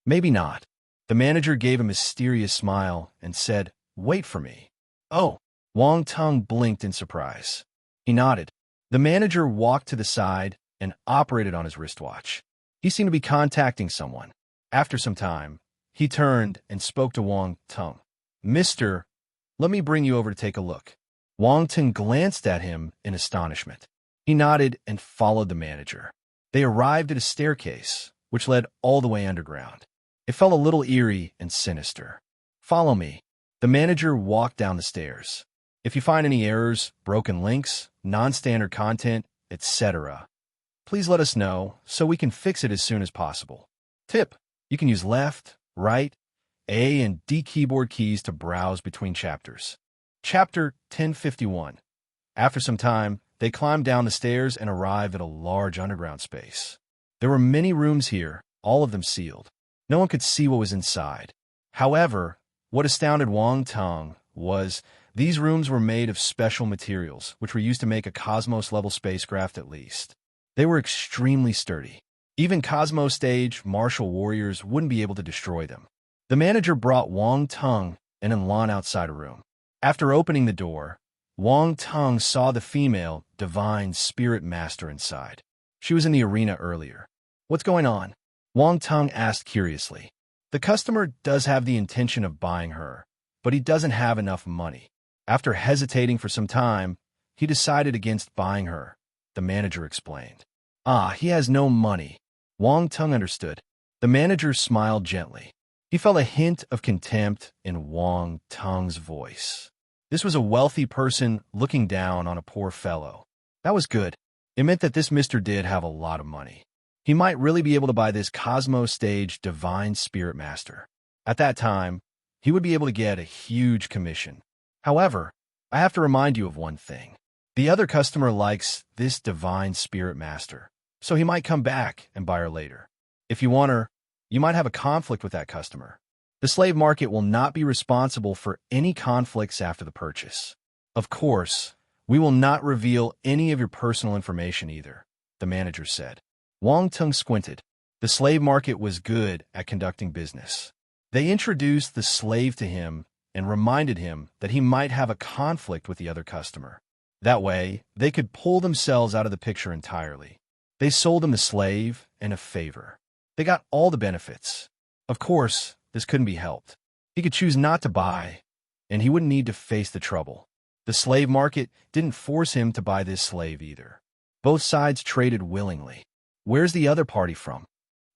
Maybe not. The manager gave a mysterious smile and said, wait for me. Oh, Wang Tung blinked in surprise. He nodded. The manager walked to the side and operated on his wristwatch. He seemed to be contacting someone. After some time, he turned and spoke to Wang Tung. "Mister, let me bring you over to take a look." Wang Tung glanced at him in astonishment. He nodded and followed the manager. They arrived at a staircase, which led all the way underground. It felt a little eerie and sinister. "Follow me." The manager walked down the stairs. "If you find any errors, broken links, non-standard content, etc., please let us know so we can fix it as soon as possible. Tip: you can use left, right, A and D keyboard keys to browse between chapters. Chapter 1051. After some time, they climbed down the stairs and arrived at a large underground space. There were many rooms here, all of them sealed. No one could see what was inside. However, what astounded Wang Tung was these rooms were made of special materials, which were used to make a Cosmos-level spacecraft at least. They were extremely sturdy. Even Cosmos-stage martial warriors wouldn't be able to destroy them. The manager brought Wang Tung in a lawn outside a room. After opening the door, Wang Tung saw the female divine spirit master inside. She was in the arena earlier. "What's going on?" Wang Tung asked curiously. The customer does have the intention of buying her, but he doesn't have enough money. After hesitating for some time, he decided against buying her, the manager explained. He has no money. Wang Tung understood. The manager smiled gently. He felt a hint of contempt in Wang Tung's voice. This was a wealthy person looking down on a poor fellow. That was good. It meant that this mister did have a lot of money. He might really be able to buy this Cosmos stage divine spirit master. At that time, he would be able to get a huge commission. However, I have to remind you of one thing. The other customer likes this divine spirit master, so he might come back and buy her later. If you want her, you might have a conflict with that customer. The slave market will not be responsible for any conflicts after the purchase. Of course, we will not reveal any of your personal information either, the manager said. Wang Tung squinted. The slave market was good at conducting business. They introduced the slave to him and reminded him that he might have a conflict with the other customer. That way, they could pull themselves out of the picture entirely. They sold him the slave and a favor. They got all the benefits. Of course, this couldn't be helped. He could choose not to buy, and he wouldn't need to face the trouble. The slave market didn't force him to buy this slave either. Both sides traded willingly. Where's the other party from?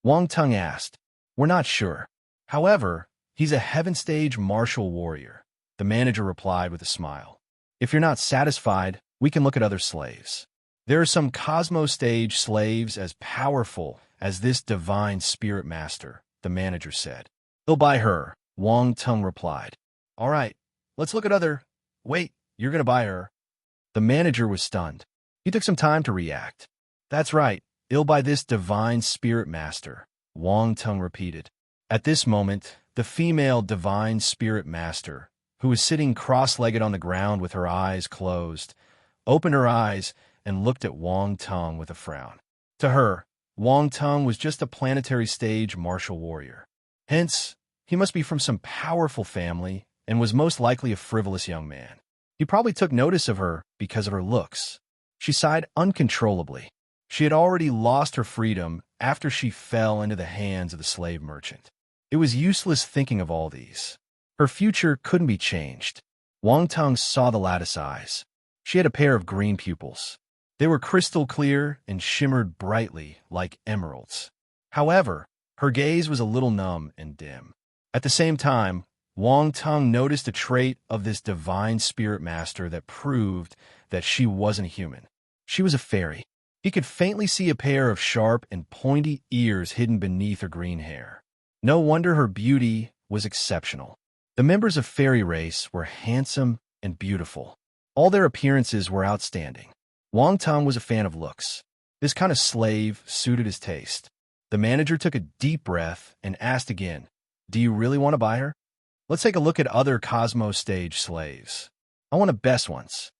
Wang Tung asked. We're not sure. However, he's a heaven-stage martial warrior, the manager replied with a smile. If you're not satisfied, we can look at other slaves. There are some Cosmos-stage slaves as powerful as this divine spirit master, the manager said. They'll buy her, Wang Tung replied. All right, let's look at other... Wait, you're going to buy her? The manager was stunned. He took some time to react. That's right, he'll buy this divine spirit master, Wang Tung repeated. At this moment, the female divine spirit master, who was sitting cross-legged on the ground with her eyes closed, opened her eyes and looked at Wang Tung with a frown. To her, Wang Tung was just a planetary stage martial warrior. Hence, he must be from some powerful family and was most likely a frivolous young man. He probably took notice of her because of her looks. She sighed uncontrollably. She had already lost her freedom after she fell into the hands of the slave merchant. It was useless thinking of all these. Her future couldn't be changed. Wang Tung saw the lattice eyes. She had a pair of green pupils. They were crystal clear and shimmered brightly like emeralds. However, her gaze was a little numb and dim. At the same time, Wang Tung noticed a trait of this divine spirit master that proved that she wasn't human. She was a fairy. He could faintly see a pair of sharp and pointy ears hidden beneath her green hair. No wonder her beauty was exceptional. The members of fairy race were handsome and beautiful. All their appearances were outstanding. Wang Tung was a fan of looks. This kind of slave suited his taste. The manager took a deep breath and asked again, Do you really want to buy her? Let's take a look at other Cosmos stage slaves. I want the best ones.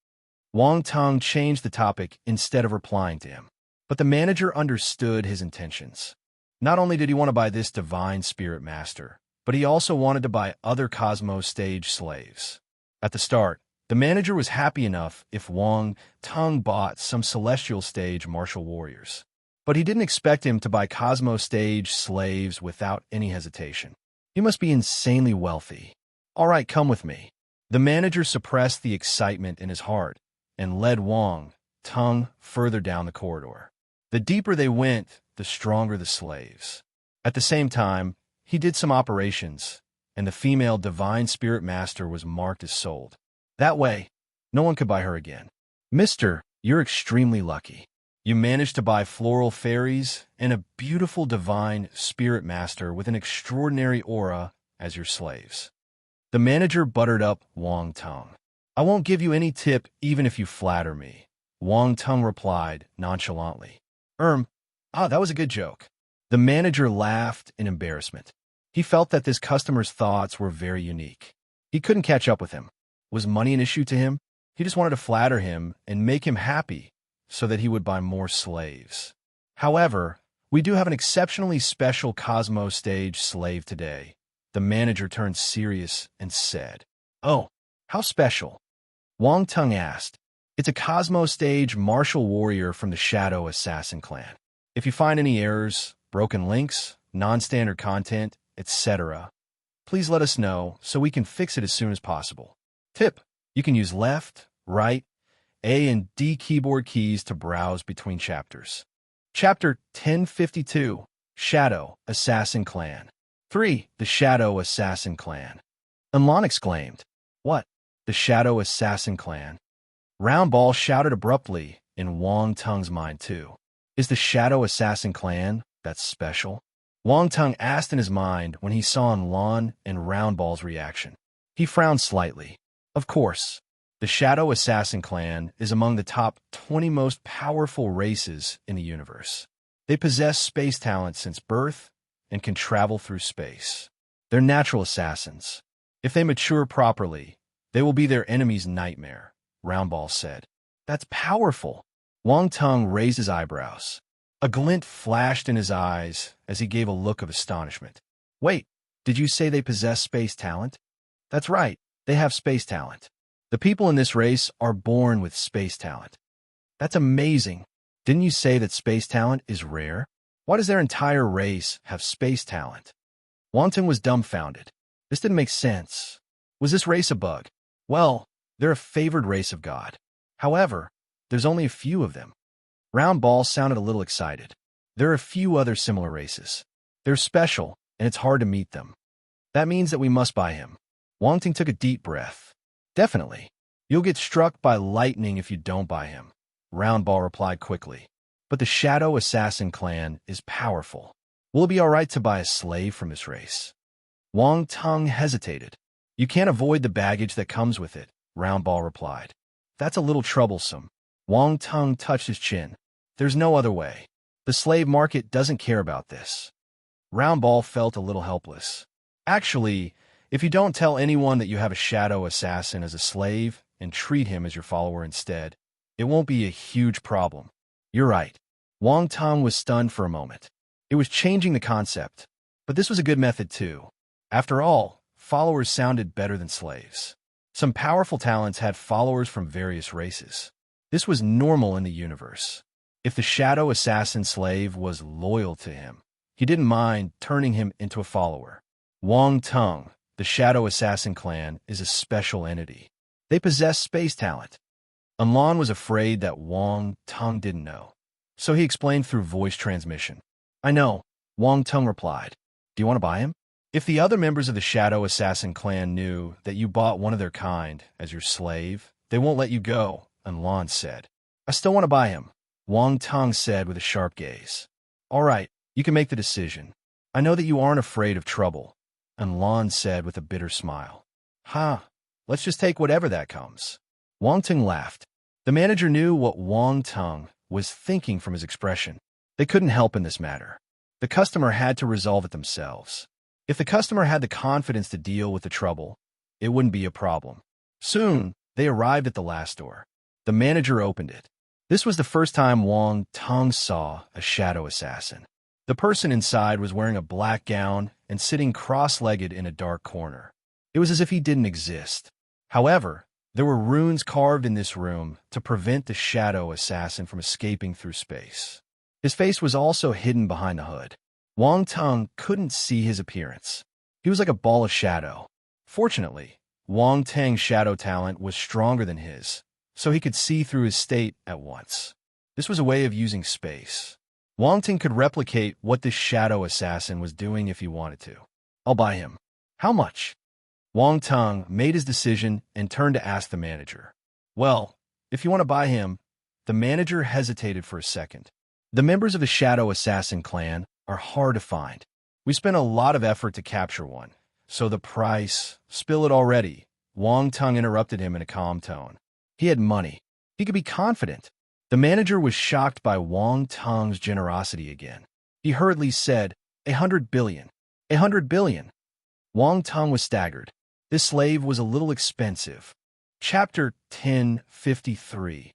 Wang Tung changed the topic instead of replying to him. But the manager understood his intentions. Not only did he want to buy this divine spirit master, but he also wanted to buy other Cosmos stage slaves. At the start, The manager was happy enough if Wang Tung bought some celestial stage martial warriors. But he didn't expect him to buy Cosmo stage slaves without any hesitation. He must be insanely wealthy. All right, come with me. The manager suppressed the excitement in his heart and led Wang Tung further down the corridor. The deeper they went, the stronger the slaves. At the same time, he did some operations, and the female divine spirit master was marked as sold. That way, no one could buy her again. Mister, you're extremely lucky. You managed to buy floral fairies and a beautiful divine spirit master with an extraordinary aura as your slaves. The manager buttered up Wang Tung. I won't give you any tip even if you flatter me, Wang Tung replied nonchalantly. That was a good joke. The manager laughed in embarrassment. He felt that this customer's thoughts were very unique. He couldn't catch up with him. Was money an issue to him? He just wanted to flatter him and make him happy so that he would buy more slaves. However, we do have an exceptionally special Cosmo stage slave today. The manager turned serious and said, Oh, how special? Wang Tung asked. It's a Cosmo stage martial warrior from the Shadow Assassin clan. If you find any errors, broken links, non-standard content, etc., please let us know so we can fix it as soon as possible. Tip: you can use left, right, A and D keyboard keys to browse between chapters. Chapter 1052, Shadow Assassin Clan. 3. The Shadow Assassin Clan. Unlan exclaimed, What? The Shadow Assassin Clan? Roundball shouted abruptly in Wang Tung's mind too. Is the Shadow Assassin Clan that special? Wang Tung asked in his mind when he saw Unlan and Roundball's reaction. He frowned slightly. Of course, the Shadow Assassin Clan is among the top 20 most powerful races in the universe. They possess space talent since birth and can travel through space. They're natural assassins. If they mature properly, they will be their enemy's nightmare, Roundball said. That's powerful. Wang Tung raised his eyebrows. A glint flashed in his eyes as he gave a look of astonishment. Wait, did you say they possess space talent? That's right, they have space talent. The people in this race are born with space talent. That's amazing. Didn't you say that space talent is rare? Why does their entire race have space talent? Wang Tung was dumbfounded. This didn't make sense. Was this race a bug? Well, they're a favored race of God. However, there's only a few of them. Roundball sounded a little excited. There are a few other similar races. They're special, and it's hard to meet them. That means that we must buy him. Wang Tung took a deep breath. Definitely. You'll get struck by lightning if you don't buy him, Roundball replied quickly. But the Shadow Assassin clan is powerful. Will it be all right to buy a slave from this race? Wang Tung hesitated. You can't avoid the baggage that comes with it, Roundball replied. That's a little troublesome. Wang Tung touched his chin. There's no other way. The slave market doesn't care about this. Roundball felt a little helpless. Actually, if you don't tell anyone that you have a Shadow Assassin as a slave and treat him as your follower instead, it won't be a huge problem. You're right. Wang Tung was stunned for a moment. It was changing the concept, but this was a good method too. After all, followers sounded better than slaves. Some powerful talents had followers from various races. This was normal in the universe. If the Shadow Assassin slave was loyal to him, he didn't mind turning him into a follower. Wang Tung, the Shadow Assassin clan, is a special entity. They possess space talent. Unlan was afraid that Wang Tung didn't know, so he explained through voice transmission. I know, Wang Tung replied. Do you want to buy him? If the other members of the Shadow Assassin clan knew that you bought one of their kind as your slave, they won't let you go, Unlan said. I still want to buy him, Wang Tung said with a sharp gaze. All right, you can make the decision. I know that you aren't afraid of trouble, Unlan said with a bitter smile. Let's just take whatever that comes. Wang Tung laughed. The manager knew what Wang Tung was thinking from his expression. They couldn't help in this matter. The customer had to resolve it themselves. If the customer had the confidence to deal with the trouble, it wouldn't be a problem. Soon, they arrived at the last door. The manager opened it. This was the first time Wang Tung saw a Shadow Assassin. The person inside was wearing a black gown and sitting cross-legged in a dark corner. It was as if he didn't exist. However, There were runes carved in this room to prevent the shadow assassin from escaping through space. His face was also hidden behind the hood. Wang Teng couldn't see his appearance. He was like a ball of shadow. Fortunately, Wang Teng's shadow talent was stronger than his, so he could see through his state at once. This was a way of using space. Wang Teng could replicate what this shadow assassin was doing if he wanted to. I'll buy him. How much? Wang Teng made his decision and turned to ask the manager. Well, if you want to buy him, the manager hesitated for a second. The members of the shadow assassin clan are hard to find. We spent a lot of effort to capture one, so the price, spill it already. Wang Teng interrupted him in a calm tone. He had money. He could be confident. The manager was shocked by Wang Teng's generosity again. He hurriedly said, 100 billion. 100 billion. Wang Teng was staggered. This slave was a little expensive. Chapter 1053.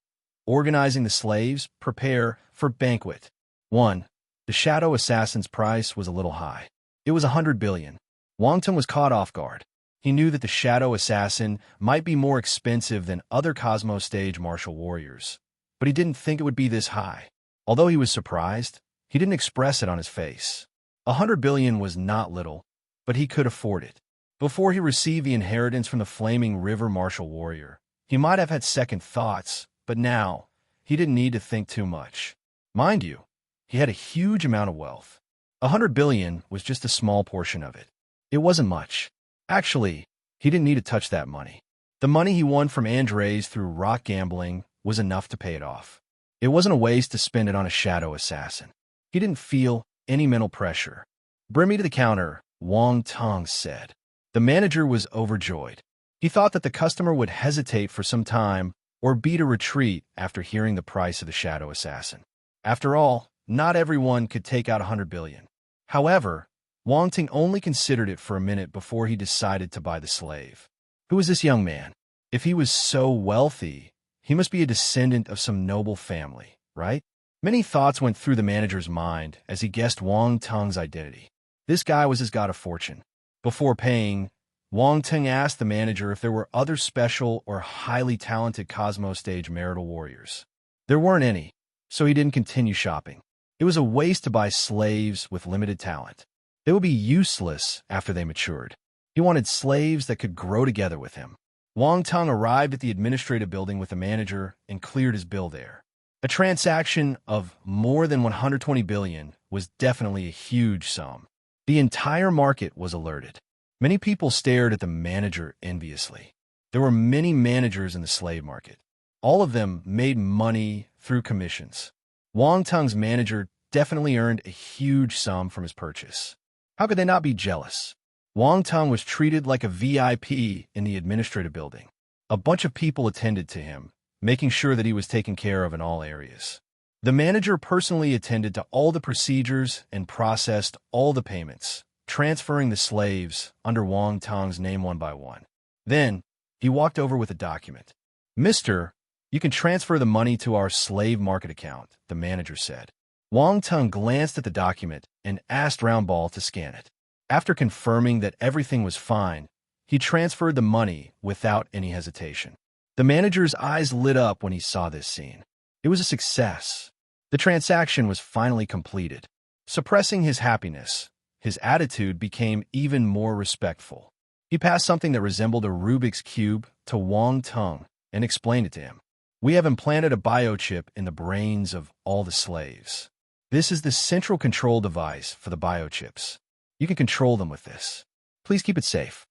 Organizing the slaves, prepare for banquet. 1. The shadow assassin's price was a little high. It was 100 billion. Wang Teng was caught off guard. He knew that the shadow assassin might be more expensive than other Cosmo Stage martial warriors, but he didn't think it would be this high. Although he was surprised, he didn't express it on his face. 100 billion was not little, but he could afford it. Before he received the inheritance from the Flaming River martial warrior, he might have had second thoughts, but now, he didn't need to think too much. Mind you, he had a huge amount of wealth. 100 billion was just a small portion of it. It wasn't much. Actually, he didn't need to touch that money. The money he won from Andres through rock gambling was enough to pay it off. It wasn't a waste to spend it on a shadow assassin. He didn't feel any mental pressure. Bring me to the counter, Wang Teng said. The manager was overjoyed. He thought that the customer would hesitate for some time or beat a retreat after hearing the price of the shadow assassin. After all, not everyone could take out 100 billion. However, Wang Teng only considered it for a minute before he decided to buy the slave. Who was this young man? If he was so wealthy, he must be a descendant of some noble family, right? Many thoughts went through the manager's mind as he guessed Wang Teng's identity. This guy was his god of fortune. Before paying, Wang Teng asked the manager if there were other special or highly talented Cosmo Stage marital warriors. There weren't any, so he didn't continue shopping. It was a waste to buy slaves with limited talent. They would be useless after they matured. He wanted slaves that could grow together with him. Wang Teng arrived at the administrative building with the manager and cleared his bill there. A transaction of more than 120 billion was definitely a huge sum. The entire market was alerted. Many people stared at the manager enviously. There were many managers in the slave market. All of them made money through commissions. Wang Teng's manager definitely earned a huge sum from his purchase. How could they not be jealous? Wang Teng was treated like a VIP in the administrative building. A bunch of people attended to him, making sure that he was taken care of in all areas. The manager personally attended to all the procedures and processed all the payments, transferring the slaves under Wang Teng's name one by one. Then, he walked over with a document. "Mister, you can transfer the money to our slave market account," the manager said. Wang Teng glanced at the document and asked Roundball to scan it. After confirming that everything was fine, he transferred the money without any hesitation. The manager's eyes lit up when he saw this scene. It was a success. The transaction was finally completed. Suppressing his happiness, his attitude became even more respectful. He passed something that resembled a Rubik's Cube to Wang Teng and explained it to him. "We have implanted a biochip in the brains of all the slaves. This is the central control device for the biochips. You can control them with this. Please keep it safe."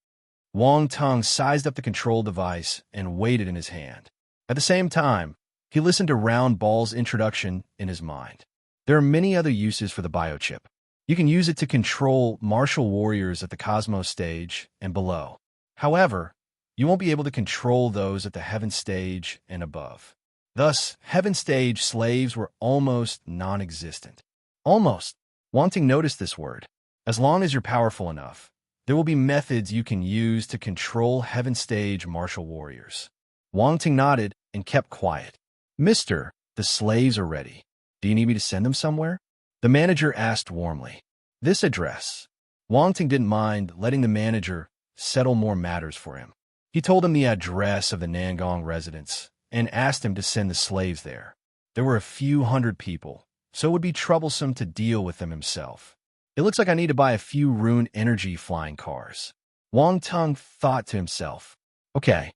Wang Teng sized up the control device and weighed it in his hand. At the same time, he listened to Roundball's introduction in his mind. There are many other uses for the biochip. You can use it to control martial warriors at the Cosmos Stage and below. However, you won't be able to control those at the Heaven Stage and above. Thus, Heaven Stage slaves were almost non-existent. Almost. Wang Teng noticed this word. As long as you're powerful enough, there will be methods you can use to control Heaven Stage martial warriors. Wang Teng nodded and kept quiet. "Mister, the slaves are ready. Do you need me to send them somewhere?" The manager asked warmly. This address. Wang Teng didn't mind letting the manager settle more matters for him. He told him the address of the Nangong residence and asked him to send the slaves there. There were a few hundred people, so it would be troublesome to deal with them himself. It looks like I need to buy a few Rune Energy flying cars. Wang Tung thought to himself. Okay.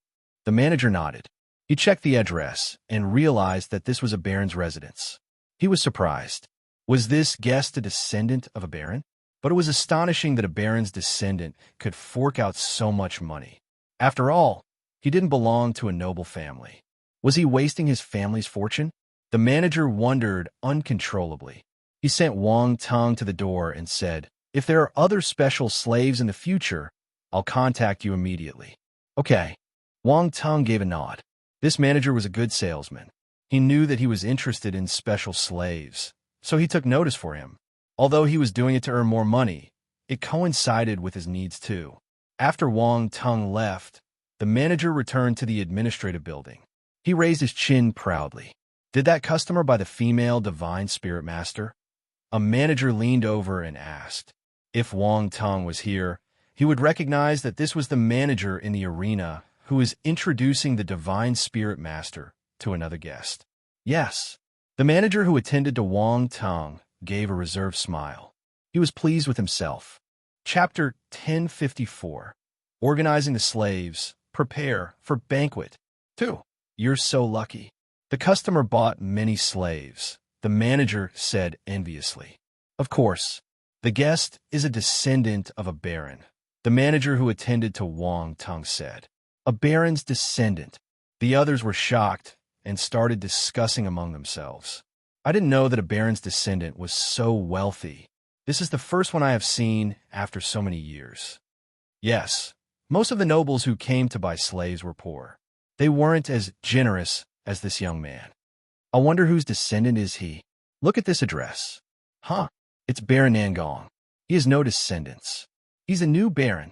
The manager nodded. He checked the address and realized that this was a baron's residence. He was surprised. Was this guest a descendant of a baron? But it was astonishing that a baron's descendant could fork out so much money. After all, he didn't belong to a noble family. Was he wasting his family's fortune? The manager wondered uncontrollably. He sent Wang Tung to the door and said, "If there are other special slaves in the future, I'll contact you immediately." Okay. Wang Tung gave a nod. This manager was a good salesman. He knew that he was interested in special slaves, so he took notice for him. Although he was doing it to earn more money, it coincided with his needs too. After Wang Tung left, the manager returned to the administrative building. He raised his chin proudly. Did that customer buy the female divine spirit master? A manager leaned over and asked. If Wang Tung was here, he would recognize that this was the manager in the arena who was introducing the divine spirit master to another guest. Yes, the manager who attended to Wang Tung gave a reserved smile. He was pleased with himself. Chapter 1054. Organizing the slaves. Prepare for banquet. 2. You're so lucky. The customer bought many slaves, the manager said enviously. Of course, the guest is a descendant of a baron, the manager who attended to Wang Tung said. A baron's descendant. The others were shocked and started discussing among themselves. I didn't know that a baron's descendant was so wealthy. This is the first one I have seen after so many years. Yes, most of the nobles who came to buy slaves were poor. They weren't as generous as this young man. I wonder whose descendant is he? Look at this address. Huh, it's Baron Nangong. He has no descendants. He's a new baron.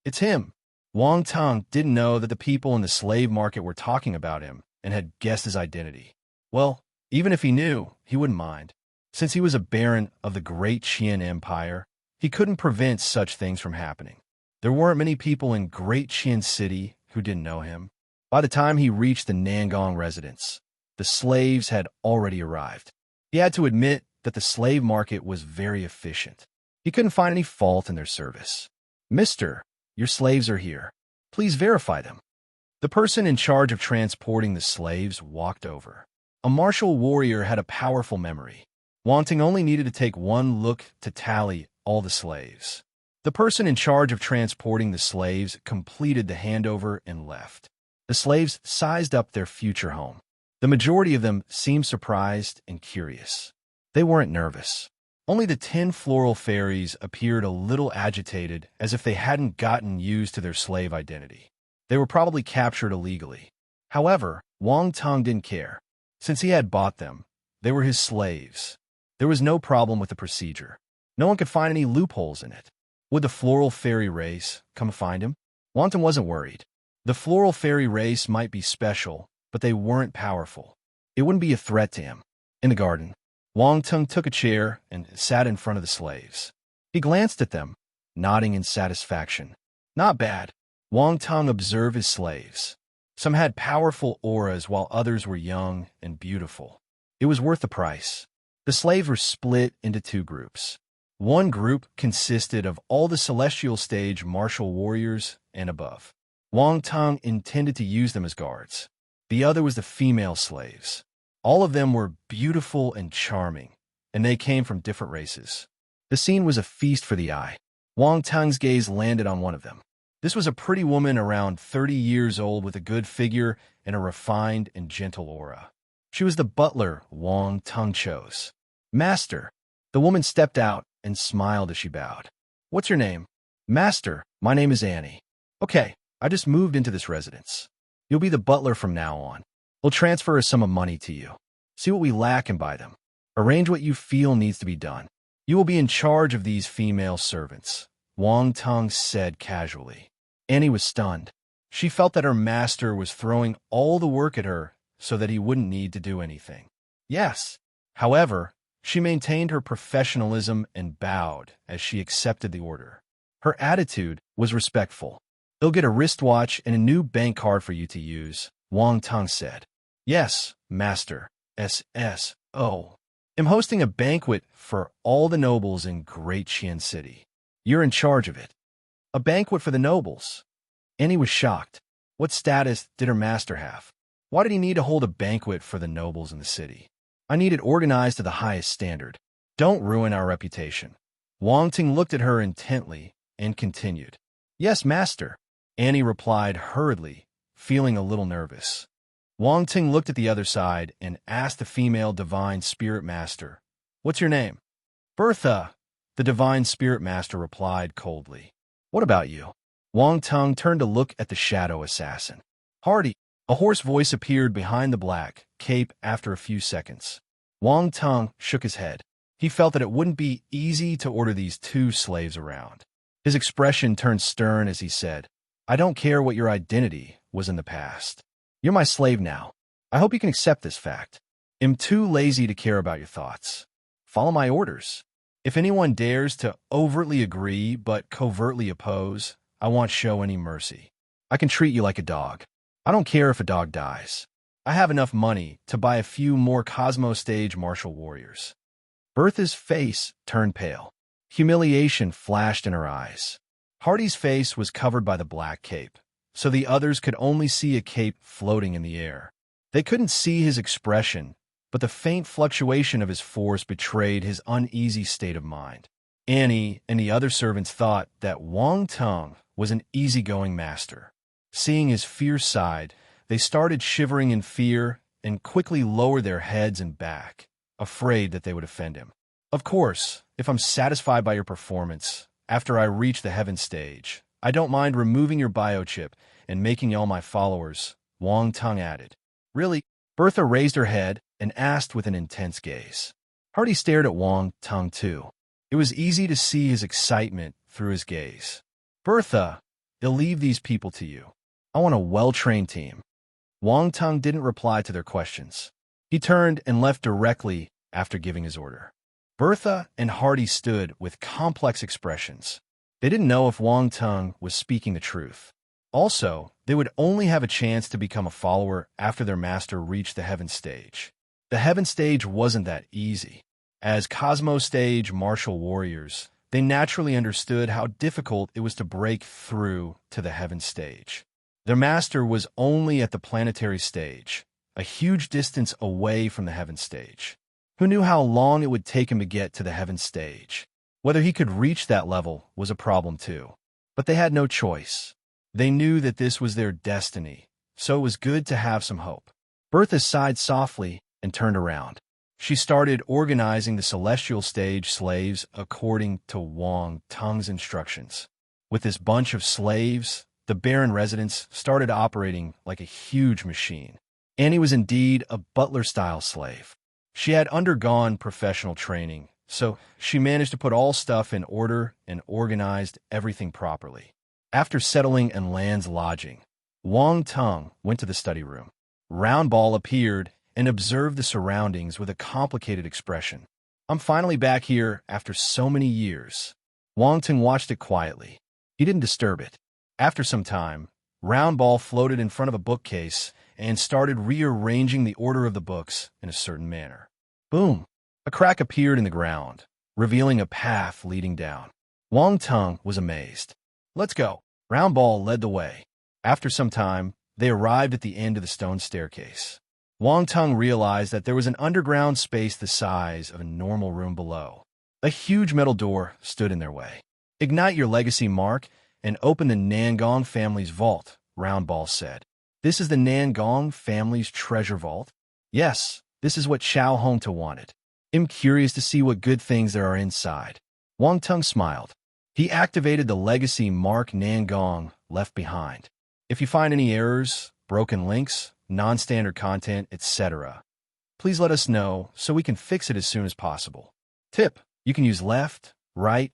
It's him. Wang Tung didn't know that the people in the slave market were talking about him and had guessed his identity. Well, even if he knew, he wouldn't mind. Since he was a baron of the great Qian Empire, he couldn't prevent such things from happening. There weren't many people in Great Qian City who didn't know him. By the time he reached the Nangong residence, the slaves had already arrived. He had to admit that the slave market was very efficient. He couldn't find any fault in their service. "Mister, your slaves are here. Please verify them." The person in charge of transporting the slaves walked over. A martial warrior had a powerful memory. Wang Tung only needed to take one look to tally all the slaves. The person in charge of transporting the slaves completed the handover and left. The slaves sized up their future home. The majority of them seemed surprised and curious. They weren't nervous. Only the 10 floral fairies appeared a little agitated, as if they hadn't gotten used to their slave identity. They were probably captured illegally. However, Wang Tung didn't care. Since he had bought them, they were his slaves. There was no problem with the procedure. No one could find any loopholes in it. Would the floral fairy race come find him? Wang Tung wasn't worried. The floral fairy race might be special, but they weren't powerful. It wouldn't be a threat to him. In the garden, Wang Tung took a chair and sat in front of the slaves. He glanced at them, nodding in satisfaction. Not bad. Wang Tung observed his slaves. Some had powerful auras while others were young and beautiful. It was worth the price. The slaves were split into 2 groups. One group consisted of all the celestial stage martial warriors and above. Wang Tung intended to use them as guards. The other was the female slaves. All of them were beautiful and charming, and they came from different races. The scene was a feast for the eye. Wang Tung's gaze landed on one of them. This was a pretty woman around 30 years old with a good figure and a refined and gentle aura. She was the butler Wang Tung chose. "Master." The woman stepped out and smiled as she bowed. "What's your name?" "Master, my name is Annie." "Okay, I just moved into this residence. You'll be the butler from now on. We'll transfer a sum of money to you. See what we lack and buy them. Arrange what you feel needs to be done. You will be in charge of these female servants," Wang Tung said casually. Annie was stunned. She felt that her master was throwing all the work at her so that he wouldn't need to do anything. Yes. However, she maintained her professionalism and bowed as she accepted the order. Her attitude was respectful. He'll get a wristwatch and a new bank card for you to use, Wang Tung said. Yes, Master. SSO. I'm hosting a banquet for all the nobles in Great Qian City. You're in charge of it. A banquet for the nobles? Annie was shocked. What status did her master have? Why did he need to hold a banquet for the nobles in the city? I need it organized to the highest standard. Don't ruin our reputation. Wang Ting looked at her intently and continued. Yes, master. Annie replied hurriedly, feeling a little nervous. Wang Ting looked at the other side and asked the female divine spirit master, What's your name? Bertha, the divine spirit master replied coldly. What about you? Wang Tung turned to look at the shadow assassin. Hardy, a hoarse voice appeared behind the black cape after a few seconds. Wang Tung shook his head. He felt that it wouldn't be easy to order these two slaves around. His expression turned stern as he said, I don't care what your identity was in the past. You're my slave now. I hope you can accept this fact. I'm too lazy to care about your thoughts. Follow my orders. If anyone dares to overtly agree but covertly oppose, I won't show any mercy. I can treat you like a dog. I don't care if a dog dies. I have enough money to buy a few more Cosmo Stage martial warriors. Bertha's face turned pale. Humiliation flashed in her eyes. Hardy's face was covered by the black cape, so the others could only see a cape floating in the air. They couldn't see his expression, but the faint fluctuation of his force betrayed his uneasy state of mind. Annie and the other servants thought that Wang Tung was an easygoing master. Seeing his fierce side, they started shivering in fear and quickly lowered their heads and back, afraid that they would offend him. Of course, if I'm satisfied by your performance, after I reach the heaven stage, I don't mind removing your biochip and making you all my followers, Wang Tung added. Really? Bertha raised her head and asked with an intense gaze. Hardy stared at Wang Tung too. It was easy to see his excitement through his gaze. Bertha, I'll leave these people to you. I want a well-trained team. Wang Tung didn't reply to their questions. He turned and left directly after giving his order. Bertha and Hardy stood with complex expressions. They didn't know if Wang Tung was speaking the truth. Also, they would only have a chance to become a follower after their master reached the heaven stage. The heaven stage wasn't that easy. As Cosmo Stage martial warriors, they naturally understood how difficult it was to break through to the heaven stage. Their master was only at the planetary stage, a huge distance away from the heaven stage. Who knew how long it would take him to get to the heaven stage? Whether he could reach that level was a problem too. But they had no choice. They knew that this was their destiny, so it was good to have some hope. Bertha sighed softly and turned around. She started organizing the celestial stage slaves according to Wang Tung's instructions. With this bunch of slaves, the barren residence started operating like a huge machine. Annie was indeed a butler-style slave. She had undergone professional training, so she managed to put all stuff in order and organized everything properly. After settling in Land's lodging, Wang Tung went to the study room. Roundball appeared and observed the surroundings with a complicated expression. I'm finally back here after so many years. Wang Tung watched it quietly. He didn't disturb it. After some time, Roundball floated in front of a bookcase and started rearranging the order of the books in a certain manner. Boom! A crack appeared in the ground, revealing a path leading down. Wang Tung was amazed. Let's go. Roundball led the way. After some time, they arrived at the end of the stone staircase. Wang Tung realized that there was an underground space the size of a normal room below. A huge metal door stood in their way. Ignite your legacy mark and open the Nangong family's vault, Roundball said. This is the Nangong family's treasure vault? Yes, this is what Xiao Hongta wanted. I'm curious to see what good things there are inside. Wang Tung smiled. He activated the legacy mark Nangong left behind. If you find any errors, broken links, non-standard content, etc., please let us know so we can fix it as soon as possible. Tip: you can use left, right,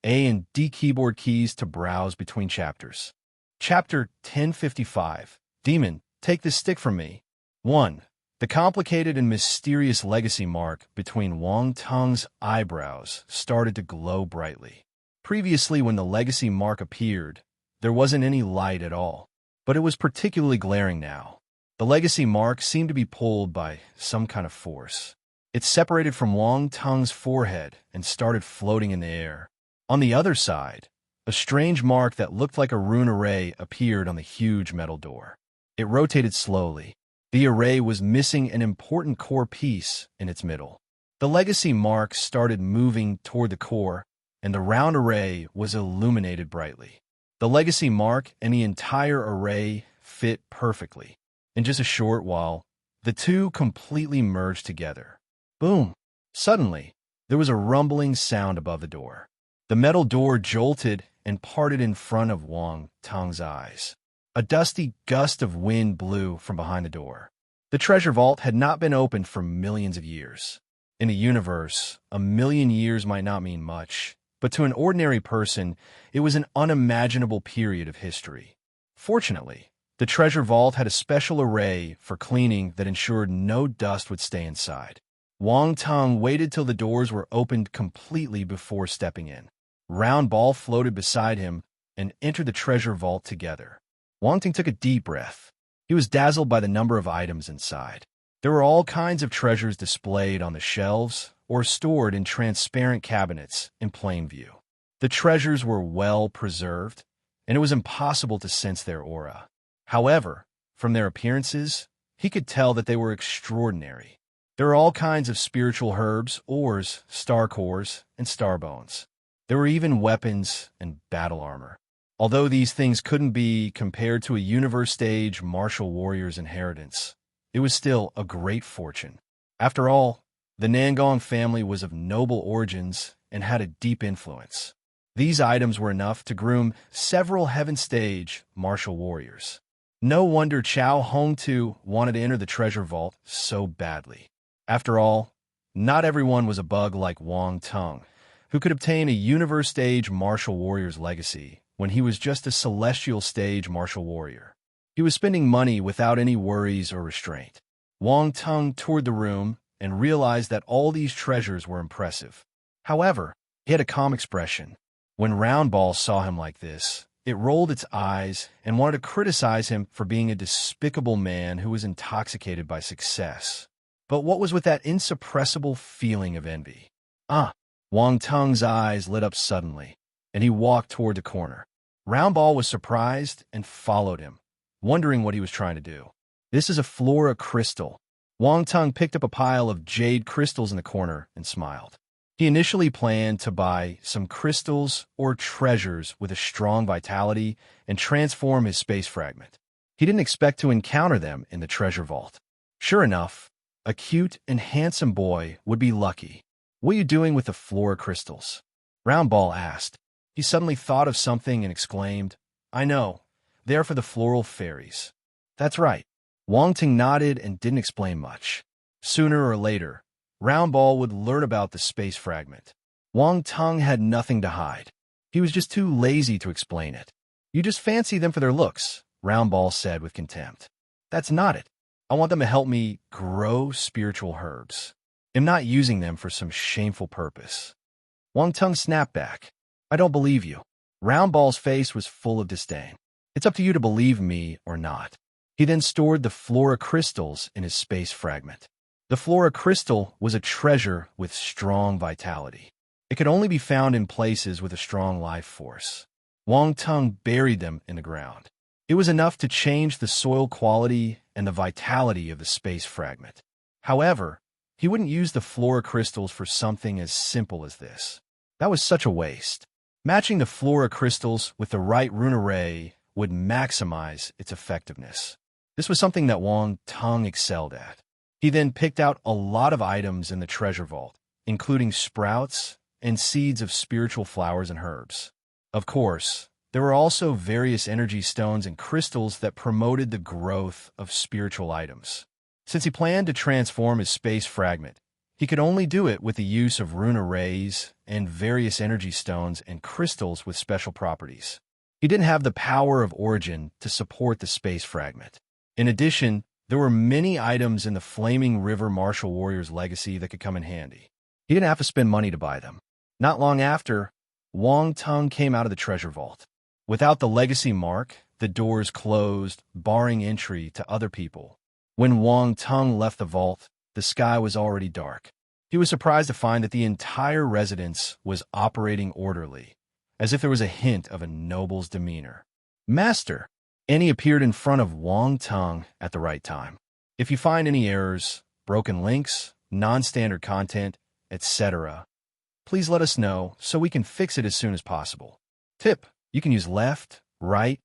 A and D keyboard keys to browse between chapters. Chapter 1055. Demon, take this stick from me. 1. The complicated and mysterious legacy mark between Wang Tung's eyebrows started to glow brightly. Previously, when the legacy mark appeared, There wasn't any light at all, but it was particularly glaring now. The legacy mark seemed to be pulled by some kind of force. It separated from Wang Tung's forehead and started floating in the air. On the other side, a strange mark that looked like a rune array appeared on the huge metal door. It rotated slowly. The array was missing an important core piece in its middle. The legacy mark started moving toward the core, and the round array was illuminated brightly. The legacy mark and the entire array fit perfectly. In just a short while, the two completely merged together. Boom! Suddenly, there was a rumbling sound above the door. The metal door jolted and parted in front of Wang Tung's eyes. A dusty gust of wind blew from behind the door. The treasure vault had not been opened for millions of years. In the universe, a million years might not mean much, but to an ordinary person, it was an unimaginable period of history. Fortunately, the treasure vault had a special array for cleaning that ensured no dust would stay inside. Wang Tung waited till the doors were opened completely before stepping in. Round Ball floated beside him and entered the treasure vault together. Wang Tung took a deep breath. He was dazzled by the number of items inside. There were all kinds of treasures displayed on the shelves or stored in transparent cabinets in plain view. The treasures were well preserved, and it was impossible to sense their aura. However, from their appearances, he could tell that they were extraordinary. There were all kinds of spiritual herbs, ores, star cores, and star bones. There were even weapons and battle armor. Although these things couldn't be compared to a universe-stage martial warrior's inheritance, it was still a great fortune. After all, the Nangong family was of noble origins and had a deep influence. These items were enough to groom several heaven-stage martial warriors. No wonder Chow Hong-tu wanted to enter the treasure vault so badly. After all, not everyone was a bug like Wang Tung, who could obtain a universe-stage martial warrior's legacy when he was just a celestial-stage martial warrior. He was spending money without any worries or restraint. Wang Tung toured the room and realized that all these treasures were impressive. However, he had a calm expression. When Round Ball saw him like this, it rolled its eyes and wanted to criticize him for being a despicable man who was intoxicated by success. But what was with that insuppressible feeling of envy? Wang Tung's eyes lit up suddenly, and he walked toward the corner. Round Ball was surprised and followed him, wondering what he was trying to do. This is a flora crystal. Wang Tung picked up a pile of jade crystals in the corner and smiled. He initially planned to buy some crystals or treasures with a strong vitality and transform his space fragment. He didn't expect to encounter them in the treasure vault. Sure enough, a cute and handsome boy would be lucky. "What are you doing with the flora crystals?" Round Ball asked. He suddenly thought of something and exclaimed, "I know. They're for the floral fairies." "That's right." Wang Ting nodded and didn't explain much. Sooner or later, Round Ball would learn about the space fragment. Wang Tung had nothing to hide. He was just too lazy to explain it. "You just fancy them for their looks," Round Ball said with contempt. "That's not it. I want them to help me grow spiritual herbs. I'm not using them for some shameful purpose." Wang Tung snapped back. "I don't believe you." Round Ball's face was full of disdain. "It's up to you to believe me or not." He then stored the flora crystals in his space fragment. The flora crystal was a treasure with strong vitality. It could only be found in places with a strong life force. Wang Tung buried them in the ground. It was enough to change the soil quality and the vitality of the space fragment. However, he wouldn't use the flora crystals for something as simple as this. That was such a waste. Matching the flora crystals with the right rune array would maximize its effectiveness. This was something that Wang Tung excelled at. He then picked out a lot of items in the treasure vault, including sprouts and seeds of spiritual flowers and herbs. Of course, there were also various energy stones and crystals that promoted the growth of spiritual items. Since he planned to transform his space fragment, he could only do it with the use of rune arrays and various energy stones and crystals with special properties. He didn't have the power of origin to support the space fragment. In addition, there were many items in the Flaming River Martial Warrior's legacy that could come in handy. He didn't have to spend money to buy them. Not long after, Wang Tung came out of the treasure vault. Without the legacy mark, the doors closed, barring entry to other people. When Wang Tung left the vault, the sky was already dark. He was surprised to find that the entire residence was operating orderly, as if there was a hint of a noble's demeanor. Master, Annie appeared in front of Wang Tung at the right time. If you find any errors, broken links, non-standard content, etc., please let us know so we can fix it as soon as possible. Tip: you can use left, right,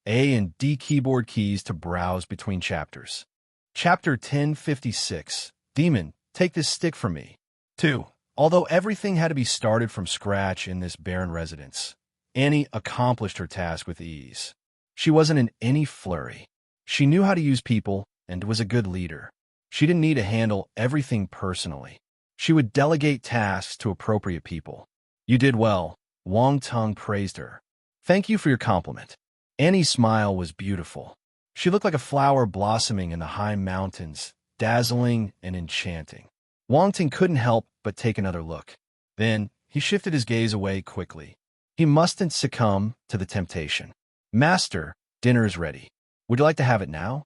A and D keyboard keys to browse between chapters. Chapter 1056, Demon, take this stick from me. 2. Although everything had to be started from scratch in this barren residence, Annie accomplished her task with ease. She wasn't in any flurry. She knew how to use people and was a good leader. She didn't need to handle everything personally. She would delegate tasks to appropriate people. You did well, Wang Tung praised her. Thank you for your compliment. Annie's smile was beautiful. She looked like a flower blossoming in the high mountains, dazzling and enchanting. Wang Tung couldn't help but take another look. Then, he shifted his gaze away quickly. He mustn't succumb to the temptation. Master, dinner is ready. Would you like to have it now?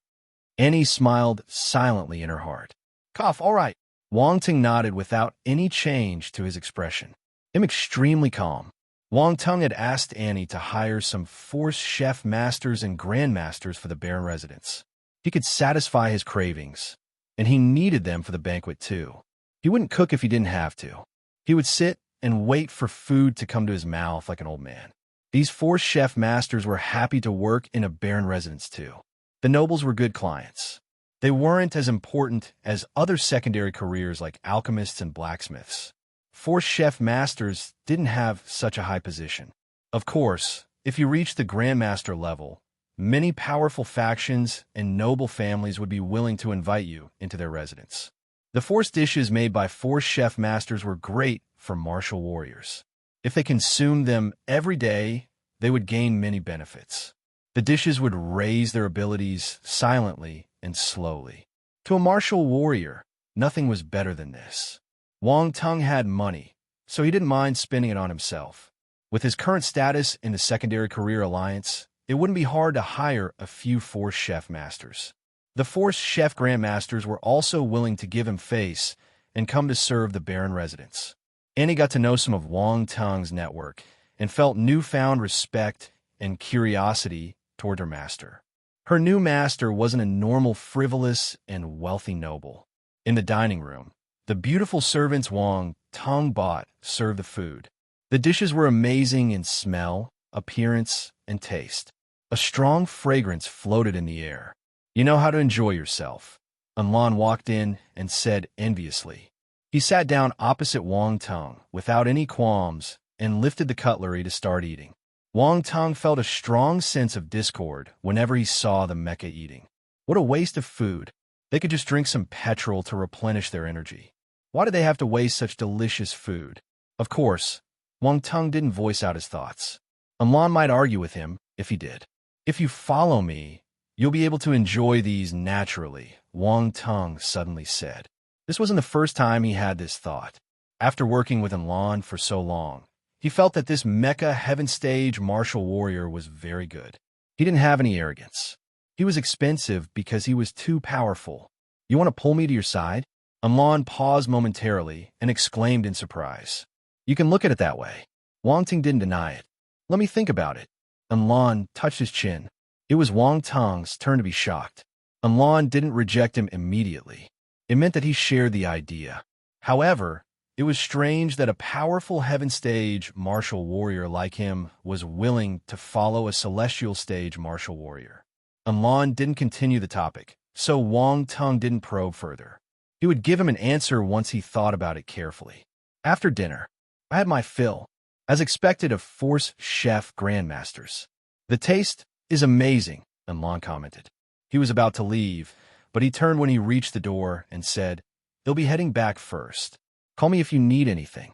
Annie smiled silently in her heart. Cough, all right. Wang Tung nodded without any change to his expression. I'm extremely calm. Wang Tung had asked Annie to hire some force chef masters and grandmasters for the barren residence. He could satisfy his cravings, and he needed them for the banquet too. He wouldn't cook if he didn't have to. He would sit and wait for food to come to his mouth like an old man. These force chef masters were happy to work in a barren residence too. The nobles were good clients. They weren't as important as other secondary careers like alchemists and blacksmiths. Force chef masters didn't have such a high position. Of course, if you reached the grandmaster level, many powerful factions and noble families would be willing to invite you into their residence. The force dishes made by force chef masters were great for martial warriors. If they consumed them every day, they would gain many benefits. The dishes would raise their abilities silently and slowly. To a martial warrior, nothing was better than this. Wang Tung had money, so he didn't mind spending it on himself. With his current status in the secondary career alliance, it wouldn't be hard to hire a few force chef masters. The force chef grandmasters were also willing to give him face and come to serve the barren residents. Annie got to know some of Wang Tung's network and felt newfound respect and curiosity toward her master. Her new master wasn't a normal, frivolous, and wealthy noble. In the dining room, the beautiful servants Wang Tung bought served the food. The dishes were amazing in smell, appearance, and taste. A strong fragrance floated in the air. You know how to enjoy yourself. Unlan walked in and said enviously. He sat down opposite Wang Tung without any qualms and lifted the cutlery to start eating. Wang Tung felt a strong sense of discord whenever he saw the mecha eating. What a waste of food. They could just drink some petrol to replenish their energy. Why did they have to waste such delicious food? Of course, Wang Tung didn't voice out his thoughts. Unlan might argue with him if he did. If you follow me, you'll be able to enjoy these naturally, Wang Tung suddenly said. This wasn't the first time he had this thought. After working with Unlan for so long, he felt that this mecha heaven stage martial warrior was very good. He didn't have any arrogance. He was expensive because he was too powerful. You want to pull me to your side? Unlan paused momentarily and exclaimed in surprise. You can look at it that way. Wang Tung didn't deny it. Let me think about it. Unlan touched his chin. It was Wang Tung's turn to be shocked. Unlan didn't reject him immediately. It meant that he shared the idea. However, it was strange that a powerful heaven stage martial warrior like him was willing to follow a celestial stage martial warrior. Unlan didn't continue the topic, so Wang Tung didn't probe further. He would give him an answer once he thought about it carefully. After dinner, I had my fill, as expected of force chef grandmasters. The taste is amazing, Unlan commented. He was about to leave, but he turned when he reached the door and said, they'll be heading back first. Call me if you need anything.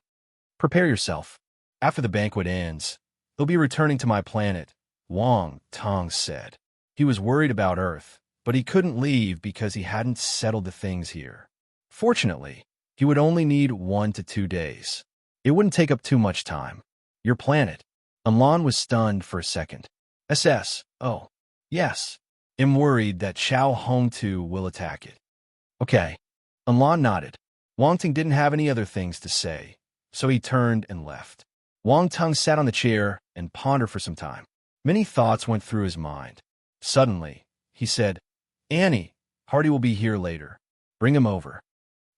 Prepare yourself. After the banquet ends, they'll be returning to my planet, Wang Tung said. He was worried about Earth, but he couldn't leave because he hadn't settled the things here. Fortunately, he would only need 1 to 2 days. It wouldn't take up too much time. Your planet. Unlan was stunned for a second. SS, oh, yes. I'm worried that Xiao Hongtu will attack it. Okay. Unlan nodded. Wang Ting didn't have any other things to say, so he turned and left. Wang Tung sat on the chair and pondered for some time. Many thoughts went through his mind. Suddenly, he said, Annie, Hardy will be here later. Bring him over.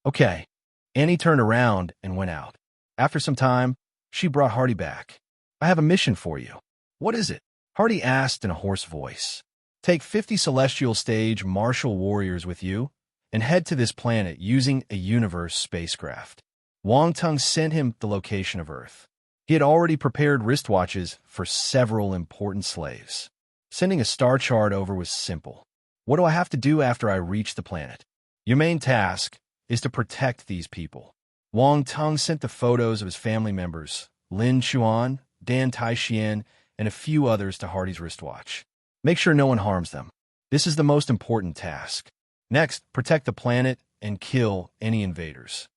Okay. Annie turned around and went out. After some time, she brought Hardy back. I have a mission for you. What is it? Hardy asked in a hoarse voice. Take 50 celestial stage martial warriors with you and head to this planet using a universe spacecraft. Wang Tung sent him the location of Earth. He had already prepared wristwatches for several important slaves. Sending a star chart over was simple. What do I have to do after I reach the planet? Your main task is to protect these people. Wang Tung sent the photos of his family members, Lin Chuan, Dan Taixian, and a few others to Hardy's wristwatch. Make sure no one harms them. This is the most important task. Next, protect the planet and kill any invaders.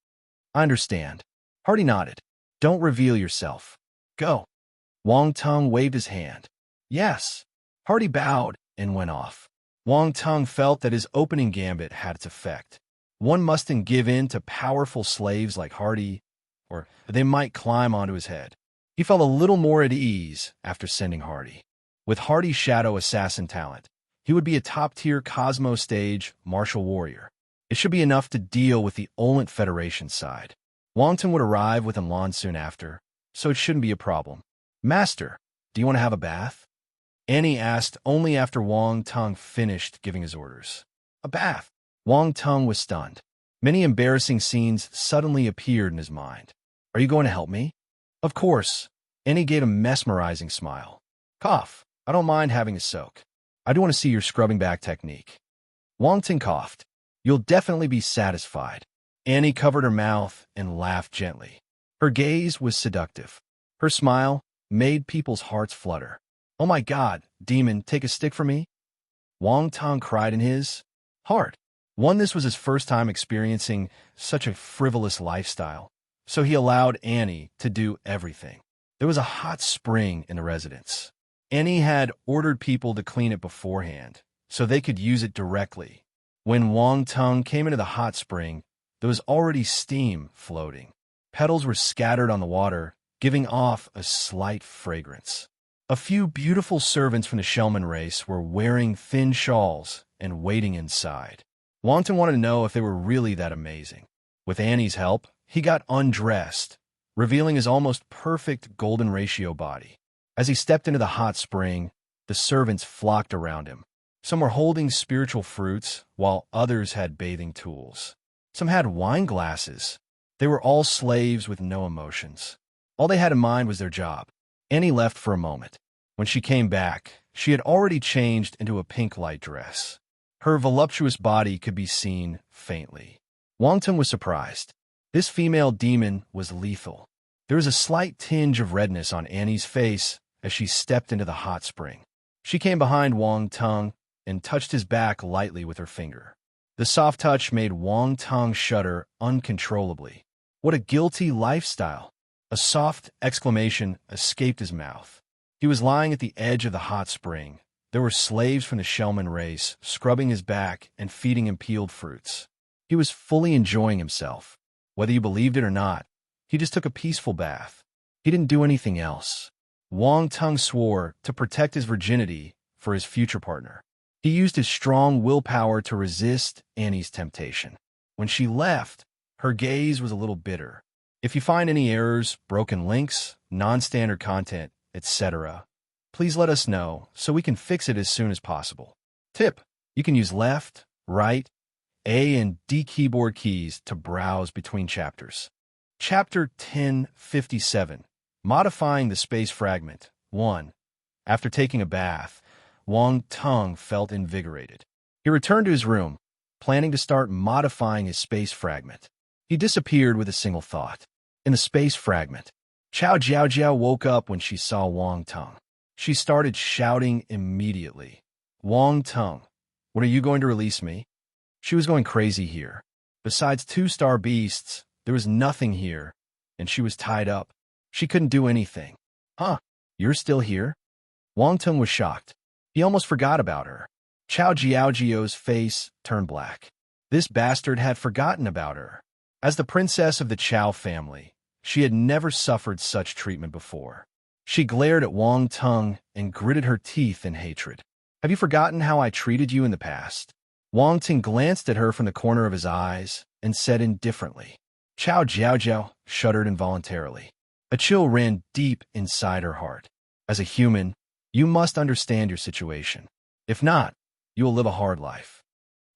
I understand. Hardy nodded. Don't reveal yourself. Go. Wang Tung waved his hand. Yes. Hardy bowed and went off. Wang Tung felt that his opening gambit had its effect. One mustn't give in to powerful slaves like Hardy, or they might climb onto his head. He felt a little more at ease after sending Hardy. With Hardy's shadow assassin talent, he would be a top-tier Cosmo stage martial warrior. It should be enough to deal with the Olent Federation side. Wang Tung would arrive with Unlan soon after, so it shouldn't be a problem. Master, do you want to have a bath? Annie asked only after Wang Tung finished giving his orders. A bath? Wang Tung was stunned. Many embarrassing scenes suddenly appeared in his mind. Are you going to help me? Of course. Annie gave a mesmerizing smile. Cough. I don't mind having a soak. I do want to see your scrubbing back technique. Wang Tung coughed. You'll definitely be satisfied. Annie covered her mouth and laughed gently. Her gaze was seductive. Her smile made people's hearts flutter. Oh my God, demon, take a stick for me? Wang Tung cried in his heart. This was his first time experiencing such a frivolous lifestyle, so he allowed Annie to do everything. There was a hot spring in the residence. Annie had ordered people to clean it beforehand, so they could use it directly. When Wang Tung came into the hot spring, there was already steam floating. Petals were scattered on the water, giving off a slight fragrance. A few beautiful servants from the Shellman race were wearing thin shawls and waiting inside. Wang Tung wanted to know if they were really that amazing. With Annie's help, he got undressed, revealing his almost perfect golden ratio body. As he stepped into the hot spring, the servants flocked around him. Some were holding spiritual fruits, while others had bathing tools. Some had wine glasses. They were all slaves with no emotions. All they had in mind was their job. Annie left for a moment. When she came back, she had already changed into a pink light dress. Her voluptuous body could be seen faintly. Wang Tung was surprised. This female demon was lethal. There was a slight tinge of redness on Annie's face as she stepped into the hot spring. She came behind Wang Tung and touched his back lightly with her finger. The soft touch made Wang Tung shudder uncontrollably. What a guilty lifestyle! A soft exclamation escaped his mouth. He was lying at the edge of the hot spring. There were slaves from the Shellman race scrubbing his back and feeding him peeled fruits. He was fully enjoying himself. Whether you believed it or not, he just took a peaceful bath. He didn't do anything else. Wang Tung swore to protect his virginity for his future partner. He used his strong willpower to resist Annie's temptation. When she left, her gaze was a little bitter. If you find any errors, broken links, non-standard content, etc., please let us know so we can fix it as soon as possible. Tip: you can use left, right, A and D keyboard keys to browse between chapters. Chapter 1057, Modifying the Space Fragment. 1. After taking a bath, Wang Tung felt invigorated. He returned to his room, planning to start modifying his space fragment. He disappeared with a single thought. In the space fragment, Chao Jiao woke up when she saw Wang Tung. She started shouting immediately. Wang Tung, when are you going to release me? She was going crazy here. Besides 2-star beasts, there was nothing here, and she was tied up. She couldn't do anything. Huh? You're still here? Wang Tung was shocked. He almost forgot about her. Chao Jiaojiao's face turned black. This bastard had forgotten about her. As the princess of the Chao family, she had never suffered such treatment before. She glared at Wang Tung and gritted her teeth in hatred. Have you forgotten how I treated you in the past? Wang Tung glanced at her from the corner of his eyes and said indifferently. Chao Jiaojiao shuddered involuntarily. A chill ran deep inside her heart. As a human, you must understand your situation. If not, you will live a hard life.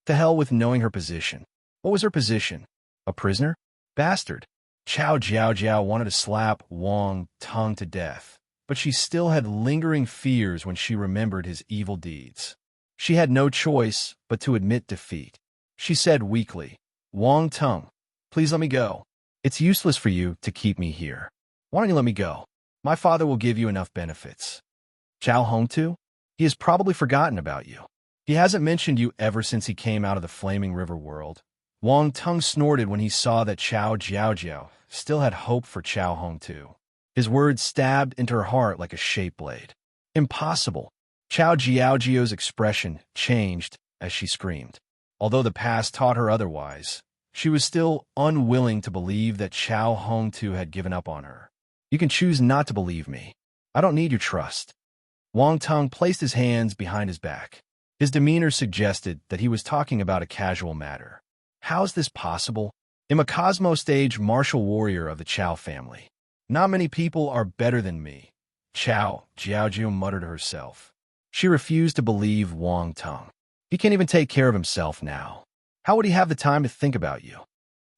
To hell with knowing her position. What was her position? A prisoner? Bastard. Chao Jiaojiao wanted to slap Wang Tung to death, but she still had lingering fears when she remembered his evil deeds. She had no choice but to admit defeat. She said weakly, Wang Tung, please let me go. It's useless for you to keep me here. Why don't you let me go? My father will give you enough benefits. Chao Hongtu? He has probably forgotten about you. He hasn't mentioned you ever since he came out of the Flaming River world. Wang Tung snorted when he saw that Chao Jiaojiao still had hope for Chao Hongtu. His words stabbed into her heart like a shape blade. Impossible. Chao Jiaojiao's expression changed as she screamed. Although the past taught her otherwise, she was still unwilling to believe that Chao Hongtu had given up on her. You can choose not to believe me. I don't need your trust. Wang Tung placed his hands behind his back. His demeanor suggested that he was talking about a casual matter. How is this possible? I'm a Cosmo-stage martial warrior of the Chao family. Not many people are better than me. Chao Jiaojiao muttered to herself. She refused to believe Wang Tung. He can't even take care of himself now. How would he have the time to think about you?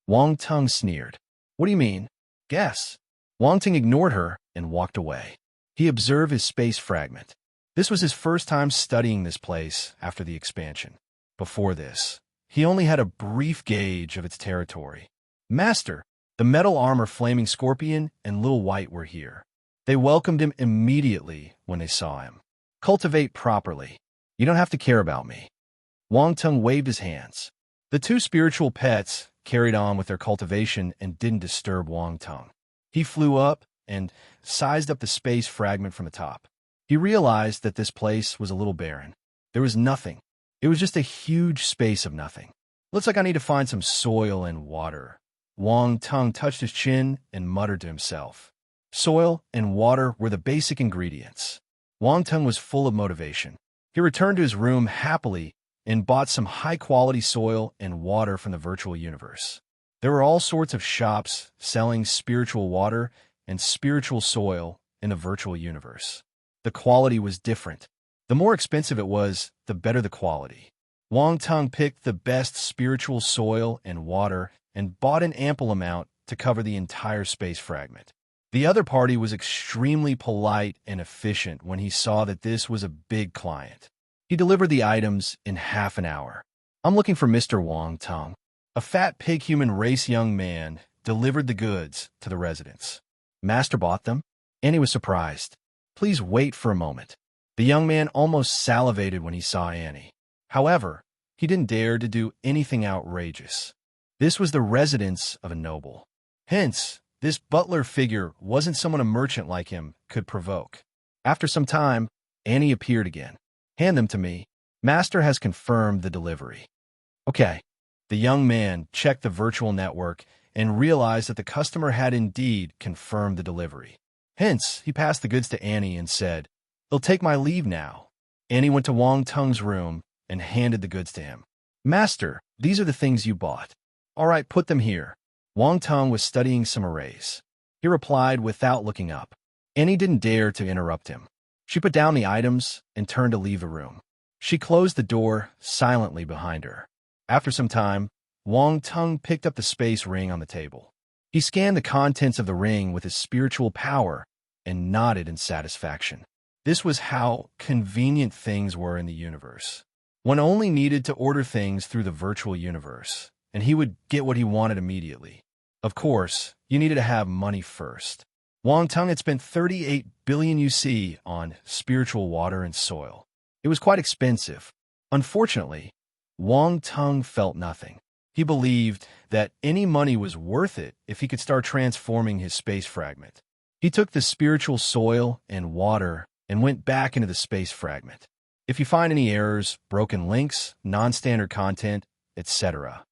Wang Tung sneered. What do you mean? Guess. Wang Tung ignored her and walked away. He observed his space fragment. This was his first time studying this place after the expansion. Before this, he only had a brief gauge of its territory. Master, the metal armor Flaming Scorpion and Little White were here. They welcomed him immediately when they saw him. Cultivate properly. You don't have to care about me. Wang Tung waved his hands. The two spiritual pets carried on with their cultivation and didn't disturb Wang Tung. He flew up and sized up the space fragment from the top. He realized that this place was a little barren. There was nothing. It was just a huge space of nothing. Looks like I need to find some soil and water. Wang Tung touched his chin and muttered to himself. Soil and water were the basic ingredients. Wang Tung was full of motivation. He returned to his room happily and bought some high-quality soil and water from the virtual universe. There were all sorts of shops selling spiritual water and spiritual soil in the virtual universe. The quality was different. The more expensive it was, the better the quality. Wang Tung picked the best spiritual soil and water and bought an ample amount to cover the entire space fragment. The other party was extremely polite and efficient when he saw that this was a big client. He delivered the items in half an hour. I'm looking for Mr. Wang Tung. A fat pig-human race young man delivered the goods to the residence. Master bought them? Annie was surprised. Please wait for a moment. The young man almost salivated when he saw Annie. However, he didn't dare to do anything outrageous. This was the residence of a noble. Hence, this butler figure wasn't someone a merchant like him could provoke. After some time, Annie appeared again. Hand them to me. Master has confirmed the delivery. Okay. The young man checked the virtual network and realized that the customer had indeed confirmed the delivery. Hence, he passed the goods to Annie and said, They'll take my leave now. Annie went to Wang Tung's room and handed the goods to him. Master, these are the things you bought. All right, put them here. Wang Tung was studying some arrays. He replied without looking up. Annie didn't dare to interrupt him. She put down the items and turned to leave the room. She closed the door silently behind her. After some time, Wang Tung picked up the space ring on the table. He scanned the contents of the ring with his spiritual power and nodded in satisfaction. This was how convenient things were in the universe. One only needed to order things through the virtual universe, and he would get what he wanted immediately. Of course, you needed to have money first. Wang Tung had spent 38 billion UC on spiritual water and soil. It was quite expensive. Unfortunately, Wang Tung felt nothing. He believed that any money was worth it if he could start transforming his space fragment. He took the spiritual soil and water and went back into the space fragment. If you find any errors, broken links, non-standard content, etc.,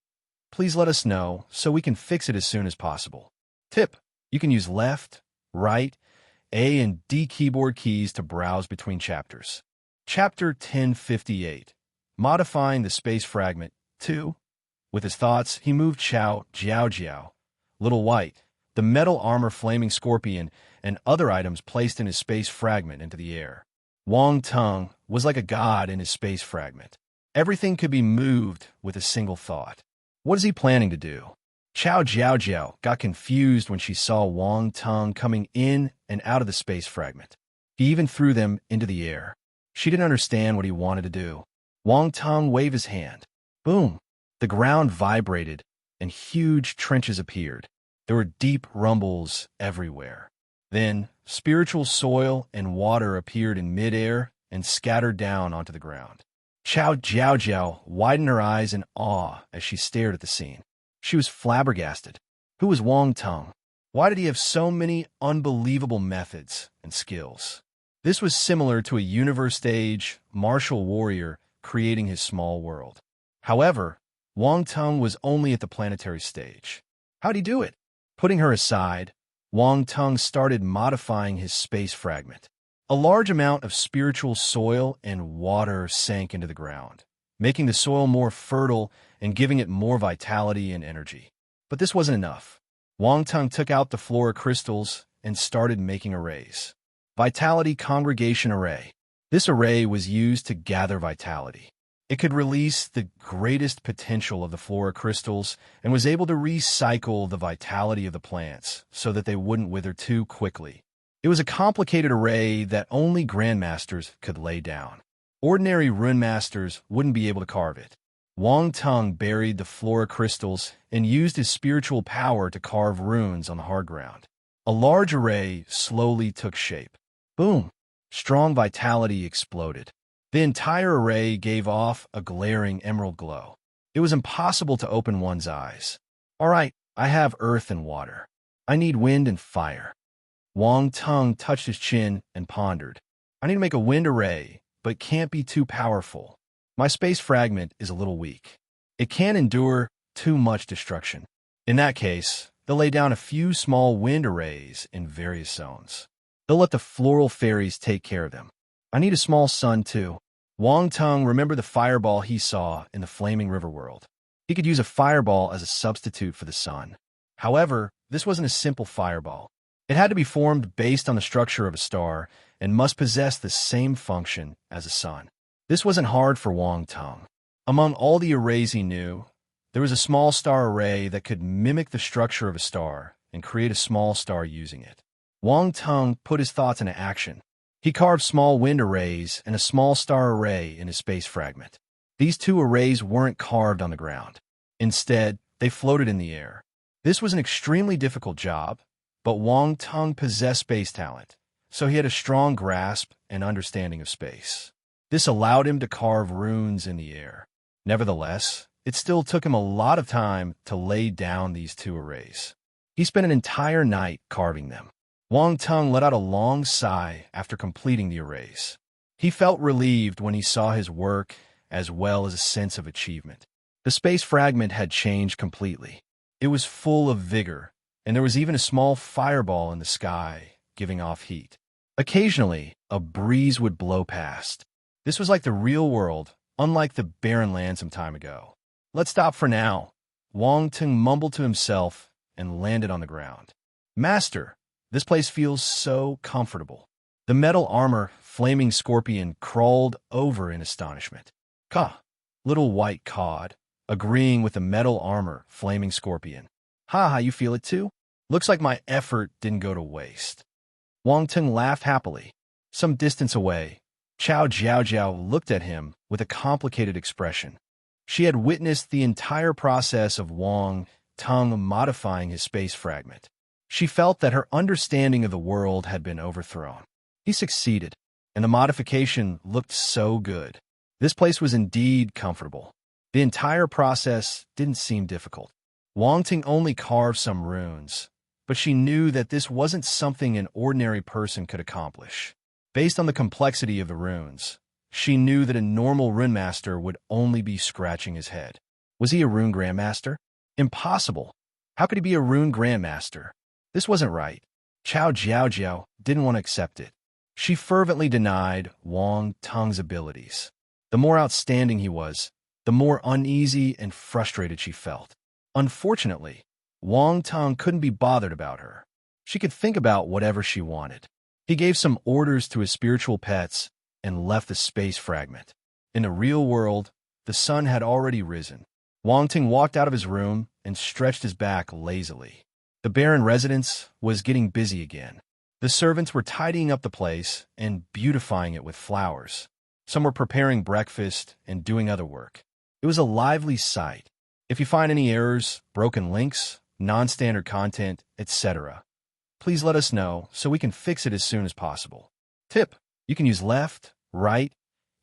please let us know so we can fix it as soon as possible. Tip: you can use left, right, A and D keyboard keys to browse between chapters. Chapter 1058, Modifying the Space Fragment 2. With his thoughts, he moved Xiao Jiao, Little White, the metal armor flaming scorpion, and other items placed in his space fragment into the air. Wang Tung was like a god in his space fragment. Everything could be moved with a single thought. What is he planning to do? Xiao Jiao got confused when she saw Wang Tung coming in and out of the space fragment. He even threw them into the air. She didn't understand what he wanted to do. Wang Tung waved his hand. Boom! The ground vibrated, and huge trenches appeared. There were deep rumbles everywhere. Then, spiritual soil and water appeared in midair and scattered down onto the ground. Xiao Jiao widened her eyes in awe as she stared at the scene. She was flabbergasted. Who was Wang Tung? Why did he have so many unbelievable methods and skills? This was similar to a universe-stage martial warrior creating his small world. However, Wang Tung was only at the planetary stage. How'd he do it? Putting her aside, Wang Tung started modifying his space fragment. A large amount of spiritual soil and water sank into the ground, making the soil more fertile and giving it more vitality and energy. But this wasn't enough. Wang Tung took out the flora crystals and started making arrays. Vitality Congregation Array. This array was used to gather vitality. It could release the greatest potential of the flora crystals and was able to recycle the vitality of the plants so that they wouldn't wither too quickly. It was a complicated array that only grandmasters could lay down. Ordinary rune masters wouldn't be able to carve it. Wang Tung buried the flora crystals and used his spiritual power to carve runes on the hard ground. A large array slowly took shape. Boom! Strong vitality exploded. The entire array gave off a glaring emerald glow. It was impossible to open one's eyes. All right, I have earth and water. I need wind and fire. Wang Tung touched his chin and pondered. I need to make a wind array, but can't be too powerful. My space fragment is a little weak. It can't endure too much destruction. In that case, they'll lay down a few small wind arrays in various zones. They'll let the floral fairies take care of them. I need a small sun, too. Wang Tung remembered the fireball he saw in the Flaming River world. He could use a fireball as a substitute for the sun. However, this wasn't a simple fireball. It had to be formed based on the structure of a star and must possess the same function as a sun. This wasn't hard for Wang Tung. Among all the arrays he knew, there was a small star array that could mimic the structure of a star and create a small star using it. Wang Tung put his thoughts into action. He carved small wind arrays and a small star array in his space fragment. These two arrays weren't carved on the ground. Instead, they floated in the air. This was an extremely difficult job, but Wang Tung possessed space talent, so he had a strong grasp and understanding of space. This allowed him to carve runes in the air. Nevertheless, it still took him a lot of time to lay down these two arrays. He spent an entire night carving them. Wang Tung let out a long sigh after completing the arrays. He felt relieved when he saw his work as well as a sense of achievement. The space fragment had changed completely. It was full of vigor, and there was even a small fireball in the sky, giving off heat. Occasionally, a breeze would blow past. This was like the real world, unlike the barren land some time ago. Let's stop for now. Wang Tung mumbled to himself and landed on the ground. Master, this place feels so comfortable. The metal armor flaming scorpion crawled over in astonishment. Ka, Little White cawed, agreeing with the metal armor flaming scorpion. Ha, you feel it too? Looks like my effort didn't go to waste. Wang Tung laughed happily. Some distance away, Xiao Jiao looked at him with a complicated expression. She had witnessed the entire process of Wang Tung modifying his space fragment. She felt that her understanding of the world had been overthrown. He succeeded, and the modification looked so good. This place was indeed comfortable. The entire process didn't seem difficult. Wang Tung only carved some runes, but she knew that this wasn't something an ordinary person could accomplish. Based on the complexity of the runes, she knew that a normal rune master would only be scratching his head. Was he a rune grandmaster? Impossible. How could he be a rune grandmaster? This wasn't right. Chao Jiao didn't want to accept it. She fervently denied Wang Tung's abilities. The more outstanding he was, the more uneasy and frustrated she felt. Unfortunately, Wang Tung couldn't be bothered about her. She could think about whatever she wanted. He gave some orders to his spiritual pets and left the space fragment. In the real world, the sun had already risen. Wang Tung walked out of his room and stretched his back lazily. The barren residence was getting busy again. The servants were tidying up the place and beautifying it with flowers. Some were preparing breakfast and doing other work. It was a lively sight. If you find any errors, broken links, non-standard content, etc., please let us know so we can fix it as soon as possible. Tip: you can use left, right,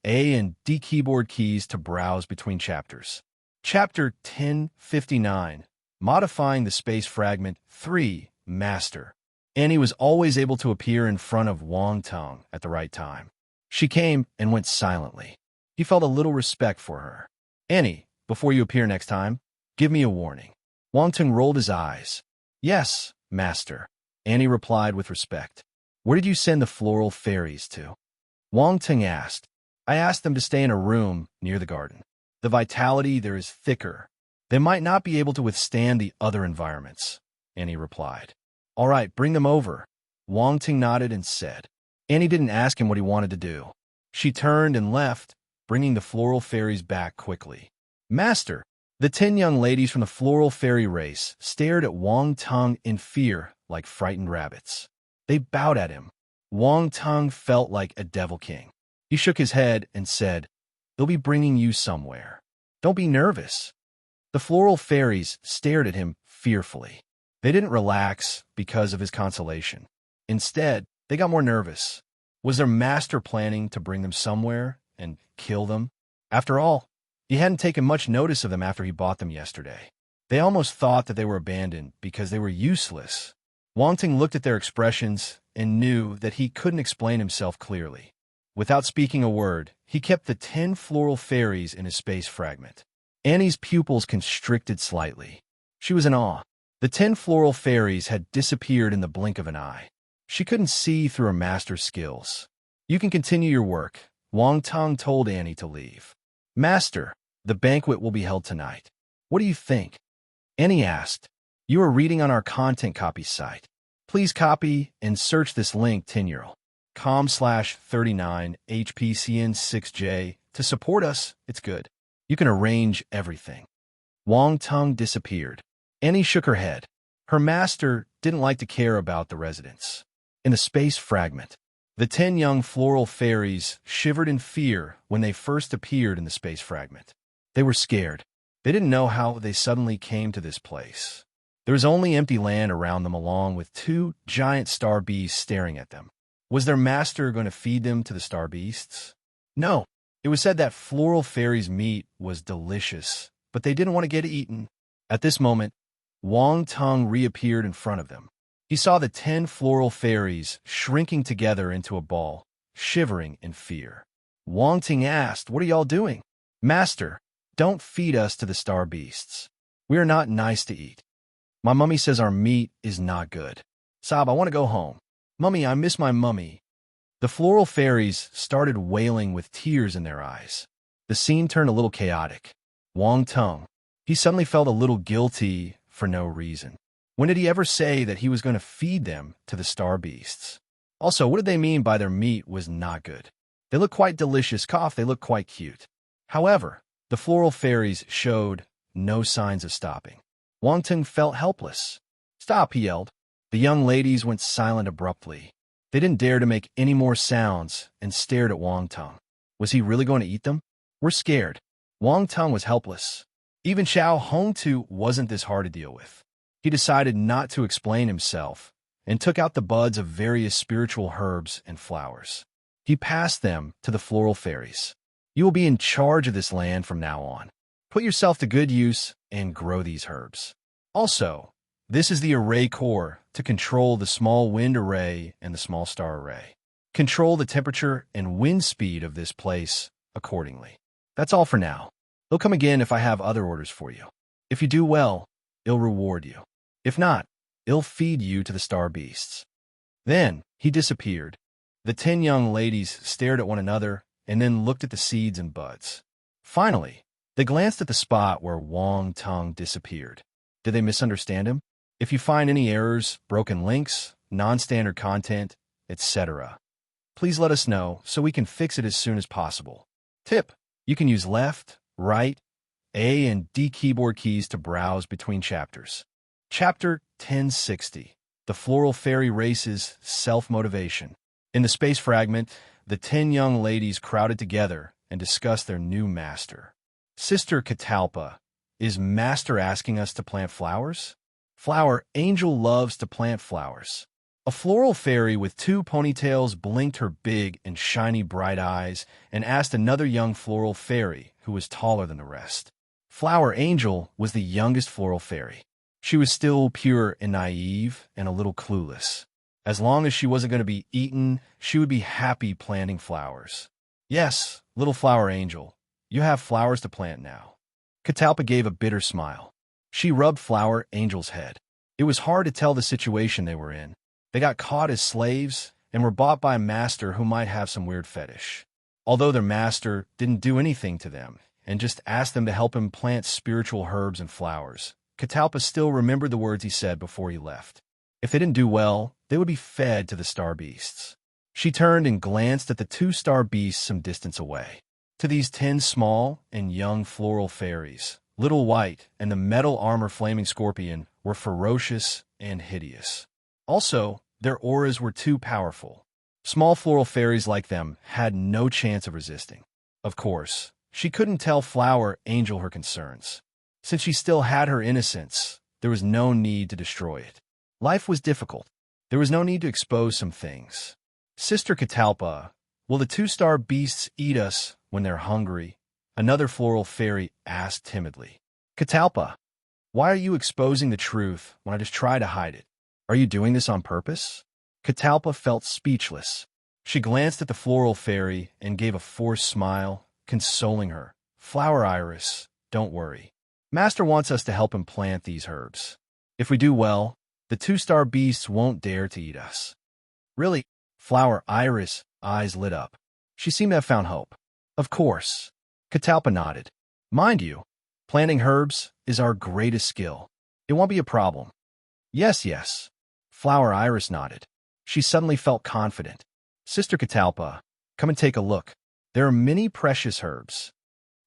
A and D keyboard keys to browse between chapters. Chapter 1059, Modifying the Space Fragment 3, Master. Annie was always able to appear in front of Wang Tung at the right time. She came and went silently. He felt a little respect for her. Annie, before you appear next time, give me a warning. Wang Tung rolled his eyes. Yes, Master. Annie replied with respect. Where did you send the floral fairies to? Wang Tung asked. I asked them to stay in a room near the garden. The vitality there is thicker. They might not be able to withstand the other environments, Annie replied. All right, bring them over. Wang Tung nodded and said. Annie didn't ask him what he wanted to do. She turned and left, bringing the floral fairies back quickly. Master, the 10 young ladies from the floral fairy race stared at Wang Tung in fear like frightened rabbits. They bowed at him. Wang Tung felt like a devil king. He shook his head and said, They'll be bringing you somewhere. Don't be nervous. The floral fairies stared at him fearfully. They didn't relax because of his consolation. Instead, they got more nervous. Was their master planning to bring them somewhere and kill them? After all, he hadn't taken much notice of them after he bought them yesterday. They almost thought that they were abandoned because they were useless. Wang Tung looked at their expressions and knew that he couldn't explain himself clearly. Without speaking a word, he kept the 10 floral fairies in his space fragment. Annie's pupils constricted slightly. She was in awe. The 10 floral fairies had disappeared in the blink of an eye. She couldn't see through her master's skills. You can continue your work, Wang Tung told Annie to leave. Master, the banquet will be held tonight. What do you think? Annie asked. You are reading on our content copy site. Please copy and search this link com/39HPCN6J to support us. It's good. You can arrange everything. Wang Tung disappeared. Annie shook her head. Her master didn't like to care about the residents. In the space fragment, the 10 young floral fairies shivered in fear when they first appeared in the space fragment. They were scared. They didn't know how they suddenly came to this place. There was only empty land around them along with 2 giant star beasts staring at them. Was their master going to feed them to the star beasts? No. It was said that floral fairies' meat was delicious, but they didn't want to get eaten. At this moment, Wang Tung reappeared in front of them. He saw the 10 floral fairies shrinking together into a ball, shivering in fear. Wang Tung asked, What are y'all doing? Master, don't feed us to the star beasts. We are not nice to eat. My mummy says our meat is not good. Sob, I want to go home. Mummy, I miss my mummy. The floral fairies started wailing with tears in their eyes. The scene turned a little chaotic. Wang Tung, he suddenly felt a little guilty for no reason. When did he ever say that he was going to feed them to the star beasts? Also, what did they mean by their meat was not good? They look quite delicious. They look quite cute. However, the floral fairies showed no signs of stopping. Wang Tung felt helpless. Stop, he yelled. The young ladies went silent abruptly. They didn't dare to make any more sounds and stared at Wang Tung. Was he really going to eat them? We're scared. Wang Tung was helpless. Even Xiao Hongtu wasn't this hard to deal with. He decided not to explain himself and took out the buds of various spiritual herbs and flowers. He passed them to the floral fairies. You will be in charge of this land from now on. Put yourself to good use and grow these herbs. Also, This is the array core to control the small wind array and the small star array. Control the temperature and wind speed of this place accordingly. That's all for now. They'll come again if I have other orders for you. If you do well, it'll reward you. If not, it'll feed you to the star beasts." Then he disappeared. The 10 young ladies stared at one another and then looked at the seeds and buds. Finally, they glanced at the spot where Wang Tung disappeared. Did they misunderstand him? If you find any errors, broken links, non-standard content, etc., please let us know so we can fix it as soon as possible. Tip: you can use left, right, A and D keyboard keys to browse between chapters. Chapter 1060. The Floral Fairy Race's Self-Motivation. In the space fragment, the 10 young ladies crowded together and discussed their new master. "Sister Catalpa, is Master asking us to plant flowers?" Flower Angel loves to plant flowers. A floral fairy with 2 ponytails blinked her big and shiny bright eyes and asked another young floral fairy who was taller than the rest. Flower Angel was the youngest floral fairy. She was still pure and naive and a little clueless. As long as she wasn't going to be eaten, she would be happy planting flowers. "Yes, little Flower Angel, you have flowers to plant now." Catalpa gave a bitter smile. She rubbed Flower Angel's head. It was hard to tell the situation they were in. They got caught as slaves and were bought by a master who might have some weird fetish. Although their master didn't do anything to them and just asked them to help him plant spiritual herbs and flowers, Catalpa still remembered the words he said before he left. If they didn't do well, they would be fed to the star beasts. She turned and glanced at the 2 star beasts some distance away. To these 10 small and young floral fairies, Little White and the metal armor flaming scorpion were ferocious and hideous. Also, their auras were too powerful. Small floral fairies like them had no chance of resisting. Of course, she couldn't tell Flower Angel her concerns. Since she still had her innocence, there was no need to destroy it. Life was difficult. There was no need to expose some things. "Sister Catalpa, will the 2 star beasts eat us when they're hungry?" Another floral fairy asked timidly. "Catalpa, why are you exposing the truth when I just try to hide it? Are you doing this on purpose?" Catalpa felt speechless. She glanced at the floral fairy and gave a forced smile, consoling her. "Flower Iris, don't worry. Master wants us to help him plant these herbs. If we do well, the 2 star beasts won't dare to eat us." "Really?" Flower Iris' eyes lit up. She seemed to have found hope. "Of course." Catalpa nodded. "Mind you, planting herbs is our greatest skill. It won't be a problem." Yes. Flower Iris nodded. She suddenly felt confident. "Sister Catalpa, come and take a look. There are many precious herbs."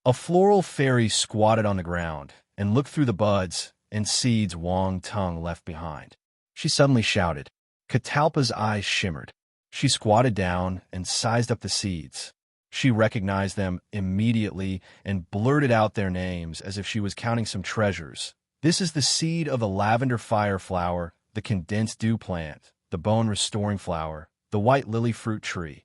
A floral fairy squatted on the ground and looked through the buds and seeds Wang Tung left behind. She suddenly shouted. Catalpa's eyes shimmered. She squatted down and sized up the seeds. She recognized them immediately and blurted out their names as if she was counting some treasures. "This is the seed of the lavender fire flower, the condensed dew plant, the bone-restoring flower, the white lily fruit tree.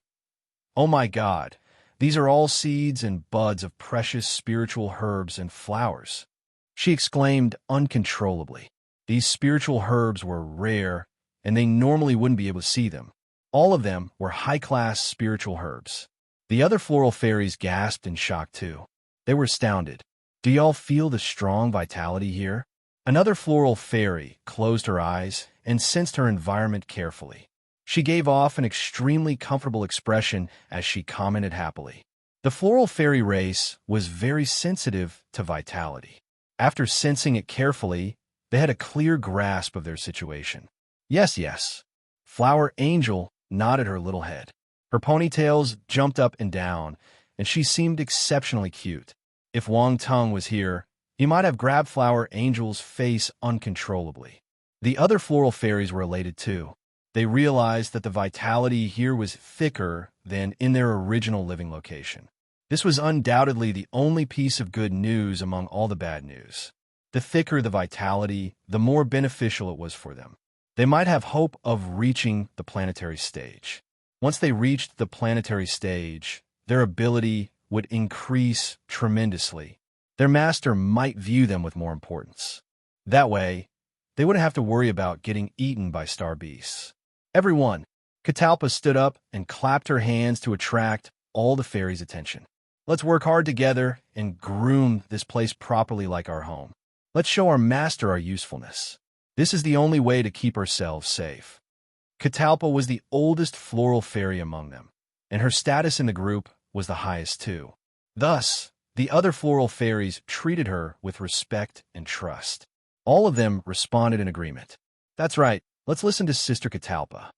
Oh my God, these are all seeds and buds of precious spiritual herbs and flowers," she exclaimed uncontrollably. These spiritual herbs were rare, and they normally wouldn't be able to see them. All of them were high-class spiritual herbs. The other floral fairies gasped in shock too. They were astounded. "Do y'all feel the strong vitality here?" Another floral fairy closed her eyes and sensed her environment carefully. She gave off an extremely comfortable expression as she commented happily. The floral fairy race was very sensitive to vitality. After sensing it carefully, they had a clear grasp of their situation. Yes. Flower Angel nodded her little head. Her ponytails jumped up and down, and she seemed exceptionally cute. If Wang Tung was here, he might have grabbed Flower Angel's face uncontrollably. The other floral fairies were elated too. They realized that the vitality here was thicker than in their original living location. This was undoubtedly the only piece of good news among all the bad news. The thicker the vitality, the more beneficial it was for them. They might have hope of reaching the planetary stage. Once they reached the planetary stage, their ability would increase tremendously. Their master might view them with more importance. That way, They wouldn't have to worry about getting eaten by star beasts. Everyone, Catalpa stood up and clapped her hands to attract all the fairies' attention. Let's work hard together and groom this place properly like our home. Let's show our master our usefulness. This is the only way to keep ourselves safe. Catalpa was the oldest floral fairy among them, and her status in the group was the highest too. Thus, the other floral fairies treated her with respect and trust. All of them responded in agreement. That's right, let's listen to Sister Catalpa.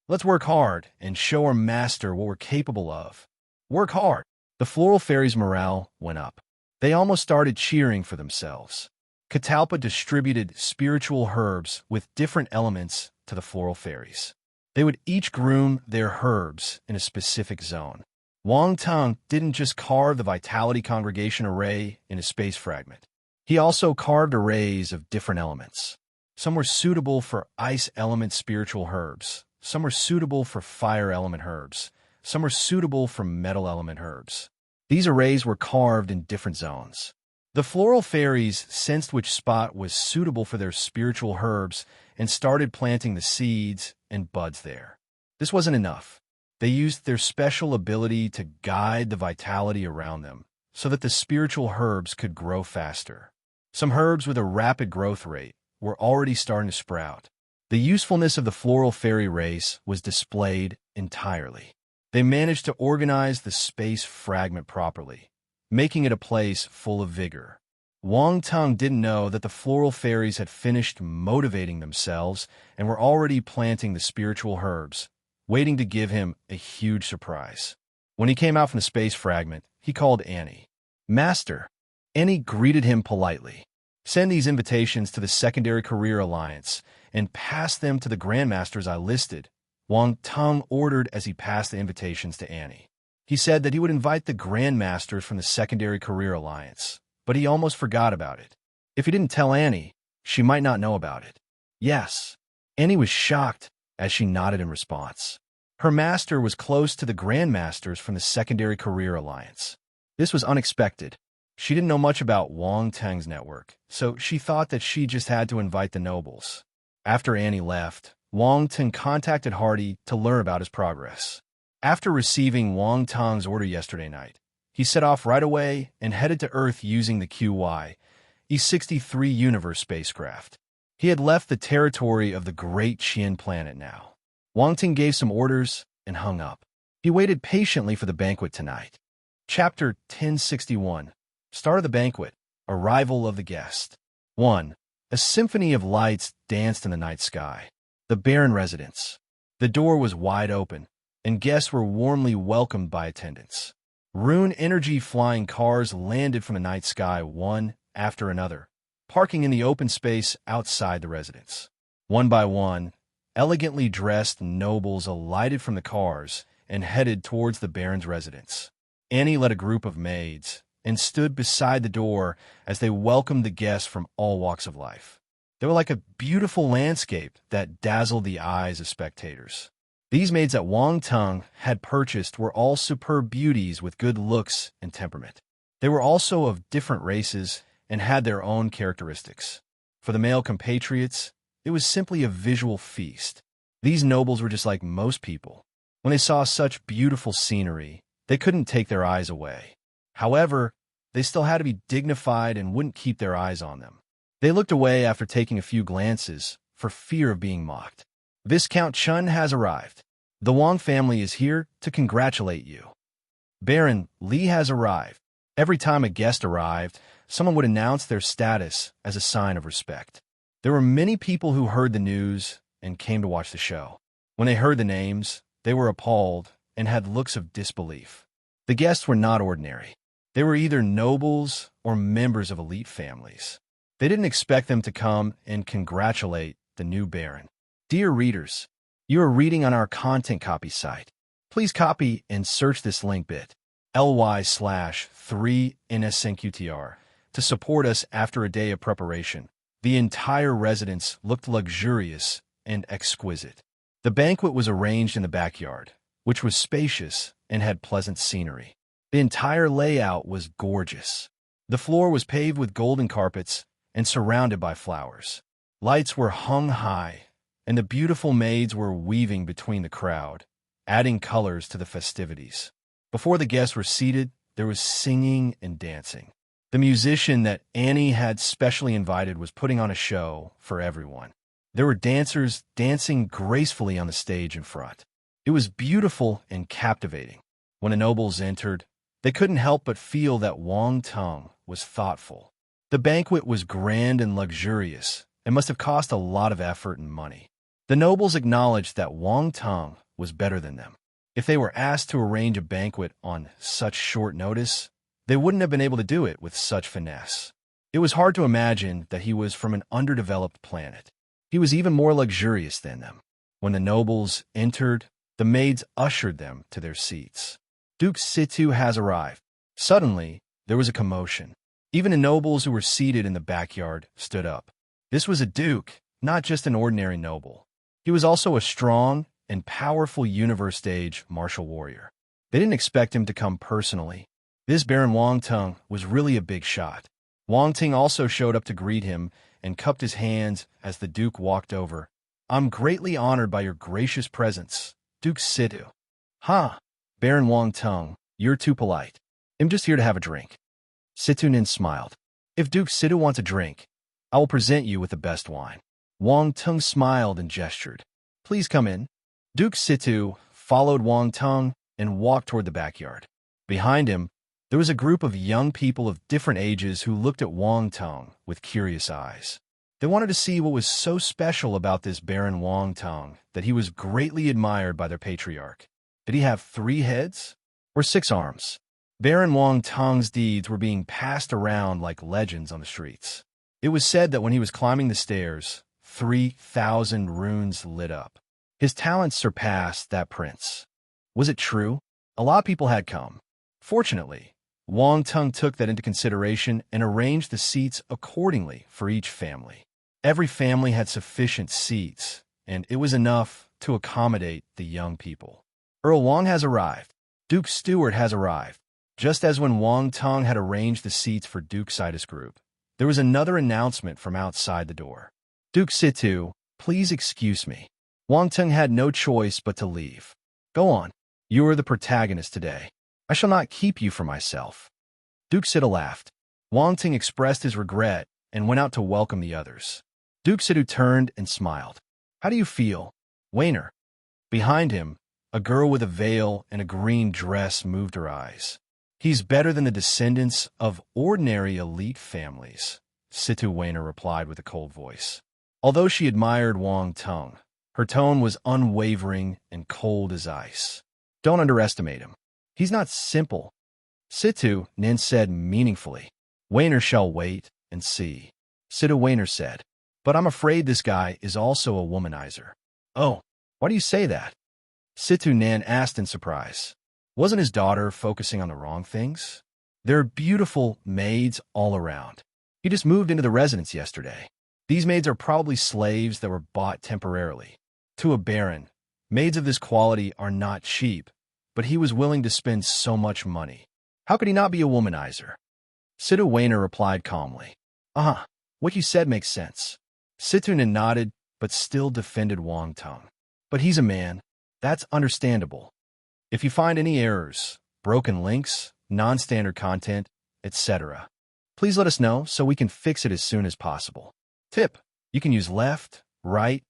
Let's work hard and show our master what we're capable of. Work hard. The floral fairies' morale went up. They almost started cheering for themselves. Catalpa distributed spiritual herbs with different elements to the floral fairies. They would each groom their herbs in a specific zone. Wang Tung didn't just carve the Vitality Congregation array in a space fragment. He also carved arrays of different elements. Some were suitable for ice element spiritual herbs. Some were suitable for fire element herbs. Some were suitable for metal element herbs. These arrays were carved in different zones. The floral fairies sensed which spot was suitable for their spiritual herbs and started planting the seeds and buds there. This wasn't enough. They used their special ability to guide the vitality around them so that the spiritual herbs could grow faster. Some herbs with a rapid growth rate were already starting to sprout. The usefulness of the floral fairy race was displayed entirely. They managed to organize the space fragment properly, making it a place full of vigor. Wang Tung didn't know that the floral fairies had finished motivating themselves and were already planting the spiritual herbs, waiting to give him a huge surprise. When he came out from the space fragment, he called Annie. Master. Annie greeted him politely. Send these invitations to the Secondary Career Alliance and pass them to the Grandmasters I listed, Wang Tung ordered as he passed the invitations to Annie. He said that he would invite the Grandmasters from the Secondary Career Alliance, but he almost forgot about it. If he didn't tell Annie, she might not know about it. Yes. Annie was shocked as she nodded in response. Her master was close to the Grandmasters from the Secondary Career Alliance. This was unexpected. She didn't know much about Wang Teng's network, so she thought that she just had to invite the nobles. After Annie left, Wang Teng contacted Hardy to learn about his progress. After receiving Wang Teng's order yesterday night, he set off right away and headed to Earth using the QY E63 Universe spacecraft. He had left the territory of the Great Qian planet now. Wang Teng gave some orders and hung up. He waited patiently for the banquet tonight. Chapter 1061. Start of the banquet. Arrival of the guest. 1. A symphony of lights danced in the night sky. The Baron residence. The door was wide open, and guests were warmly welcomed by attendants. Rune energy flying cars landed from the night sky one after another, parking in the open space outside the residence. One by one, elegantly dressed nobles alighted from the cars and headed towards the Baron's residence. Annie led a group of maids and stood beside the door as they welcomed the guests from all walks of life. They were like a beautiful landscape that dazzled the eyes of spectators. These maids that Wang Tung had purchased were all superb beauties with good looks and temperament. They were also of different races and had their own characteristics. For the male compatriots, it was simply a visual feast. These nobles were just like most people. When they saw such beautiful scenery, they couldn't take their eyes away. However, they still had to be dignified and wouldn't keep their eyes on them. They looked away after taking a few glances for fear of being mocked. Viscount Chun has arrived. The Wang family is here to congratulate you. Baron Li has arrived. Every time a guest arrived, someone would announce their status as a sign of respect. There were many people who heard the news and came to watch the show. When they heard the names, they were appalled and had looks of disbelief. The guests were not ordinary. They were either nobles or members of elite families. They didn't expect them to come and congratulate the new Baron. Dear readers, you are reading on our content copy site. Please copy and search this link bit.ly/3NSNQTR to support us after a day of preparation. The entire residence looked luxurious and exquisite. The banquet was arranged in the backyard, which was spacious and had pleasant scenery. The entire layout was gorgeous. The floor was paved with golden carpets and surrounded by flowers. Lights were hung high, and the beautiful maids were weaving between the crowd, adding colors to the festivities. Before the guests were seated, there was singing and dancing. The musician that Annie had specially invited was putting on a show for everyone. There were dancers dancing gracefully on the stage in front. It was beautiful and captivating. When the nobles entered, they couldn't help but feel that Wang Tung was thoughtful. The banquet was grand and luxurious, and must have cost a lot of effort and money. The nobles acknowledged that Wang Tung was better than them. If they were asked to arrange a banquet on such short notice, they wouldn't have been able to do it with such finesse. It was hard to imagine that he was from an underdeveloped planet. He was even more luxurious than them. When the nobles entered, the maids ushered them to their seats. Duke Situ has arrived. Suddenly, there was a commotion. Even the nobles who were seated in the backyard stood up. This was a duke, not just an ordinary noble. He was also a strong and powerful universe-stage martial warrior. They didn't expect him to come personally. This Baron Wang Tung was really a big shot. Wang Ting also showed up to greet him and cupped his hands as the Duke walked over. "I'm greatly honored by your gracious presence, Duke Situ." "Huh, Baron Wang Tung, you're too polite. I'm just here to have a drink." Situ Nin smiled. "If Duke Situ wants a drink, I will present you with the best wine." Wang Tung smiled and gestured. "Please come in." Duke Situ followed Wang Tung and walked toward the backyard. Behind him, there was a group of young people of different ages who looked at Wang Tung with curious eyes. They wanted to see what was so special about this Baron Wang Tung that he was greatly admired by their patriarch. Did he have 3 heads or 6 arms? Baron Wang Tung's deeds were being passed around like legends on the streets. It was said that when he was climbing the stairs, 3,000 runes lit up. His talents surpassed that prince. Was it true? A lot of people had come. Fortunately, Wang Tung took that into consideration and arranged the seats accordingly for each family. Every family had sufficient seats, and it was enough to accommodate the young people. Earl Wang has arrived. Duke Stewart has arrived. Just as when Wang Tung had arranged the seats for Duke Sidus Group, there was another announcement from outside the door. "Duke Situ, please excuse me." Wang Tung had no choice but to leave. "Go on. You are the protagonist today. I shall not keep you for myself." Duke Situ laughed. Wang Tung expressed his regret and went out to welcome the others. Duke Situ turned and smiled. "How do you feel, Wainer?" Behind him, a girl with a veil and a green dress moved her eyes. "He's better than the descendants of ordinary elite families," Situ Wainer replied with a cold voice. Although she admired Wang Tung, her tone was unwavering and cold as ice. "Don't underestimate him. He's not simple." Situ Nin said meaningfully. "Wainer shall wait and see." Situ Wainer said, "But I'm afraid this guy is also a womanizer." "Oh, why do you say that?" Situ Nin asked in surprise. Wasn't his daughter focusing on the wrong things? There are beautiful maids all around. He just moved into the residence yesterday. These maids are probably slaves that were bought temporarily. To a baron, maids of this quality are not cheap, but he was willing to spend so much money. How could he not be a womanizer? Situ Wainer replied calmly. What you said makes sense." Situnin nodded, but still defended Wang Tung. "But he's a man. That's understandable. If you find any errors, broken links, non-standard content, etc., please let us know so we can fix it as soon as possible." Tip: you can use left, right,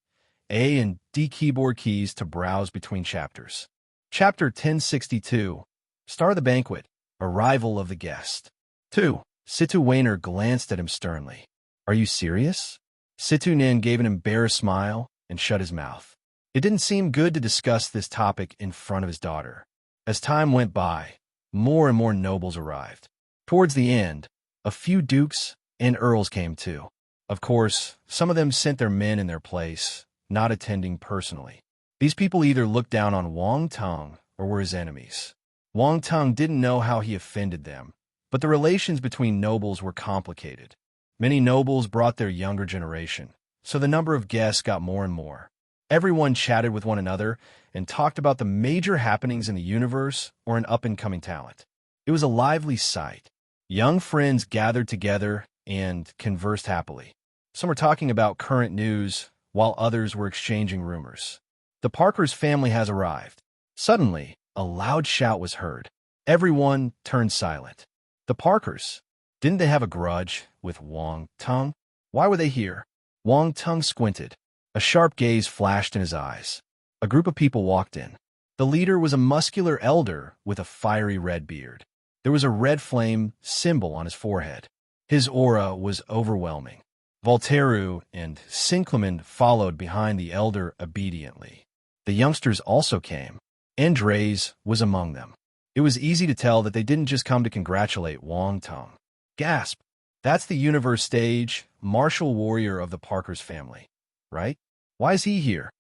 A and D keyboard keys to browse between chapters. Chapter 1062, Start of the Banquet, Arrival of the Guest. 2. Situ Wainer glanced at him sternly. "Are you serious?" Situ Nin gave an embarrassed smile and shut his mouth. It didn't seem good to discuss this topic in front of his daughter. As time went by, more and more nobles arrived. Towards the end, a few dukes and earls came too. Of course, some of them sent their men in their place, not attending personally. These people either looked down on Wang Tung or were his enemies. Wang Tung didn't know how he offended them, but the relations between nobles were complicated. Many nobles brought their younger generation, so the number of guests got more and more. Everyone chatted with one another and talked about the major happenings in the universe or an up-and-coming talent. It was a lively sight. Young friends gathered together and conversed happily. Some were talking about current news, while others were exchanging rumors. The Parkers family has arrived. Suddenly, a loud shout was heard. Everyone turned silent. The Parkers. Didn't they have a grudge with Wang Tung? Why were they here? Wang Tung squinted. A sharp gaze flashed in his eyes. A group of people walked in. The leader was a muscular elder with a fiery red beard. There was a red flame symbol on his forehead. His aura was overwhelming. Voltaire and Sinclamen followed behind the elder obediently. The youngsters also came. Andres was among them. It was easy to tell that they didn't just come to congratulate Wang Tung. Gasp! That's the universe stage, martial warrior of the Parkers family, right? Why is he here?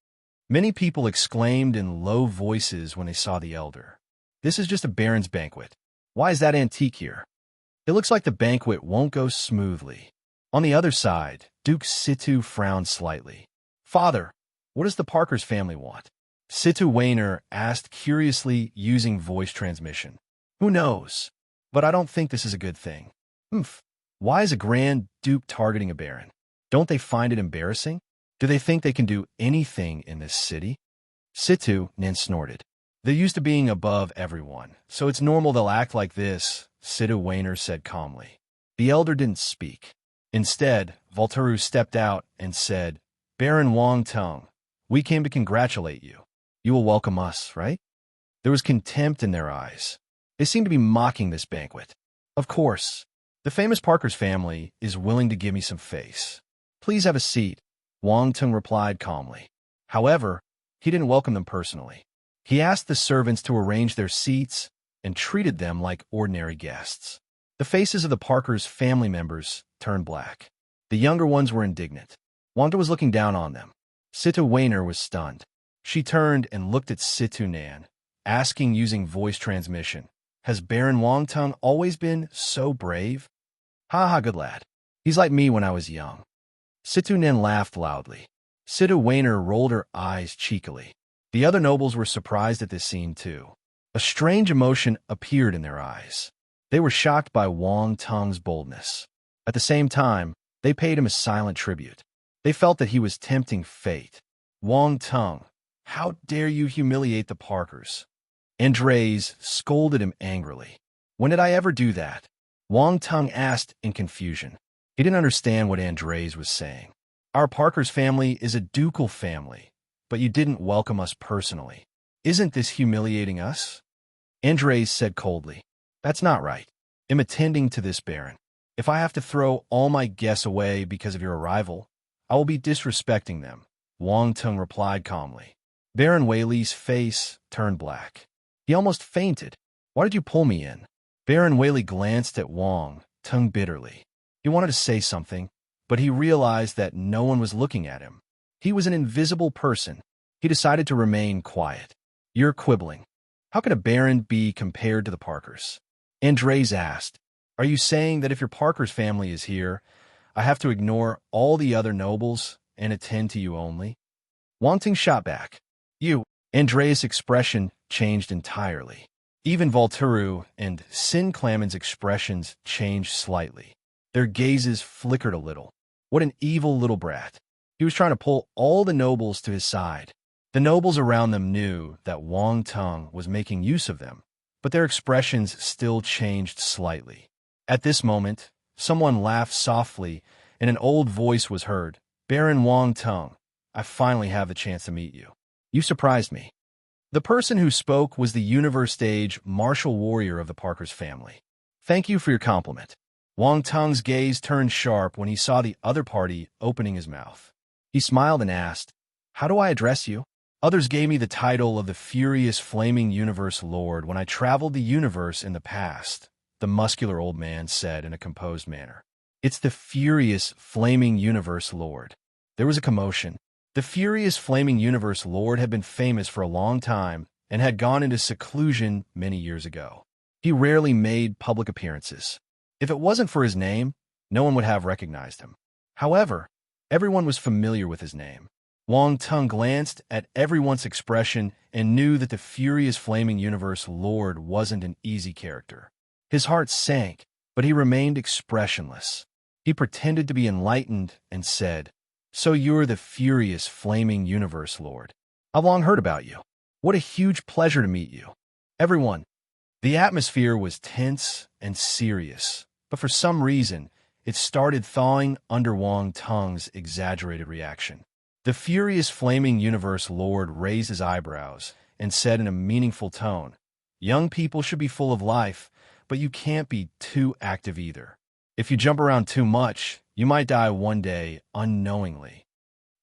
Many people exclaimed in low voices when they saw the elder. This is just a baron's banquet. Why is that antique here? It looks like the banquet won't go smoothly. On the other side, Duke Situ frowned slightly. Father, what does the Parkers family want? Situ Wainer asked curiously using voice transmission. Who knows? But I don't think this is a good thing. Why is a Grand Duke targeting a baron? Don't they find it embarrassing? Do they think they can do anything in this city? Situ Nin snorted. They're used to being above everyone, so it's normal they'll act like this, Situ Wainer said calmly. The elder didn't speak. Instead, Voltaire stepped out and said, Baron Wang Tung, we came to congratulate you. You will welcome us, right? There was contempt in their eyes. They seemed to be mocking this banquet. Of course. The famous Parkers family is willing to give me some face. Please have a seat, Wang Tung replied calmly. However, he didn't welcome them personally. He asked the servants to arrange their seats and treated them like ordinary guests. The faces of the Parkers family members turned black. The younger ones were indignant. Wanda was looking down on them. Situ Wainer was stunned. She turned and looked at Situ Nan, asking using voice transmission, Has Baron Wang Tung always been so brave? Ha, good lad. He's like me when I was young. Situ Nan laughed loudly. Situ Wainer rolled her eyes cheekily. The other nobles were surprised at this scene too. A strange emotion appeared in their eyes. They were shocked by Wang Tung's boldness. At the same time, they paid him a silent tribute. They felt that he was tempting fate. Wang Tung, how dare you humiliate the Parkers? Andres scolded him angrily. When did I ever do that? Wang Tung asked in confusion. He didn't understand what Andres was saying. Our Parkers family is a ducal family, but you didn't welcome us personally. Isn't this humiliating us? Andres said coldly. That's not right. I'm attending to this, Baron. If I have to throw all my guests away because of your arrival, I will be disrespecting them, Wang Tung replied calmly. Baron Whaley's face turned black. He almost fainted. Why did you pull me in? Baron Whaley glanced at Wang Tung bitterly. He wanted to say something, but he realized that no one was looking at him. He was an invisible person. He decided to remain quiet. You're quibbling. How can a baron be compared to the Parkers? Andres asked. Are you saying that if your Parkers family is here, I have to ignore all the other nobles and attend to you only? Wang Tung shot back. You. Andres' expression changed entirely. Even Voltaire and Sinclamen's expressions changed slightly. Their gazes flickered a little. What an evil little brat. He was trying to pull all the nobles to his side. The nobles around them knew that Wang Tung was making use of them, but their expressions still changed slightly. At this moment, someone laughed softly, and an old voice was heard. Baron Wang Tung, I finally have the chance to meet you. You surprised me. The person who spoke was the universe stage martial warrior of the Parkers family. Thank you for your compliment. Wang Tung's gaze turned sharp when he saw the other party opening his mouth. He smiled and asked, How do I address you? Others gave me the title of the Furious Flaming Universe Lord when I traveled the universe in the past, the muscular old man said in a composed manner. It's the Furious Flaming Universe Lord. There was a commotion. The Furious Flaming Universe Lord had been famous for a long time and had gone into seclusion many years ago. He rarely made public appearances. If it wasn't for his name, no one would have recognized him. However, everyone was familiar with his name. Wang Tung glanced at everyone's expression and knew that the Furious Flaming Universe Lord wasn't an easy character. His heart sank, but he remained expressionless. He pretended to be enlightened and said, "So you're the furious, flaming universe lord. I've long heard about you. What a huge pleasure to meet you." Everyone. The atmosphere was tense and serious, but for some reason, it started thawing under Wang Tung's exaggerated reaction. The furious, flaming universe lord raised his eyebrows and said in a meaningful tone, "Young people should be full of life, but you can't be too active either. If you jump around too much, you might die one day unknowingly."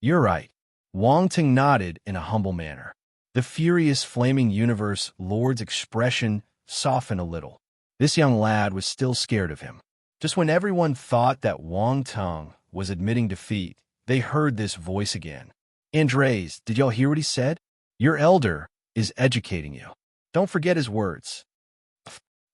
"You're right." Wang Ting nodded in a humble manner. The furious, flaming universe lord's expression softened a little. This young lad was still scared of him. Just when everyone thought that Wang Tung was admitting defeat, they heard this voice again. "Andres, did y'all hear what he said? Your elder is educating you. Don't forget his words."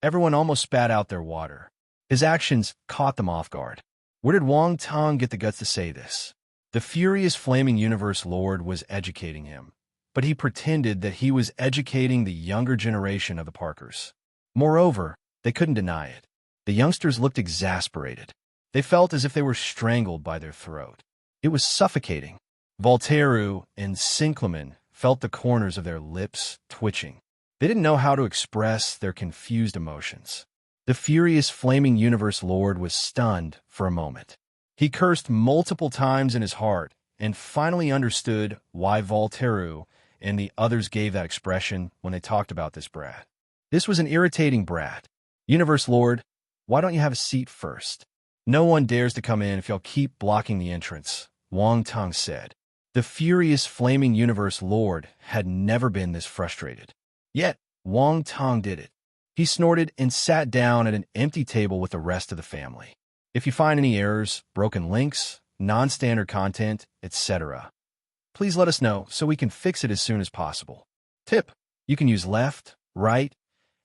Everyone almost spat out their water. His actions caught them off guard. Where did Wang Tung get the guts to say this? The furious, flaming universe lord was educating him, but he pretended that he was educating the younger generation of the Parkers. Moreover, they couldn't deny it. The youngsters looked exasperated. They felt as if they were strangled by their throat. It was suffocating. Voltaire and Sinclaman felt the corners of their lips twitching. They didn't know how to express their confused emotions. The furious, flaming universe lord was stunned for a moment. He cursed multiple times in his heart and finally understood why Voltaire and the others gave that expression when they talked about this brat. This was an irritating brat. "Universe Lord, why don't you have a seat first? No one dares to come in if y'all keep blocking the entrance," Wang Tung said. The furious, flaming universe lord had never been this frustrated. Yet, Wang Tung did it. He snorted and sat down at an empty table with the rest of the family. "If you find any errors, broken links, non-standard content, etc., please let us know so we can fix it as soon as possible. Tip: you can use left, right,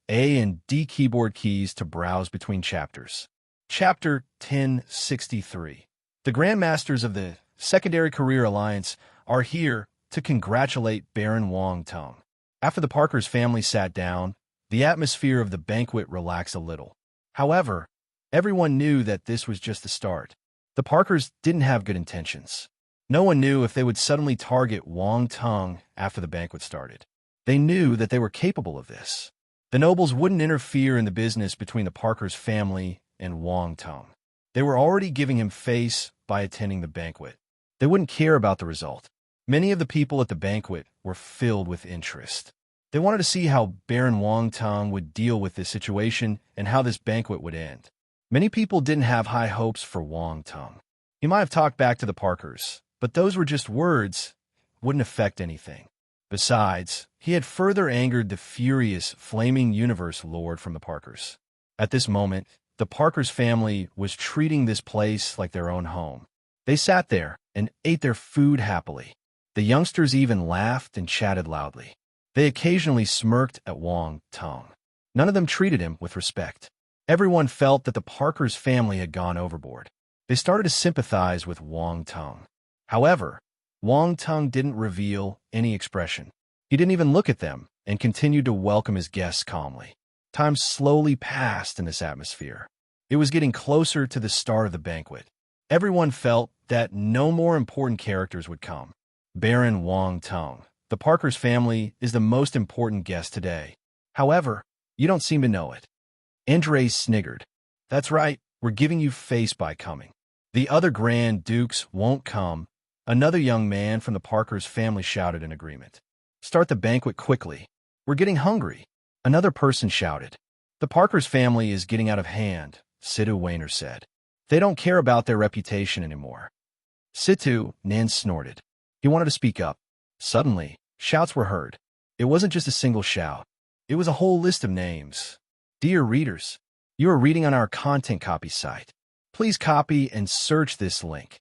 A and D keyboard keys to browse between chapters." Chapter 1063. The Grandmasters of the Secondary Career Alliance are here to congratulate Baron Wang Tung. After the Parkers family sat down, the atmosphere of the banquet relaxed a little. However, everyone knew that this was just the start. The Parkers didn't have good intentions. No one knew if they would suddenly target Wang Tung after the banquet started. They knew that they were capable of this. The nobles wouldn't interfere in the business between the Parkers family and Wang Tung. They were already giving him face by attending the banquet. They wouldn't care about the result. Many of the people at the banquet were filled with interest. They wanted to see how Baron Wang Tung would deal with this situation and how this banquet would end. Many people didn't have high hopes for Wang Tung. He might have talked back to the Parkers, but those were just words, wouldn't affect anything. Besides, he had further angered the furious, flaming universe lord from the Parkers. At this moment, the Parkers family was treating this place like their own home. They sat there and ate their food happily. The youngsters even laughed and chatted loudly. They occasionally smirked at Wang Tung. None of them treated him with respect. Everyone felt that the Parkers family had gone overboard. They started to sympathize with Wang Tung. However, Wang Tung didn't reveal any expression. He didn't even look at them and continued to welcome his guests calmly. Time slowly passed in this atmosphere. It was getting closer to the start of the banquet. Everyone felt that no more important characters would come. Baron Wang Tung, the Parkers family, is the most important guest today. However, you don't seem to know it. Andres sniggered. "That's right, we're giving you face by coming. The other Grand Dukes won't come," another young man from the Parkers family shouted in agreement. "Start the banquet quickly. We're getting hungry," another person shouted. "The Parkers family is getting out of hand," Sidhu Wainer said. "They don't care about their reputation anymore." Sidhu Nan snorted. He wanted to speak up. Suddenly, shouts were heard. It wasn't just a single shout. It was a whole list of names. "Dear readers, you are reading on our content copy site. Please copy and search this link.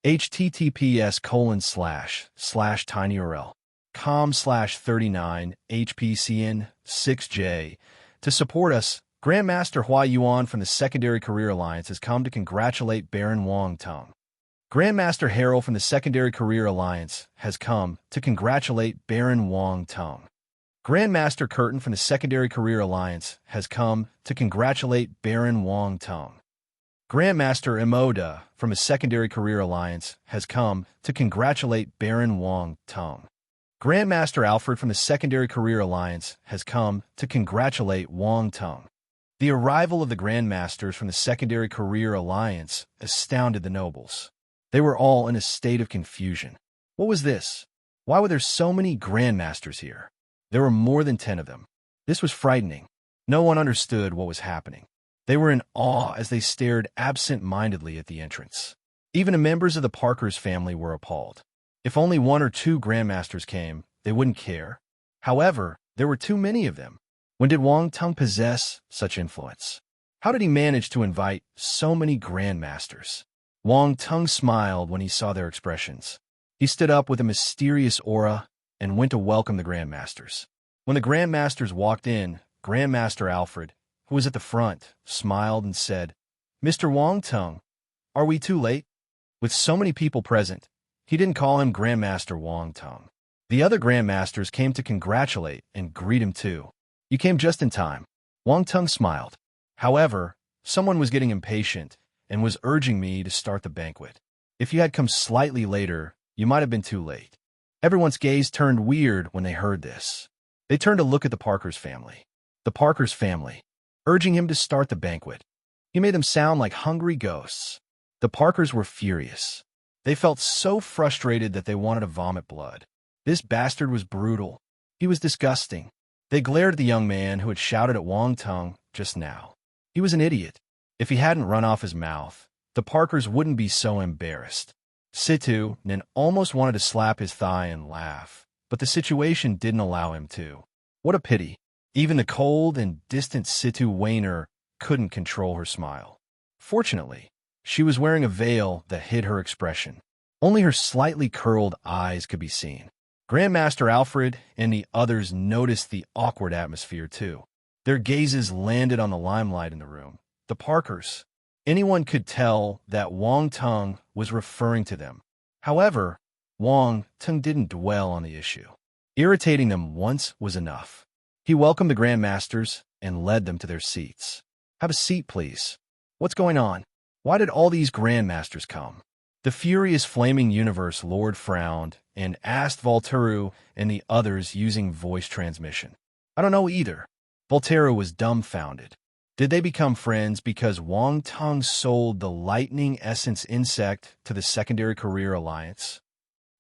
https://tinyurl.com/39hpcn6j. To support us, Grandmaster Hua Yuan from the Secondary Career Alliance has come to congratulate Baron Wang Tung. Grandmaster Harold from the Secondary Career Alliance has come to congratulate Baron Wang Tung. Grandmaster Curtin from the Secondary Career Alliance has come to congratulate Baron Wang Tung. Grandmaster Emoda from a secondary career alliance has come to congratulate Baron Wang Tung. Grandmaster Alfred from the secondary career alliance has come to congratulate Wang Tung. The arrival of the Grandmasters from the secondary career alliance astounded the nobles. They were all in a state of confusion. What was this? Why were there so many Grandmasters here? There were more than 10 of them. This was frightening. No one understood what was happening. They were in awe as they stared absent-mindedly at the entrance. Even the members of the Parkers family were appalled. If only 1 or 2 Grandmasters came, they wouldn't care. However, there were too many of them. When did Wang Tung possess such influence? How did he manage to invite so many Grandmasters? Wang Tung smiled when he saw their expressions. He stood up with a mysterious aura and went to welcome the Grandmasters. When the Grandmasters walked in, Grandmaster Alfred, who was at the front, smiled and said, "Mr. Wang Tung, are we too late?" With so many people present, he didn't call him Grandmaster Wang Tung. The other Grandmasters came to congratulate and greet him too. "You came just in time." Wang Tung smiled. "However, someone was getting impatient and was urging me to start the banquet. If you had come slightly later, you might have been too late." Everyone's gaze turned weird when they heard this. They turned to look at the Parkers family. The Parkers family, urging him to start the banquet. He made them sound like hungry ghosts. The Parkers were furious. They felt so frustrated that they wanted to vomit blood. This bastard was brutal. He was disgusting. They glared at the young man who had shouted at Wang Tung just now. He was an idiot. If he hadn't run off his mouth, the Parkers wouldn't be so embarrassed. Situ Nin almost wanted to slap his thigh and laugh, but the situation didn't allow him to. What a pity. Even the cold and distant Situ Wainer couldn't control her smile. Fortunately, she was wearing a veil that hid her expression. Only her slightly curled eyes could be seen. Grandmaster Alfred and the others noticed the awkward atmosphere too. Their gazes landed on the limelight in the room. The Parkers. Anyone could tell that Wang Tung was referring to them. However, Wang Tung didn't dwell on the issue. Irritating them once was enough. He welcomed the Grandmasters and led them to their seats. "Have a seat, please. What's going on? Why did all these Grandmasters come?" The furious Flaming Universe Lord frowned and asked Volturu and the others using voice transmission. "I don't know either." Volturu was dumbfounded. Did they become friends because Wang Tung sold the lightning essence insect to the secondary career alliance?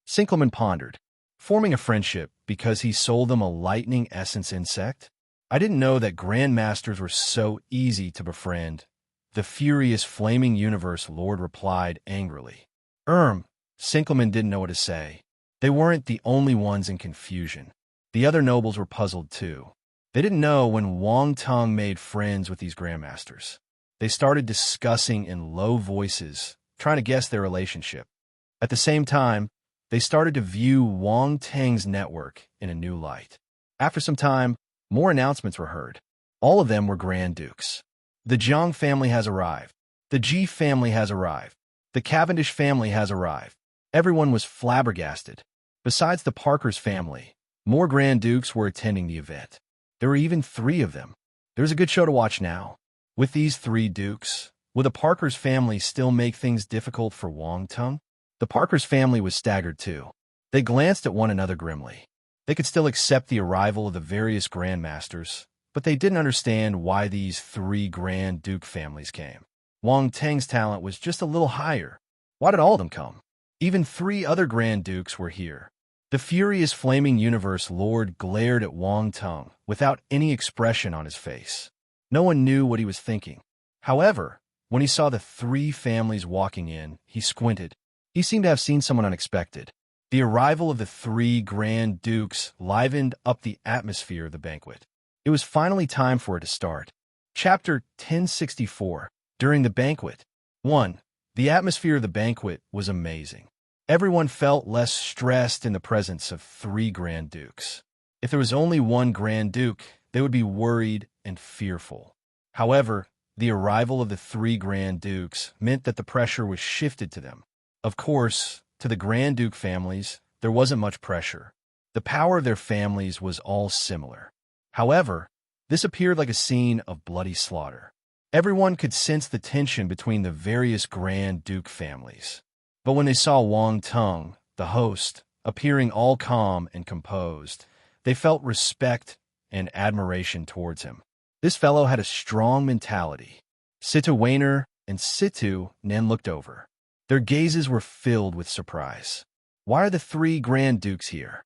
Sinkelman pondered. Forming a friendship because he sold them a lightning essence insect? I didn't know that Grandmasters were so easy to befriend. The furious Flaming Universe Lord replied angrily. Sinkelman didn't know what to say. They weren't the only ones in confusion. The other nobles were puzzled too. They didn't know when Wang Tung made friends with these Grandmasters. They started discussing in low voices, trying to guess their relationship. At the same time, they started to view Wang Tang's network in a new light. After some time, more announcements were heard. All of them were Grand Dukes. The Jiang family has arrived. The Ji family has arrived. The Cavendish family has arrived. Everyone was flabbergasted. Besides the Parkers family, more Grand Dukes were attending the event. There were even 3 of them. There was a good show to watch now. With these 3 Dukes, would the Parkers family still make things difficult for Wang Tung? The Parkers family was staggered too. They glanced at one another grimly. They could still accept the arrival of the various Grandmasters, but they didn't understand why these 3 Grand Duke families came. Wang Tang's talent was just a little higher. Why did all of them come? Even 3 other Grand Dukes were here. The furious Flaming Universe Lord glared at Wang Tung without any expression on his face. No one knew what he was thinking. However, when he saw the 3 families walking in, he squinted. He seemed to have seen someone unexpected. The arrival of the 3 Grand Dukes livened up the atmosphere of the banquet. It was finally time for it to start. Chapter 1064. During the banquet. 1. The atmosphere of the banquet was amazing. Everyone felt less stressed in the presence of 3 Grand Dukes. If there was only 1 Grand Duke, they would be worried and fearful. However, the arrival of the 3 Grand Dukes meant that the pressure was shifted to them. Of course, to the Grand Duke families, there wasn't much pressure. The power of their families was all similar. However, this appeared like a scene of bloody slaughter. Everyone could sense the tension between the various Grand Duke families. But when they saw Wang Tung, the host, appearing all calm and composed, they felt respect and admiration towards him. This fellow had a strong mentality. Situ Wainer and Situ Nan looked over. Their gazes were filled with surprise. Why are the three Grand Dukes here?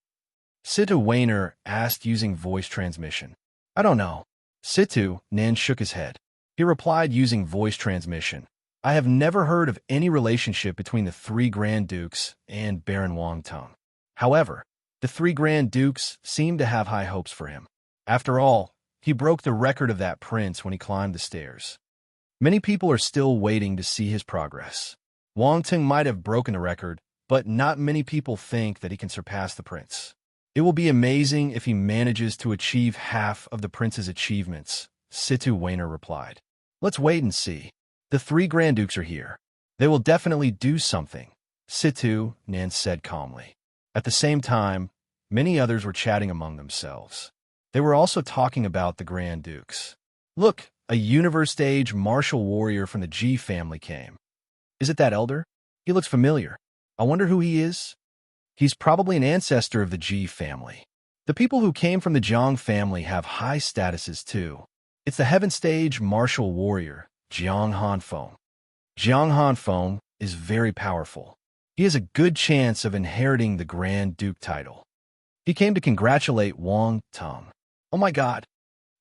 Situ Wainer asked using voice transmission. I don't know. Situ Nan shook his head. He replied using voice transmission. I have never heard of any relationship between the three Grand Dukes and Baron Wang Tung. However, the three Grand Dukes seemed to have high hopes for him. After all, he broke the record of that prince when he climbed the stairs. Many people are still waiting to see his progress. Wang Tung might have broken the record, but not many people think that he can surpass the prince. It will be amazing if he manages to achieve half of the prince's achievements, Situ Wainer replied. Let's wait and see. The three Grand Dukes are here. They will definitely do something, Situ Nan said calmly. At the same time, many others were chatting among themselves. They were also talking about the Grand Dukes. Look, a universe-stage martial warrior from the Ji family came. Is it that elder? He looks familiar. I wonder who he is. He's probably an ancestor of the Ji family. The people who came from the Jiang family have high statuses too. It's the heaven-stage martial warrior, Jiang Hanfeng. Jiang Hanfeng is very powerful. He has a good chance of inheriting the Grand Duke title. He came to congratulate Wang Tung. Oh my God,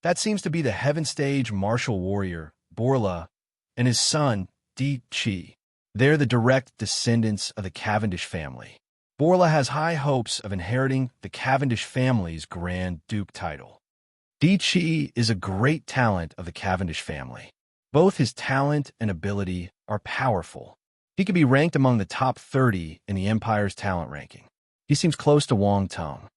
that seems to be the heaven-stage martial warrior, Borla, and his son, Di Qi. They're the direct descendants of the Cavendish family. Borla has high hopes of inheriting the Cavendish family's Grand Duke title. Di Qi is a great talent of the Cavendish family. Both his talent and ability are powerful. He could be ranked among the top 30 in the Empire's talent ranking. He seems close to Wang Tung.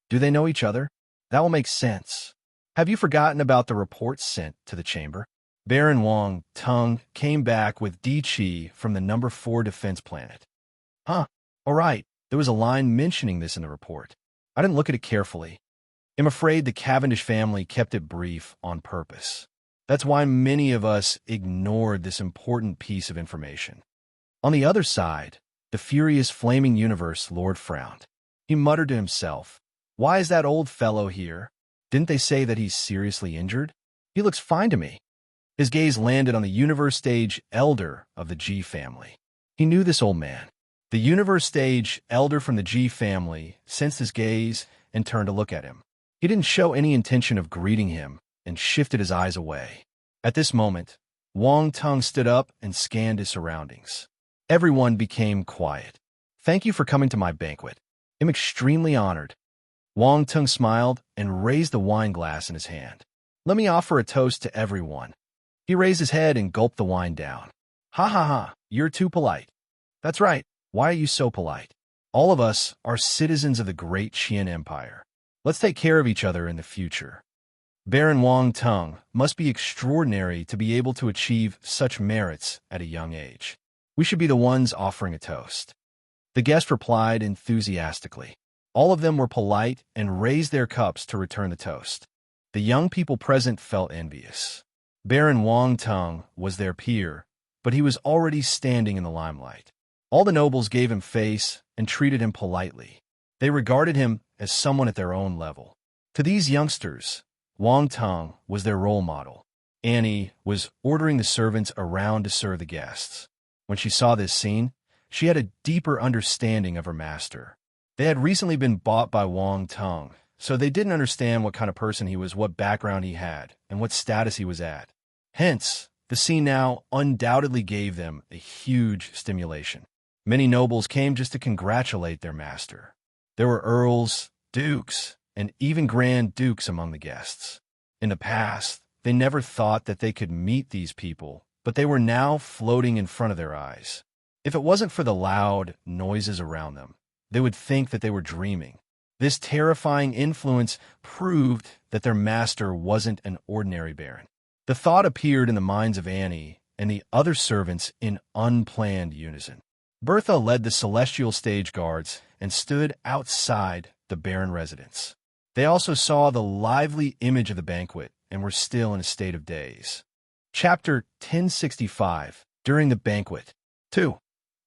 Do they know each other? That will make sense. Have you forgotten about the reports sent to the chamber? Baron Wang Tung came back with Di Qi from the number 4 defense planet. Huh, all right. There was a line mentioning this in the report. I didn't look at it carefully. I'm afraid the Cavendish family kept it brief on purpose. That's why many of us ignored this important piece of information. On the other side, the furious flaming universe lord frowned. He muttered to himself, why is that old fellow here? Didn't they say that he's seriously injured? He looks fine to me. His gaze landed on the universe stage elder of the Ji family. He knew this old man. The universe stage elder from the Ji family sensed his gaze and turned to look at him. He didn't show any intention of greeting him and shifted his eyes away. At this moment, Wang Tung stood up and scanned his surroundings. Everyone became quiet. Thank you for coming to my banquet. I'm extremely honored. Wang Tung smiled and raised the wine glass in his hand. Let me offer a toast to everyone. He raised his head and gulped the wine down. Ha ha ha, you're too polite. That's right. Why are you so polite? All of us are citizens of the great Qian Empire. Let's take care of each other in the future. Baron Wang Tung must be extraordinary to be able to achieve such merits at a young age. We should be the ones offering a toast. The guest replied enthusiastically. All of them were polite and raised their cups to return the toast. The young people present felt envious. Baron Wang Tung was their peer, but he was already standing in the limelight. All the nobles gave him face and treated him politely. They regarded him as someone at their own level. To these youngsters, Wang Tung was their role model. Annie was ordering the servants around to serve the guests. When she saw this scene, she had a deeper understanding of her master. They had recently been bought by Wang Tung, so they didn't understand what kind of person he was, what background he had, and what status he was at. Hence, the scene now undoubtedly gave them a huge stimulation. Many nobles came just to congratulate their master. There were earls, dukes, and even grand dukes among the guests. In the past, they never thought that they could meet these people, but they were now floating in front of their eyes. If it wasn't for the loud noises around them, they would think that they were dreaming. This terrifying influence proved that their master wasn't an ordinary baron. The thought appeared in the minds of Annie and the other servants in unplanned unison. Bertha led the celestial stage guards and stood outside the baron residence. They also saw the lively image of the banquet and were still in a state of daze. Chapter 1065. During the banquet. 2.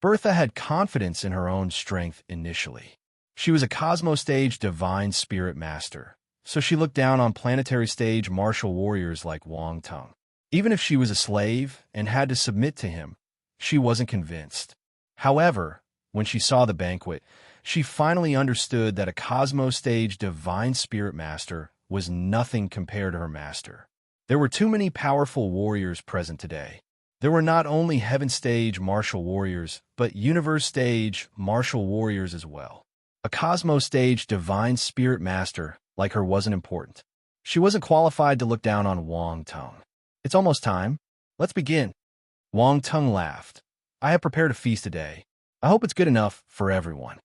Bertha had confidence in her own strength initially. She was a cosmo-stage divine spirit master, so she looked down on planetary stage martial warriors like Wang Tung. Even if she was a slave and had to submit to him, she wasn't convinced. However, when she saw the banquet, she finally understood that a cosmo-stage divine spirit master was nothing compared to her master. There were too many powerful warriors present today. There were not only heaven stage martial warriors, but universe stage martial warriors as well. A cosmos stage divine spirit master like her wasn't important. She wasn't qualified to look down on Wang Tung. It's almost time. Let's begin. Wang Tung laughed. I have prepared a feast today. I hope it's good enough for everyone.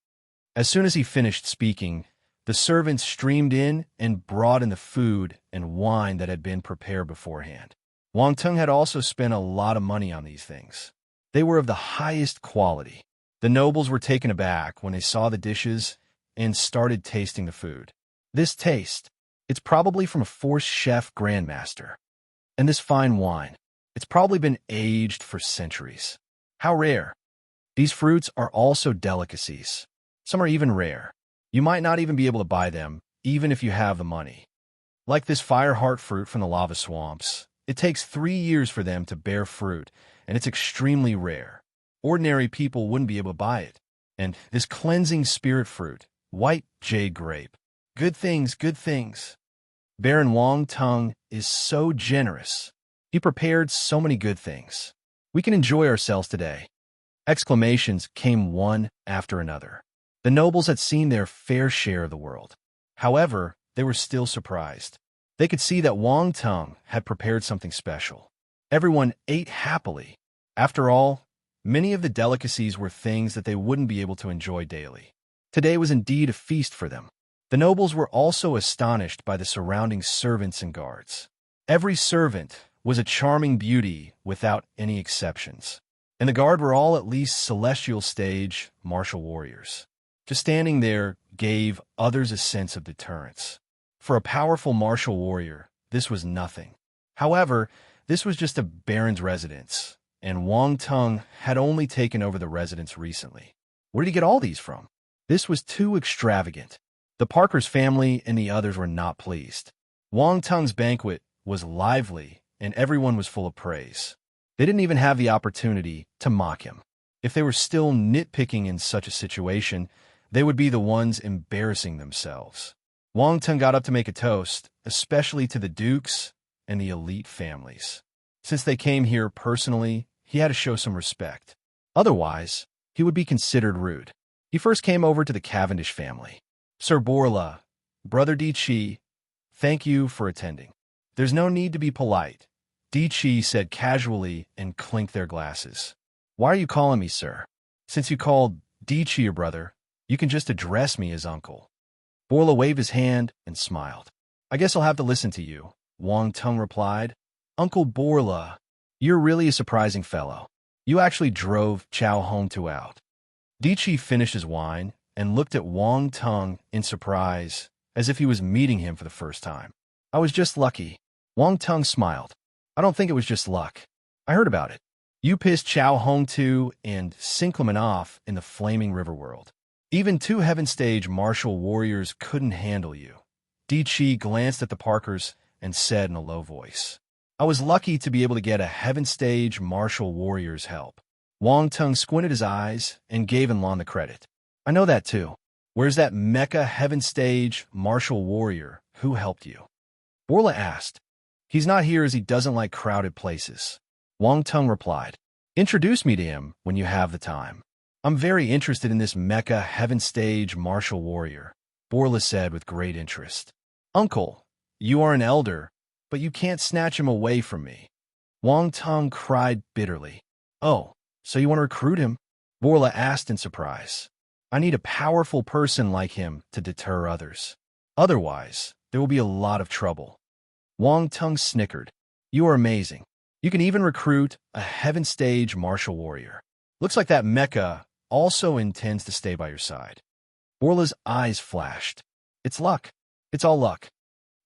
As soon as he finished speaking, the servants streamed in and brought in the food and wine that had been prepared beforehand. Wang Tung had also spent a lot of money on these things. They were of the highest quality. The nobles were taken aback when they saw the dishes and started tasting the food. This taste, it's probably from a forced chef grandmaster. And this fine wine, it's probably been aged for centuries. How rare. These fruits are also delicacies. Some are even rare. You might not even be able to buy them, even if you have the money. Like this fireheart fruit from the lava swamps. It takes 3 years for them to bear fruit, and it's extremely rare. Ordinary people wouldn't be able to buy it. And this cleansing spirit fruit, white jade grape. Good things, good things. Baron Wang Tung is so generous. He prepared so many good things. We can enjoy ourselves today. Exclamations came one after another. The nobles had seen their fair share of the world. However, they were still surprised. They could see that Wang Tung had prepared something special. Everyone ate happily. After all, many of the delicacies were things that they wouldn't be able to enjoy daily. Today was indeed a feast for them. The nobles were also astonished by the surrounding servants and guards. Every servant was a charming beauty without any exceptions. And the guard were all at least celestial stage martial warriors. Just standing there gave others a sense of deterrence. For a powerful martial warrior, this was nothing. However, this was just a baron's residence, and Wang Tung had only taken over the residence recently. Where did he get all these from? This was too extravagant. The Parker's family and the others were not pleased. Wang Tung's banquet was lively, and everyone was full of praise. They didn't even have the opportunity to mock him. If they were still nitpicking in such a situation, they would be the ones embarrassing themselves. Wang Tung got up to make a toast, especially to the dukes and the elite families. Since they came here personally, he had to show some respect. Otherwise, he would be considered rude. He first came over to the Cavendish family. Sir Borla, Brother Di Chi, thank you for attending. There's no need to be polite, Di Chi said casually and clinked their glasses. Why are you calling me sir? Since you called Di Chi your brother, you can just address me as uncle. Borla waved his hand and smiled. I guess I'll have to listen to you, Wang Tung replied. Uncle Borla, you're really a surprising fellow. You actually drove Chow Hong Tu out. Di Chi finished his wine and looked at Wang Tung in surprise, as if he was meeting him for the first time. I was just lucky. Wang Tung smiled. I don't think it was just luck. I heard about it. You pissed Chow Hong Tu and Sinclaman off in the Flaming River world. Even 2 heaven stage martial warriors couldn't handle you. Di Chi glanced at the Parkers and said in a low voice, I was lucky to be able to get a heaven stage martial warrior's help. Wang Tung squinted his eyes and gave Enlon the credit. I know that too. Where's that mecha heaven stage martial warrior who helped you? Borla asked. He's not here as he doesn't like crowded places. Wang Tung replied. Introduce me to him when you have the time. I'm very interested in this mecha heaven stage martial warrior, Borla said with great interest. Uncle, you are an elder, but you can't snatch him away from me. Wang Tung cried bitterly. Oh, so you want to recruit him? Borla asked in surprise. I need a powerful person like him to deter others. Otherwise, there will be a lot of trouble. Wang Tung snickered. You are amazing. You can even recruit a heaven stage martial warrior. Looks like that mecha also intends to stay by your side. Borla's eyes flashed. It's luck. It's all luck.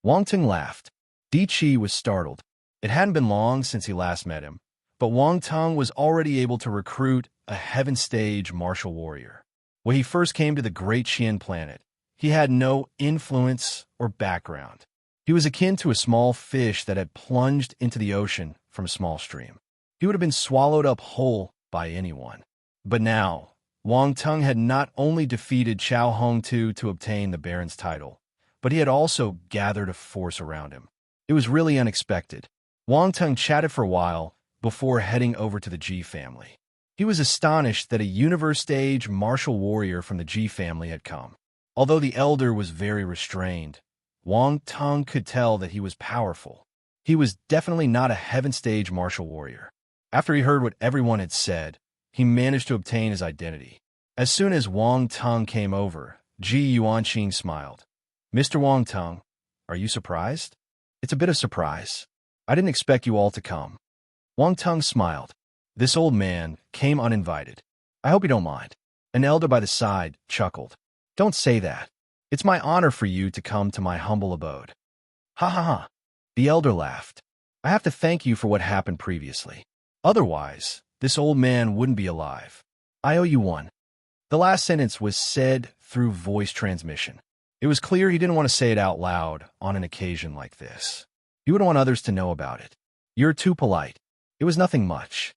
Wang Tung laughed. Di Chi was startled. It hadn't been long since he last met him, but Wang Tung was already able to recruit a heaven stage martial warrior. When he first came to the Great Qian planet, he had no influence or background. He was akin to a small fish that had plunged into the ocean from a small stream. He would have been swallowed up whole by anyone. But now, Wang Tung had not only defeated Chao Hongtu to obtain the Baron's title, but he had also gathered a force around him. It was really unexpected. Wang Tung chatted for a while before heading over to the Ji family. He was astonished that a universe-stage martial warrior from the Ji family had come. Although the elder was very restrained, Wang Tung could tell that he was powerful. He was definitely not a heaven-stage martial warrior. After he heard what everyone had said, he managed to obtain his identity. As soon as Wang Tung came over, Ji Yuanqing smiled. "Mr. Wang Tung, are you surprised?" "It's a bit of surprise. I didn't expect you all to come." Wang Tung smiled. This old man came uninvited. "I hope you don't mind." An elder by the side chuckled. "Don't say that. It's my honor for you to come to my humble abode." "Ha ha ha." The elder laughed. "I have to thank you for what happened previously. Otherwise, this old man wouldn't be alive. I owe you one." The last sentence was said through voice transmission. It was clear he didn't want to say it out loud on an occasion like this. He would want others to know about it. "You're too polite. It was nothing much."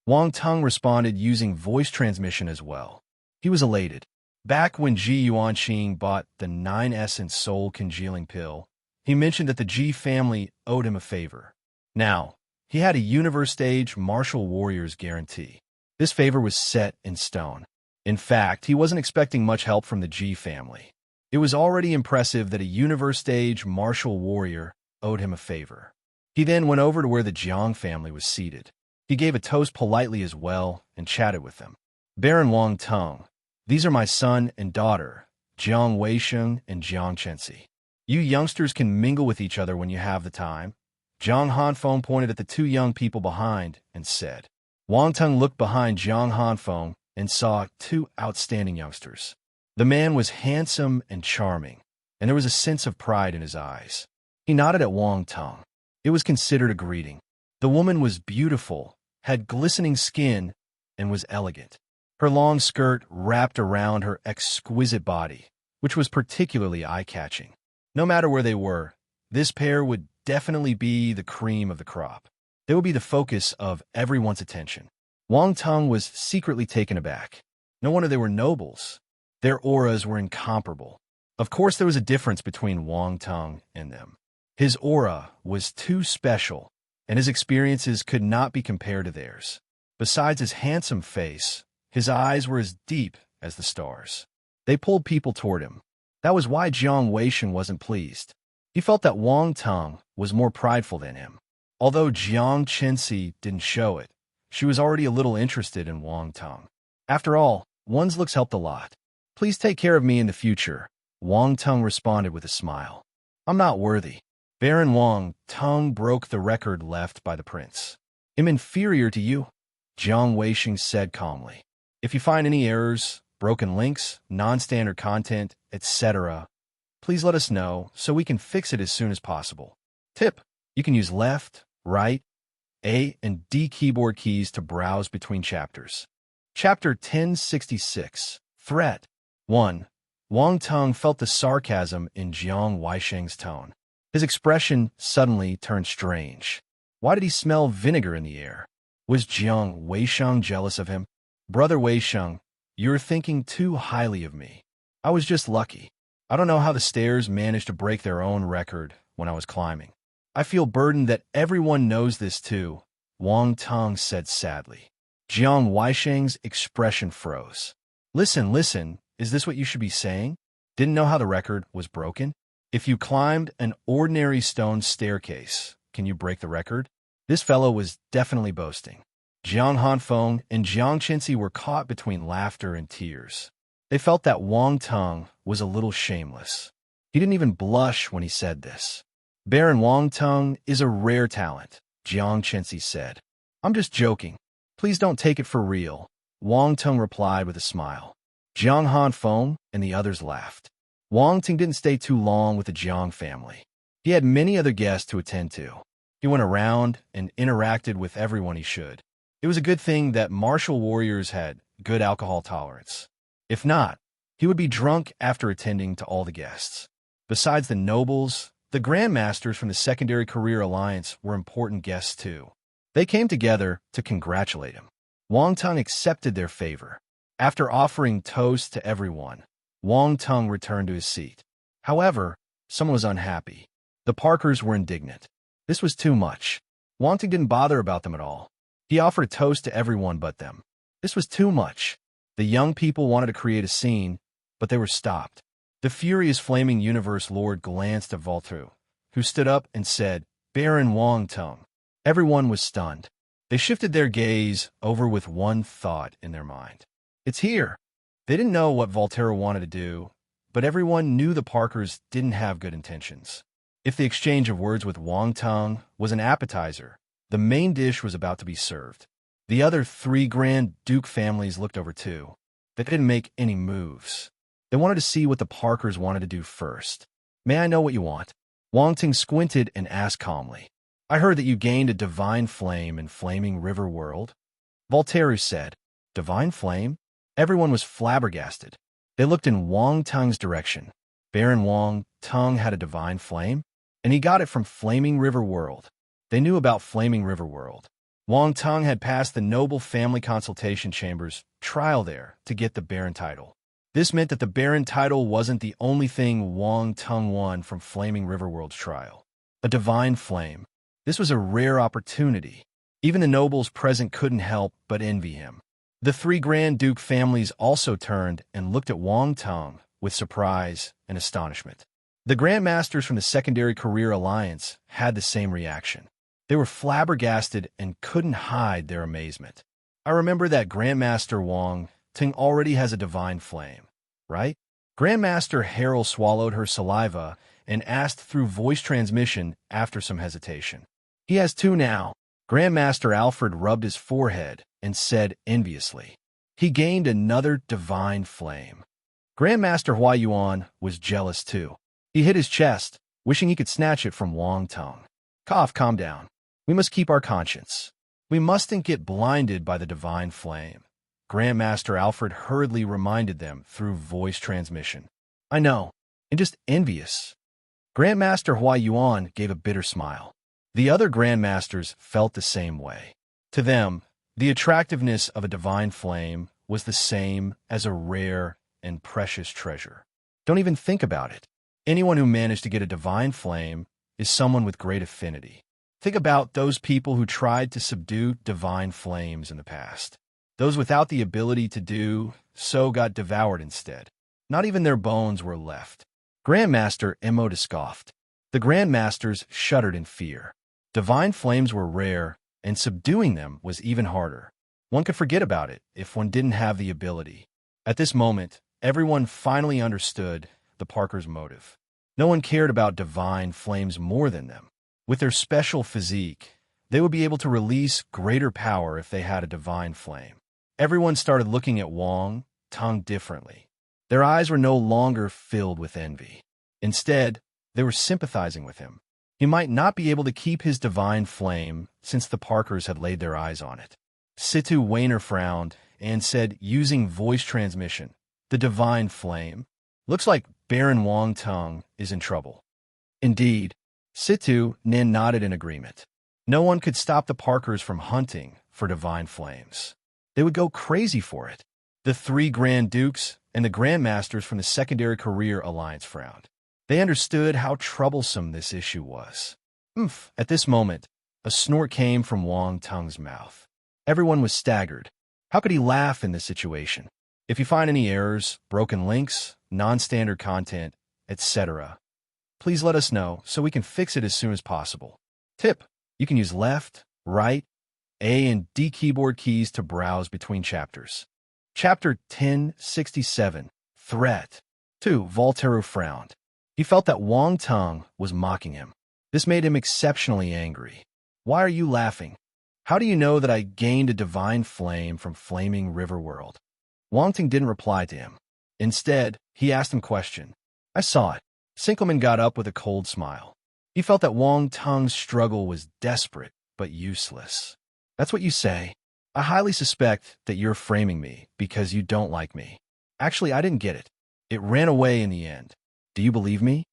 Wang Tung responded using voice transmission as well. He was elated. Back when Ji Yuanqing bought the 9-essence soul congealing pill, he mentioned that the Ji family owed him a favor. Now, he had a universe-stage martial warrior's guarantee. This favor was set in stone. In fact, he wasn't expecting much help from the Ji family. It was already impressive that a universe-stage martial warrior owed him a favor. He then went over to where the Jiang family was seated. He gave a toast politely as well and chatted with them. "Baron Wang Tung, these are my son and daughter, Jiang Weisheng and Jiang Chenxi. You youngsters can mingle with each other when you have the time." Jiang Hanfeng pointed at the two young people behind and said. Wang Tung looked behind Jiang Hanfeng and saw two outstanding youngsters. The man was handsome and charming, and there was a sense of pride in his eyes. He nodded at Wang Tung. It was considered a greeting. The woman was beautiful, had glistening skin, and was elegant. Her long skirt wrapped around her exquisite body, which was particularly eye-catching. No matter where they were, this pair would definitely be the cream of the crop. They would be the focus of everyone's attention. Wang Tung was secretly taken aback. No wonder they were nobles. Their auras were incomparable. Of course, there was a difference between Wang Tung and them. His aura was too special, and his experiences could not be compared to theirs. Besides his handsome face, his eyes were as deep as the stars. They pulled people toward him. That was why Jiang Weisheng wasn't pleased. He felt that Wang Tung was more prideful than him. Although Jiang Chenxi didn't show it, she was already a little interested in Wang Tung. After all, one's looks helped a lot. "Please take care of me in the future," Wang Tung responded with a smile. "I'm not worthy." Baron Wang Tung broke the record left by the prince. "I'm inferior to you," Jiang Weisheng said calmly. "If you find any errors, broken links, non-standard content, etc., please let us know so we can fix it as soon as possible. Tip: you can use left, right, A and D keyboard keys to browse between chapters. Chapter 1066, Threat. 1. Wang Tung felt the sarcasm in Jiang Weisheng's tone. His expression suddenly turned strange. Why did he smell vinegar in the air? Was Jiang Weisheng jealous of him? "Brother Weisheng, you're thinking too highly of me. I was just lucky. I don't know how the stairs managed to break their own record when I was climbing. I feel burdened that everyone knows this too," Wang Tung said sadly. Jiang Weisheng's expression froze. Listen, is this what you should be saying? Didn't know how the record was broken? If you climbed an ordinary stone staircase, can you break the record? This fellow was definitely boasting. Jiang Hanfeng and Jiang Chenxi were caught between laughter and tears. They felt that Wang Tung was a little shameless. He didn't even blush when he said this. "Baron Wang Tung is a rare talent," Jiang Chenxi said. "I'm just joking. Please don't take it for real," Wang Tung replied with a smile. Jiang Hanfeng and the others laughed. Wang Tung didn't stay too long with the Jiang family. He had many other guests to attend to. He went around and interacted with everyone he should. It was a good thing that martial warriors had good alcohol tolerance. If not, he would be drunk after attending to all the guests. Besides the nobles, the grandmasters from the Secondary Career Alliance were important guests too. They came together to congratulate him. Wang Tung accepted their favor. After offering toast to everyone, Wang Tung returned to his seat. However, someone was unhappy. The Parkers were indignant. This was too much. Wang Tung didn't bother about them at all. He offered a toast to everyone but them. This was too much. The young people wanted to create a scene, but they were stopped. The furious Flaming Universe Lord glanced at Voltaire, who stood up and said, "Baron Wang Tung." Everyone was stunned. They shifted their gaze over with one thought in their mind. It's here. They didn't know what Voltaire wanted to do, but everyone knew the Parkers didn't have good intentions. If the exchange of words with Wang Tung was an appetizer, the main dish was about to be served. The other 3 Grand Duke families looked over too. They didn't make any moves. They wanted to see what the Parkers wanted to do first. "May I know what you want?" Wang Tung squinted and asked calmly. "I heard that you gained a divine flame in Flaming River World." Voltaire said, "Divine flame?" Everyone was flabbergasted. They looked in Wang Tung's direction. Baron Wang Tung had a divine flame, and he got it from Flaming River World. They knew about Flaming River World. Wang Tung had passed the Noble Family Consultation Chamber's trial there to get the Baron title. This meant that the Baron title wasn't the only thing Wang Tung won from Flaming River World's trial. A divine flame. This was a rare opportunity. Even the nobles present couldn't help but envy him. The 3 Grand Duke families also turned and looked at Wang Tung with surprise and astonishment. The Grandmasters from the Secondary Career Alliance had the same reaction. They were flabbergasted and couldn't hide their amazement. "I remember that Grandmaster Wang Tung already has a divine flame, right?" Grandmaster Harold swallowed her saliva and asked through voice transmission after some hesitation. "He has 2 now." Grandmaster Alfred rubbed his forehead and said enviously, "He gained another divine flame." Grandmaster Hua Yuan was jealous too. He hit his chest, wishing he could snatch it from Wang Tung. Calm down. We must keep our conscience. We mustn't get blinded by the divine flame." Grandmaster Alfred hurriedly reminded them through voice transmission. "I know, and just envious." Grandmaster Hua Yuan gave a bitter smile. The other Grandmasters felt the same way. To them, the attractiveness of a divine flame was the same as a rare and precious treasure. Don't even think about it. Anyone who managed to get a divine flame is someone with great affinity. Think about those people who tried to subdue divine flames in the past. Those without the ability to do so got devoured instead. Not even their bones were left. Grandmaster Emo scoffed. The Grandmasters shuddered in fear. Divine flames were rare, and subduing them was even harder. One could forget about it if one didn't have the ability. At this moment, everyone finally understood the Parkers' motive. No one cared about divine flames more than them. With their special physique, they would be able to release greater power if they had a divine flame. Everyone started looking at Wang Tung differently. Their eyes were no longer filled with envy. Instead, they were sympathizing with him. He might not be able to keep his divine flame since the Parkers had laid their eyes on it. Situ Wainer frowned and said, using voice transmission, "The divine flame. Looks like Baron Wang Tung is in trouble." Indeed, Situ Nin nodded in agreement. No one could stop the Parkers from hunting for divine flames. They would go crazy for it. The 3 Grand Dukes and the Grandmasters from the Secondary Career Alliance frowned. They understood how troublesome this issue was. At this moment, a snort came from Wang Tung's mouth. Everyone was staggered. How could he laugh in this situation? If you find any errors, broken links, non-standard content, etc., please let us know so we can fix it as soon as possible. Tip: you can use left, right, A and D keyboard keys to browse between chapters. Chapter 1067, Threat. 2. Voltaire frowned. He felt that Wang Tung was mocking him. This made him exceptionally angry. "Why are you laughing? How do you know that I gained a divine flame from Flaming River World?" Wang Tung didn't reply to him. Instead, he asked him a question. "I saw it." Sinkelman got up with a cold smile. He felt that Wang Tung's struggle was desperate but useless. That's what you say. I highly suspect that you're framing me because you don't like me. Actually, I didn't get it. It ran away in the end. Do you believe me?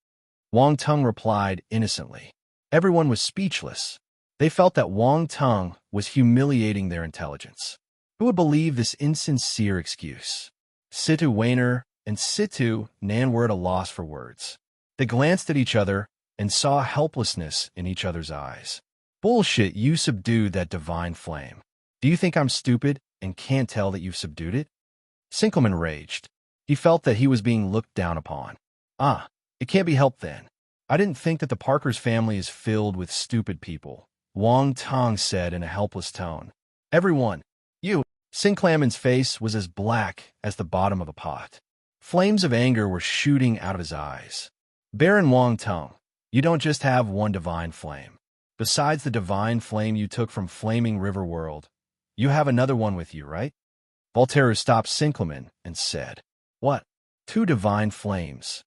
Wang Tung replied innocently. Everyone was speechless. They felt that Wang Tung was humiliating their intelligence. Who would believe this insincere excuse? Situ Wainer and Situ Nan were at a loss for words. They glanced at each other and saw helplessness in each other's eyes. Bullshit, you subdued that divine flame. Do you think I'm stupid and can't tell that you've subdued it? Sinkelman raged. He felt that he was being looked down upon. It can't be helped then. I didn't think that the Parkers family is filled with stupid people, Wang Tong said in a helpless tone. Everyone, you. Sinclaman's face was as black as the bottom of a pot. Flames of anger were shooting out of his eyes. Baron Wang Tong, you don't just have one divine flame. Besides the divine flame you took from Flaming River World, you have another one with you, right? Voltaire stopped Sinclaman and said, What? 2 divine flames.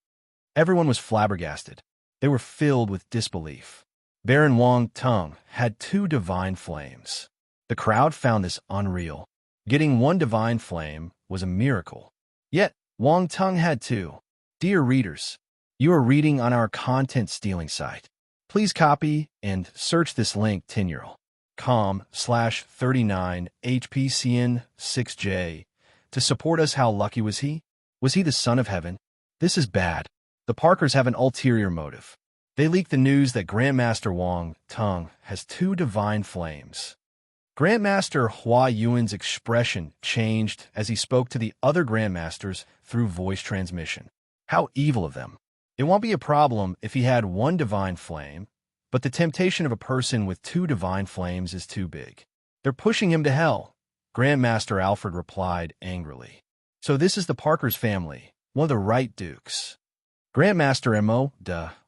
Everyone was flabbergasted. They were filled with disbelief. Baron Wang Tong had 2 divine flames. The crowd found this unreal. Getting 1 divine flame was a miracle. Yet, Wang Tong had 2. Dear readers, you are reading on our content stealing site. Please copy and search this link tineural.com/39HPCN6J to support us. How lucky was he? Was he the son of heaven? This is bad. The Parkers have an ulterior motive. They leaked the news that Grandmaster Wang Tong has 2 divine flames. Grandmaster Hua Yuan's expression changed as he spoke to the other Grandmasters through voice transmission. How evil of them. It won't be a problem if he had 1 divine flame, but the temptation of a person with 2 divine flames is too big. They're pushing him to hell, Grandmaster Alfred replied angrily. So this is the Parkers family, one of the right dukes. Grandmaster Mo.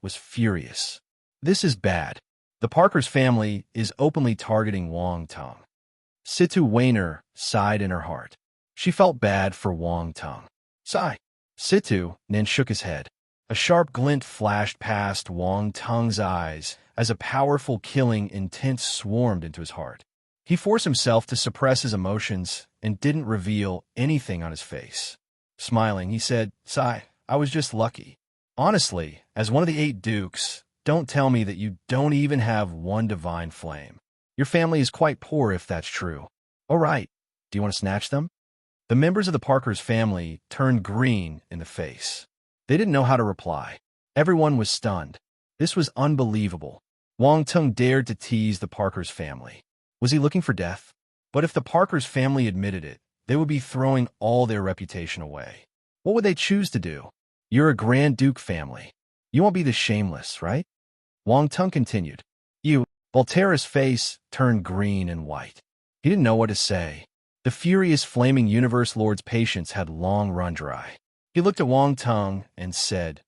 Was furious. This is bad. The Parkers family is openly targeting Wang Tong. Situ Wainer sighed in her heart. She felt bad for Wang Tong. Sigh. Situ Nan shook his head. A sharp glint flashed past Wang Tong's eyes as a powerful killing intent swarmed into his heart. He forced himself to suppress his emotions and didn't reveal anything on his face. Smiling, he said, Sigh, I was just lucky. Honestly, as one of the 8 dukes, don't tell me that you don't even have 1 divine flame. Your family is quite poor if that's true. All right, do you want to snatch them? The members of the Parkers family turned green in the face. They didn't know how to reply. Everyone was stunned. This was unbelievable. Wang Tong dared to tease the Parkers family. Was he looking for death? But if the Parkers family admitted it, they would be throwing all their reputation away. What would they choose to do? You're a Grand Duke family. You won't be the shameless, right? Wang Tong continued. Voltaire's face turned green and white. He didn't know what to say. The furious Flaming Universe Lord's patience had long run dry. He looked at Wang Tong and said,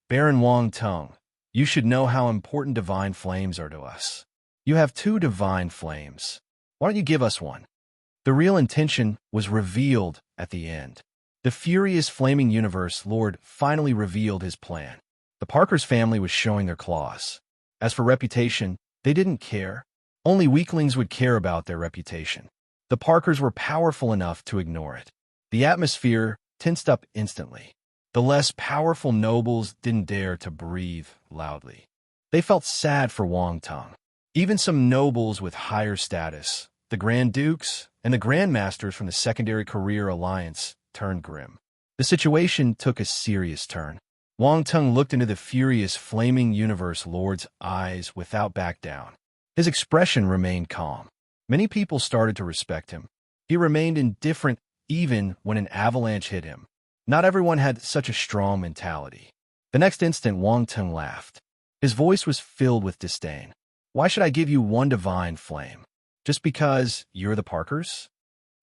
Baron Wang Tong, you should know how important divine flames are to us. You have 2 divine flames. Why don't you give us one? The real intention was revealed at the end. The furious Flaming Universe Lord finally revealed his plan. The Parkers family was showing their claws. As for reputation, they didn't care. Only weaklings would care about their reputation. The Parkers were powerful enough to ignore it. The atmosphere tensed up instantly. The less powerful nobles didn't dare to breathe loudly. They felt sad for Wang Tong. Even some nobles with higher status, the Grand Dukes and the Grandmasters from the Secondary Career Alliance, turned grim. The situation took a serious turn. Wang Tong looked into the furious Flaming Universe Lord's eyes without back down. His expression remained calm. Many people started to respect him. He remained indifferent even when an avalanche hit him. Not everyone had such a strong mentality. The next instant, Wang Tong laughed. His voice was filled with disdain. Why should I give you 1 divine flame? Just because you're the Parkers?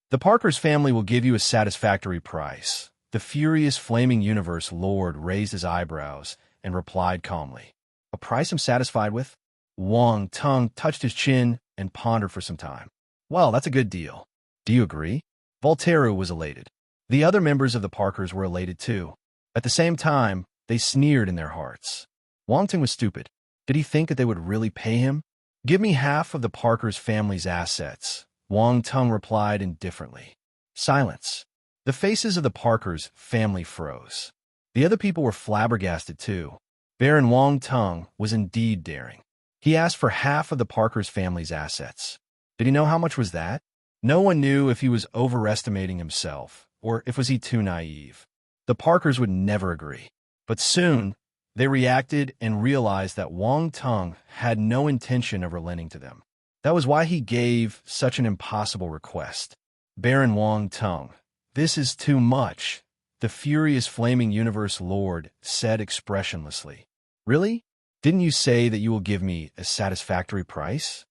The Parkers family will give you a satisfactory price. The furious Flaming Universe Lord raised his eyebrows and replied calmly. A price I'm satisfied with? Wang Tong touched his chin and pondered for some time. Well, that's a good deal. Do you agree? Voltaire was elated. The other members of the Parkers were elated too. At the same time, they sneered in their hearts. Wang Tong was stupid. Did he think that they would really pay him? Give me half of the Parkers family's assets, Wang Tung replied indifferently. Silence. The faces of the Parkers family froze. The other people were flabbergasted too. Baron Wang Tung was indeed daring. He asked for half of the Parkers family's assets. Did he know how much was that? No one knew if he was overestimating himself or if was he too naive. The Parkers would never agree. But soon, they reacted and realized that Wang Tung had no intention of relenting to them. That was why he gave such an impossible request. Baron Wang Tung, this is too much, the furious flaming universe lord said expressionlessly. Really? Didn't you say that you will give me a satisfactory price?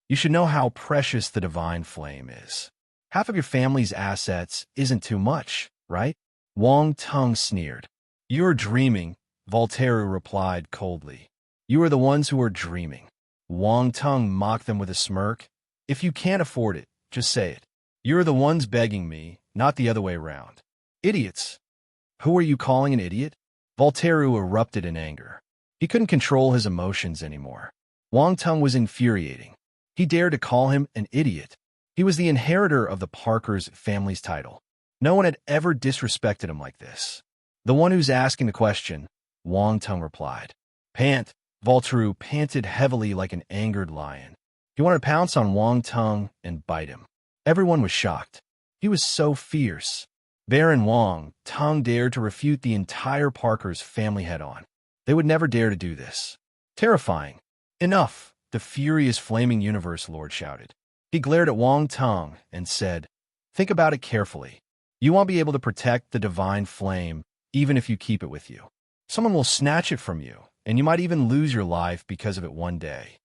You should know how precious the divine flame is. Half of your family's assets isn't too much, right? Wang Tung sneered. You're dreaming, Voltaire replied coldly. You are the ones who are dreaming. Wang Tung mocked them with a smirk. If you can't afford it, just say it. You're the ones begging me, not the other way around. Idiots. Who are you calling an idiot? Voltaire erupted in anger. He couldn't control his emotions anymore. Wang Tung was infuriating. He dared to call him an idiot. He was the inheritor of the Parkers family's title. No one had ever disrespected him like this. The one who's asking the question, Wang Tung replied. Pant. Voltaire panted heavily like an angered lion. He wanted to pounce on Wang Tung and bite him. Everyone was shocked. He was so fierce. Baron Wang Tung dared to refute the entire Parkers family head-on. They would never dare to do this. Terrifying. Enough, the furious flaming universe lord shouted. He glared at Wang Tung and said, Think about it carefully. You won't be able to protect the divine flame even if you keep it with you. Someone will snatch it from you, and you might even lose your life because of it one day.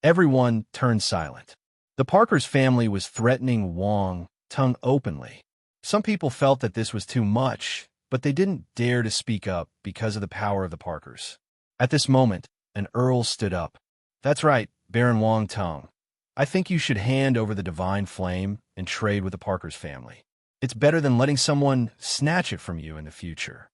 Everyone turned silent. The Parkers family was threatening Wang Tung openly. Some people felt that this was too much, but they didn't dare to speak up because of the power of the Parkers. At this moment, an earl stood up. That's right, Baron Wang Tung. I think you should hand over the divine flame and trade with the Parkers family. It's better than letting someone snatch it from you in the future.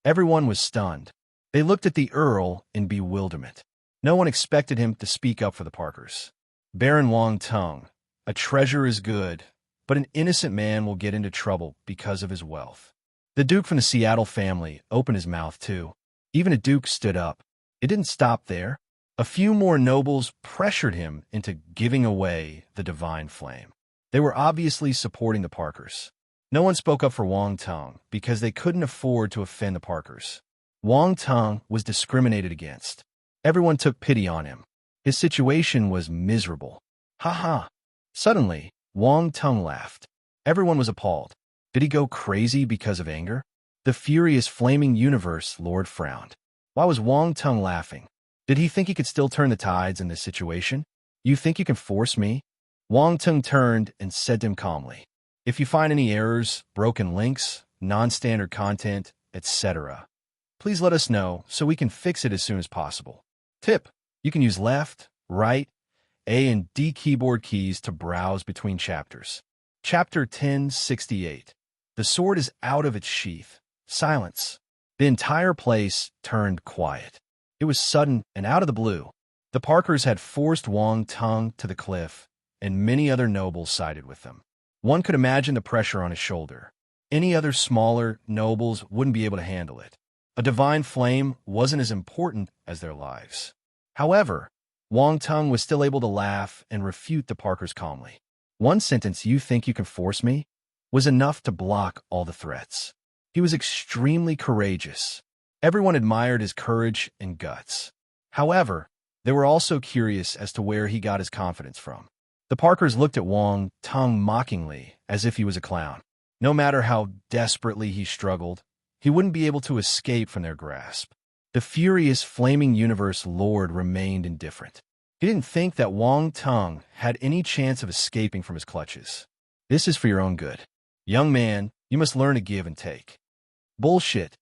Everyone was stunned. They looked at the earl in bewilderment. No one expected him to speak up for the Parkers. Baron Wang Tung, a treasure is good, but an innocent man will get into trouble because of his wealth. The Duke from the Seattle family opened his mouth too. Even a Duke stood up. It didn't stop there. A few more nobles pressured him into giving away the divine flame. They were obviously supporting the Parkers. No one spoke up for Wang Tung because they couldn't afford to offend the Parkers. Wang Tung was discriminated against. Everyone took pity on him. His situation was miserable. Ha ha. Suddenly, Wang Tung laughed. Everyone was appalled. Did he go crazy because of anger? The furious flaming universe lord frowned. Why was Wang Tung laughing? Did he think he could still turn the tides in this situation? You think you can force me? Wang Tung turned and said to him calmly, If you find any errors, broken links, non-standard content, etc., please let us know so we can fix it as soon as possible. Tip: you can use left, right, A and D keyboard keys to browse between chapters. Chapter 1068. The sword is out of its sheath. Silence. The entire place turned quiet. It was sudden and out of the blue. The Parkers had forced Wang Tung to the cliff, and many other nobles sided with them. One could imagine the pressure on his shoulder. Any other smaller nobles wouldn't be able to handle it. A divine flame wasn't as important as their lives. However, Wang Tung was still able to laugh and refute the Parkers calmly. One sentence, "You think you can force me?" was enough to block all the threats. He was extremely courageous. Everyone admired his courage and guts. However, they were also curious as to where he got his confidence from. The Parkers looked at Wang Tung mockingly, as if he was a clown. No matter how desperately he struggled, he wouldn't be able to escape from their grasp. The furious flaming universe lord remained indifferent. He didn't think that Wang Tung had any chance of escaping from his clutches. This is for your own good. Young man, you must learn to give and take. Bullshit.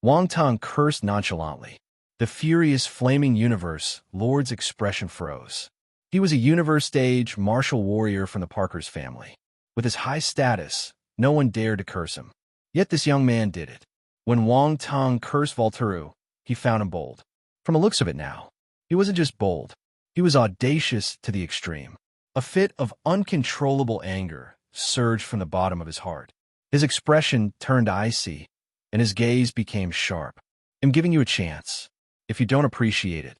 Wang Tung cursed nonchalantly. The furious flaming universe lord's expression froze. He was a universe-stage martial warrior from the Parkers family. With his high status, no one dared to curse him. Yet this young man did it. When Wang Tung cursed Voltaire, he found him bold. From the looks of it now, He wasn't just bold. He was audacious to the extreme. A fit of uncontrollable anger surged from the bottom of his heart. His expression turned icy, and his gaze became sharp. I'm giving you a chance. If you don't appreciate it.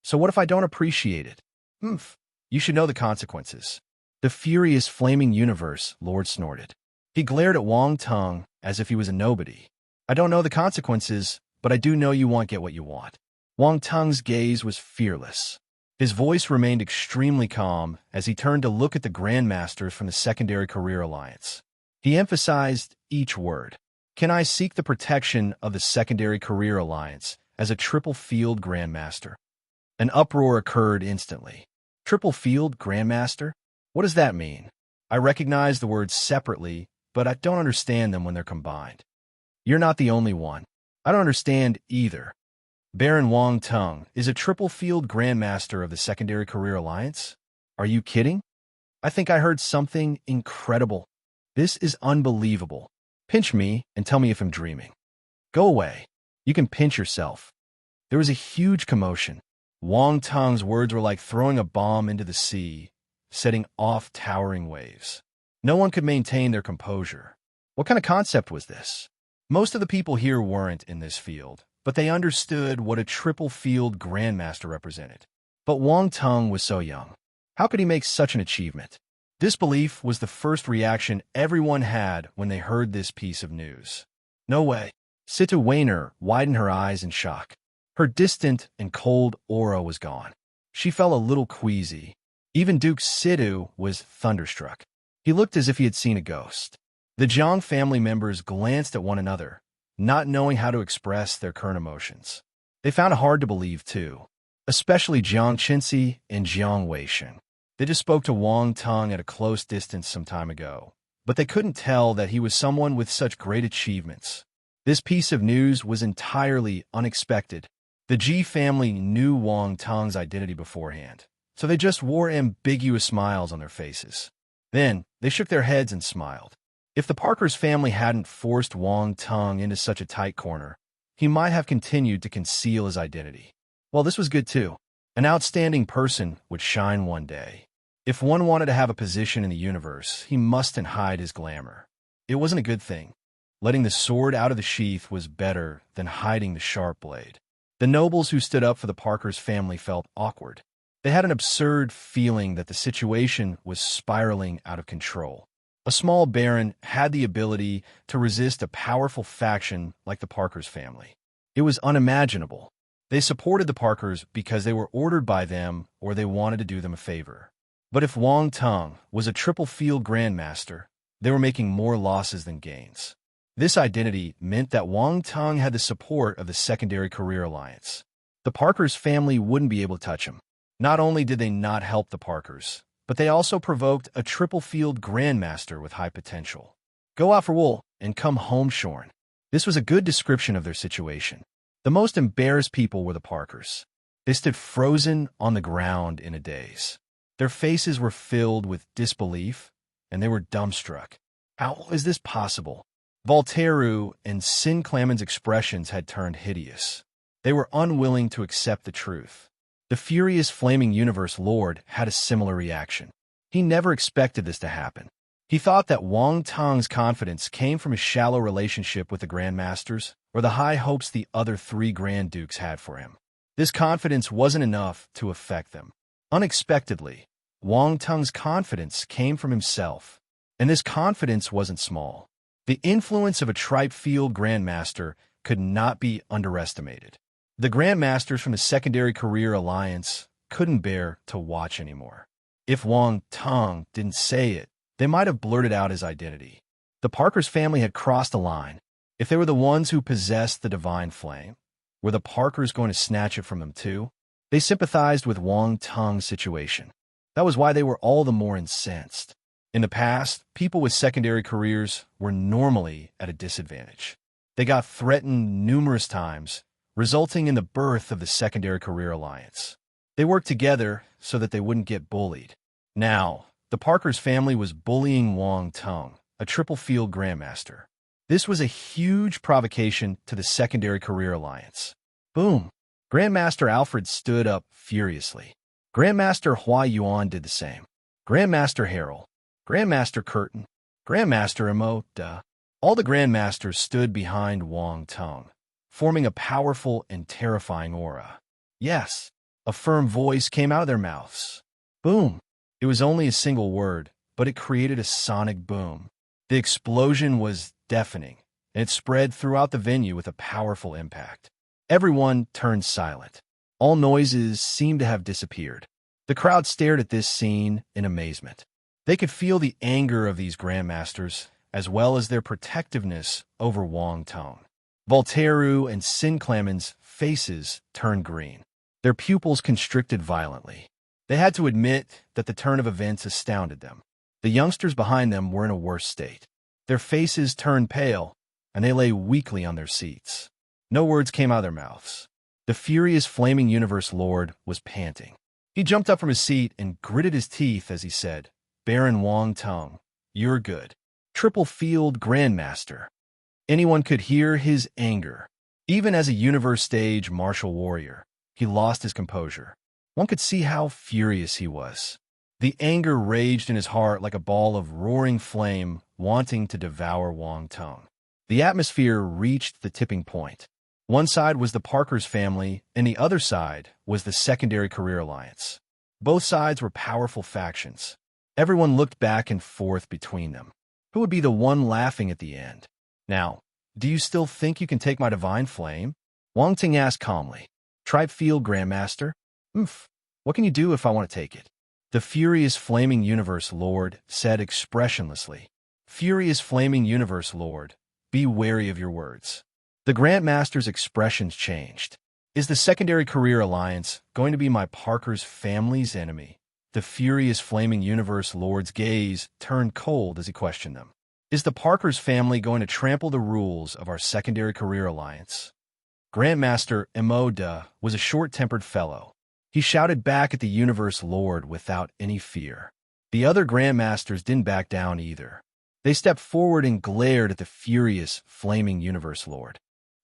So what if I don't appreciate it? Oomph. You should know the consequences. The furious flaming universe Lord snorted. He glared at Wang Tung as if he was a nobody. I don't know the consequences, but I do know you won't get what you want. Wang Tung's gaze was fearless. His voice remained extremely calm as he turned to look at the Grandmasters from the Secondary Career Alliance. He emphasized each word. Can I seek the protection of the Secondary Career Alliance as a triple field Grandmaster? An uproar occurred instantly. Triple field Grandmaster? What does that mean? I recognize the words separately, but I don't understand them when they're combined. You're not the only one. I don't understand either. Baron Wang Tung is a triple field Grandmaster of the Secondary Career Alliance? Are you kidding? I think I heard something incredible. This is unbelievable. Pinch me and tell me if I'm dreaming. Go away. You can pinch yourself. There was a huge commotion. Wang Tung's words were like throwing a bomb into the sea, setting off towering waves. No one could maintain their composure. What kind of concept was this? Most of the people here weren't in this field, but they understood what a triple field Grandmaster represented. But Wang Tung was so young. How could he make such an achievement? Disbelief was the first reaction everyone had when they heard this piece of news. No way. Situ Weiner widened her eyes in shock. Her distant and cold aura was gone. She felt a little queasy. Even Duke Situ was thunderstruck. He looked as if he had seen a ghost. The Jiang family members glanced at one another, not knowing how to express their current emotions. They found it hard to believe, too, especially Jiang Qinxi and Jiang Weisheng. They just spoke to Wang Tung at a close distance some time ago, but they couldn't tell that he was someone with such great achievements. This piece of news was entirely unexpected. The Ji family knew Wang Tung's identity beforehand, so they just wore ambiguous smiles on their faces. Then, they shook their heads and smiled. If the Parkers family hadn't forced Wang Tung into such a tight corner, he might have continued to conceal his identity. Well, this was good too. An outstanding person would shine one day. If one wanted to have a position in the universe, he mustn't hide his glamour. It wasn't a good thing. Letting the sword out of the sheath was better than hiding the sharp blade. The nobles who stood up for the Parkers family felt awkward. They had an absurd feeling that the situation was spiraling out of control. A small baron had the ability to resist a powerful faction like the Parkers family. It was unimaginable. They supported the Parkers because they were ordered by them or they wanted to do them a favor. But if Wang Tung was a triple field Grandmaster, they were making more losses than gains. This identity meant that Wang Tung had the support of the Secondary Career Alliance. The Parkers family wouldn't be able to touch him. Not only did they not help the Parkers, but they also provoked a triple field Grandmaster with high potential. Go out for wool and come home shorn. This was a good description of their situation. The most embarrassed people were the Parkers. They stood frozen on the ground in a daze. Their faces were filled with disbelief, and they were dumbstruck. How is this possible? Voltaire and Sin Clamon's expressions had turned hideous. They were unwilling to accept the truth. The furious flaming universe lord had a similar reaction. He never expected this to happen. He thought that Wang Tung's confidence came from his shallow relationship with the Grandmasters or the high hopes the other three Grand Dukes had for him. This confidence wasn't enough to affect them. Unexpectedly, Wang Tung's confidence came from himself, and this confidence wasn't small. The influence of a tripe-field Grandmaster could not be underestimated. The Grandmasters from the Secondary Career Alliance couldn't bear to watch anymore. If Wang Tung didn't say it, they might have blurted out his identity. The Parkers family had crossed a line. If they were the ones who possessed the divine flame, were the Parkers going to snatch it from them too? They sympathized with Wang Tung's situation. That was why they were all the more incensed. In the past, people with secondary careers were normally at a disadvantage. They got threatened numerous times, resulting in the birth of the Secondary Career Alliance. They worked together so that they wouldn't get bullied. Now, the Parkers family was bullying Wang Tung, a triple-field Grandmaster. This was a huge provocation to the Secondary Career Alliance. Boom! Grandmaster Alfred stood up furiously. Grandmaster Hua Yuan did the same. Grandmaster Harold, Grandmaster Curtin, Grandmaster Emo, all the Grandmasters stood behind Wang Tung, forming a powerful and terrifying aura. Yes, a firm voice came out of their mouths. Boom! It was only a single word, but it created a sonic boom. The explosion was deafening, and it spread throughout the venue with a powerful impact. Everyone turned silent. All noises seemed to have disappeared. The crowd stared at this scene in amazement. They could feel the anger of these grandmasters, as well as their protectiveness over Wang Tung. Voltaire and Sinclamen's faces turned green. Their pupils constricted violently. They had to admit that the turn of events astounded them. The youngsters behind them were in a worse state. Their faces turned pale, and they lay weakly on their seats. No words came out of their mouths. The furious Flaming Universe Lord was panting. He jumped up from his seat and gritted his teeth as he said, "Baron Wang Tung, you're good. Triple Field Grandmaster." Anyone could hear his anger. Even as a universe stage martial warrior, he lost his composure. One could see how furious he was. The anger raged in his heart like a ball of roaring flame wanting to devour Wang Tung. The atmosphere reached the tipping point. One side was the Parker's family, and the other side was the Secondary Career Alliance. Both sides were powerful factions. Everyone looked back and forth between them. Who would be the one laughing at the end? Now, do you still think you can take my divine flame? Wang Ting asked calmly. Tribe Field Grandmaster? What can you do if I want to take it? The Furious Flaming Universe Lord said expressionlessly. Furious Flaming Universe Lord, be wary of your words. The Grandmaster's expressions changed. Is the Secondary Career Alliance going to be my Parker's family's enemy? The Furious Flaming Universe Lord's gaze turned cold as he questioned them. Is the Parker's family going to trample the rules of our Secondary Career Alliance? Grandmaster Emoda was a short-tempered fellow. He shouted back at the Universe Lord without any fear. The other Grandmasters didn't back down either. They stepped forward and glared at the furious, flaming Universe Lord.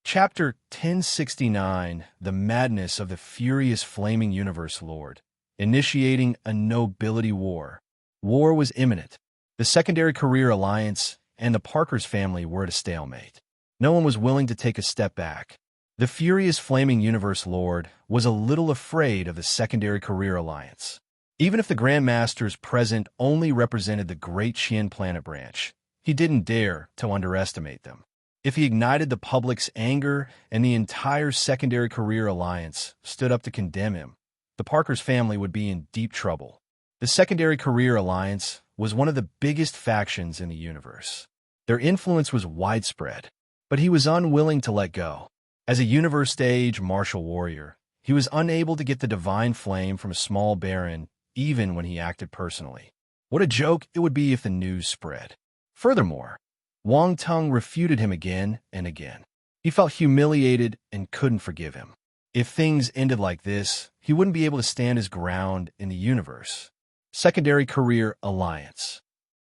Chapter 1069, The Madness of the Furious Flaming Universe Lord. Initiating a nobility war. War was imminent. The Secondary Career Alliance and the Parker's family were at a stalemate. No one was willing to take a step back. The Furious Flaming Universe Lord was a little afraid of the Secondary Career Alliance. Even if the Grandmasters present only represented the Great Qian Planet Branch, he didn't dare to underestimate them. If he ignited the public's anger and the entire Secondary Career Alliance stood up to condemn him, the Parker's family would be in deep trouble. The Secondary Career Alliance was one of the biggest factions in the universe. Their influence was widespread, but he was unwilling to let go. As a universe stage martial warrior, he was unable to get the divine flame from a small baron even when he acted personally. What a joke it would be if the news spread. Furthermore, Wang Tung refuted him again and again. He felt humiliated and couldn't forgive him. If things ended like this, he wouldn't be able to stand his ground in the universe. Secondary Career Alliance.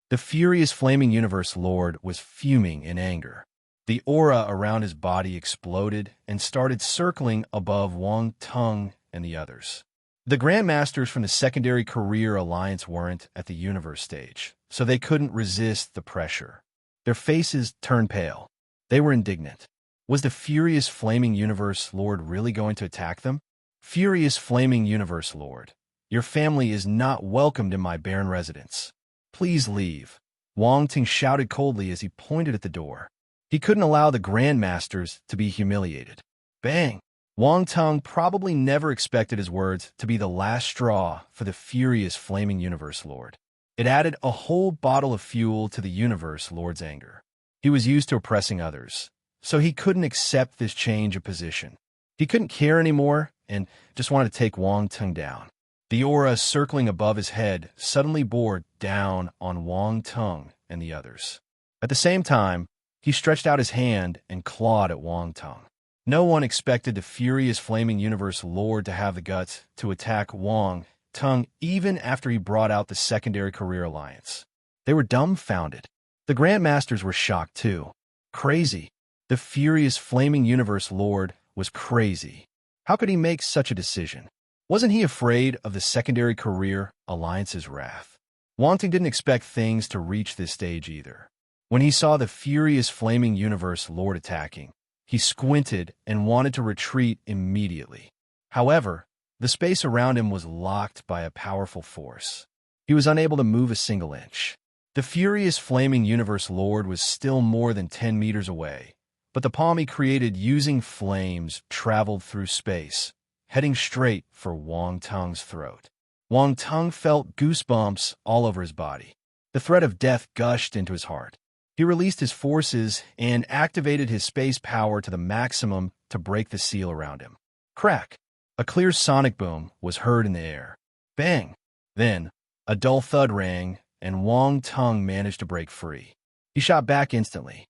The Furious Flaming Universe Lord was fuming in anger. The aura around his body exploded and started circling above Wang Tung and the others. The Grandmasters from the Secondary Career Alliance weren't at the universe stage, so they couldn't resist the pressure. Their faces turned pale. They were indignant. Was the Furious Flaming Universe Lord really going to attack them? Furious Flaming Universe Lord, your family is not welcomed in my barren residence. Please leave. Wang Ting shouted coldly as he pointed at the door. He couldn't allow the Grandmasters to be humiliated. Bang! Wang Tung probably never expected his words to be the last straw for the Furious Flaming Universe Lord. It added a whole bottle of fuel to the Universe Lord's anger. He was used to oppressing others, so he couldn't accept this change of position. He couldn't care anymore and just wanted to take Wang Tung down. The aura circling above his head suddenly bore down on Wang Tung and the others. At the same time, he stretched out his hand and clawed at Wang Tung. No one expected the Furious Flaming Universe Lord to have the guts to attack Wang Tung even after he brought out the Secondary Career Alliance. They were dumbfounded. The Grandmasters were shocked too. Crazy. The Furious Flaming Universe Lord was crazy. How could he make such a decision? Wasn't he afraid of the secondary career alliance's wrath? Wang Ting didn't expect things to reach this stage either. When he saw the furious flaming universe lord attacking, he squinted and wanted to retreat immediately. However, the space around him was locked by a powerful force. He was unable to move a single inch. The furious flaming universe lord was still more than 10 meters away, but the palm he created using flames traveled through space, heading straight for Wang Tung's throat. Wang Tung felt goosebumps all over his body. The threat of death gushed into his heart. He released his forces and activated his space power to the maximum to break the seal around him. Crack! A clear sonic boom was heard in the air. Bang! Then, a dull thud rang, and Wang Tung managed to break free. He shot back instantly.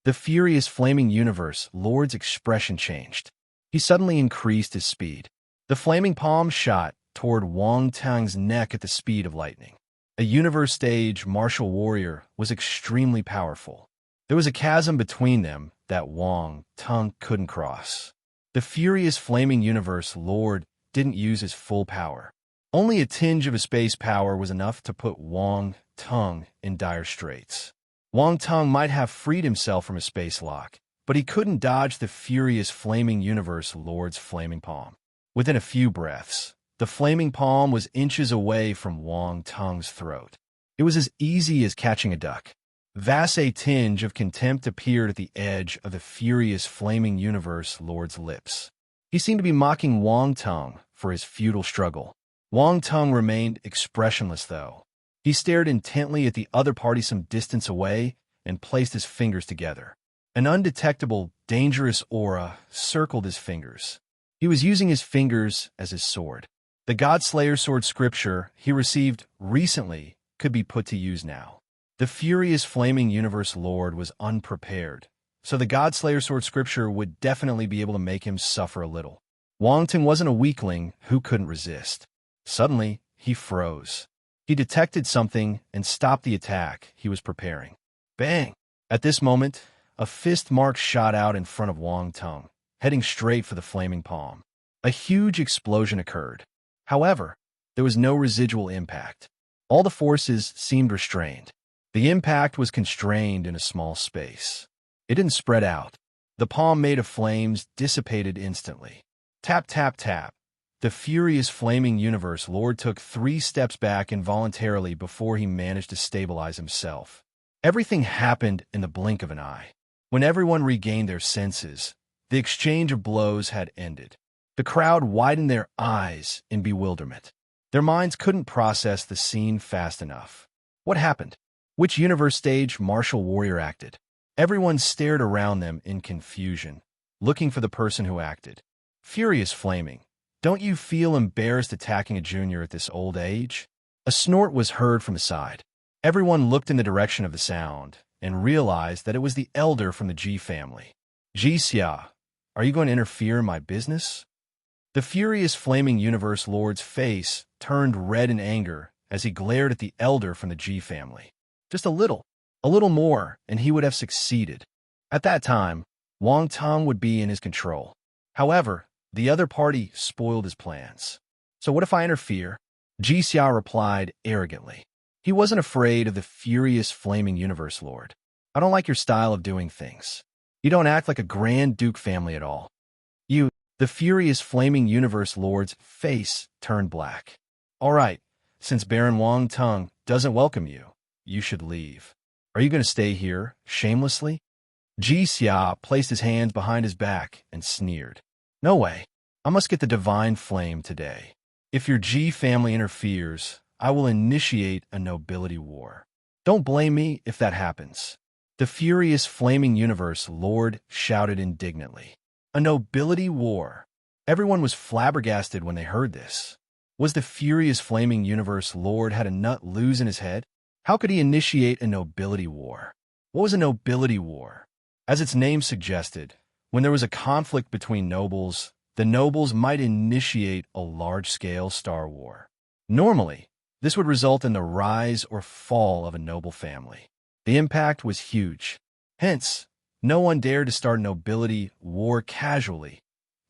The furious flaming universe lord's expression changed. He suddenly increased his speed. The flaming palm shot toward Wang Tung's neck at the speed of lightning. A universe stage martial warrior was extremely powerful. There was a chasm between them that Wang Tung couldn't cross. The furious flaming universe lord didn't use his full power. Only a tinge of his space power was enough to put Wang Tung in dire straits. Wang Tung might have freed himself from a space lock, but he couldn't dodge the furious flaming universe lord's flaming palm. Within a few breaths, the flaming palm was inches away from Wang Tung's throat. It was as easy as catching a duck. Thus a tinge of contempt appeared at the edge of the furious flaming universe lord's lips. He seemed to be mocking Wang Tung for his futile struggle. Wang Tung remained expressionless, though. He stared intently at the other party some distance away and placed his fingers together. An undetectable, dangerous aura circled his fingers. He was using his fingers as his sword. The Godslayer sword scripture he received recently could be put to use now. The furious flaming universe lord was unprepared, so the Godslayer sword scripture would definitely be able to make him suffer a little. Wang Ting wasn't a weakling who couldn't resist. Suddenly, he froze. He detected something and stopped the attack he was preparing. Bang! At this moment, a fist mark shot out in front of Wang Tung, heading straight for the flaming palm. A huge explosion occurred. However, there was no residual impact. All the forces seemed restrained. The impact was constrained in a small space. It didn't spread out. The palm made of flames dissipated instantly. Tap, tap, tap. The furious flaming universe lord took 3 steps back involuntarily before he managed to stabilize himself. Everything happened in the blink of an eye. When everyone regained their senses, the exchange of blows had ended. The crowd widened their eyes in bewilderment. Their minds couldn't process the scene fast enough. What happened? Which universe stage martial warrior acted? Everyone stared around them in confusion, looking for the person who acted. Furious flaming. Don't you feel embarrassed attacking a junior at this old age? A snort was heard from the side. Everyone looked in the direction of the sound and realized that it was the elder from the Ji family. Ji Xia, are you going to interfere in my business? The furious flaming universe lord's face turned red in anger as he glared at the elder from the Ji family. Just a little more, and he would have succeeded. At that time, Wang Tung would be in his control. However, the other party spoiled his plans. So what if I interfere? Ji Xia replied arrogantly. He wasn't afraid of the furious flaming universe lord. I don't like your style of doing things. You don't act like a Grand Duke family at all. The furious flaming universe lord's face turned black. All right, since Baron Wang Tung doesn't welcome you, you should leave. Are you going to stay here, shamelessly? Ji Xia placed his hands behind his back and sneered. No way. I must get the divine flame today. If your Ji family interferes, I will initiate a nobility war. Don't blame me if that happens. The furious flaming universe lord shouted indignantly. A nobility war. Everyone was flabbergasted when they heard this. Was the furious flaming universe lord had a nut loose in his head? How could he initiate a nobility war? What was a nobility war? As its name suggested, when there was a conflict between nobles, the nobles might initiate a large-scale star war. Normally, this would result in the rise or fall of a noble family. The impact was huge. Hence, no one dared to start a nobility war casually.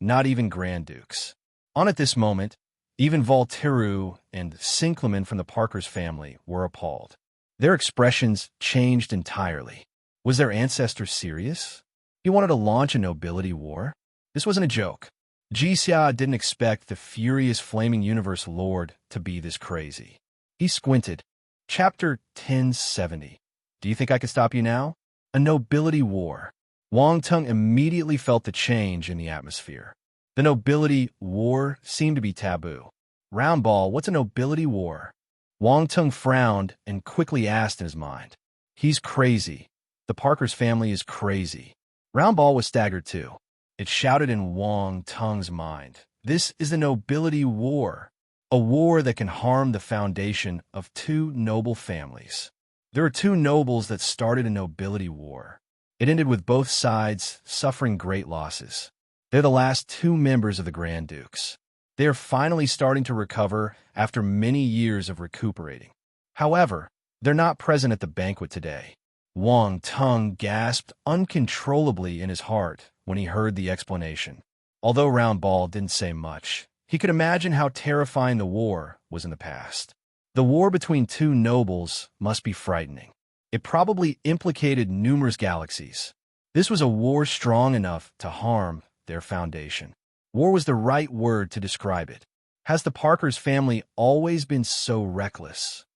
not even Grand Dukes. On at this moment, even Voltaire and Sinclamen from the Parker's family were appalled. Their expressions changed entirely. Was their ancestor serious? He wanted to launch a nobility war? This wasn't a joke. Jixia didn't expect the furious flaming universe lord to be this crazy. He squinted. Chapter 1070. Do you think I could stop you now? A nobility war. Wang Tung immediately felt the change in the atmosphere. The nobility war seemed to be taboo. Roundball, what's a nobility war? Wang Tung frowned and quickly asked in his mind. He's crazy. The Parker's family is crazy. Roundball was staggered too. It shouted in Wang Tung's mind. This is the nobility war. A war that can harm the foundation of two noble families. There are two nobles that started a nobility war. It ended with both sides suffering great losses. They're the last two members of the Grand Dukes. They are finally starting to recover after many years of recuperating. However, they're not present at the banquet today. Wang Tung gasped uncontrollably in his heart when he heard the explanation. Although Roundball didn't say much, he could imagine how terrifying the war was in the past. The war between two nobles must be frightening. It probably implicated numerous galaxies. This was a war strong enough to harm their foundation. War was the right word to describe it. Has the Parker's family always been so reckless?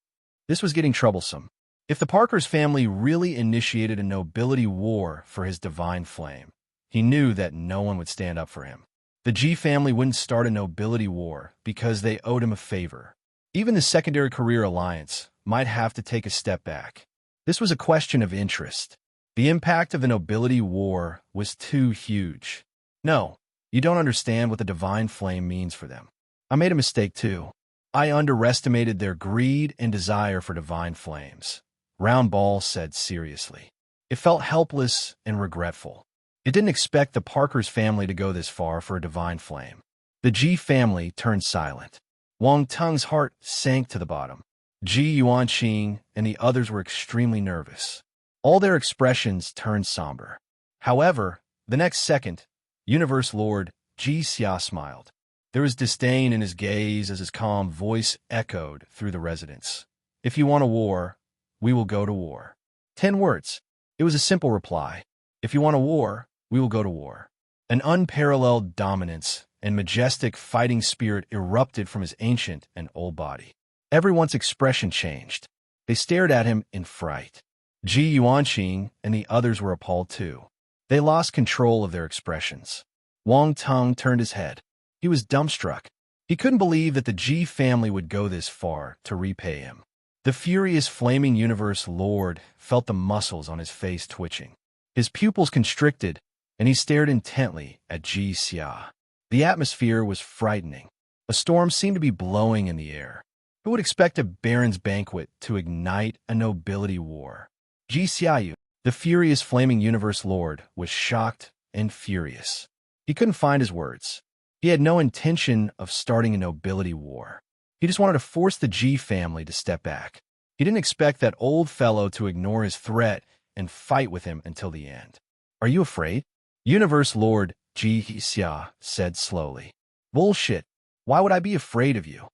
This was getting troublesome. If the Parker's family really initiated a nobility war for his divine flame, he knew that no one would stand up for him. The G family wouldn't start a nobility war because they owed him a favor. Even the secondary career alliance might have to take a step back. This was a question of interest. The impact of the nobility war was too huge. No, you don't understand what the divine flame means for them. I made a mistake too. I underestimated their greed and desire for divine flames. Roundball said seriously. It felt helpless and regretful. It didn't expect the Parker's family to go this far for a divine flame. The G family turned silent. Wang Tung's heart sank to the bottom. Ji Yuanqing and the others were extremely nervous. All their expressions turned somber. However, the next second, Universe Lord Ji Xia smiled. There was disdain in his gaze as his calm voice echoed through the residence. If you want a war, we will go to war. 10 words. It was a simple reply. If you want a war, we will go to war. An unparalleled dominance and majestic fighting spirit erupted from his ancient and old body. Everyone's expression changed. They stared at him in fright. Ji Yuanqing and the others were appalled too. They lost control of their expressions. Wang Tung turned his head. He was dumbstruck. He couldn't believe that the Ji family would go this far to repay him. The furious flaming universe lord felt the muscles on his face twitching. His pupils constricted, and he stared intently at Ji Xia. The atmosphere was frightening. A storm seemed to be blowing in the air. Who would expect a baron's banquet to ignite a nobility war? Ji Xiaoyu, the furious flaming universe lord, was shocked and furious. He couldn't find his words. He had no intention of starting a nobility war. He just wanted to force the Ji family to step back. He didn't expect that old fellow to ignore his threat and fight with him until the end. Are you afraid? Universe Lord Ji Xia said slowly. Bullshit. Why would I be afraid of you?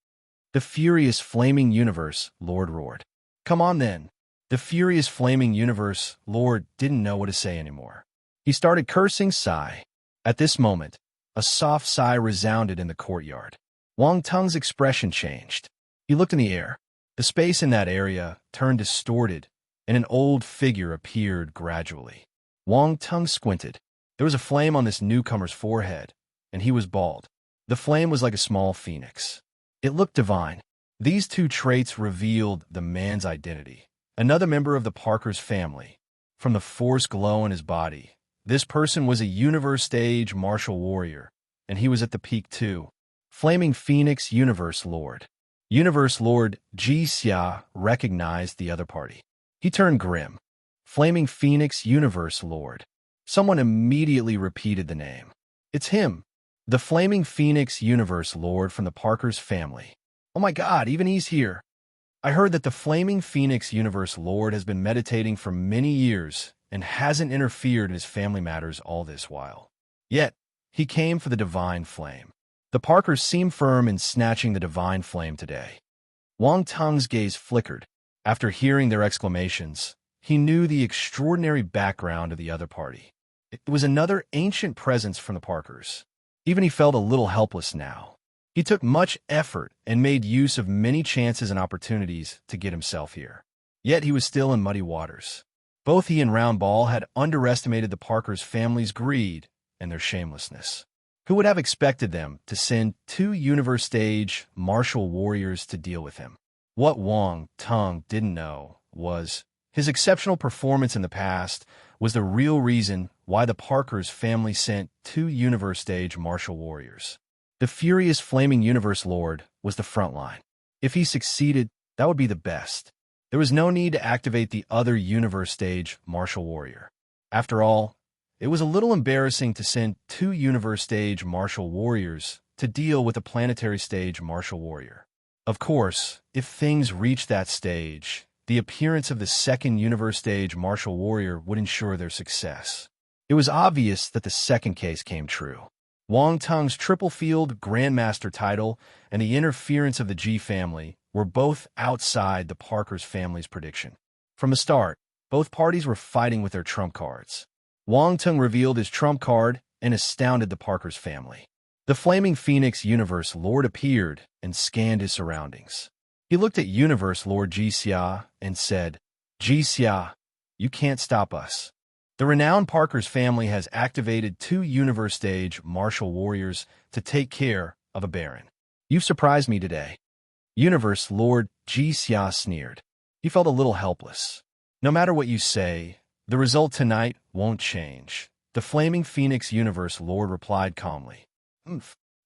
The furious flaming universe lord roared. Come on then. The furious flaming universe lord didn't know what to say anymore. He started cursing sigh. At this moment, a soft sigh resounded in the courtyard. Wang Tung's expression changed. He looked in the air. The space in that area turned distorted, and an old figure appeared gradually. Wang Tung squinted. There was a flame on this newcomer's forehead, and he was bald. The flame was like a small phoenix. It looked divine. These two traits revealed the man's identity. Another member of the Parker's family. From the force glow in his body, this person was a universe-stage martial warrior, and he was at the peak too. Flaming Phoenix Universe Lord. Universe Lord Ji Xia recognized the other party. He turned grim. Flaming Phoenix Universe Lord. Someone immediately repeated the name. It's him. The Flaming Phoenix Universe Lord from the Parker's family. Oh my God, even he's here. I heard that the Flaming Phoenix Universe Lord has been meditating for many years and hasn't interfered in his family matters all this while. Yet, He came for the divine flame. The Parkers seemed firm in snatching the divine flame today. Wang Tung's gaze flickered. After hearing their exclamations, he knew the extraordinary background of the other party. It was another ancient presence from the Parkers. Even he felt a little helpless now. He took much effort and made use of many chances and opportunities to get himself here. Yet he was still in muddy waters. Both he and Round Ball had underestimated the Parkers' family's greed and their shamelessness. Who would have expected them to send 2 universe-stage martial warriors to deal with him? What Wang Tung didn't know was his exceptional performance in the past was the real reason why the Parkers' family sent 2 universe-stage martial warriors. The furious flaming universe lord was the front line. If he succeeded, that would be the best. There was no need to activate the other universe-stage martial warrior. After all, it was a little embarrassing to send 2 universe-stage martial warriors to deal with a planetary-stage martial warrior. Of course, if things reached that stage, the appearance of the second universe-stage martial warrior would ensure their success. It was obvious that the second case came true. Wang Tung's triple-field Grandmaster title and the interference of the G family were both outside the Parkers family's prediction. From the start, both parties were fighting with their trump cards. Wang Tung revealed his trump card and astounded the Parkers family. The Flaming Phoenix Universe Lord appeared and scanned his surroundings. He looked at Universe Lord Ji Xia and said, "Ji Xia, you can't stop us." The renowned Parkers family has activated 2 universe-stage martial warriors to take care of a baron. You've surprised me today. Universe Lord Ji Xia sneered. He felt a little helpless. No matter what you say, the result tonight won't change. The Flaming Phoenix Universe Lord replied calmly.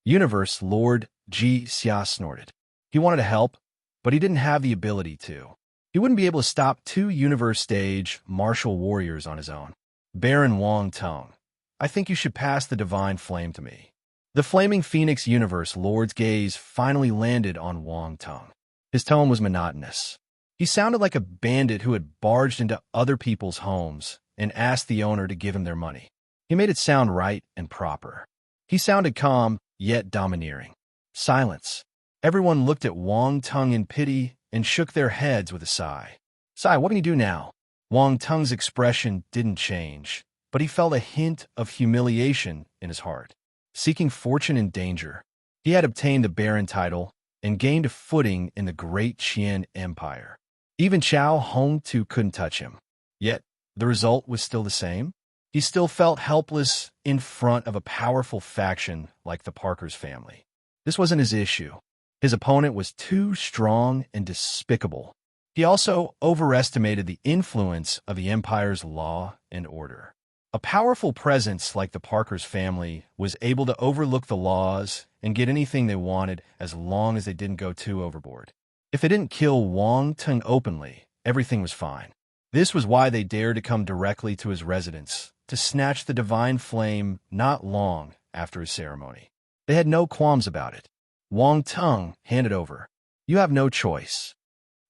Universe Lord Ji Xia snorted. He wanted to help, but he didn't have the ability to. He wouldn't be able to stop 2 universe-stage martial warriors on his own. Baron Wang Tung, I think you should pass the divine flame to me. The Flaming Phoenix Universe Lord's gaze finally landed on Wang Tung. His tone was monotonous. He sounded like a bandit who had barged into other people's homes and asked the owner to give him their money. He made it sound right and proper. He sounded calm, yet domineering. Silence. Everyone looked at Wang Tung in pity and shook their heads with a sigh. "Sigh, what can you do now?" Wang Tung's expression didn't change, but he felt a hint of humiliation in his heart. Seeking fortune in danger, he had obtained the Baron title and gained a footing in the great Qian Empire. Even Chao Hongtu couldn't touch him. Yet, the result was still the same. He still felt helpless in front of a powerful faction like the Parkers family. This wasn't his issue. His opponent was too strong and despicable. He also overestimated the influence of the Empire's law and order. A powerful presence like the Parkers family was able to overlook the laws and get anything they wanted as long as they didn't go too overboard. If they didn't kill Wang Tung openly, everything was fine. This was why they dared to come directly to his residence to snatch the divine flame not long after his ceremony. They had no qualms about it. Wang Tung handed over. "You have no choice."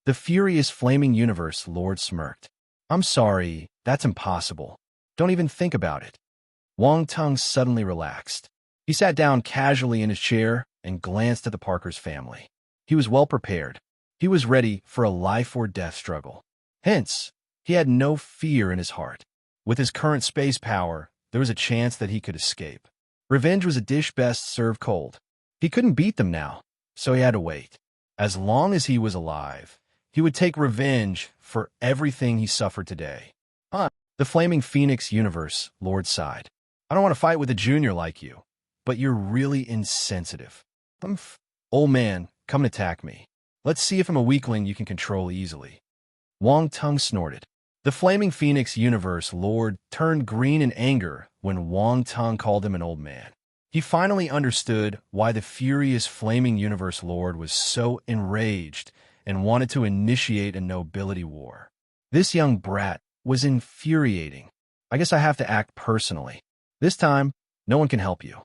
The furious Flaming Universe Lord smirked. "I'm sorry, that's impossible. Don't even think about it." Wang Tung suddenly relaxed. He sat down casually in his chair and glanced at the Parkers family. He was well prepared. He was ready for a life-or-death struggle. Hence, he had no fear in his heart. With his current space power, there was a chance that he could escape. Revenge was a dish best served cold. He couldn't beat them now, so he had to wait. As long as he was alive, he would take revenge for everything he suffered today. The Flaming Phoenix Universe Lord sighed. "I don't want to fight with a junior like you, but you're really insensitive. Old man, come and attack me. Let's see if I'm a weakling you can control easily." Wang Tung snorted. The Flaming Phoenix Universe Lord turned green in anger when Wang Tung called him an old man. He finally understood why the furious Flaming Universe Lord was so enraged and wanted to initiate a nobility war. This young brat was infuriating. "I guess I have to act personally. This time, no one can help you."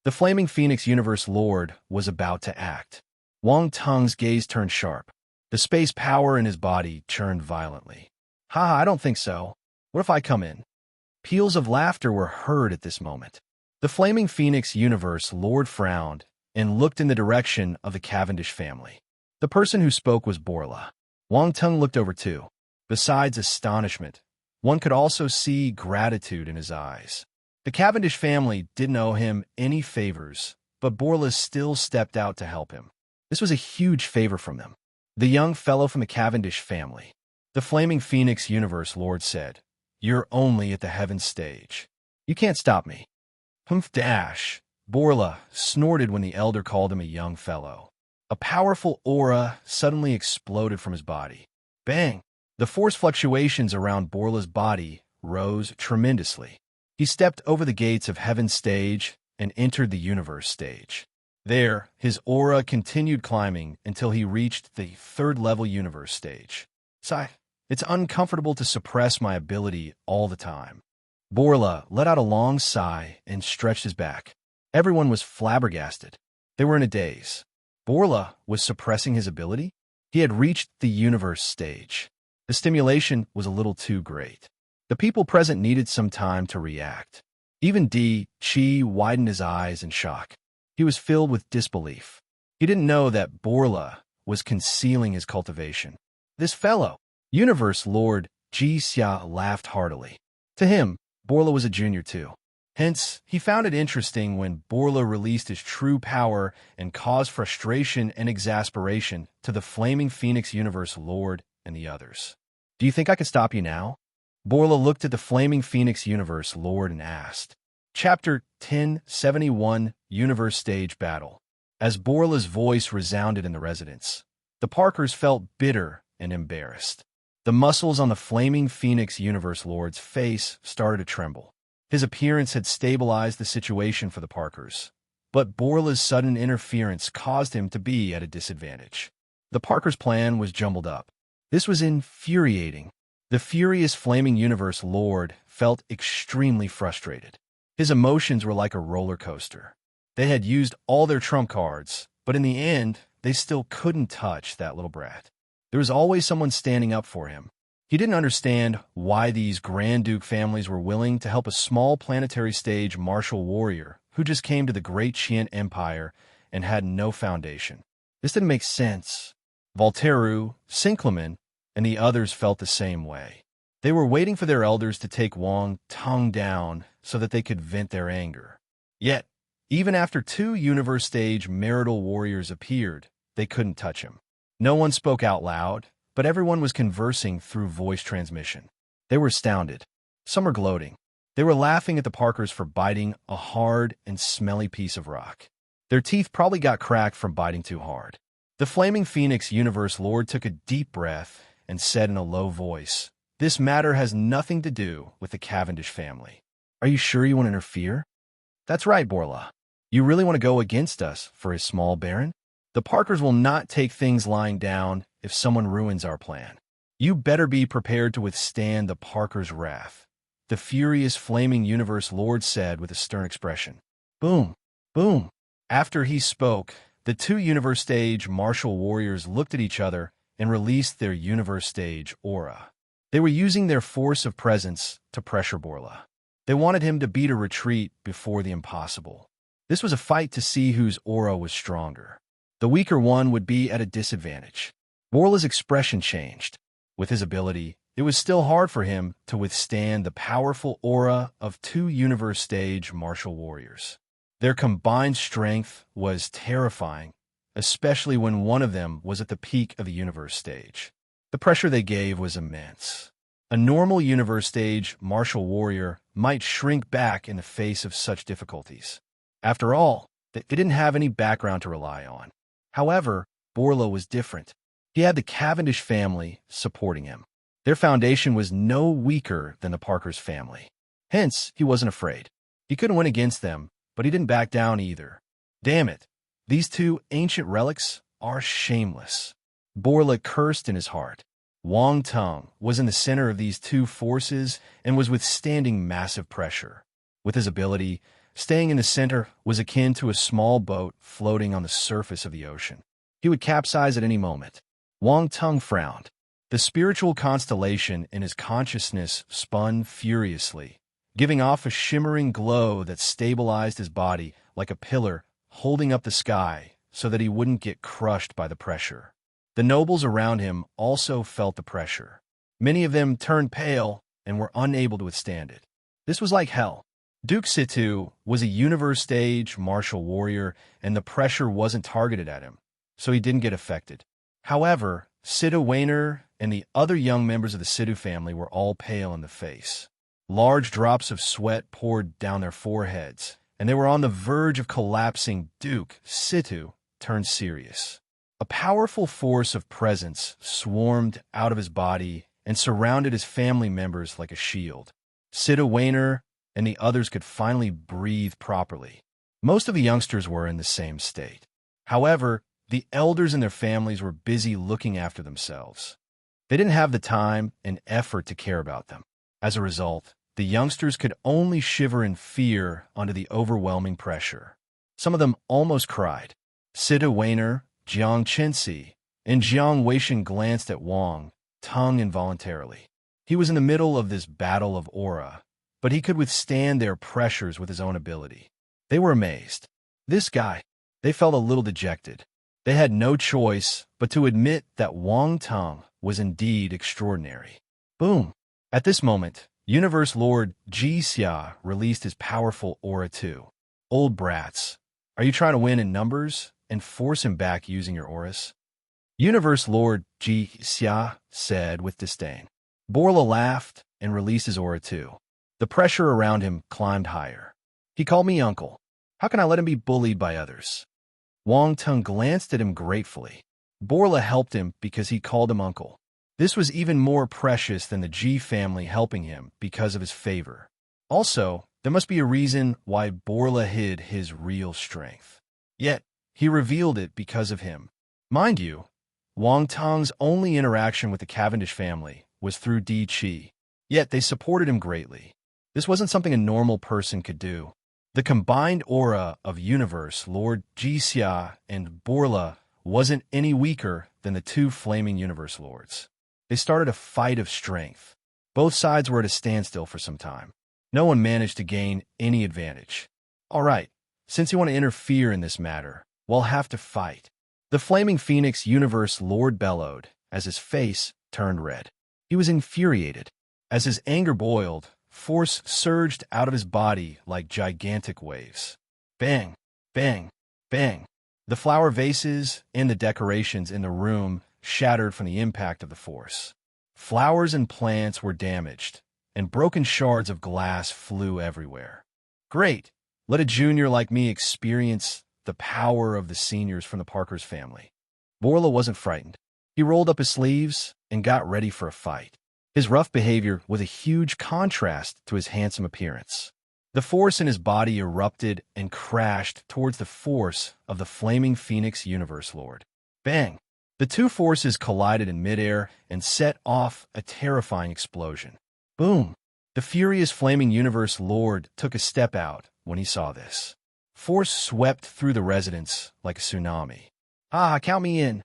The Flaming Phoenix Universe Lord was about to act. Wang Tung's gaze turned sharp. The space power in his body churned violently. "Ha, I don't think so. What if I come in?" Peals of laughter were heard at this moment. The Flaming Phoenix Universe Lord frowned and looked in the direction of the Cavendish family. The person who spoke was Borla. Wang Tung looked over too. Besides astonishment, one could also see gratitude in his eyes. The Cavendish family didn't owe him any favors, but Borla still stepped out to help him. This was a huge favor from them. The young fellow from the Cavendish family. The Flaming Phoenix Universe Lord said, "You're only at the heavens stage. You can't stop me." Humph dash. Borla snorted when the elder called him a young fellow. A powerful aura suddenly exploded from his body. Bang! The force fluctuations around Borla's body rose tremendously. He stepped over the gates of Heaven's stage and entered the Universe stage. There, his aura continued climbing until he reached the third-level Universe stage. Sigh, it's uncomfortable to suppress my ability all the time. Borla let out a long sigh and stretched his back. Everyone was flabbergasted. They were in a daze. Borla was suppressing his ability? He had reached the Universe stage. The stimulation was a little too great. The people present needed some time to react. Even Chi widened his eyes in shock. He was filled with disbelief. He didn't know that Borla was concealing his cultivation. This fellow, Universe Lord Xia, laughed heartily. To him, Borla was a junior too. Hence, he found it interesting when Borla released his true power and caused frustration and exasperation to the Flaming Phoenix Universe Lord and the others. "Do you think I can stop you now?" Borla looked at the Flaming Phoenix Universe Lord and asked. Chapter 1071 Universe Stage Battle. As Borla's voice resounded in the residence, the Parkers felt bitter and embarrassed. The muscles on the Flaming Phoenix Universe Lord's face started to tremble. His appearance had stabilized the situation for the Parkers, but Borla's sudden interference caused him to be at a disadvantage. The Parkers' plan was jumbled up. This was infuriating. The furious Flaming Universe Lord felt extremely frustrated. His emotions were like a roller coaster. They had used all their trump cards, but in the end, they still couldn't touch that little brat. There was always someone standing up for him. He didn't understand why these Grand Duke families were willing to help a small planetary stage martial warrior who just came to the Great Qian Empire and had no foundation. This didn't make sense. Volteru, Sinclamen, and the others felt the same way. They were waiting for their elders to take Wang Tung down so that they could vent their anger. Yet, even after two Universe Stage marital warriors appeared, they couldn't touch him. No one spoke out loud, but everyone was conversing through voice transmission. They were astounded. Some were gloating. They were laughing at the Parkers for biting a hard and smelly piece of rock. Their teeth probably got cracked from biting too hard. The Flaming Phoenix Universe Lord took a deep breath and said in a low voice, "This matter has nothing to do with the Cavendish family. Are you sure you want to interfere?" "That's right, Borla. You really want to go against us for his small baron? The Parkers will not take things lying down if someone ruins our plan. You better be prepared to withstand the Parkers' wrath," the furious Flaming Universe Lord said with a stern expression. Boom! Boom! After he spoke, the two Universe Stage martial warriors looked at each other and released their Universe Stage aura. They were using their force of presence to pressure Borla. They wanted him to beat a retreat before the impossible. This was a fight to see whose aura was stronger. The weaker one would be at a disadvantage. Borla's expression changed. With his ability, it was still hard for him to withstand the powerful aura of two Universe Stage martial warriors. Their combined strength was terrifying, especially when one of them was at the peak of the Universe Stage. The pressure they gave was immense. A normal Universe Stage martial warrior might shrink back in the face of such difficulties. After all, they didn't have any background to rely on. However, Borla was different. He had the Cavendish family supporting him. Their foundation was no weaker than the Parkers' family. Hence, he wasn't afraid. He couldn't win against them, but he didn't back down either. Damn it, these two ancient relics are shameless. Borla cursed in his heart. Wang Tung was in the center of these two forces and was withstanding massive pressure. With his ability, staying in the center was akin to a small boat floating on the surface of the ocean. He would capsize at any moment. Wang Tung frowned. The spiritual constellation in his consciousness spun furiously, giving off a shimmering glow that stabilized his body like a pillar holding up the sky so that he wouldn't get crushed by the pressure. The nobles around him also felt the pressure. Many of them turned pale and were unable to withstand it. This was like hell. Duke Situ was a universe-stage martial warrior, and the pressure wasn't targeted at him, so he didn't get affected. However, Situ Wainer and the other young members of the Situ family were all pale in the face. Large drops of sweat poured down their foreheads, and they were on the verge of collapsing. Duke Situ turned serious. A powerful force of presence swarmed out of his body and surrounded his family members like a shield. Situ Wainer and the others could finally breathe properly. Most of the youngsters were in the same state. However, the elders and their families were busy looking after themselves. They didn't have the time and effort to care about them. As a result, the youngsters could only shiver in fear under the overwhelming pressure. Some of them almost cried. Situ Wainer, Jiang Chensi, and Jiang Weishan glanced at Wang Tung involuntarily. He was in the middle of this battle of aura, but he could withstand their pressures with his own ability. They were amazed. This guy, they felt a little dejected. They had no choice but to admit that Wang Tung was indeed extraordinary. Boom! At this moment, Universe Lord Ji Xia released his powerful aura too. Old brats, are you trying to win in numbers and force him back using your auras? Universe Lord Ji Xia said with disdain. Borla laughed and released his aura too. The pressure around him climbed higher. He called me uncle. How can I let him be bullied by others? Wang Tung glanced at him gratefully. Borla helped him because he called him uncle. This was even more precious than the Ji family helping him because of his favor. Also, there must be a reason why Borla hid his real strength. Yet, he revealed it because of him. Mind you, Wang Tung's only interaction with the Cavendish family was through Di Qi, yet they supported him greatly. This wasn't something a normal person could do. The combined aura of Universe Lord Ji Xia and Borla wasn't any weaker than the two flaming Universe Lords. They started a fight of strength. Both sides were at a standstill for some time. No one managed to gain any advantage. All right, since you want to interfere in this matter, we'll have to fight. The flaming Phoenix Universe Lord bellowed as his face turned red. He was infuriated. As his anger boiled, force surged out of his body like gigantic waves. Bang, bang, bang. The flower vases and the decorations in the room shattered from the impact of the force. Flowers and plants were damaged, and broken shards of glass flew everywhere. Great! Let a junior like me experience the power of the seniors from the Parkers family. Borla wasn't frightened. He rolled up his sleeves and got ready for a fight. His rough behavior was a huge contrast to his handsome appearance. The force in his body erupted and crashed towards the force of the flaming Phoenix Universe Lord. Bang! The two forces collided in midair and set off a terrifying explosion. Boom! The furious flaming Universe Lord took a step out when he saw this. Force swept through the residence like a tsunami. Count me in.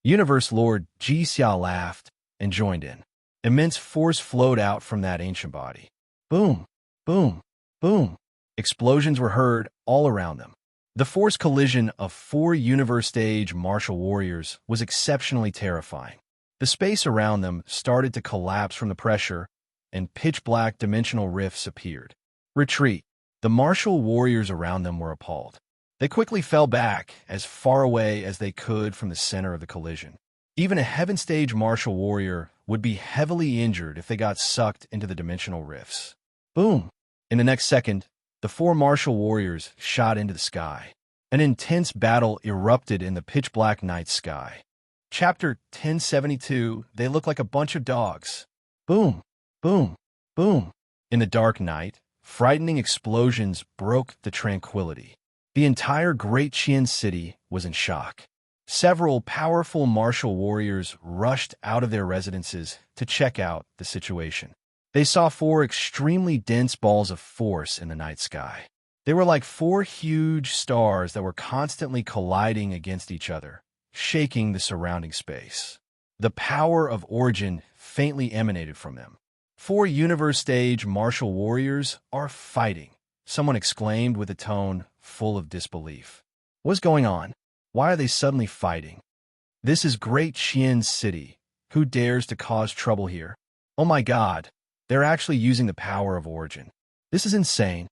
Universe Lord Ji Xia laughed and joined in. Immense force flowed out from that ancient body. Boom! Boom! Boom! Explosions were heard all around them. The force collision of 4 universe-stage martial warriors was exceptionally terrifying. The space around them started to collapse from the pressure, and pitch-black dimensional rifts appeared. Retreat. The martial warriors around them were appalled. They quickly fell back as far away as they could from the center of the collision. Even a heaven-stage martial warrior would be heavily injured if they got sucked into the dimensional rifts. Boom! In the next second, the 4 martial warriors shot into the sky. An intense battle erupted in the pitch-black night sky. Chapter 1072, They Look Like a Bunch of Dogs. Boom! Boom! Boom! In the dark night, frightening explosions broke the tranquility. The entire Great Qian city was in shock. Several powerful martial warriors rushed out of their residences to check out the situation. They saw 4 extremely dense balls of force in the night sky. They were like 4 huge stars that were constantly colliding against each other, shaking the surrounding space. The power of origin faintly emanated from them. 4 universe stage martial warriors are fighting, someone exclaimed with a tone full of disbelief. What's going on? Why are they suddenly fighting? This is Great Qian's city. Who dares to cause trouble here? Oh my god, they're actually using the power of origin. This is insane.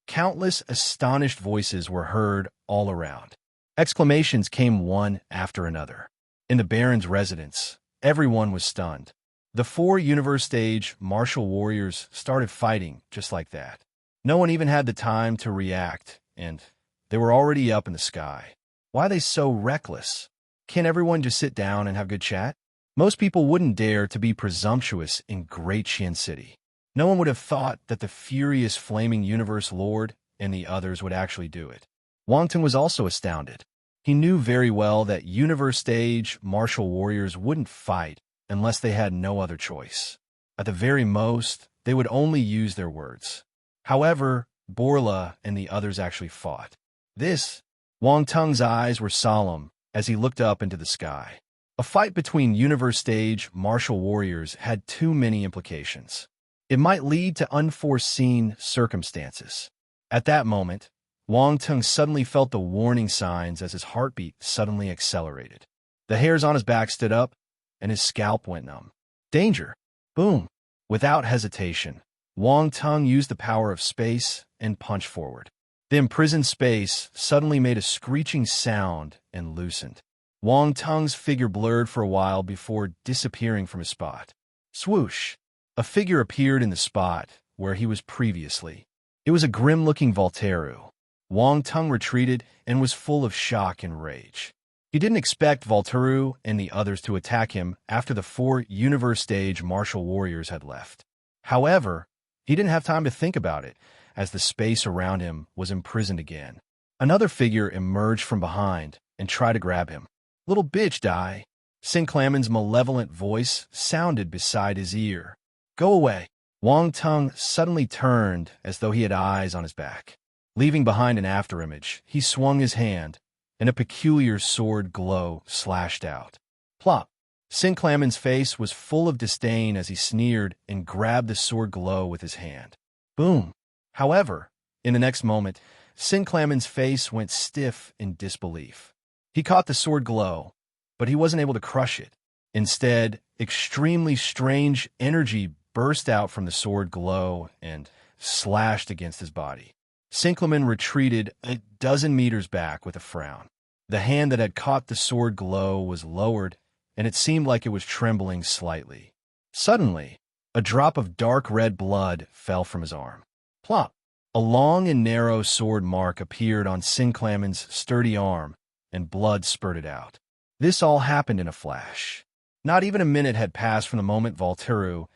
Countless astonished voices were heard all around. Exclamations came one after another. In the Baron's residence, everyone was stunned. The 4 universe stage martial warriors started fighting just like that. No one even had the time to react, and they were already up in the sky. Why are they so reckless? Can't everyone just sit down and have good chat? Most people wouldn't dare to be presumptuous in Great Qian City. No one would have thought that the furious flaming universe lord and the others would actually do it. Wang Teng was also astounded. He knew very well that universe stage martial warriors wouldn't fight unless they had no other choice. At the very most, they would only use their words. However, Borla and the others actually fought. Wang Teng's eyes were solemn as he looked up into the sky. A fight between universe stage martial warriors had too many implications. It might lead to unforeseen circumstances. At that moment, Wang Teng suddenly felt the warning signs as his heartbeat suddenly accelerated. The hairs on his back stood up, and his scalp went numb. Danger! Boom! Without hesitation, Wang Teng used the power of space and punched forward. The imprisoned space suddenly made a screeching sound and loosened. Wang Teng's figure blurred for a while before disappearing from his spot. Swoosh! A figure appeared in the spot where he was previously. It was a grim-looking Voltaru. Wang Teng retreated and was full of shock and rage. He didn't expect Voltaru and the others to attack him after the 4 universe stage martial warriors had left. However, he didn't have time to think about it, as the space around him was imprisoned again. Another figure emerged from behind and tried to grab him. Little bitch, die! Sinclairman's malevolent voice sounded beside his ear. Go away! Wang Teng suddenly turned as though he had eyes on his back. Leaving behind an afterimage, he swung his hand, and a peculiar sword glow slashed out. Plop! Sinclairman's face was full of disdain as he sneered and grabbed the sword glow with his hand. Boom! However, in the next moment, Sinclairman's face went stiff in disbelief. He caught the sword glow, but he wasn't able to crush it. Instead, extremely strange energy burst out from the sword glow and slashed against his body. Sinclairman retreated a dozen meters back with a frown. The hand that had caught the sword glow was lowered, and it seemed like it was trembling slightly. Suddenly, a drop of dark red blood fell from his arm. Plop! A long and narrow sword mark appeared on Sinclairman's sturdy arm, and blood spurted out. This all happened in a flash. Not even a minute had passed from the moment Voltaru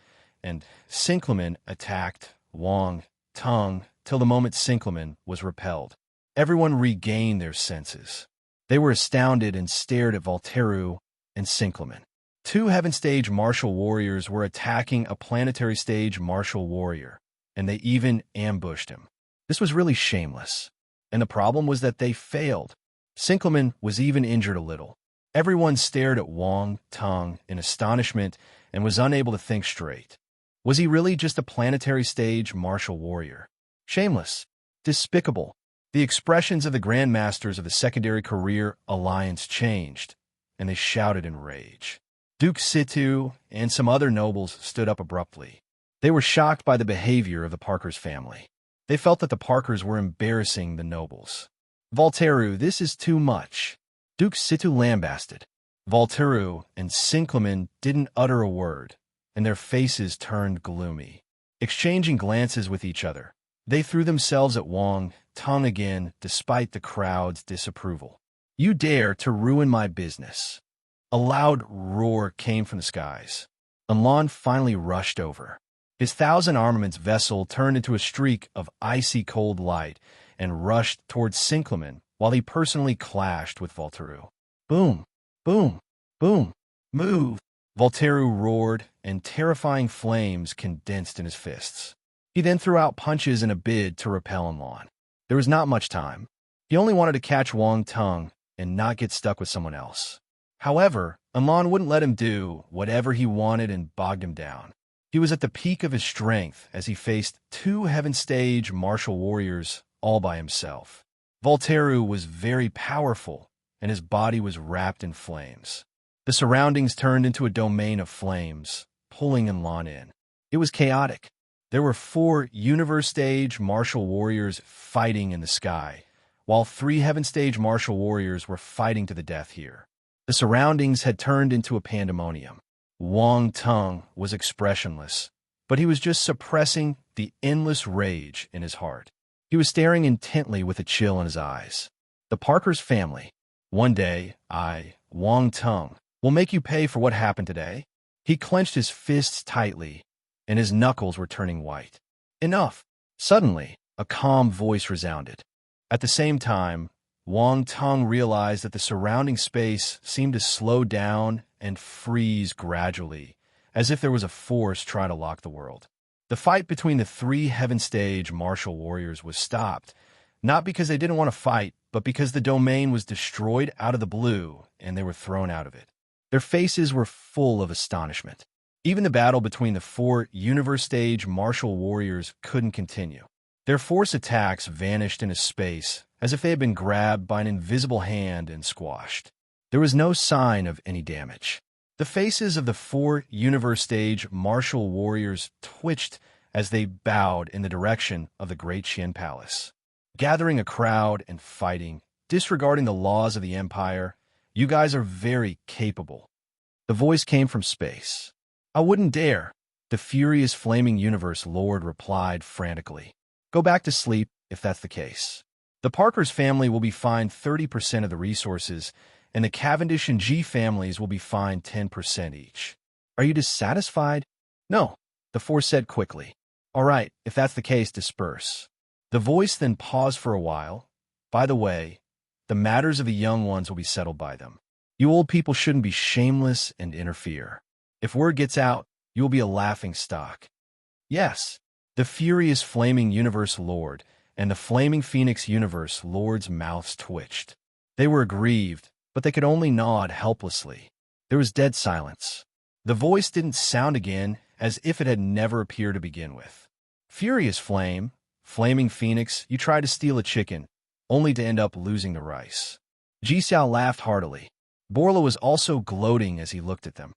and Sinclairman attacked Wang Teng till the moment Sinclairman was repelled. Everyone regained their senses. They were astounded and stared at Voltaru and Sinclairman. 2 heaven stage martial warriors were attacking a planetary stage martial warrior, and they even ambushed him. This was really shameless. And the problem was that they failed. Sinclairman was even injured a little. Everyone stared at Wang Teng in astonishment and was unable to think straight. Was he really just a planetary stage martial warrior? Shameless. Despicable. The expressions of the Grandmasters of the Secondary Career Alliance changed, and they shouted in rage. Duke Situ and some other nobles stood up abruptly. They were shocked by the behavior of the Parkers family. They felt that the Parkers were embarrassing the nobles. Voltaru, this is too much. Duke Situ lambasted. Voltaru and Sinclairman didn't utter a word, and their faces turned gloomy. Exchanging glances with each other, they threw themselves at Wang Teng again despite the crowd's disapproval. You dare to ruin my business. A loud roar came from the skies. Anlan finally rushed over. His 1,000 armaments vessel turned into a streak of icy cold light and rushed towards Sinclairman while he personally clashed with Voltaru. Boom! Boom! Boom! Move! Voltaru roared, and terrifying flames condensed in his fists. He then threw out punches in a bid to repel Anlan. There was not much time. He only wanted to catch Wang Teng and not get stuck with someone else. However, Anlan wouldn't let him do whatever he wanted and bogged him down. He was at the peak of his strength as he faced two heaven-stage martial warriors all by himself. Voltaire was very powerful, and his body was wrapped in flames. The surroundings turned into a domain of flames, pulling Enlon in. It was chaotic. There were 4 universe-stage martial warriors fighting in the sky, while 3 heaven-stage martial warriors were fighting to the death here. The surroundings had turned into a pandemonium. Wang Tung was expressionless, but he was just suppressing the endless rage in his heart. He was staring intently with a chill in his eyes. The Parker's family. One day, Wang Tung, will make you pay for what happened today. He clenched his fists tightly, and his knuckles were turning white. Enough! Suddenly, a calm voice resounded. At the same time, Wang Tung realized that the surrounding space seemed to slow down and freeze gradually, as if there was a force trying to lock the world. The fight between the 3 heaven-stage martial warriors was stopped, not because they didn't want to fight, but because the domain was destroyed out of the blue and they were thrown out of it. Their faces were full of astonishment. Even the battle between the 4 universe-stage martial warriors couldn't continue. Their force attacks vanished into space as if they had been grabbed by an invisible hand and squashed. There was no sign of any damage. The faces of the 4 universe-stage martial warriors twitched as they bowed in the direction of the Great Qian Palace. Gathering a crowd and fighting, disregarding the laws of the Empire, you guys are very capable. The voice came from space. I wouldn't dare, the furious flaming universe lord replied frantically. Go back to sleep if that's the case. The Parker's family will be fined 30% of the resources, and the Cavendish and G families will be fined 10% each. Are you dissatisfied? No, the force said quickly. All right, if that's the case, disperse. The voice then paused for a while. By the way, the matters of the young ones will be settled by them. You old people shouldn't be shameless and interfere. If word gets out, you will be a laughing stock. Yes, the furious flaming universe lord and the flaming phoenix universe lord's mouths twitched. They were aggrieved, but they could only nod helplessly. There was dead silence. The voice didn't sound again as if it had never appeared to begin with. Furious flame, flaming phoenix, you tried to steal a chicken, only to end up losing the rice. Ji Xiao laughed heartily. Borla was also gloating as he looked at them.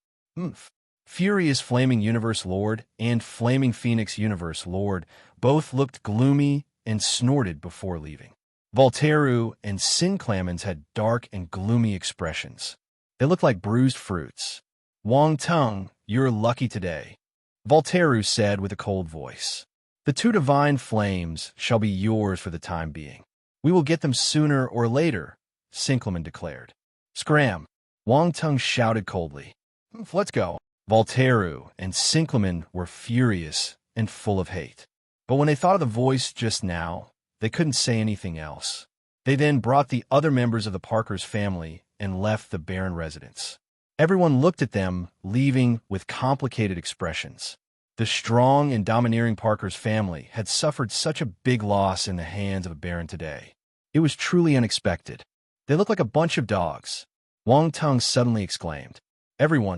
Furious flaming universe lord and flaming phoenix universe lord both looked gloomy and snorted before leaving. Voltaire and Sin Clamens had dark and gloomy expressions. They looked like bruised fruits. Wang Tung, you're lucky today, Voltaire said with a cold voice. The 2 divine flames shall be yours for the time being. We will get them sooner or later, Sin Clemen declared. Scram! Wang Tung shouted coldly. Let's go. Voltaire and Sin Clemen were furious and full of hate. But when they thought of the voice just now, they couldn't say anything else. They then brought the other members of the Parker's family and left the barren residence. Everyone looked at them, leaving with complicated expressions. The strong and domineering Parker's family had suffered such a big loss in the hands of a baron today. It was truly unexpected. They looked like a bunch of dogs. Wang Tung suddenly exclaimed. Everyone,